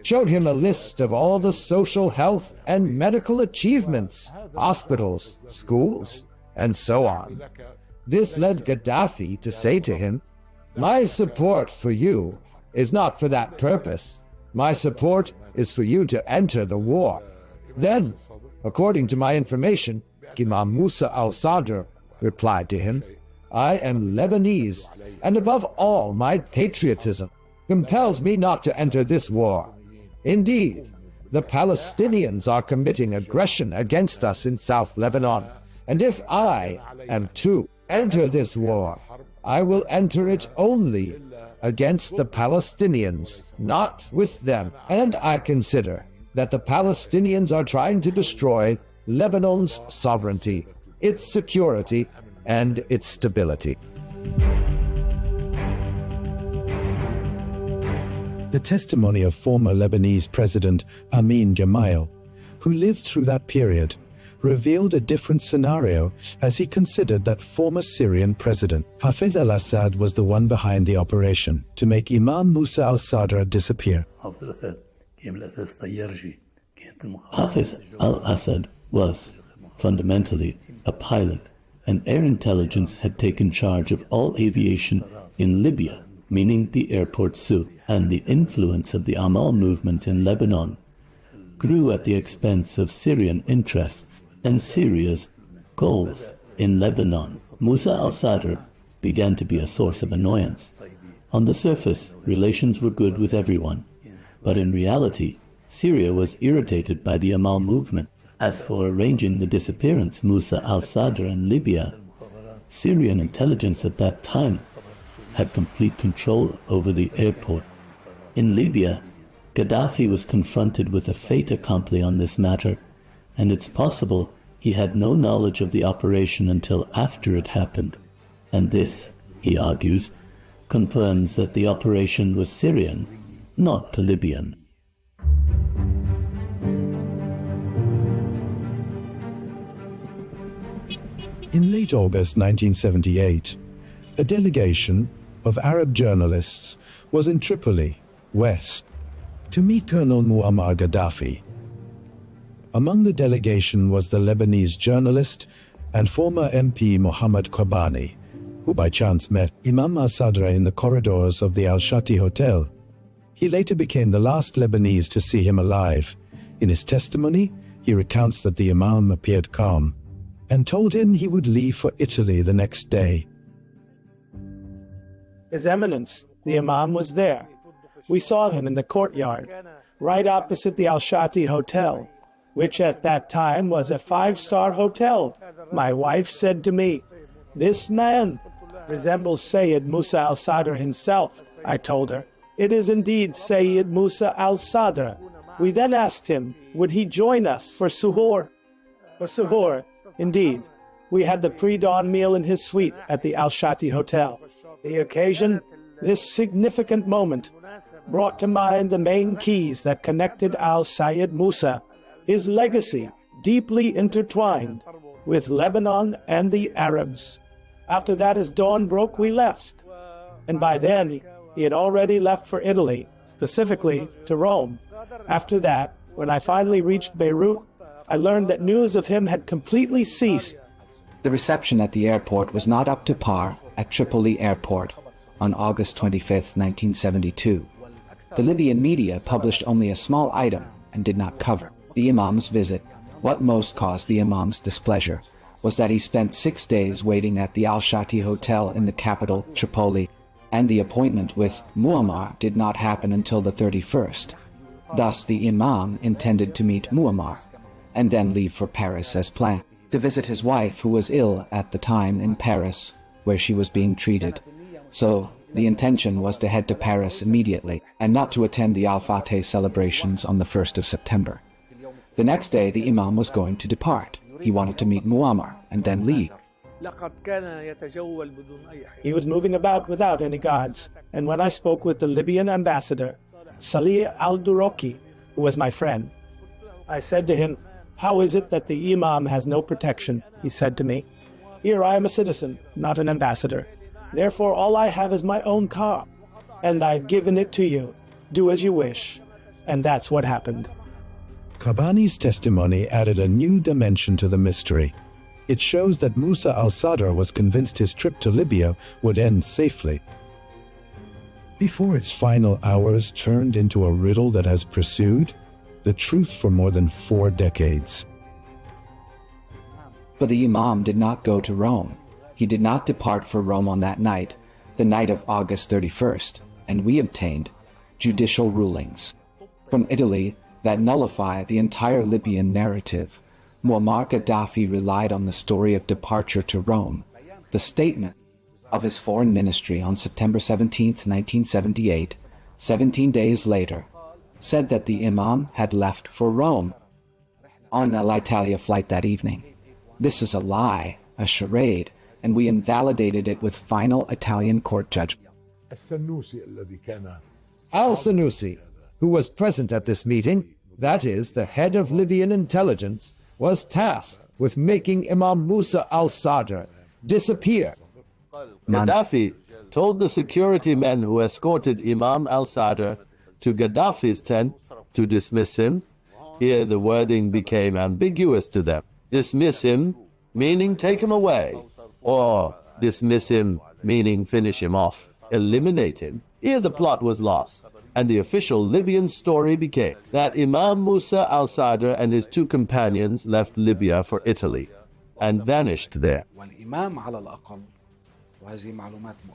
showed him a list of all the social, health, and medical achievements, hospitals, schools, and so on. This led Gaddafi to say to him, "My support for you is not for that purpose. My support is for you to enter the war." Then, according to my information, Imam Musa al-Sadr replied to him, "I am Lebanese, and above all my patriotism compels me not to enter this war. Indeed, the Palestinians are committing aggression against us in South Lebanon, and if I am to enter this war, I will enter it only against the Palestinians, not with them, and I consider that the Palestinians are trying to destroy Lebanon's sovereignty, its security, and its stability." The testimony of former Lebanese President Amin Gemayel, who lived through that period, revealed a different scenario as he considered that former Syrian President Hafez al-Assad was the one behind the operation to make Imam Musa al-Sadr disappear. Hafez al-Assad was fundamentally a pilot, and air intelligence had taken charge of all aviation in Libya, meaning the airport Sou, and the influence of the Amal movement in Lebanon grew at the expense of Syrian interests and Syria's goals in Lebanon. Musa al-Sadr began to be a source of annoyance. On the surface, relations were good with everyone, but in reality, Syria was irritated by the Amal movement. As for arranging the disappearance Musa al-Sadr in Libya, Syrian intelligence at that time had complete control over the airport. In Libya, Gaddafi was confronted with a fait accompli on this matter, and it's possible he had no knowledge of the operation until after it happened. And this, he argues, confirms that the operation was Syrian, not Libyan. In late August 1978, a delegation of Arab journalists was in Tripoli, West, to meet Colonel Muammar Gaddafi. Among the delegation was the Lebanese journalist and former MP Mohammed Kobani, who by chance met Imam al-Sadr in the corridors of the Al-Shati Hotel. He later became the last Lebanese to see him alive. In his testimony, he recounts that the Imam appeared calm and told him he would leave for Italy the next day. His Eminence, the Imam, was there. We saw him in the courtyard, right opposite the Al-Shati Hotel, which at that time was a 5-star hotel. My wife said to me, "This man resembles Sayyid Musa al-Sadr himself." I told her, "It is indeed Sayyid Musa al-Sadr." We then asked him, would he join us for suhoor? For suhoor, indeed. We had the pre-dawn meal in his suite at the Al-Shati Hotel. The occasion, this significant moment, brought to mind the main keys that connected al-Sayyid Musa, his legacy deeply intertwined with Lebanon and the Arabs. After that, as dawn broke, we left. And by then, he had already left for Italy, specifically to Rome. After that, when I finally reached Beirut, I learned that news of him had completely ceased. The reception at the airport was not up to par at Tripoli Airport on August 25, 1972. The Libyan media published only a small item and did not cover the Imam's visit. What most caused the Imam's displeasure was that he spent 6 days waiting at the Al-Shati Hotel in the capital, Tripoli, and the appointment with Muammar did not happen until the 31st. Thus, the Imam intended to meet Muammar and then leave for Paris as planned, to visit his wife, who was ill at the time in Paris, where she was being treated. So, the intention was to head to Paris immediately and not to attend the Al-Fateh celebrations on the 1st of September. The next day, the Imam was going to depart. He wanted to meet Muammar and then leave. He was moving about without any guards, and when I spoke with the Libyan ambassador, Salih al-Duroki, who was my friend, I said to him, "How is it that the Imam has no protection?" He said to me, "Here I am a citizen, not an ambassador. Therefore all I have is my own car, and I've given it to you. Do as you wish." And that's what happened. Kobani's testimony added a new dimension to the mystery. It shows that Musa al-Sadr was convinced his trip to Libya would end safely, before its final hours turned into a riddle that has pursued the truth for more than 4 decades. But the Imam did not go to Rome. He did not depart for Rome on that night, the night of August 31st, and we obtained judicial rulings from Italy that nullify the entire Libyan narrative. Muammar Gaddafi relied on the story of departure to Rome. The statement of his foreign ministry on September 17, 1978, 17 days later, said that the Imam had left for Rome on an Alitalia flight that evening. This is a lie, a charade, and we invalidated it with final Italian court judgment. Al-Sanusi, who was present at this meeting, that is, the head of Libyan intelligence, was tasked with making Imam Musa al-Sadr disappear. Gaddafi told the security men who escorted Imam al-Sadr to Gaddafi's tent to dismiss him. Here the wording became ambiguous to them. Dismiss him, meaning take him away, or dismiss him, meaning finish him off, eliminate him. Here the plot was lost, and the official Libyan story became that Imam Musa al-Sadr and his two companions left Libya for Italy and vanished there.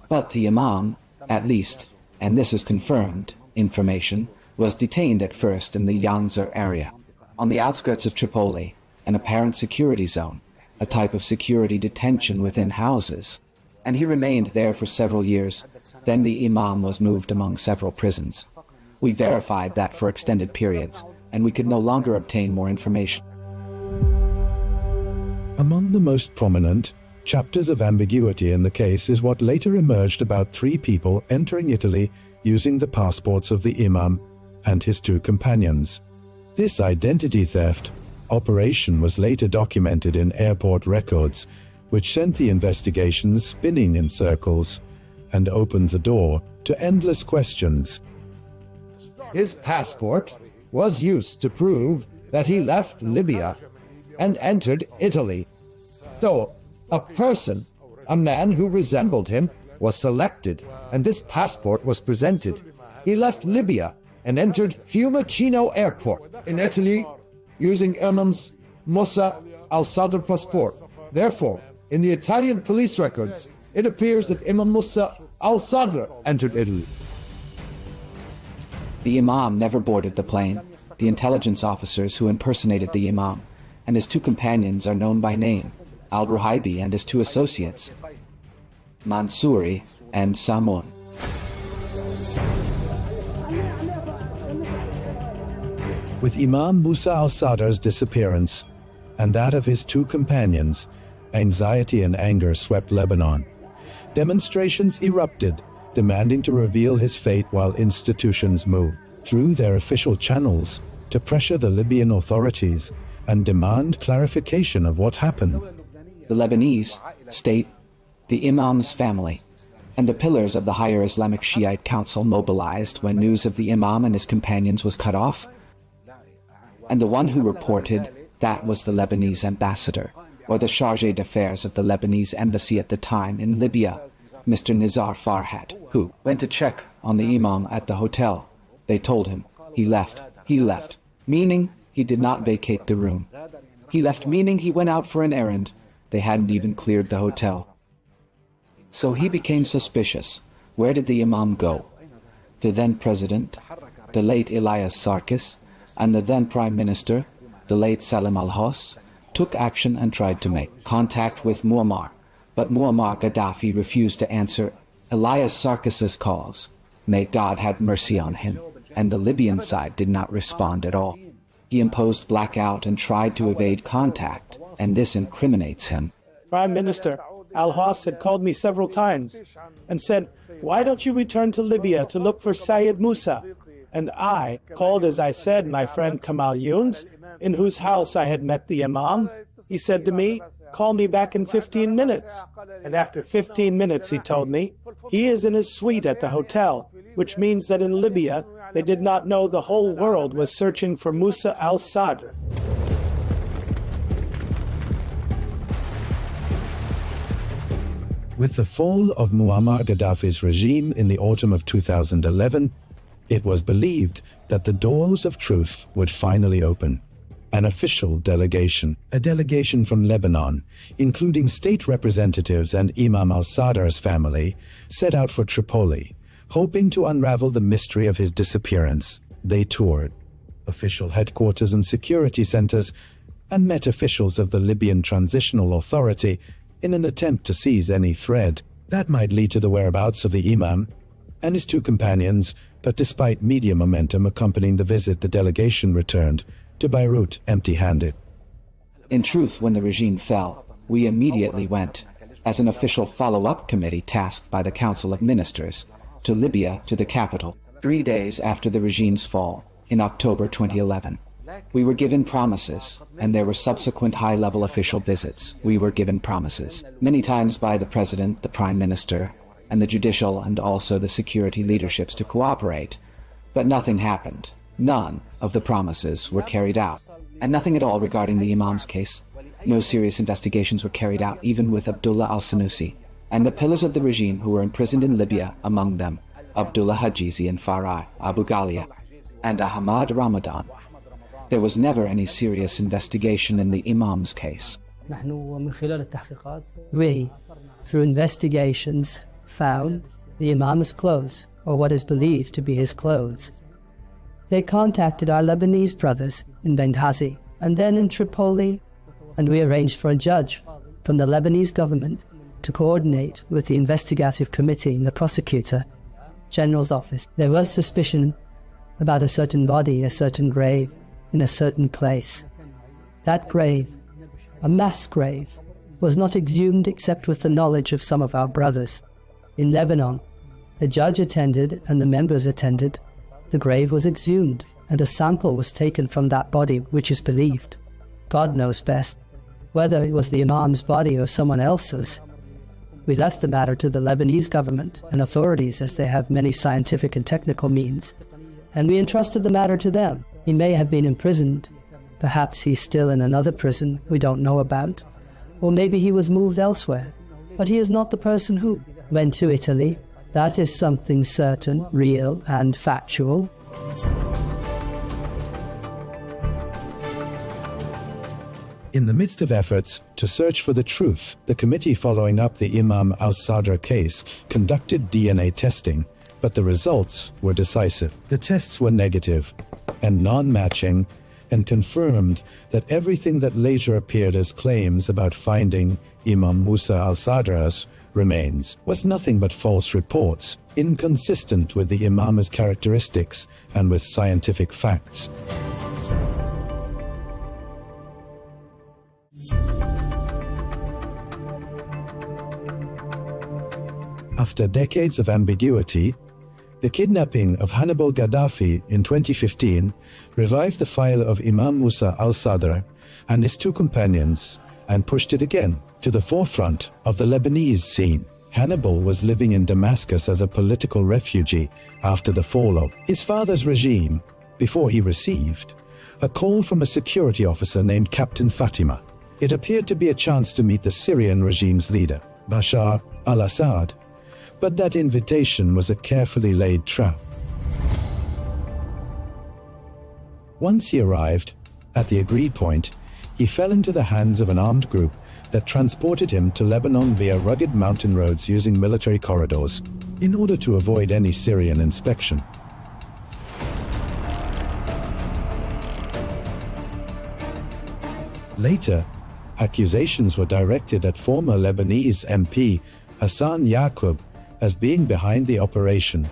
But the Imam, at least, and this is confirmed information, was detained at first in the Yanzar area, on the outskirts of Tripoli, an apparent security zone, a type of security detention within houses. And he remained there for several years. Then the Imam was moved among several prisons. We verified that for extended periods, and we could no longer obtain more information. Among the most prominent chapters of ambiguity in the case is what later emerged about 3 people entering Italy using the passports of the Imam and his 2 companions. This identity theft operation was later documented in airport records, which sent the investigations spinning in circles and opened the door to endless questions. His passport was used to prove that he left Libya and entered Italy. So, a person, a man who resembled him, was selected, and this passport was presented. He left Libya and entered Fiumicino Airport in Italy using Imam's Musa al-Sadr passport. Therefore, in the Italian police records, it appears that Imam Musa al-Sadr entered Italy. The Imam never boarded the plane. The intelligence officers who impersonated the Imam and his 2 companions are known by name, al-Ruhaibi and his 2 associates, Mansouri and Samun. With Imam Musa al-Sadr's disappearance and that of his 2 companions, anxiety and anger swept Lebanon. Demonstrations erupted, demanding to reveal his fate, while institutions moved through their official channels to pressure the Libyan authorities and demand clarification of what happened. The Lebanese state, the Imam's family, and the pillars of the higher Islamic Shiite Council mobilized when news of the Imam and his companions was cut off. And the one who reported that was the Lebanese ambassador, or the chargé d'affaires of the Lebanese embassy at the time in Libya, Mr. Nizar Farhat, who went to check on the Imam at the hotel. They told him, he left, meaning he did not vacate the room. He left, meaning he went out for an errand. They hadn't even cleared the hotel. So he became suspicious. Where did the Imam go? The then president, the late Elias Sarkis, and the then prime minister, the late Salim al-Hos, took action and tried to make contact with Muammar, but Muammar Gaddafi refused to answer Elias Sarkis's calls. May God have mercy on him, and the Libyan side did not respond at all. He imposed blackout and tried to evade contact, and this incriminates him. Prime Minister al-Hos had called me several times and said, "Why don't you return to Libya to look for Sayyid Musa?" And I called, as I said, my friend Kamal Younes, in whose house I had met the Imam. He said to me, "Call me back in 15 minutes. And after 15 minutes, he told me, he is in his suite at the hotel, which means that in Libya, they did not know the whole world was searching for Musa al-Sadr. With the fall of Muammar Gaddafi's regime in the autumn of 2011, it was believed that the doors of truth would finally open. An official delegation, a delegation from Lebanon, including state representatives and Imam al-Sadr's family, set out for Tripoli, hoping to unravel the mystery of his disappearance. They toured official headquarters and security centers and met officials of the Libyan Transitional Authority in an attempt to seize any thread that might lead to the whereabouts of the Imam and his two companions. But despite media momentum accompanying the visit, the delegation returned to Beirut empty-handed. In truth, when the regime fell, we immediately went, as an official follow-up committee tasked by the Council of Ministers, to Libya, to the capital, 3 days after the regime's fall, in October 2011. We were given promises, and there were subsequent high-level official visits. We were given promises, many times by the President, the Prime Minister, and the judicial and also the security leaderships to cooperate. But nothing happened. None of the promises were carried out. And nothing at all regarding the Imam's case. No serious investigations were carried out, even with Abdullah al-Sanusi, and the pillars of the regime who were imprisoned in Libya, among them Abdullah Hajizi and Farah Abu Ghalia, and Ahmad Ramadan. There was never any serious investigation in the Imam's case. We, through investigations, found the Imam's clothes, or what is believed to be his clothes. They contacted our Lebanese brothers in Benghazi and then in Tripoli, and we arranged for a judge from the Lebanese government to coordinate with the investigative committee in the prosecutor general's office. There was suspicion about a certain body, a certain grave, in a certain place. That grave, a mass grave, was not exhumed except with the knowledge of some of our brothers. In Lebanon, the judge attended and the members attended. The grave was exhumed, and a sample was taken from that body, which is believed. God knows best, whether it was the Imam's body or someone else's. We left the matter to the Lebanese government and authorities, as they have many scientific and technical means, and we entrusted the matter to them. He may have been imprisoned. Perhaps he's still in another prison we don't know about, or maybe he was moved elsewhere. But he is not the person who went to Italy. That is something certain, real, and factual. In the midst of efforts to search for the truth, the committee following up the Imam al-Sadr case conducted DNA testing, but the results were decisive. The tests were negative and non-matching, and confirmed that everything that later appeared as claims about finding Imam Musa al-Sadr's remains was nothing but false reports, inconsistent with the Imam's characteristics and with scientific facts. After decades of ambiguity, the kidnapping of Hannibal Gaddafi in 2015 revived the file of Imam Musa al-Sadr and his two companions and pushed it again to the forefront of the Lebanese scene. Hannibal was living in Damascus as a political refugee after the fall of his father's regime, before he received a call from a security officer named Captain Fatima. It appeared to be a chance to meet the Syrian regime's leader, Bashar al-Assad, but that invitation was a carefully laid trap. Once he arrived at the agreed point, he fell into the hands of an armed group that transported him to Lebanon via rugged mountain roads using military corridors, in order to avoid any Syrian inspection. Later, accusations were directed at former Lebanese MP Hassan Yaqub as being behind the operation.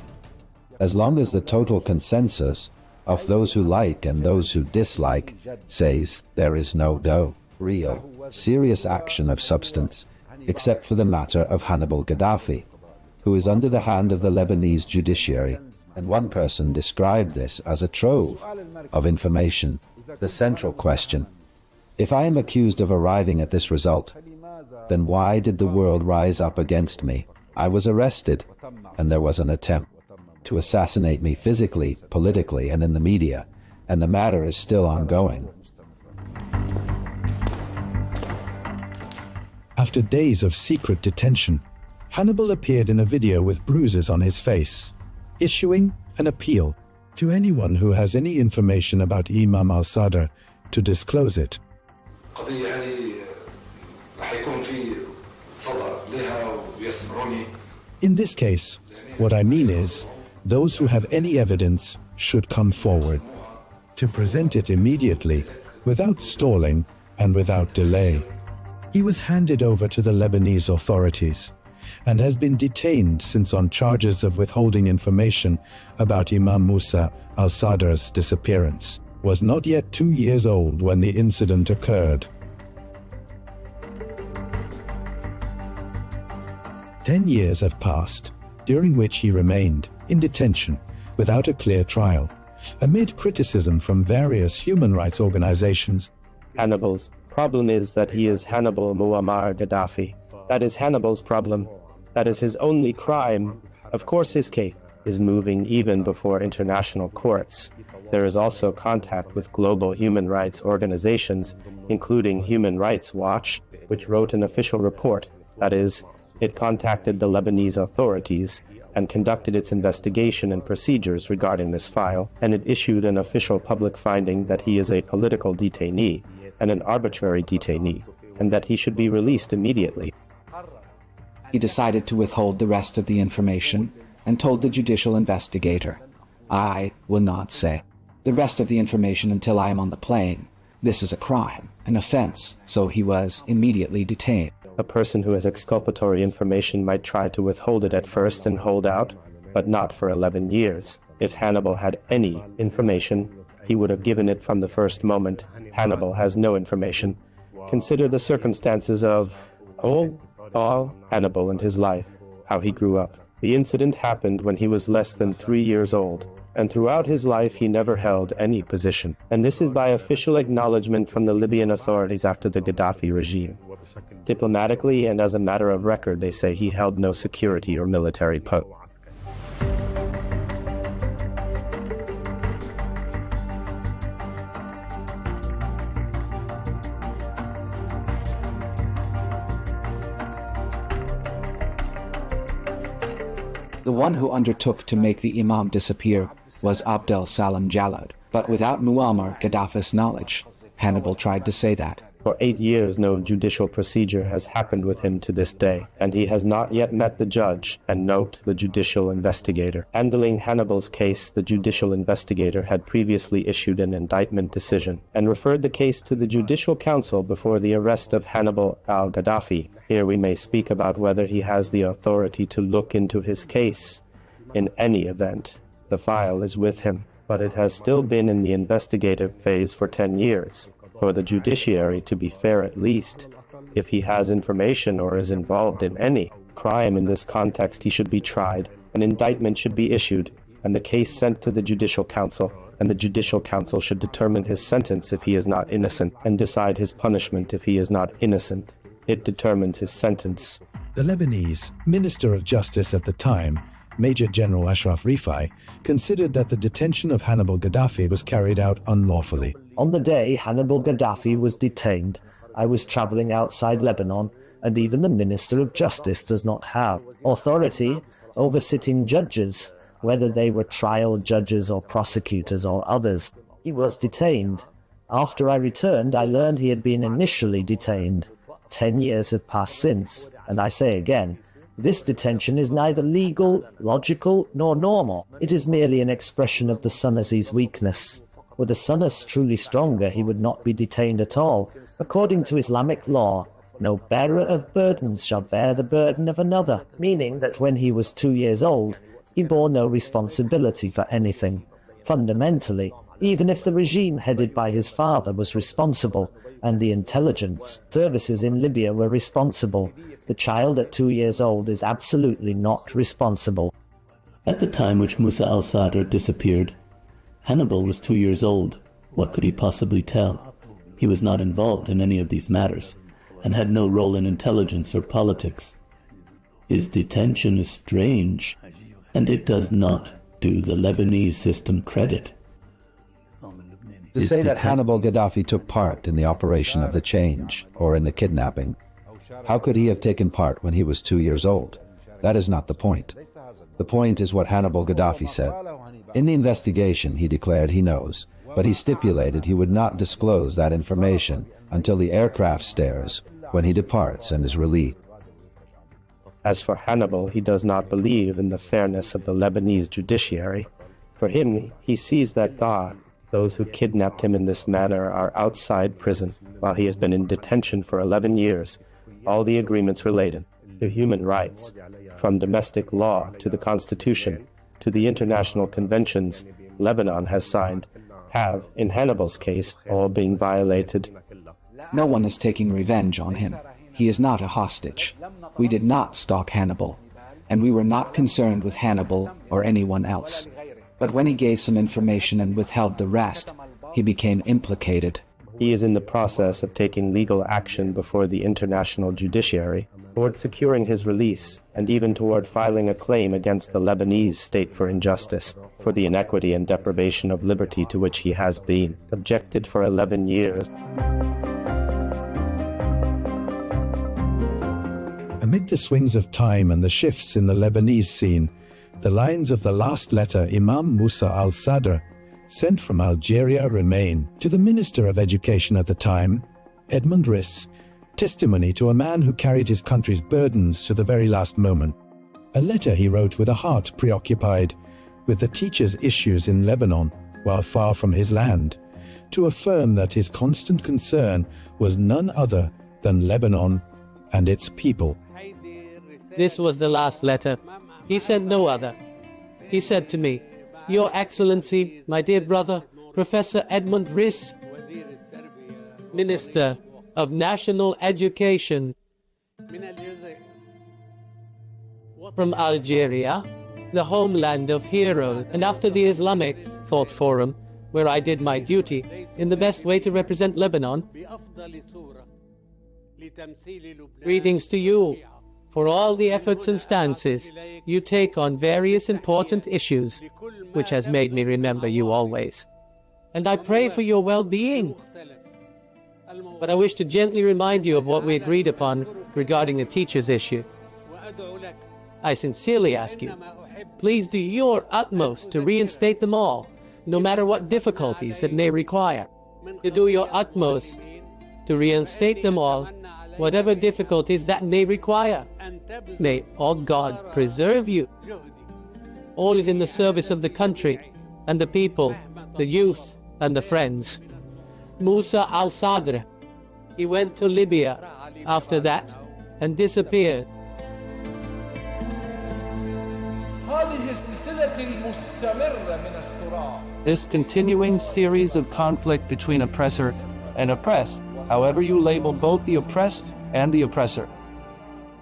As long as the total consensus of those who like and those who dislike says there is no real, serious action of substance, except for the matter of Hannibal Gaddafi, who is under the hand of the Lebanese judiciary, and one person described this as a trove of information. The central question: if I am accused of arriving at this result, then why did the world rise up against me? I was arrested, and there was an attempt to assassinate me physically, politically, and in the media, and the matter is still ongoing. After days of secret detention, Hannibal appeared in a video with bruises on his face, issuing an appeal to anyone who has any information about Imam al-Sadr to disclose it. In this case, what I mean is, those who have any evidence should come forward to present it immediately, without stalling and without delay. He was handed over to the Lebanese authorities and has been detained since on charges of withholding information about Imam Musa al-Sadr's disappearance. Was not yet 2 years old when the incident occurred. 10 years have passed, during which he remained in detention without a clear trial, amid criticism from various human rights organizations. Hannibal's problem is that he is Hannibal Muammar Gaddafi. That is Hannibal's problem. That is his only crime. Of course his case is moving even before international courts. There is also contact with global human rights organizations, including Human Rights Watch, which wrote an official report. That is, it contacted the Lebanese authorities and conducted its investigation and procedures regarding this file, and it issued an official public finding that he is a political detainee and an arbitrary detainee, and that he should be released immediately. He decided to withhold the rest of the information and told the judicial investigator, "I will not say the rest of the information until I am on the plane. This is a crime, an offense," so he was immediately detained. A person who has exculpatory information might try to withhold it at first and hold out, but not for 11 years. If Hannibal had any information, he would have given it from the first moment. Hannibal has no information. Consider the circumstances of Hannibal and his life, how he grew up. The incident happened when he was less than 3 years old, and throughout his life he never held any position. And this is by official acknowledgement from the Libyan authorities after the Gaddafi regime. Diplomatically and as a matter of record, they say he held no security or military post. The one who undertook to make the Imam disappear was Abdel Salam Jalad, but without Muammar Gaddafi's knowledge. Hannibal tried to say that. For 8 years, no judicial procedure has happened with him to this day, and he has not yet met the judge, and note the judicial investigator. Handling Hannibal's case, the judicial investigator had previously issued an indictment decision and referred the case to the Judicial Council before the arrest of Hannibal al-Gaddafi. Here we may speak about whether he has the authority to look into his case. In any event, the file is with him, but it has still been in the investigative phase for 10 years. For the judiciary to be fair at least, if he has information or is involved in any crime in this context, he should be tried, an indictment should be issued, and the case sent to the Judicial Council, and the Judicial Council should determine his sentence if he is not innocent, and decide his punishment if he is not innocent. It determines his sentence. The Lebanese Minister of Justice at the time, Major General Ashraf Rifai, considered that the detention of Hannibal Gaddafi was carried out unlawfully. On the day Hannibal Gaddafi was detained, I was traveling outside Lebanon, and even the Minister of Justice does not have authority over sitting judges, whether they were trial judges or prosecutors or others. He was detained. After I returned, I learned he had been initially detained. 10 years have passed since, and I say again, this detention is neither legal, logical, nor normal. It is merely an expression of the Sunni's weakness. Were the Sunnis truly stronger, he would not be detained at all. According to Islamic law, no bearer of burdens shall bear the burden of another, meaning that when he was 2 years old, he bore no responsibility for anything. Fundamentally, even if the regime headed by his father was responsible, and the intelligence services in Libya were responsible, the child at 2 years old is absolutely not responsible. At the time which Musa al-Sadr disappeared, Hannibal was 2 years old. What could he possibly tell? He was not involved in any of these matters, and had no role in intelligence or politics. His detention is strange, and it does not do the Lebanese system credit. To say that Hannibal Gaddafi took part in the operation of the change, or in the kidnapping, how could he have taken part when he was 2 years old? That is not the point. The point is what Hannibal Gaddafi said. In the investigation, he declared he knows, but he stipulated he would not disclose that information until the aircraft stairs, when he departs and is released. As for Hannibal, he does not believe in the fairness of the Lebanese judiciary. For him, he sees that those who kidnapped him in this manner are outside prison, while he has been in detention for 11 years. All the agreements related to human rights, from domestic law to the Constitution, to the international conventions Lebanon has signed, have, in Hannibal's case, all been violated. No one is taking revenge on him. He is not a hostage. We did not stalk Hannibal, and we were not concerned with Hannibal or anyone else. But when he gave some information and withheld the rest, he became implicated. He is in the process of taking legal action before the international judiciary toward securing his release and even toward filing a claim against the Lebanese state for injustice, for the inequity and deprivation of liberty to which he has been subjected for 11 years. Amid the swings of time and the shifts in the Lebanese scene, the lines of the last letter Imam Musa al-Sadr sent from Algeria remain to the Minister of Education at the time, Edmund Riss, testimony to a man who carried his country's burdens to the very last moment. A letter he wrote with a heart preoccupied with the teachers' issues in Lebanon while far from his land, to affirm that his constant concern was none other than Lebanon and its people. This was the last letter. He sent no other. He said to me, "Your Excellency, my dear brother, Professor Edmund Riss, Minister of National Education from Algeria, the homeland of heroes, and after the Islamic Thought Forum, where I did my duty in the best way to represent Lebanon, greetings to you for all the efforts and stances you take on various important issues, which has made me remember you always. And I pray for your well-being. But I wish to gently remind you of what we agreed upon regarding the teachers' issue. I sincerely ask you, please do your utmost to reinstate them all, no matter what difficulties it may require. To do your utmost to reinstate them all, whatever difficulties that may require. May all God preserve you. All is in the service of the country and the people, the youth and the friends. Musa al-Sadr, he went to Libya after that and disappeared. This continuing series of conflict between oppressor and oppressed, however you label both the oppressed and the oppressor.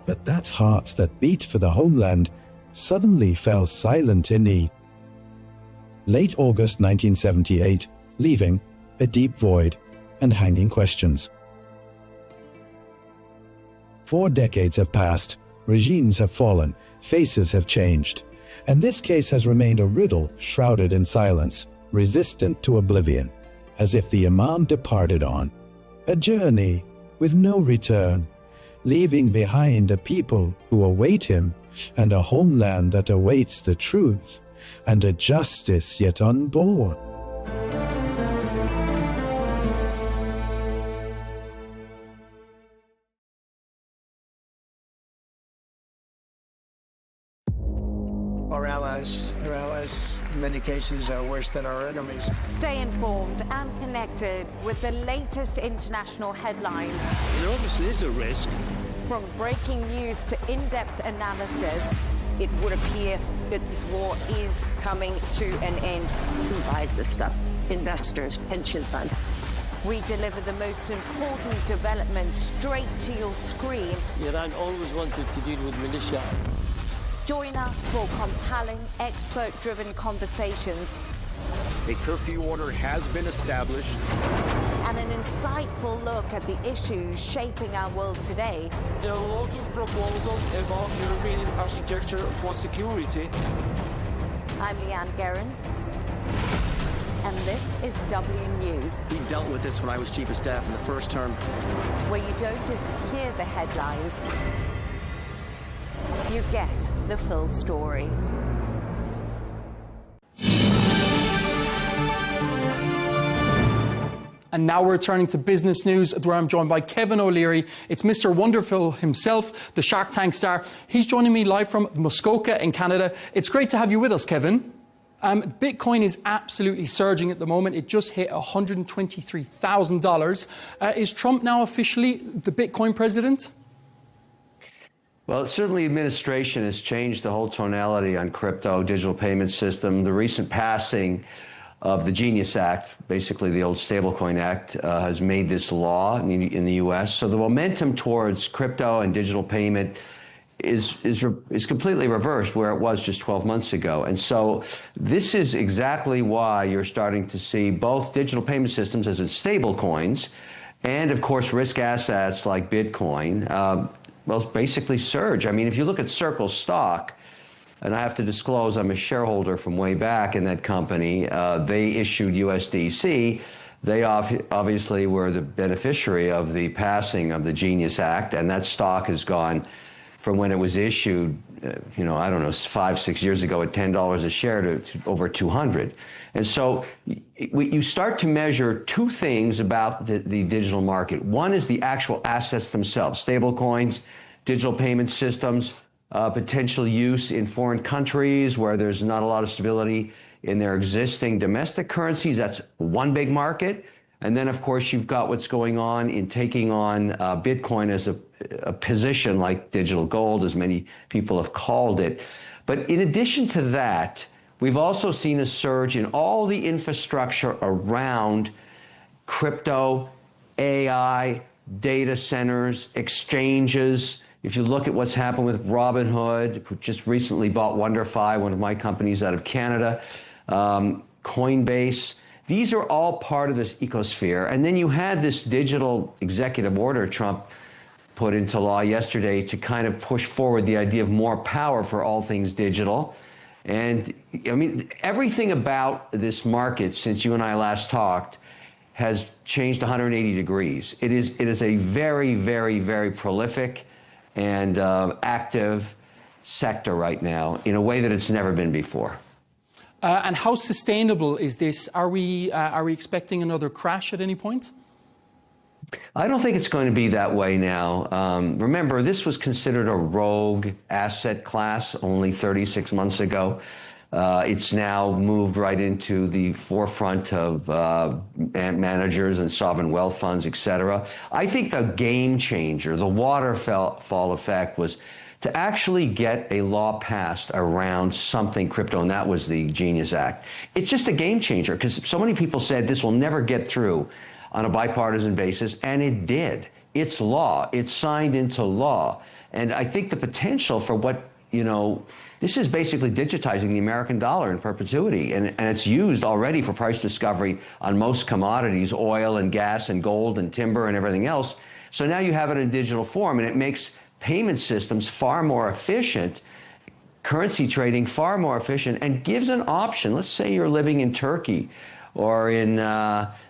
But that heart that beat for the homeland suddenly fell silent in the late August 1978, leaving a deep void and hanging questions. 4 decades have passed, regimes have fallen, faces have changed, and this case has remained a riddle shrouded in silence, resistant to oblivion, as if the Imam departed on a journey with no return, leaving behind a people who await him and a homeland that awaits the truth and a justice yet unborn. Our allies, in many cases, are worse than our enemies. Stay informed and connected with the latest international headlines. There obviously is a risk. From breaking news to in-depth analysis, it would appear that this war is coming to an end. Who buys this stuff? Investors, pension funds. we deliver the most important developments straight to your screen. Iran always wanted to deal with militia. Join us for compelling, expert-driven conversations. A curfew order has been established. And an insightful look at the issues shaping our world today. There are a lot of proposals about European architecture for security. I'm Leigh Ann Gerrans, and this is W News. We dealt with this when I was Chief of Staff in the first term. Where you don't just hear the headlines, you get the full story. And now we're turning to business news, where I'm joined by Kevin O'Leary. It's Mr. Wonderful himself, the Shark Tank star. He's joining me live from Muskoka in Canada. It's great to have you with us, Kevin. Bitcoin is absolutely surging at the moment. It just hit $123,000. Is Trump now officially the Bitcoin president? Well, certainly administration has changed the whole tonality on crypto, digital payment system. The recent passing of the Genius Act, basically the old Stablecoin Act, has made this law in the U.S. So the momentum towards crypto and digital payment is completely reversed where it was just 12 months ago. And so this is exactly why you're starting to see both digital payment systems as in stable coins and, of course, risk assets like Bitcoin, well, basically surge. I mean, if you look at Circle stock, and I have to disclose I'm a shareholder from way back in that company, they issued USDC. They obviously were the beneficiary of the passing of the Genius Act, and that stock has gone from when it was issued, I don't know, 5-6 years ago at $10 a share to over 200. And so you start to measure two things about the digital market. One is the actual assets themselves, stable coins, digital payment systems, potential use in foreign countries where there's not a lot of stability in their existing domestic currencies. That's one big market. And then, of course, you've got what's going on in taking on Bitcoin as a position like digital gold, as many people have called it. But in addition to that, we've also seen a surge in all the infrastructure around crypto, AI, data centers, exchanges. If you look at what's happened with Robinhood, who just recently bought WonderFi, one of my companies out of Canada, Coinbase, these are all part of this ecosphere. And then you had this digital executive order Trump put into law yesterday to kind of push forward the idea of more power for all things digital. And I mean, everything about this market since you and I last talked has changed 180 degrees. It is a very, very, very prolific and active sector right now in a way that it's never been before. And how sustainable is this? Are we expecting another crash at any point? I don't think it's going to be that way now. Remember, this was considered a rogue asset class only 36 months ago. It's now moved right into the forefront of managers and sovereign wealth funds, et cetera. I think the game changer, the waterfall effect, was to actually get a law passed around something crypto, and that was the Genius Act. It's just a game changer because so many people said this will never get through on a bipartisan basis, and it did. It's law. It's signed into law. And I think the potential for what, this is basically digitizing the American dollar in perpetuity, and it's used already for price discovery on most commodities, oil and gas and gold and timber and everything else. So now you have it in digital form, and it makes payment systems far more efficient, currency trading far more efficient, and gives an option. Let's say you're living in Turkey or in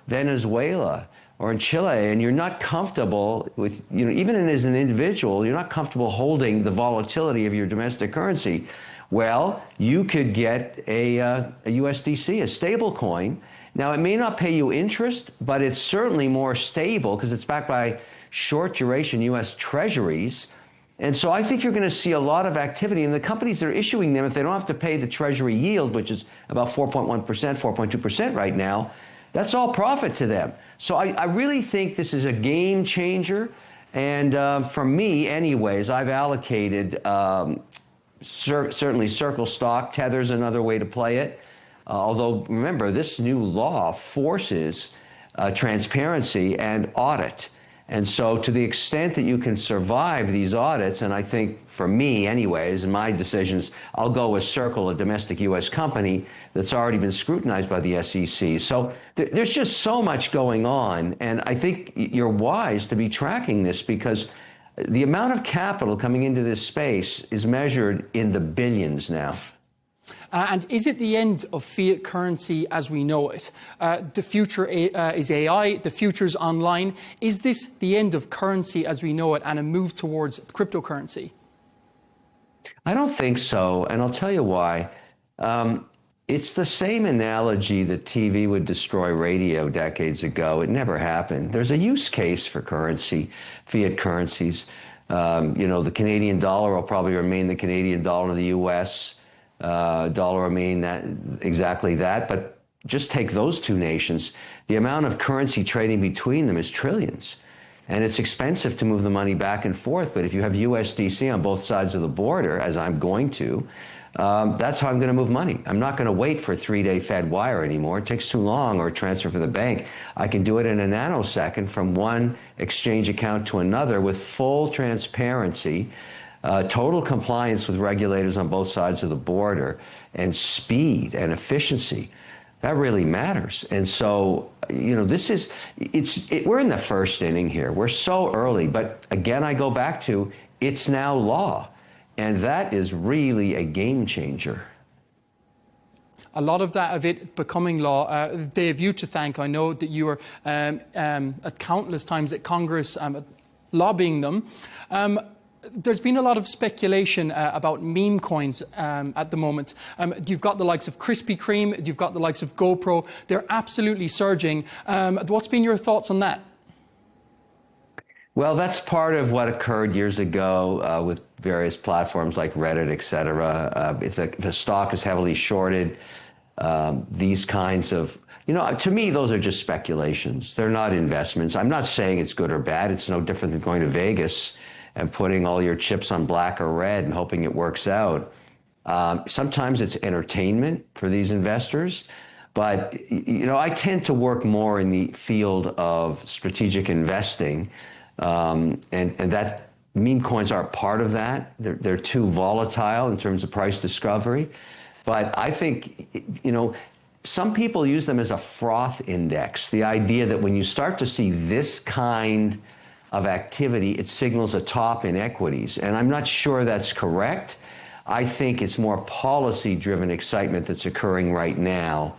Venezuela or in Chile, and you're not comfortable with, even as an individual, you're not comfortable holding the volatility of your domestic currency. Well, you could get a USDC, a stable coin. Now, it may not pay you interest, but it's certainly more stable because it's backed by short duration U.S. treasuries. And so I think you're going to see a lot of activity. And the companies that are issuing them, if they don't have to pay the treasury yield, which is about 4.1%, 4.2% right now, that's all profit to them. So I really think this is a game changer. And for me, anyways, I've allocated certainly Circle stock. Tether's another way to play it. Although, remember, this new law forces transparency and audit. And so to the extent that you can survive these audits, and I think for me anyways, in my decisions, I'll go with Circle, a domestic U.S. company that's already been scrutinized by the SEC. So there's just so much going on, and I think you're wise to be tracking this because the amount of capital coming into this space is measured in the billions now. And is it the end of fiat currency as we know it? The future is AI, the future's online. Is this the end of currency as we know it and a move towards cryptocurrency? I don't think so, and I'll tell you why. It's the same analogy that TV would destroy radio decades ago. It never happened. There's a use case for currency, fiat currencies. The Canadian dollar will probably remain the Canadian dollar to the U.S., dollar remain exactly that, but just take those two nations. The amount of currency trading between them is trillions, and it's expensive to move the money back and forth. But if you have USDC on both sides of the border, as I'm going to, that's how I'm going to move money. I'm not going to wait for a 3-day Fed wire anymore. It takes too long, or a transfer for the bank. I can do it in a nanosecond from one exchange account to another with full transparency. total compliance with regulators on both sides of the border, and speed and efficiency. That really matters. And so, you know, we're in the first inning here. We're so early. But again, I go back to, it's now law. And that is really a game changer. A lot of it becoming law, they have you to thank. I know that you were at countless times at Congress lobbying them. There's been a lot of speculation about meme coins at the moment. You've got the likes of Krispy Kreme, you've got the likes of GoPro. They're absolutely surging. What's been your thoughts on that? Well, that's part of what occurred years ago with various platforms like Reddit, et cetera. If the stock is heavily shorted, these kinds of, you know, to me, those are just speculations. They're not investments. I'm not saying it's good or bad. It's no different than going to Vegas and putting all your chips on black or red and hoping it works out. Sometimes it's entertainment for these investors. But, you know, I tend to work more in the field of strategic investing. And that meme coins are part of that. They're too volatile in terms of price discovery. But I think, you know, some people use them as a froth index. The idea that when you start to see this kind of activity, it signals a top in equities. And I'm not sure that's correct. I think it's more policy-driven excitement that's occurring right now.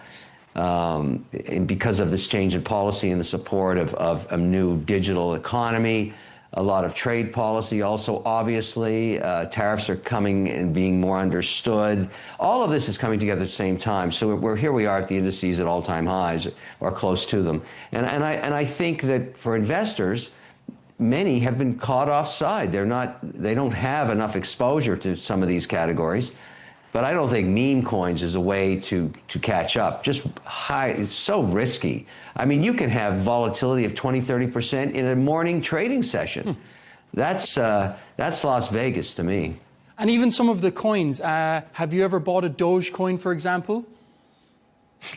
And because of this change in policy and the support of a new digital economy, a lot of trade policy also, obviously, tariffs are coming and being more understood. All of this is coming together at the same time. So here we are at the indices at all-time highs or close to them. And I think that for investors, many have been caught offside. They don't have enough exposure to some of these categories. But I don't think meme coins is a way to catch up. Just high, it's so risky. I mean, you can have volatility of 20, 30% in a morning trading session. That's Las Vegas to me. And even some of the coins, have you ever bought a Dogecoin, for example?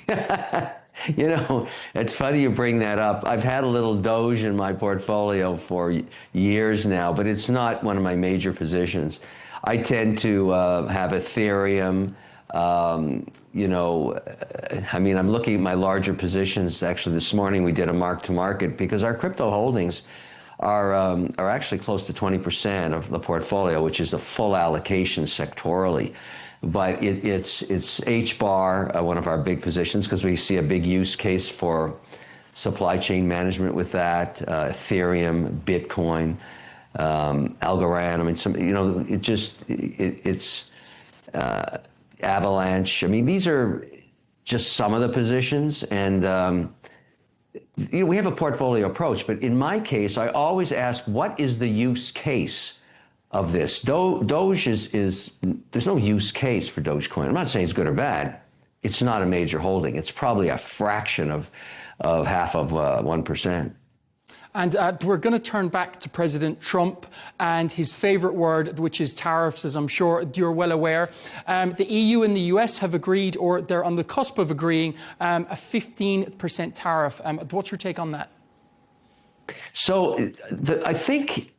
You know, it's funny you bring that up. I've had a little Doge in my portfolio for years now, but it's not one of my major positions. I tend to have Ethereum. You know, I mean, I'm looking at my larger positions. Actually, this morning we did a mark-to-market because our crypto holdings are actually close to 20% of the portfolio, which is the full allocation sectorally. But it's HBAR, one of our big positions, because we see a big use case for supply chain management with that, Ethereum, Bitcoin, Algorand. I mean, it's Avalanche. I mean, these are just some of the positions, and you know, we have a portfolio approach. But in my case, I always ask, what is the use case of this? Doge is there's no use case for Dogecoin. I'm not saying it's good or bad. It's not a major holding. It's probably a fraction of half of 1%. And we're going to turn back to President Trump and his favorite word, which is tariffs, as I'm sure you're well aware. The EU and the US have agreed, or they're on the cusp of agreeing, a 15% tariff. What's your take on that? So I think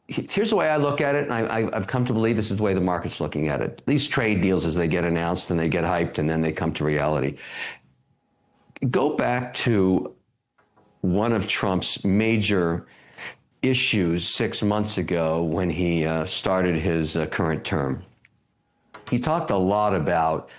here's the way I look at it, and I've come to believe this is the way the market's looking at it. These trade deals, as they get announced and they get hyped and then they come to reality. Go back to one of Trump's major issues 6 months ago when he started his current term. He talked a lot about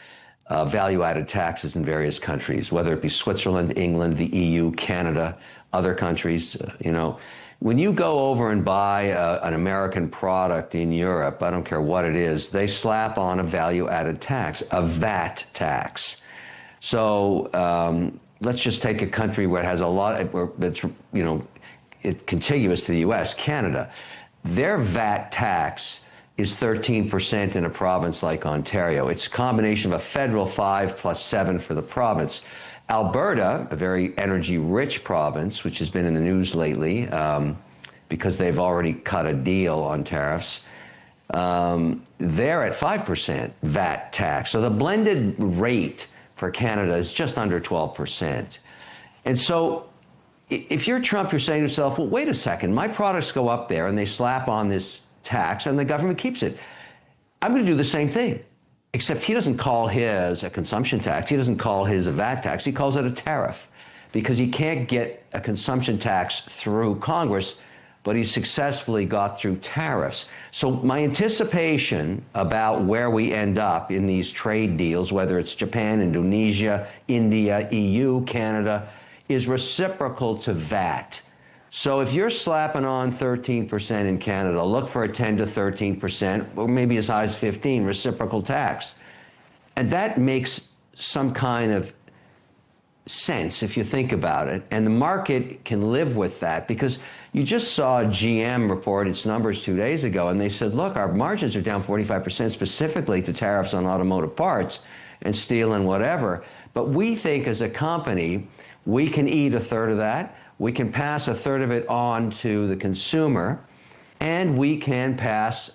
value-added taxes in various countries, whether it be Switzerland, England, the EU, Canada, other countries. You know, when you go over and buy an American product in Europe, I don't care what it is, they slap on a value-added tax, a VAT tax. So let's just take a country where it has a lot, that's, you know, it's contiguous to the U.S., Canada. Their VAT tax is 13% in a province like Ontario. It's a combination of a federal 5 plus 7 for the province. Alberta, a very energy-rich province, which has been in the news lately because they've already cut a deal on tariffs, they're at 5% VAT tax. So the blended rate for Canada is just under 12%. And so if you're Trump, you're saying to yourself, well, wait a second, my products go up there and they slap on this tax, and the government keeps it. I'm going to do the same thing, except he doesn't call his a consumption tax. He doesn't call his a VAT tax. He calls it a tariff, because he can't get a consumption tax through Congress, but he successfully got through tariffs. So my anticipation about where we end up in these trade deals, whether it's Japan, Indonesia, India, EU, Canada, is reciprocal to VAT. So if you're slapping on 13% in Canada, look for a 10 to 13%, or maybe as high as 15 reciprocal tax. And that makes some kind of sense if you think about it. And the market can live with that, because you just saw GM report its numbers 2 days ago, and they said, look, our margins are down 45% specifically to tariffs on automotive parts and steel and whatever. But we think as a company, we can eat a third of that. We can pass a third of it on to the consumer, and we can pass,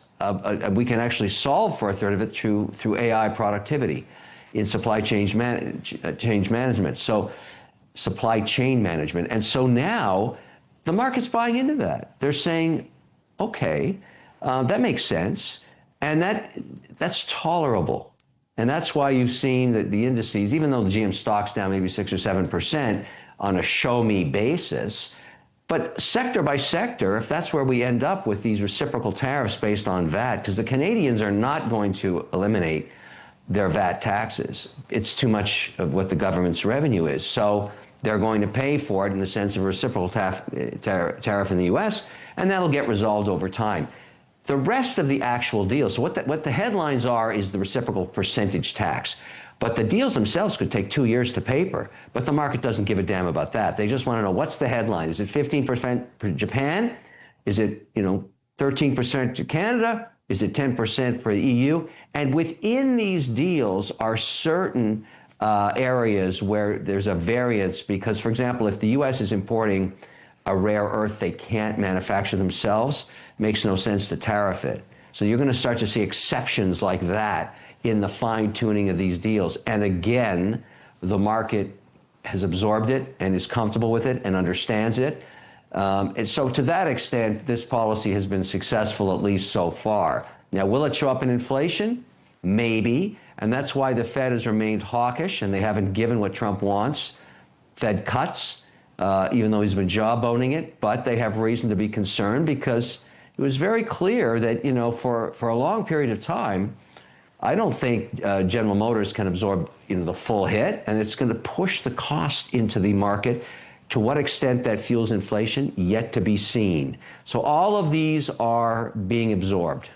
we can actually solve for a third of it through AI productivity in supply chain management. So supply chain management. And so now the market's buying into that. They're saying, okay, that makes sense. And that's tolerable. And that's why you've seen that the indices, even though the GM stock's down maybe 6 or 7% on a show me basis, but sector by sector, if that's where we end up with these reciprocal tariffs based on VAT, because the Canadians are not going to eliminate their VAT taxes. It's too much of what the government's revenue is. So they're going to pay for it in the sense of a reciprocal tariff in the U.S., and that'll get resolved over time. The rest of the actual deal, so what the headlines are is the reciprocal percentage tax. But the deals themselves could take 2 years to paper, but the market doesn't give a damn about that. They just want to know, what's the headline? Is it 15% for Japan? Is it 13% to Canada? Is it 10% for the EU? And within these deals are certain areas where there's a variance, because, for example, if the U.S. is importing a rare earth they can't manufacture themselves, it makes no sense to tariff it. So you're going to start to see exceptions like that in the fine-tuning of these deals. And again, the market has absorbed it and is comfortable with it and understands it. And so to that extent, this policy has been successful, at least so far. Now, will it show up in inflation? Maybe. And that's why the Fed has remained hawkish, and they haven't given what Trump wants, Fed cuts, even though he's been jawboning it. But they have reason to be concerned, because it was very clear that, for a long period of time, I don't think General Motors can absorb the full hit, and it's going to push the cost into the market. To what extent that fuels inflation, yet to be seen. So all of these are being absorbed.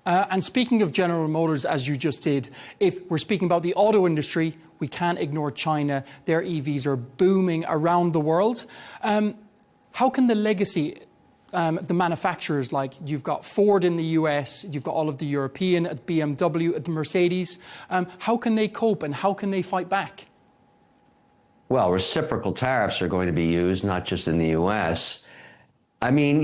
And speaking of General Motors, as you just did, if we're speaking about the auto industry, we can't ignore China. Their EVs are booming around the world. How can the legacy, the manufacturers, like you've got Ford in the US, you've got all of the European, at BMW, at the Mercedes, how can they cope and how can they fight back? Well, reciprocal tariffs are going to be used, not just in the U.S. I mean,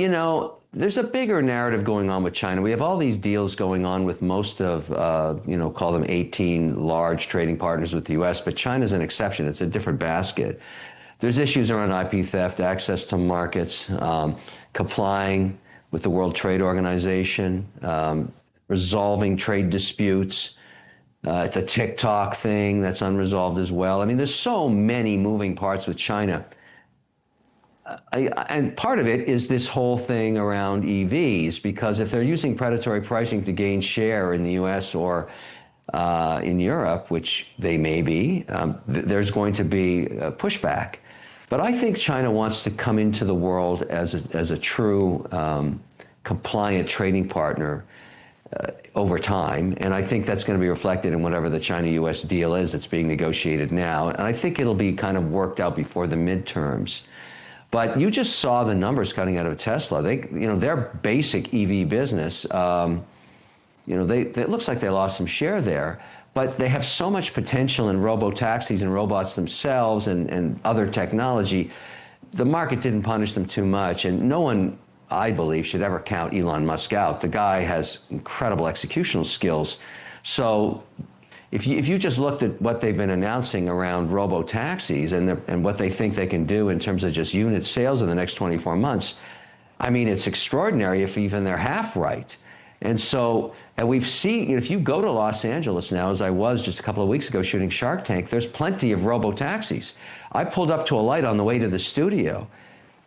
there's a bigger narrative going on with China. We have all these deals going on with most of, call them 18 large trading partners with the U.S., but China's an exception. It's a different basket. There's issues around IP theft, access to markets, complying with the World Trade Organization, resolving trade disputes. The TikTok thing that's unresolved as well. I mean, there's so many moving parts with China. And part of it is this whole thing around EVs, because if they're using predatory pricing to gain share in the U.S. or in Europe, which they may be, there's going to be a pushback. But I think China wants to come into the world as a true compliant trading partner over time, and I think that's going to be reflected in whatever the China-U.S. deal is that's being negotiated now, and I think it'll be kind of worked out before the midterms. But you just saw the numbers coming out of Tesla. Their basic EV business, it looks like they lost some share there, but they have so much potential in robo-taxis and robots themselves and other technology. The market didn't punish them too much, and no one, I believe, should ever count Elon Musk out. The guy has incredible executional skills. So if you just looked at what they've been announcing around robo-taxis and what they think they can do in terms of just unit sales in the next 24 months, I mean, it's extraordinary if even they're half right. And so, and we've seen, if you go to Los Angeles now, as I was just a couple of weeks ago shooting Shark Tank, there's plenty of robo-taxis. I pulled up to a light on the way to the studio,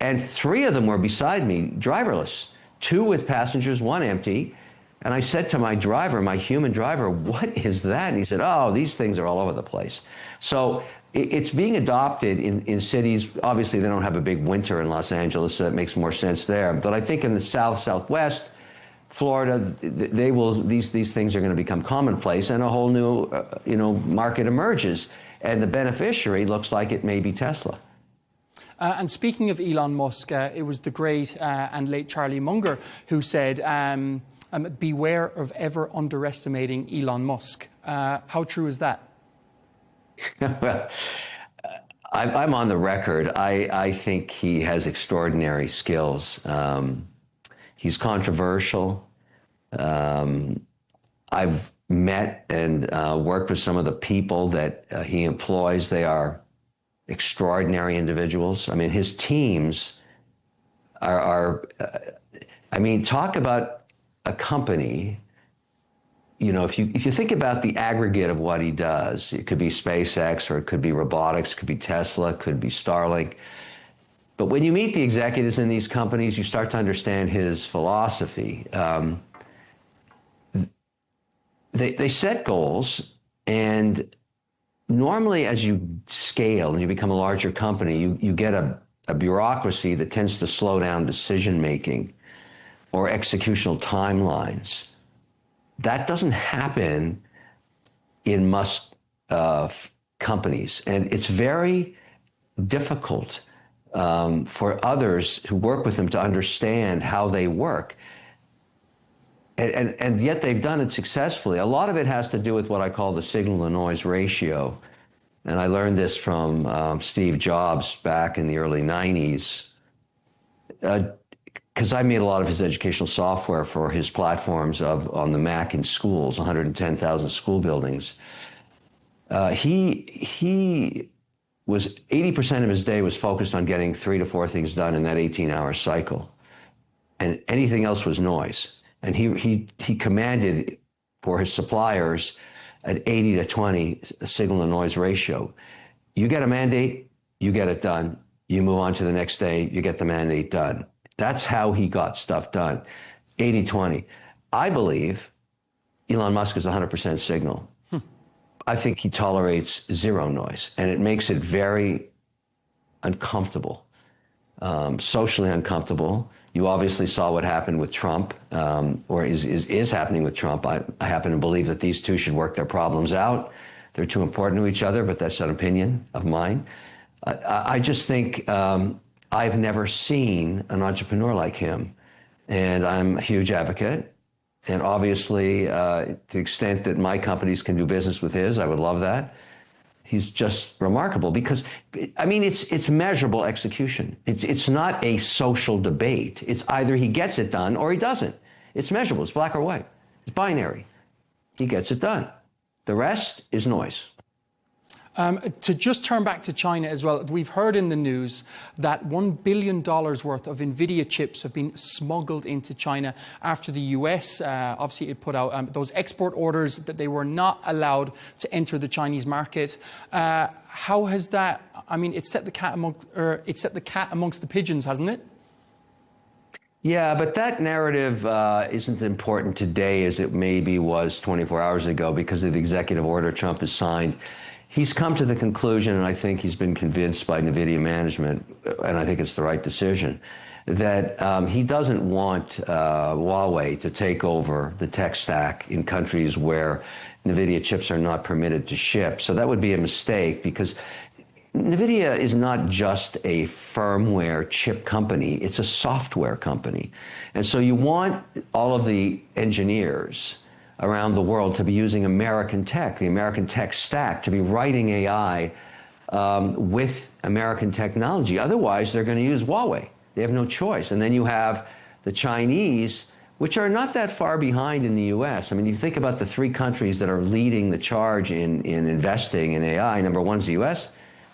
and 3 of them were beside me, driverless. 2 with passengers, 1 empty. And I said to my driver, my human driver, what is that? And he said, oh, these things are all over the place. So it's being adopted in cities. Obviously, they don't have a big winter in Los Angeles, so that makes more sense there. But I think in the South, Southwest, Florida, these things are going to become commonplace, and a whole new market emerges. And the beneficiary looks like it may be Tesla. And speaking of Elon Musk, it was the great and late Charlie Munger who said, beware of ever underestimating Elon Musk. How true is that? Well, I'm on the record. I think he has extraordinary skills. He's controversial. I've met and worked with some of the people that he employs. They are extraordinary individuals. I mean, his teams are talk about a company. If you think about the aggregate of what he does, it could be SpaceX, or it could be robotics, it could be Tesla, it could be Starlink. But when you meet the executives in these companies, you start to understand his philosophy. They set goals, and normally as you scale and you become a larger company, you get a bureaucracy that tends to slow down decision-making or executional timelines. That doesn't happen in Musk companies, and it's very difficult for others who work with them to understand how they work. And yet they've done it successfully. A lot of it has to do with what I call the signal-to-noise ratio. And I learned this from Steve Jobs back in the early 90s. Because I made a lot of his educational software for his platforms on the Mac in schools, 110,000 school buildings. He was 80% of his day was focused on getting 3 to 4 things done in that 18-hour cycle, and anything else was noise. And he commanded for his suppliers an 80 to 20 signal-to-noise ratio. You get a mandate, you get it done. You move on to the next day, you get the mandate done. That's how he got stuff done, 80-20. I believe Elon Musk is 100% signal. I think he tolerates zero noise, and it makes it very uncomfortable, socially uncomfortable. You obviously saw what happened with Trump, or is happening with Trump. I happen to believe that these two should work their problems out. They're too important to each other, but that's an opinion of mine. I just think I've never seen an entrepreneur like him, and I'm a huge advocate. And obviously, to the extent that my companies can do business with his, I would love that. He's just remarkable because, I mean, it's measurable execution. It's not a social debate. It's either he gets it done or he doesn't. It's measurable. It's black or white. It's binary. He gets it done. The rest is noise. To just turn back to China as well, we've heard in the news that $1 billion worth of NVIDIA chips have been smuggled into China after the US, obviously it put out those export orders that they were not allowed to enter the Chinese market. How has that, I mean, it's set the cat amongst the pigeons, hasn't it? Yeah, but that narrative isn't important today as it maybe was 24 hours ago because of the executive order Trump has signed. He's come to the conclusion, and I think he's been convinced by NVIDIA management, and I think it's the right decision, that he doesn't want Huawei to take over the tech stack in countries where NVIDIA chips are not permitted to ship. So that would be a mistake because NVIDIA is not just a firmware chip company, it's a software company. And so you want all of the engineers around the world to be using American tech, the American tech stack, to be writing AI with American technology. Otherwise, they're going to use Huawei. They have no choice. And then you have the Chinese, which are not that far behind in the U.S. I mean, you think about the 3 countries that are leading the charge in investing in AI. Number 1 is the U.S.,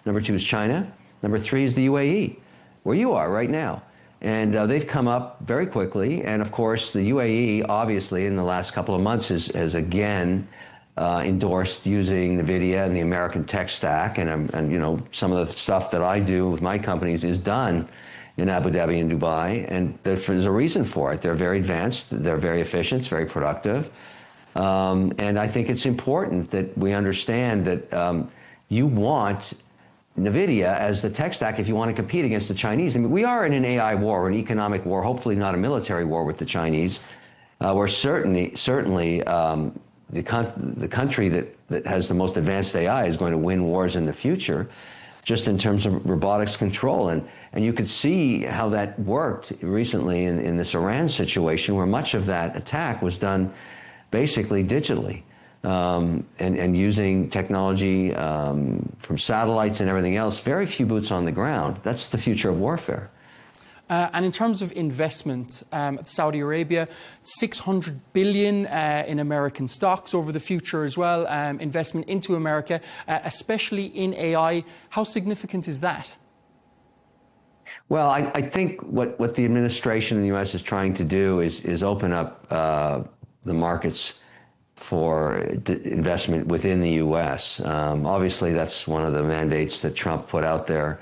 number 2 is China, number 3 is the UAE, where you are right now. And they've come up very quickly. And of course, the UAE, obviously, in the last couple of months has again endorsed using NVIDIA and the American tech stack. And you know, some of the stuff that I do with my companies is done in Abu Dhabi and Dubai. And there's a reason for it. They're very advanced. They're very efficient. It's very productive. And I think it's important that we understand that you want NVIDIA as the tech stack if you want to compete against the Chinese. I mean, we are in an AI war, an economic war, hopefully not a military war with the Chinese. We're certainly the country that has the most advanced AI is going to win wars in the future, just in terms of robotics control. And you could see how that worked recently in this Iran situation, where much of that attack was done basically digitally. And using technology from satellites and everything else, very few boots on the ground. That's the future of warfare. And in terms of investment, Saudi Arabia, $600 billion in American stocks over the future as well, investment into America, especially in AI. How significant is that? Well, I think what the administration in the U.S. is trying to do is open up the markets for investment within the U.S. Obviously, that's one of the mandates that Trump put out there,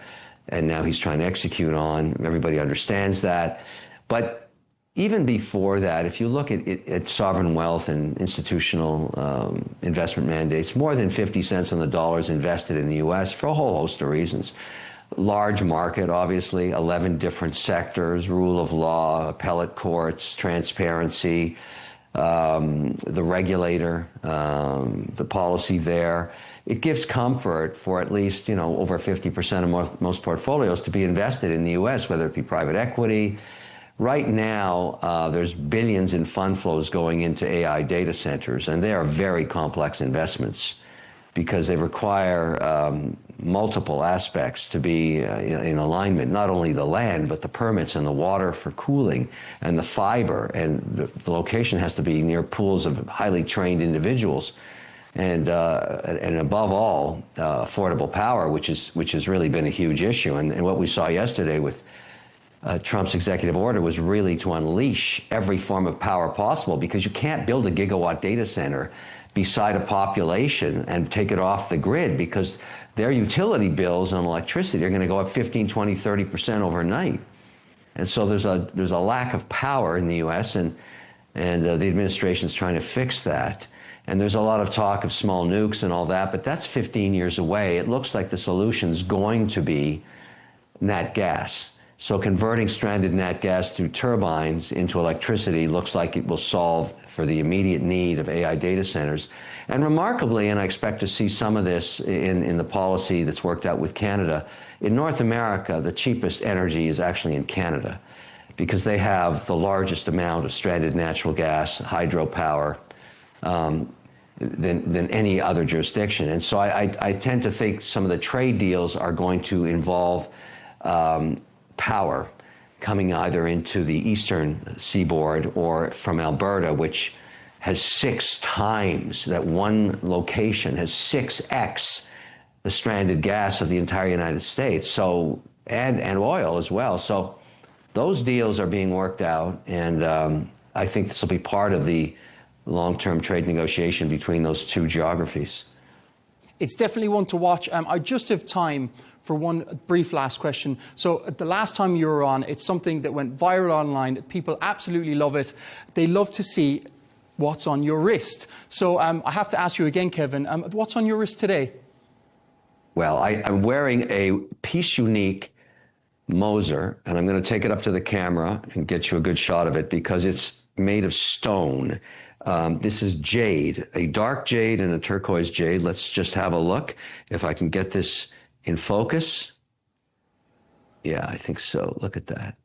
and now he's trying to execute on. Everybody understands that. But even before that, if you look at sovereign wealth and institutional investment mandates, more than 50 cents on the dollar is invested in the U.S. for a whole host of reasons. Large market, obviously, 11 different sectors, rule of law, appellate courts, transparency, the regulator, the policy there. It gives comfort for at least, you know, over 50% of most portfolios to be invested in the U.S., whether it be private equity. Right now, there's billions in fund flows going into AI data centers, and they are very complex investments because they require multiple aspects to be in alignment, not only the land, but the permits and the water for cooling and the fiber, and the location has to be near pools of highly trained individuals, and above all, affordable power, which has really been a huge issue. And what we saw yesterday with Trump's executive order was really to unleash every form of power possible, because you can't build a gigawatt data center beside a population and take it off the grid, because their utility bills on electricity are going to go up 15, 20, 30% overnight. And so there's a lack of power in the U.S., and the administration is trying to fix that. And there's a lot of talk of small nukes and all that, but that's 15 years away. It looks like the solution is going to be nat gas. So converting stranded nat gas through turbines into electricity looks like it will solve for the immediate need of AI data centers. And remarkably, and I expect to see some of this in the policy that's worked out with Canada, in North America, the cheapest energy is actually in Canada, because they have the largest amount of stranded natural gas, hydropower, than any other jurisdiction. And so I tend to think some of the trade deals are going to involve power coming either into the eastern seaboard or from Alberta, which has 6 times, that one location has 6x the stranded gas of the entire United States. So, and oil as well. So those deals are being worked out, and I think this will be part of the long-term trade negotiation between those two geographies. It's definitely one to watch. I just have time for one brief last question. So the last time you were on, it's something that went viral online. People absolutely love it. They love to see what's on your wrist. So I have to ask you again, Kevin, what's on your wrist today? Well, I'm wearing a Piece Unique Moser, and I'm going to take it up to the camera and get you a good shot of it, because it's made of stone. This is jade, a dark jade and a turquoise jade. Let's just have a look if I can get this in focus. Yeah, I think so. Look at that.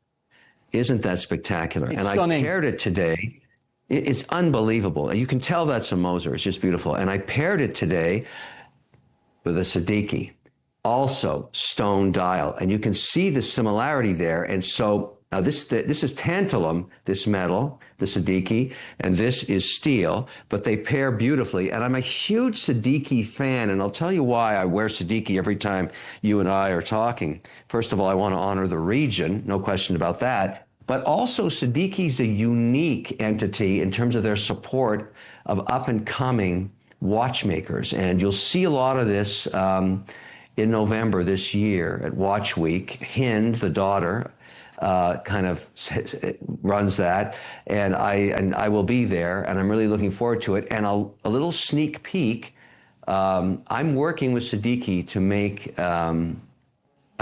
Isn't that spectacular? It's and stunning. I paired it today. It's unbelievable. You can tell that's a Moser. It's just beautiful. And I paired it today with a Siddiqui, also stone dial. And you can see the similarity there. And so Now, this is tantalum, this metal, the Siddiqui, and this is steel, but they pair beautifully. And I'm a huge Siddiqui fan, and I'll tell you why I wear Siddiqui every time you and I are talking. First of all, I want to honor the region, no question about that. But also, Siddiqui's a unique entity in terms of their support of up-and-coming watchmakers. And you'll see a lot of this in November this year at Watch Week. Hind, the daughter, kind of runs that, and I will be there, and I'm really looking forward to it. And a little sneak peek, I'm working with Siddiqui to make a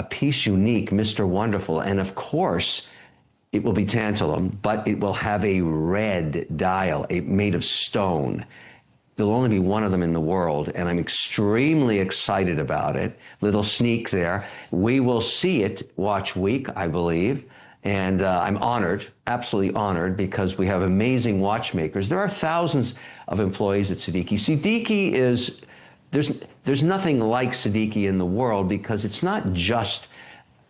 piece unique, Mr. Wonderful, and of course, it will be tantalum, but it will have a red dial, made of stone. There'll only be one of them in the world, and I'm extremely excited about it. Little sneak there. We will see it Watch Week, I believe, and I'm honored, absolutely honored, because we have amazing watchmakers. There are thousands of employees at Siddiqui. Siddiqui is, there's nothing like Siddiqui in the world, because it's not just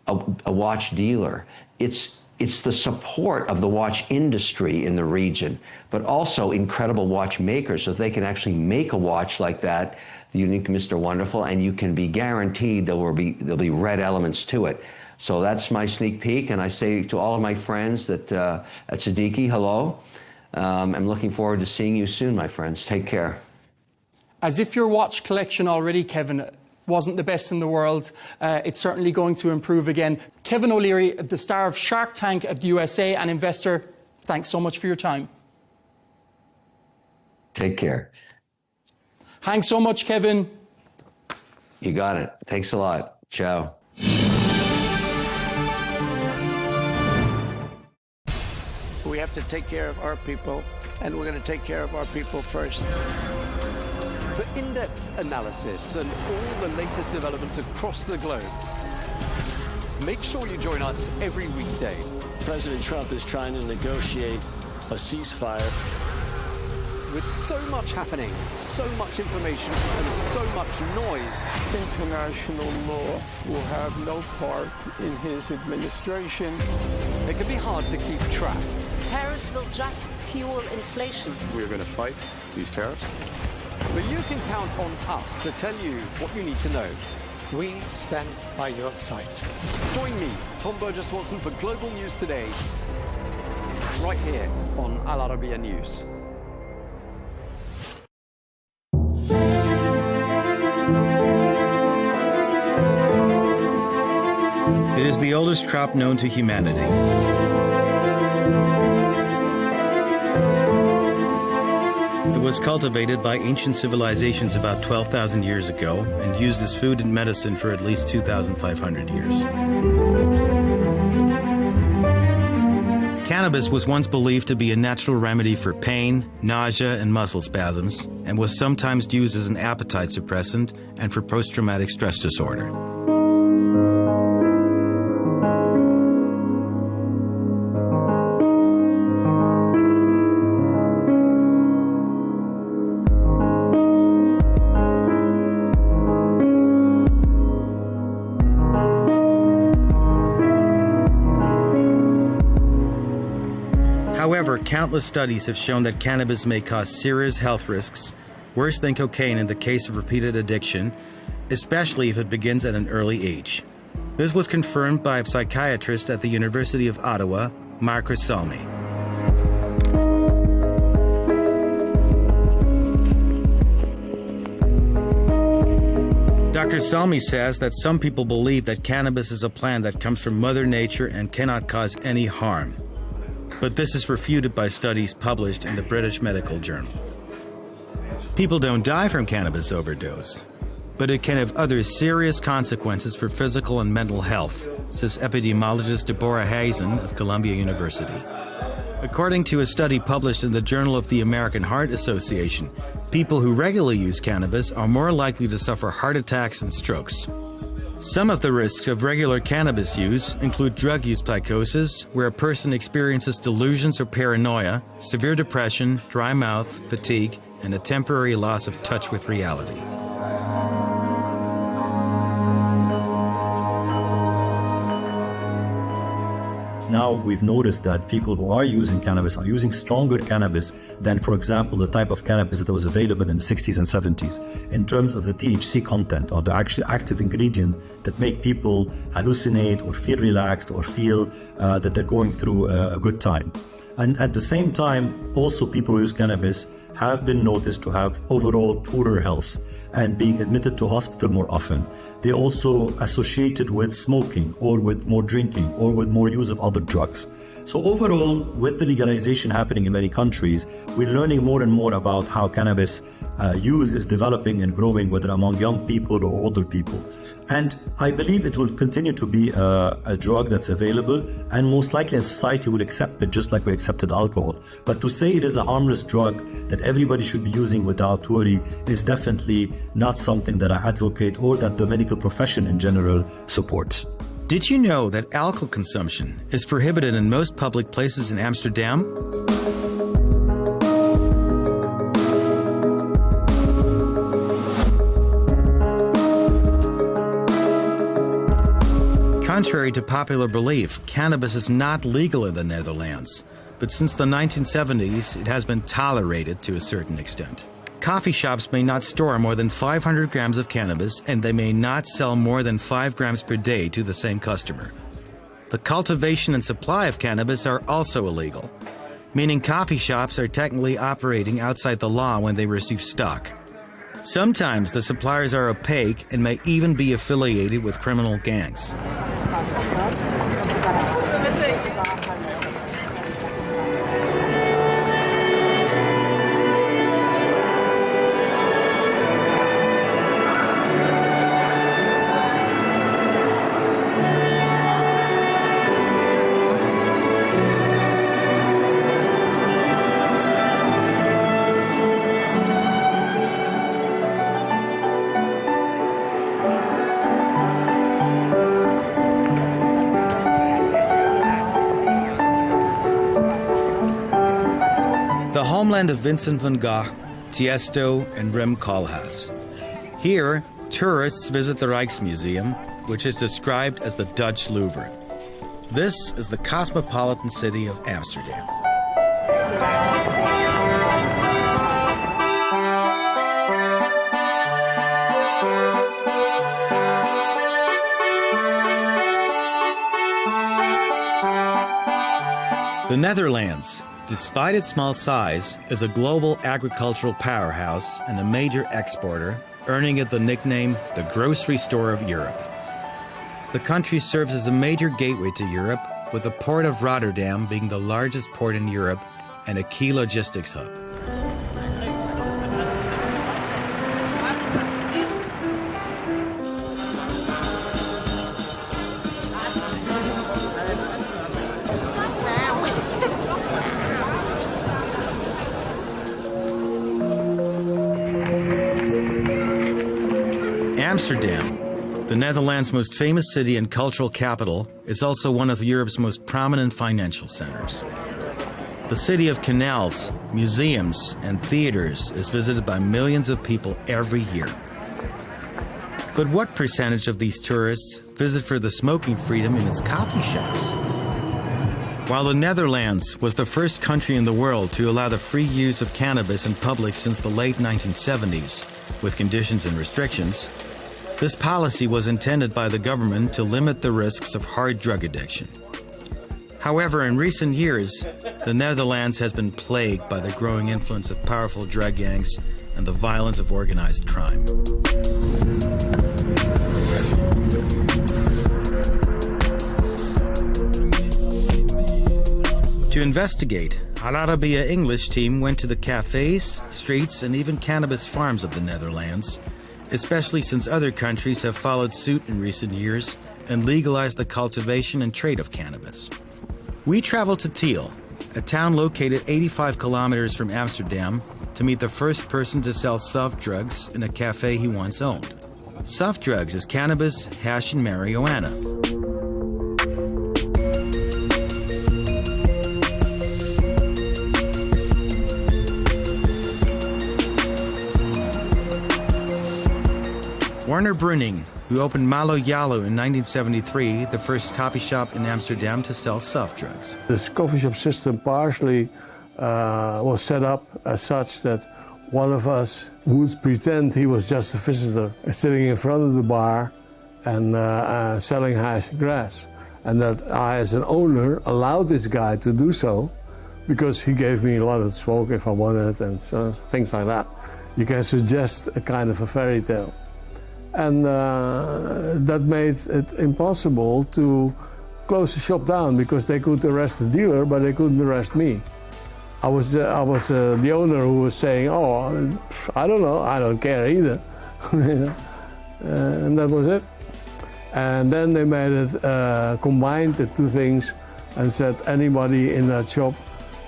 a watch dealer. It's the support of the watch industry in the region, but also incredible watchmakers, so they can actually make a watch like that, the unique Mr. Wonderful, and you can be guaranteed there'll be red elements to it. So that's my sneak peek, and I say to all of my friends that at Siddiqui, hello. I'm looking forward to seeing you soon, my friends. Take care. As if your watch collection already, Kevin, wasn't the best in the world, it's certainly going to improve again. Kevin O'Leary, the star of Shark Tank at the USA and investor, thanks so much for your time. Take care. Thanks so much, Kevin. You got it. Thanks a lot. Ciao. We have to take care of our people, and we're going to take care of our people first. For in-depth analysis and all the latest developments across the globe, make sure you join us every weekday. President Trump is trying to negotiate a ceasefire. With so much happening, so much information, and so much noise, international law will have no part in his administration. It can be hard to keep track. Tariffs will just fuel inflation. We're going to fight these tariffs. But you can count on us to tell you what you need to know. We stand by your side. Join me, Tom Burges Watson, for Global News Today, right here on Al-Arabiya News. It is the oldest crop known to humanity. It was cultivated by ancient civilizations about 12,000 years ago and used as food and medicine for at least 2,500 years. Cannabis was once believed to be a natural remedy for pain, nausea, and muscle spasms, and was sometimes used as an appetite suppressant and for post-traumatic stress disorder. However, countless studies have shown that cannabis may cause serious health risks, worse than cocaine in the case of repeated addiction, especially if it begins at an early age. This was confirmed by a psychiatrist at the University of Ottawa, Marcus Salmi. Dr. Salmi says that some people believe that cannabis is a plant that comes from Mother Nature and cannot cause any harm. But this is refuted by studies published in the British Medical Journal. People don't die from cannabis overdose, but it can have other serious consequences for physical and mental health, says epidemiologist Deborah Hazen of Columbia University. According to a study published in the Journal of the American Heart Association, people who regularly use cannabis are more likely to suffer heart attacks and strokes. Some of the risks of regular cannabis use include drug use psychosis, where a person experiences delusions or paranoia, severe depression, dry mouth, fatigue, and a temporary loss of touch with reality. now we've noticed that people who are using cannabis are using stronger cannabis than, for example, the type of cannabis that was available in the 60s and 70s in terms of the THC content or the actual active ingredient that make people hallucinate or feel relaxed or feel that they're going through a good time. And at the same time, also people who use cannabis have been noticed to have overall poorer health and being admitted to hospital more often. They're also associated with smoking or with more drinking or with more use of other drugs. So overall, with the legalization happening in many countries, we're learning more and more about how cannabis use is developing and growing, whether among young people or older people. And I believe it will continue to be a drug that's available, and most likely a society will accept it just like we accepted alcohol. But to say it is a harmless drug that everybody should be using without worry is definitely not something that I advocate or that the medical profession in general supports. Did you know that alcohol consumption is prohibited in most public places in Amsterdam? Contrary to popular belief, cannabis is not legal in the Netherlands, but since the 1970s, it has been tolerated to a certain extent. Coffee shops may not store more than 500 grams of cannabis, and they may not sell more than 5 grams per day to the same customer. The cultivation and supply of cannabis are also illegal, meaning coffee shops are technically operating outside the law when they receive stock. Sometimes the suppliers are opaque and may even be affiliated with criminal gangs. Homeland of Vincent van Gogh, Tiesto, and Rem Koolhaas. Here, tourists visit the Rijksmuseum, which is described as the Dutch Louvre. This is the cosmopolitan city of Amsterdam. The Netherlands, despite its small size, is a global agricultural powerhouse and a major exporter, earning it the nickname the grocery store of Europe. The country serves as a major gateway to Europe, with the port of Rotterdam being the largest port in Europe and a key logistics hub. Amsterdam, the Netherlands' most famous city and cultural capital, is also one of Europe's most prominent financial centers. The city of canals, museums, and theaters is visited by millions of people every year. But what percentage of these tourists visit for the smoking freedom in its coffee shops? While the Netherlands was the first country in the world to allow the free use of cannabis in public since the late 1970s, with conditions and restrictions, this policy was intended by the government to limit the risks of hard drug addiction. However, in recent years, the Netherlands has been plagued by the growing influence of powerful drug gangs and the violence of organized crime. To investigate, Arabiya English team went to the cafes, streets, and even cannabis farms of the Netherlands, especially since other countries have followed suit in recent years and legalized the cultivation and trade of cannabis. We traveled to Tiel, a town located 85 kilometers from Amsterdam, to meet the first person to sell soft drugs in a cafe he once owned. Soft drugs is cannabis, hash, and marijuana. Werner Bruning, who opened Malo Yalo in 1973, the first coffee shop in Amsterdam to sell soft drugs. This coffee shop system partially was set up as such that one of us would pretend he was just a visitor sitting in front of the bar and selling hash and grass. And that I, as an owner, allowed this guy to do so because he gave me a lot of smoke if I wanted and so, things like that. You can suggest a kind of a fairy tale. And that made it impossible to close the shop down because they could arrest the dealer, but they couldn't arrest me. I was the owner who was saying, oh, I don't know, I don't care either. And that was it. And then they made it, combined the two things and said anybody in that shop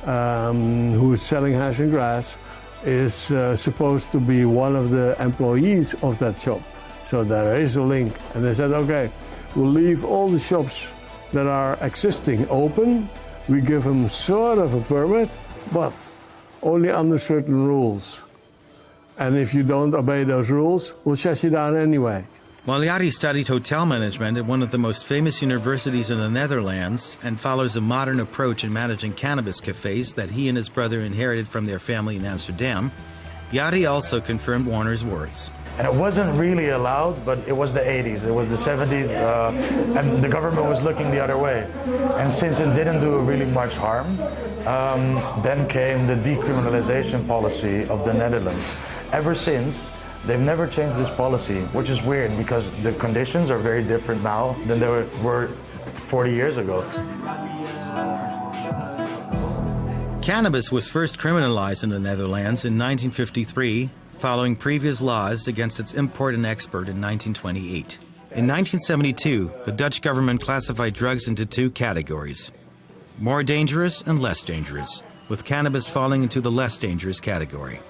who is selling hash and grass is supposed to be one of the employees of that shop. So there is a link. And they said, okay, we'll leave all the shops that are existing open. We give them sort of a permit, but only under certain rules. And if you don't obey those rules, we'll shut you down anyway. While Yari studied hotel management at one of the most famous universities in the Netherlands and follows a modern approach in managing cannabis cafes that he and his brother inherited from their family in Amsterdam, Yari also confirmed Warner's words. And it wasn't really allowed, but it was the 80s, it was the 70s, and the government was looking the other way. And since it didn't do really much harm, then came the decriminalization policy of the Netherlands. Ever since, they've never changed this policy, which is weird because the conditions are very different now than they were 40 years ago. Cannabis was first criminalized in the Netherlands in 1953, following previous laws against its import and export in 1928. In 1972, the Dutch government classified drugs into two categories: more dangerous and less dangerous, with cannabis falling into the less dangerous category.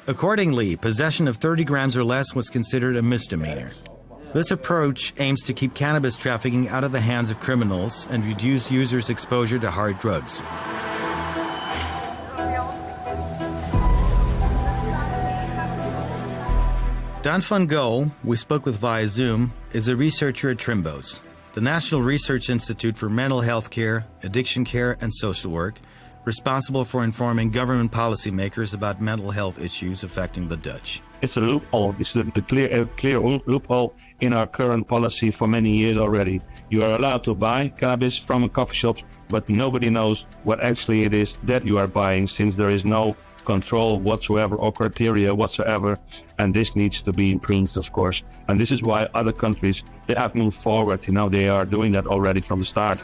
Accordingly, possession of 30 grams or less was considered a misdemeanor. This approach aims to keep cannabis trafficking out of the hands of criminals and reduce users' exposure to hard drugs. Don van Gogh, we spoke with via Zoom, is a researcher at Trimbos, the National Research Institute for Mental Health Care, Addiction Care, and Social Work, responsible for informing government policymakers about mental health issues affecting the Dutch. It's a loophole. It's a clear loophole in our current policy for many years already. You are allowed to buy cannabis from a coffee shop, but nobody knows what actually it is that you are buying, since there is no control whatsoever or criteria whatsoever, and this needs to be improved, of course. And this is why other countries, they have moved forward. They are doing that already from the start.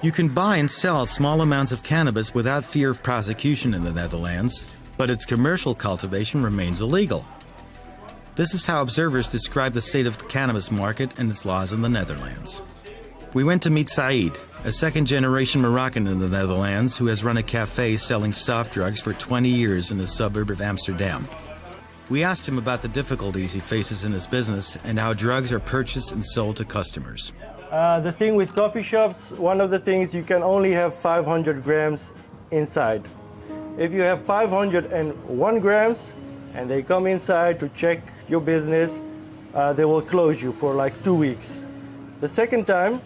You can buy and sell small amounts of cannabis without fear of prosecution in the Netherlands, but its commercial cultivation remains illegal. This is how observers describe the state of the cannabis market and its laws in the Netherlands. We went to meet Saeed, a second-generation Moroccan in the Netherlands who has run a cafe selling soft drugs for 20 years in a suburb of Amsterdam. We asked him about the difficulties he faces in his business and how drugs are purchased and sold to customers. The thing with coffee shops, one of the things, you can only have 500 grams inside. If you have 501 grams and they come inside to check your business, they will close you for like 2 weeks. The second time,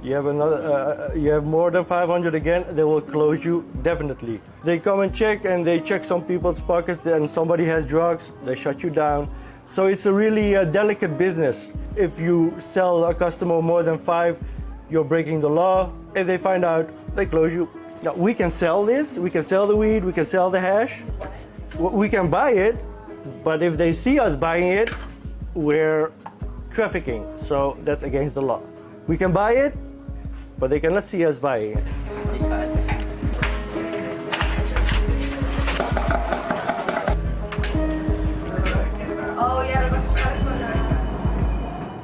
you have more than 500 again, they will close you definitely. They come and they check some people's pockets and somebody has drugs, they shut you down. So it's a really delicate business. If you sell a customer more than 5, you're breaking the law. If they find out, they close you. Now, we can sell this, we can sell the weed, we can sell the hash, we can buy it, but if they see us buying it, we're trafficking, so that's against the law. We can buy it, but they cannot see us buying it.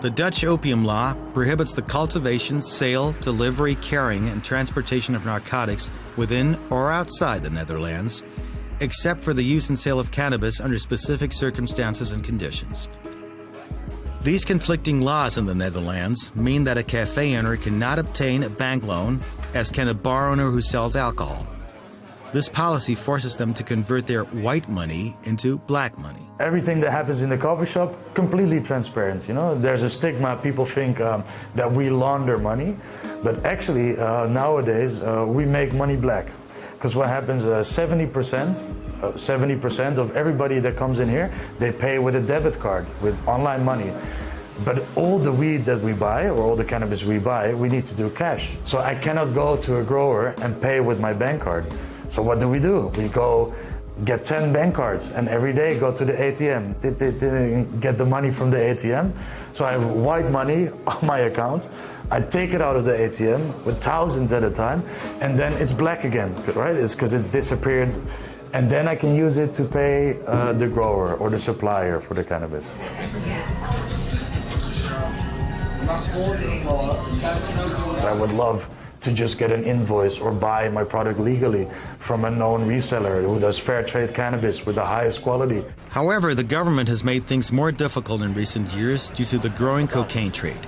The Dutch opium law prohibits the cultivation, sale, delivery, carrying, and transportation of narcotics within or outside the Netherlands, except for the use and sale of cannabis under specific circumstances and conditions. These conflicting laws in the Netherlands mean that a cafe owner cannot obtain a bank loan, as can a bar owner who sells alcohol. This policy forces them to convert their white money into black money. Everything that happens in the coffee shop, completely transparent. You know, there's a stigma. People think that we launder money, but actually nowadays we make money black. Because what happens, 70% of everybody that comes in here, they pay with a debit card, with online money. But all the weed that we buy, or all the cannabis we buy, we need to do cash. So I cannot go to a grower and pay with my bank card. So what do? We go get 10 bank cards and every day go to the ATM, get the money from the ATM. So I have white money on my account. I take it out of the ATM with thousands at a time, and then it's black again, right? It's because it's disappeared. And then I can use it to pay the grower or the supplier for the cannabis. I would love to just get an invoice or buy my product legally from a known reseller who does fair trade cannabis with the highest quality. However, the government has made things more difficult in recent years due to the growing cocaine trade.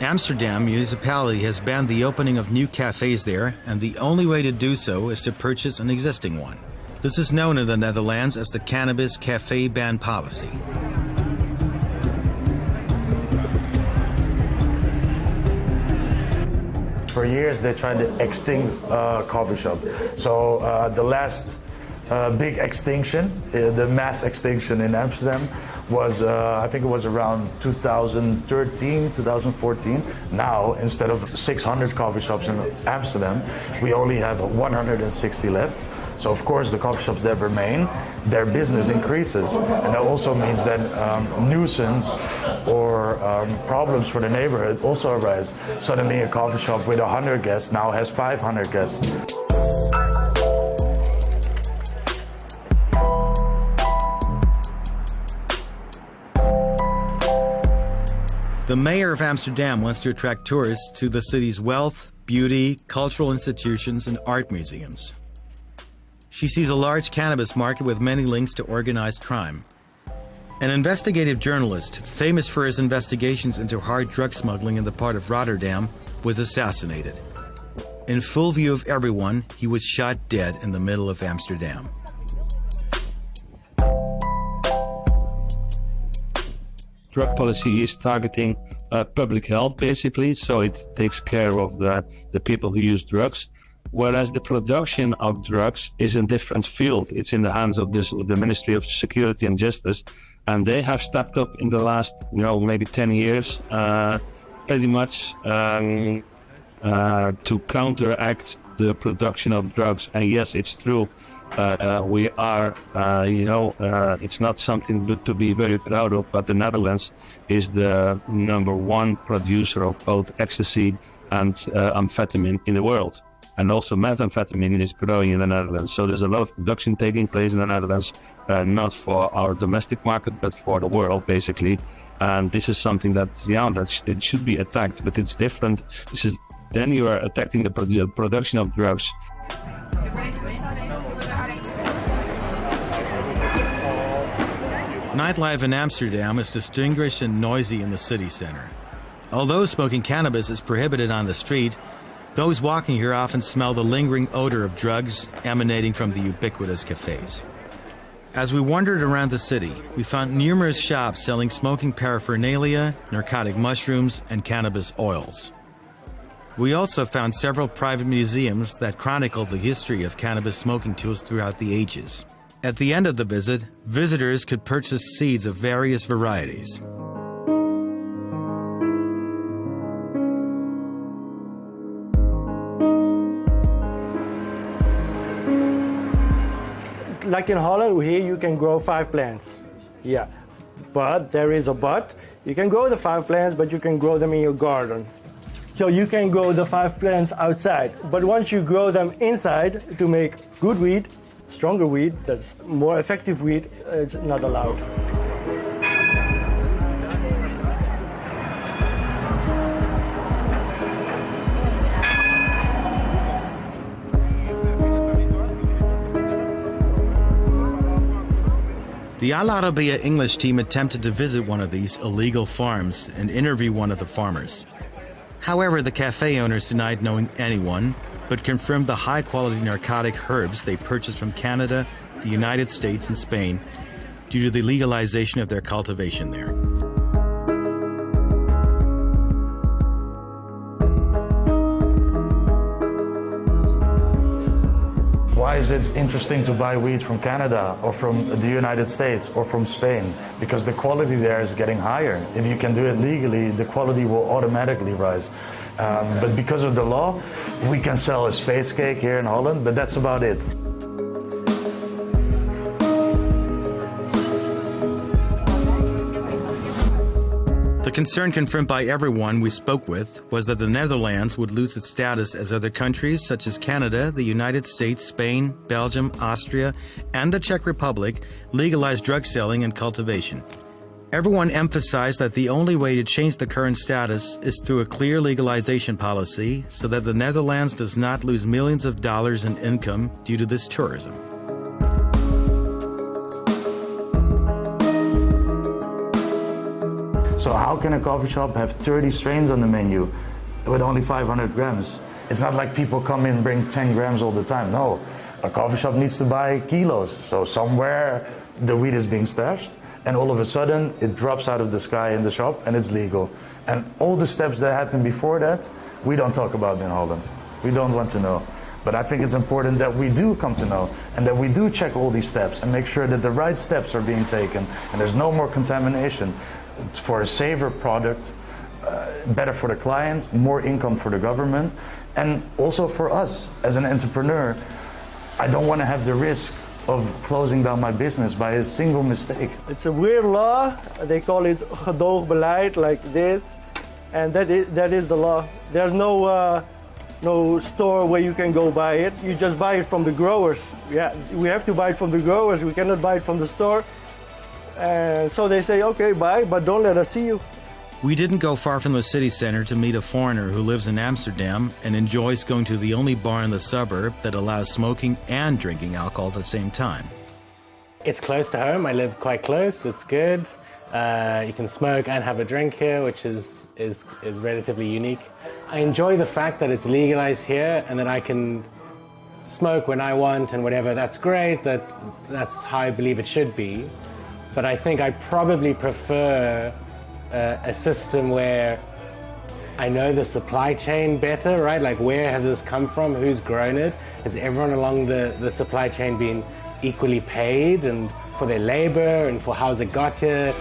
Amsterdam municipality has banned the opening of new cafes there, and the only way to do so is to purchase an existing one. This is known in the Netherlands as the Cannabis Cafe Ban Policy. For years, they tried to extinct coffee shop. So the last big extinction, the mass extinction in Amsterdam, was I think it was around 2013, 2014. Now, instead of 600 coffee shops in Amsterdam, we only have 160 left. So of course, the coffee shops that remain, their business increases, and that also means that nuisance or problems for the neighborhood also arise. Suddenly, a coffee shop with 100 guests now has 500 guests. The mayor of Amsterdam wants to attract tourists to the city's wealth, beauty, cultural institutions, and art museums. She sees a large cannabis market with many links to organized crime. An investigative journalist, famous for his investigations into hard drug smuggling in the port of Rotterdam, was assassinated. In full view of everyone, he was shot dead in the middle of Amsterdam. Drug policy is targeting public health, basically, so it takes care of the people who use drugs. Whereas the production of drugs is a different field. It's in the hands of the Ministry of Security and Justice, and they have stepped up in the last, maybe 10 years, pretty much to counteract the production of drugs. And yes, it's true. We are, it's not something to be very proud of, but the Netherlands is the #1 producer of both ecstasy and amphetamine in the world. And also methamphetamine is growing in the Netherlands. So there's a lot of production taking place in the Netherlands, not for our domestic market, but for the world, basically. And this is something that it should be attacked, but it's different. Then you are attacking the production of drugs. Nightlife in Amsterdam is distinguished and noisy in the city center. Although smoking cannabis is prohibited on the street, those walking here often smell the lingering odor of drugs emanating from the ubiquitous cafes. As we wandered around the city, we found numerous shops selling smoking paraphernalia, narcotic mushrooms, and cannabis oils. We also found several private museums that chronicle the history of cannabis smoking tools throughout the ages. At the end of the visit, visitors could purchase seeds of various varieties. Like in Holland, here you can grow 5 plants. Yeah, but there is a but. You can grow the 5 plants, but you can grow them in your garden. So you can grow the 5 plants outside. But once you grow them inside to make good weed, stronger weed, that's more effective weed, it's not allowed. The Arabiya English team attempted to visit one of these illegal farms and interview one of the farmers. However, the cafe owners denied knowing anyone but confirmed the high-quality narcotic herbs they purchased from Canada, the United States, and Spain due to the legalization of their cultivation there. Why is it interesting to buy weed from Canada or from the United States or from Spain? Because the quality there is getting higher. If you can do it legally, the quality will automatically rise. But because of the law, we can sell a space cake here in Holland, but that's about it. The concern confirmed by everyone we spoke with was that the Netherlands would lose its status as other countries such as Canada, the United States, Spain, Belgium, Austria, and the Czech Republic legalized drug selling and cultivation. Everyone emphasized that the only way to change the current status is through a clear legalization policy so that the Netherlands does not lose millions of dollars in income due to this tourism. So how can a coffee shop have 30 strains on the menu with only 500 grams? It's not like people come in and bring 10 grams all the time. No, a coffee shop needs to buy kilos. So somewhere the weed is being stashed, and all of a sudden it drops out of the sky in the shop and it's legal. And all the steps that happened before that, we don't talk about in Holland. We don't want to know. But I think it's important that we do come to know and that we do check all these steps and make sure that the right steps are being taken and there's no more contamination. For a safer product, better for the client, more income for the government, and also for us as an entrepreneur. I don't want to have the risk of closing down my business by a single mistake. It's a weird law. They call it gedoogbeleid, like this, and that is the law. There's no store where you can go buy it. You just buy it from the growers. Yeah, we have to buy it from the growers. We cannot buy it from the store. And so they say, okay, buy, but don't let us see you. We didn't go far from the city center to meet a foreigner who lives in Amsterdam and enjoys going to the only bar in the suburb that allows smoking and drinking alcohol at the same time. It's close to home. I live quite close. It's good. You can smoke and have a drink here, which is relatively unique. I enjoy the fact that it's legalized here and that I can smoke when I want and whatever. That's great. That's how I believe it should be. But I think I probably prefer a system where I know the supply chain better, right? Like, where has this come from? Who's grown it? Has everyone along the supply chain been equally paid and for their labor and for how's it got here?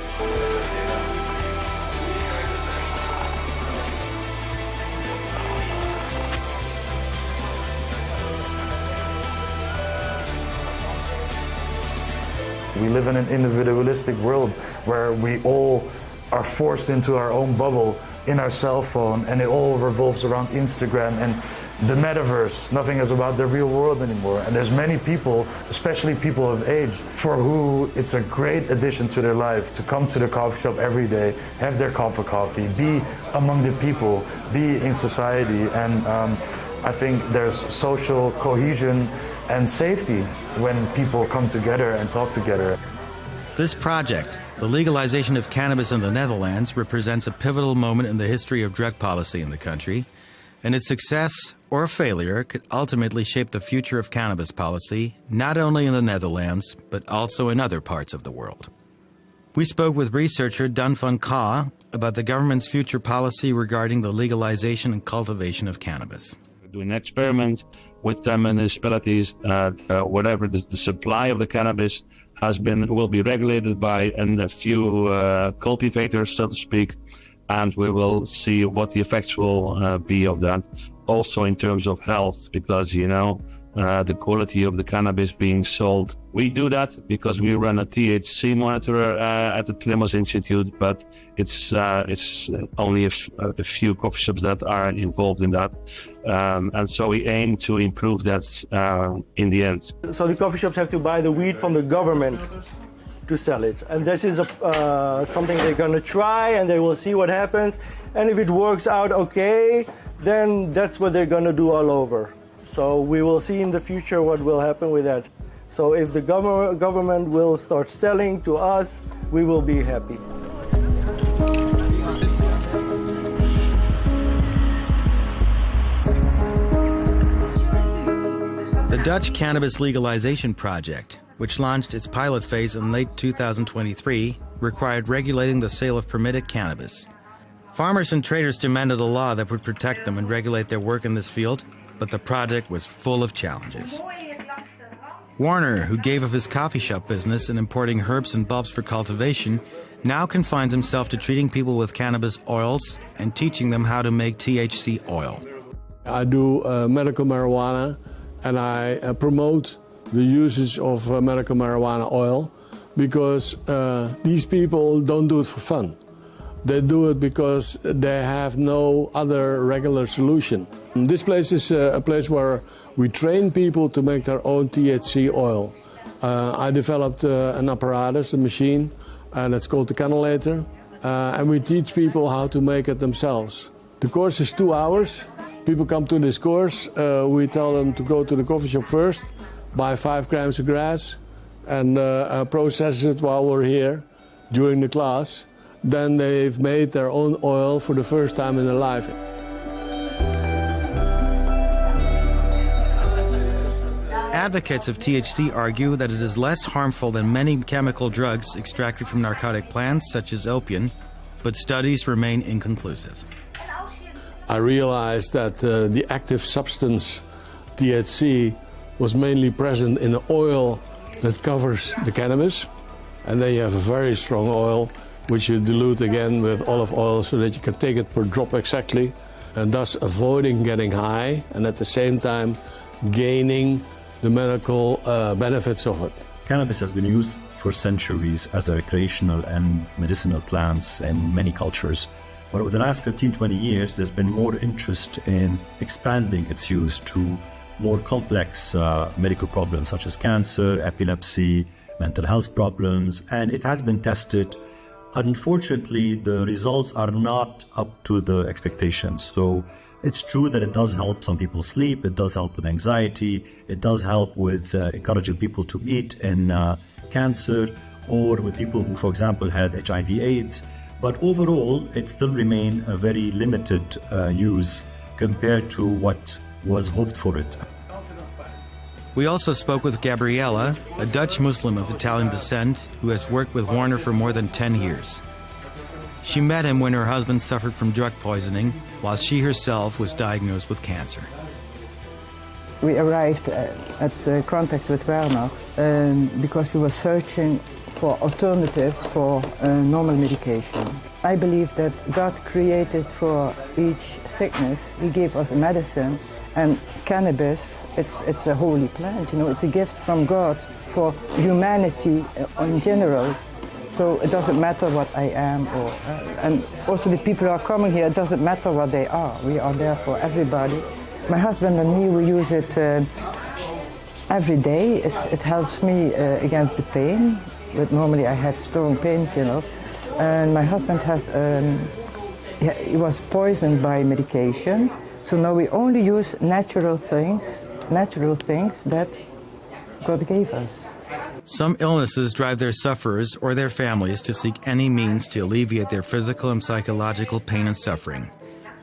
We live in an individualistic world where we all are forced into our own bubble in our cell phone, and it all revolves around Instagram and the metaverse. Nothing is about the real world anymore. And there's many people, especially people of age, for who it's a great addition to their life to come to the coffee shop every day, have their cup of coffee, be among the people, be in society. And I think there's social cohesion and safety when people come together and talk together. This project, the legalization of cannabis in the Netherlands, represents a pivotal moment in the history of drug policy in the country, and its success or failure could ultimately shape the future of cannabis policy, not only in the Netherlands, but also in other parts of the world. We spoke with researcher Dan van Ka about the government's future policy regarding the legalization and cultivation of cannabis. Doing experiments with municipalities, whatever the supply of the cannabis will be regulated by a few cultivators, so to speak, and we will see what the effects will be of that. Also in terms of health, because, the quality of the cannabis being sold. We do that because we run a THC monitor at the Cannabis Institute, but it's only a few coffee shops that are involved in that. And so we aim to improve that in the end. So the coffee shops have to buy the weed from the government to sell it. And this is something they're going to try, and they will see what happens. And if it works out okay, then that's what they're going to do all over. So we will see in the future what will happen with that. So if the government will start selling to us, we will be happy. Dutch cannabis legalization project, which launched its pilot phase in late 2023, required regulating the sale of permitted cannabis. Farmers and traders demanded a law that would protect them and regulate their work in this field, but the project was full of challenges. Warner, who gave up his coffee shop business and importing herbs and bulbs for cultivation, now confines himself to treating people with cannabis oils and teaching them how to make THC oil. I do medical marijuana, and I promote the usage of medical marijuana oil because these people don't do it for fun. They do it because they have no other regular solution. This place is a place where we train people to make their own THC oil. I developed an apparatus, a machine, and it's called the cannulator, and we teach people how to make it themselves. The course is 2 hours. People come to this course, we tell them to go to the coffee shop first, buy 5 grams of grass, and process it while we're here during the class. Then they've made their own oil for the first time in their life. Advocates of THC argue that it is less harmful than many chemical drugs extracted from narcotic plants such as opium, but studies remain inconclusive. I realized that the active substance, THC, was mainly present in the oil that covers the cannabis. And then you have a very strong oil, which you dilute again with olive oil so that you can take it per drop exactly, and thus avoiding getting high and at the same time gaining the medical benefits of it. Cannabis has been used for centuries as a recreational and medicinal plants in many cultures. But over the last 15-20 years, there's been more interest in expanding its use to more complex medical problems such as cancer, epilepsy, mental health problems, and it has been tested. Unfortunately, the results are not up to the expectations. So it's true that it does help some people sleep, it does help with anxiety, it does help with encouraging people to eat in cancer, or with people who, for example, had HIV/AIDS. But overall, it still remains a very limited use compared to what was hoped for it. We also spoke with Gabriella, a Dutch Muslim of Italian descent who has worked with Warner for more than 10 years. She met him when her husband suffered from drug poisoning, while she herself was diagnosed with cancer. We arrived at contact with Werner because we were searching for alternatives for normal medication. I believe that God created for each sickness, He gave us a medicine, and cannabis, it's a holy plant, you know, it's a gift from God for humanity in general. So it doesn't matter what I am, and also the people who are coming here, it doesn't matter what they are. We are there for everybody. My husband and me, we use it every day. It helps me against the pain. But normally I had strong painkillers, and my husband has, he was poisoned by medication. So now we only use natural things that God gave us. Some illnesses drive their sufferers or their families to seek any means to alleviate their physical and psychological pain and suffering,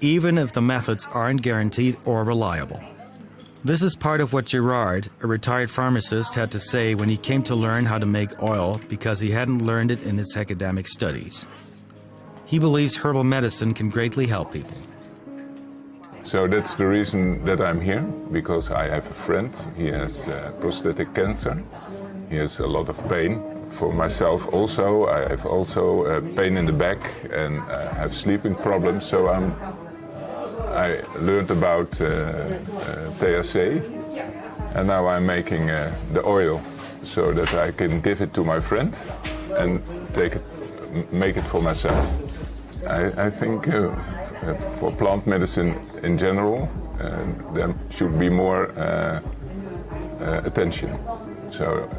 even if the methods aren't guaranteed or reliable. This is part of what Gerard, a retired pharmacist, had to say when he came to learn how to make oil because he hadn't learned it in his academic studies. He believes herbal medicine can greatly help people. So that's the reason that I'm here, because I have a friend. He has prostate cancer. He has a lot of pain. For myself also, I have also pain in the back and have sleeping problems. So I learned about THC, and now I'm making the oil so that I can give it to my friend and make it for myself. I think for plant medicine in general, there should be more attention. So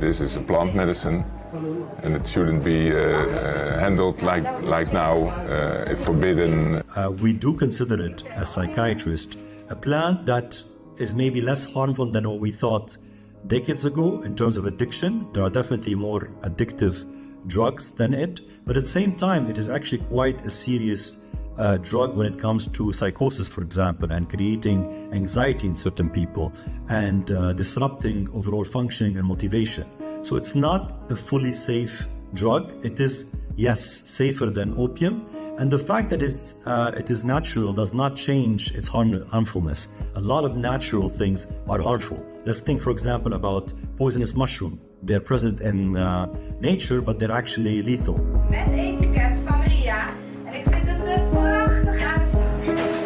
this is a plant medicine, and it shouldn't be handled like now, forbidden. We do consider it, as psychiatrists, a plant that is maybe less harmful than what we thought decades ago in terms of addiction. There are definitely more addictive drugs than it, but at the same time, it is actually quite a serious drug when it comes to psychosis, for example, and creating anxiety in certain people and disrupting overall functioning and motivation. So it's not a fully safe drug. It is, yes, safer than opium. And the fact that it is natural does not change its harmfulness. A lot of natural things are harmful. Let's think, for example, about poisonous mushroom. They're present in nature, but they're actually lethal.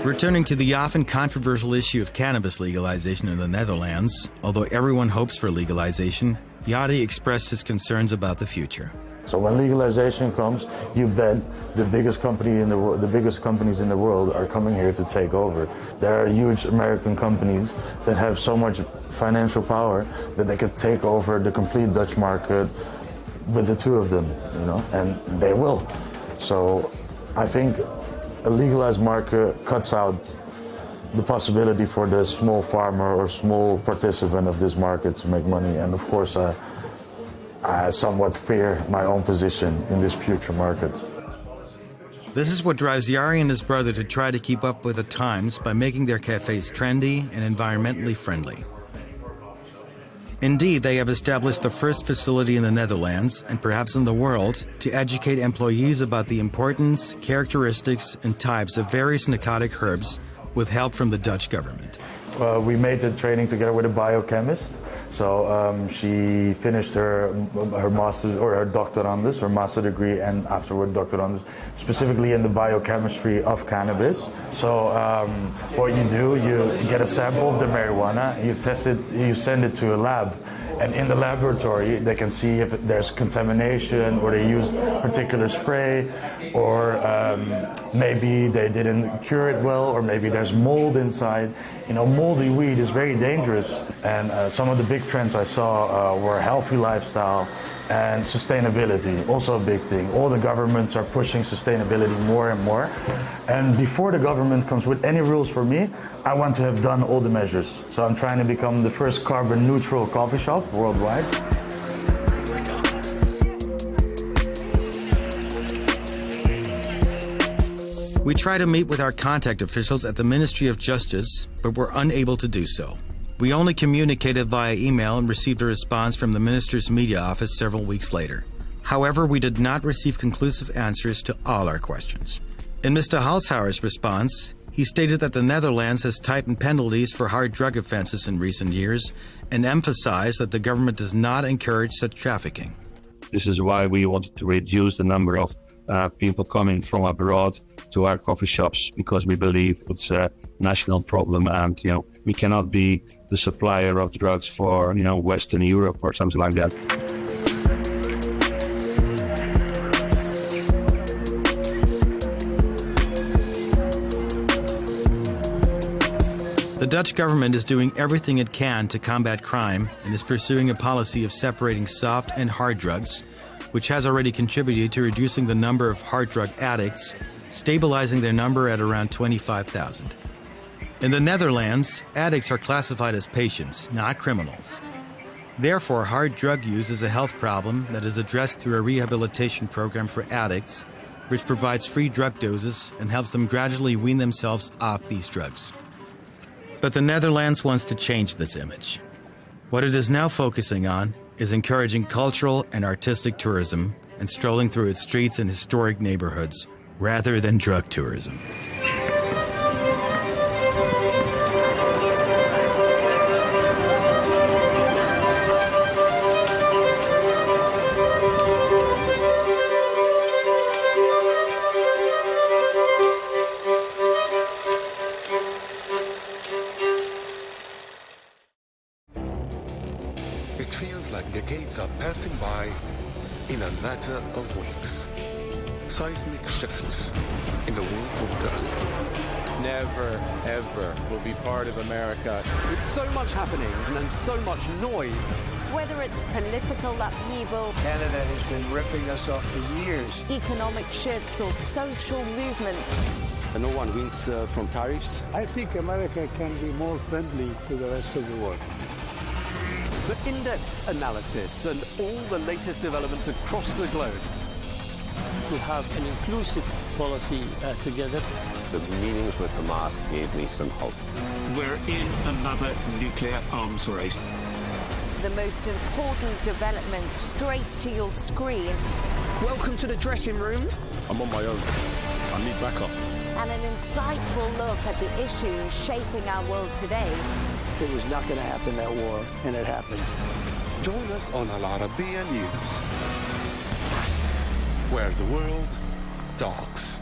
Returning to the often controversial issue of cannabis legalization in the Netherlands, although everyone hopes for legalization, Yadi expressed his concerns about the future. So when legalization comes, you bet the biggest companies in the world are coming here to take over. There are huge American companies that have so much financial power that they could take over the complete Dutch market with the two of them, and they will. So I think a legalized market cuts out the possibility for the small farmer or small participant of this market to make money. And of course, I somewhat fear my own position in this future market. This is what drives Yari and his brother to try to keep up with the times by making their cafes trendy and environmentally friendly. Indeed, they have established the first facility in the Netherlands, and perhaps in the world, to educate employees about the importance, characteristics, and types of various narcotic herbs with help from the Dutch government. We made the training together with a biochemist. So she finished her master's or her doctorandus, her master degree, and afterward doctorandus, specifically in the biochemistry of cannabis. So what you do, you get a sample of the marijuana, you test it, you send it to a lab. And in the laboratory, they can see if there's contamination, or they used particular spray, or maybe they didn't cure it well, or maybe there's mold inside. Moldy weed is very dangerous. And some of the big trends I saw were healthy lifestyle and sustainability, also a big thing. All the governments are pushing sustainability more and more. And before the government comes with any rules for me, I want to have done all the measures. So I'm trying to become the first carbon neutral coffee shop worldwide. We try to meet with our contact officials at the Ministry of Justice, but were unable to do so. We only communicated via email and received a response from the Minister's media office several weeks later. However, we did not receive conclusive answers to all our questions. In Mr. Halshauer's response, he stated that the Netherlands has tightened penalties for hard drug offenses in recent years and emphasized that the government does not encourage such trafficking. This is why we wanted to reduce the number of people coming from abroad to our coffee shops, because we believe it's a national problem, and we cannot be the supplier of drugs for Western Europe or something like that. The Dutch government is doing everything it can to combat crime and is pursuing a policy of separating soft and hard drugs, which has already contributed to reducing the number of hard drug addicts, stabilizing their number at around 25,000. In the Netherlands, addicts are classified as patients, not criminals. Therefore, hard drug use is a health problem that is addressed through a rehabilitation program for addicts, which provides free drug doses and helps them gradually wean themselves off these drugs. But the Netherlands wants to change this image. What it is now focusing on is encouraging cultural and artistic tourism and strolling through its streets and historic neighborhoods, rather than drug tourism. It feels like decades are passing by in a matter of weeks. Seismic shifts in the world order. Never, ever will be part of America. With so much happening and so much noise. Whether it's political upheaval, Canada has been ripping us off for years. Economic shifts or social movements. And no one wins from tariffs. I think America can be more friendly to the rest of the world. For in-depth analysis and all the latest developments across the globe, to have an inclusive policy together. The meetings with Hamas gave me some hope. We're in another nuclear arms race. The most important development straight to your screen. Welcome to the dressing room. I'm on my own. I need backup. And an insightful look at the issues shaping our world today. It was not going to happen, that war, and it happened. Join us on Al-Arabiya News, where the world talks.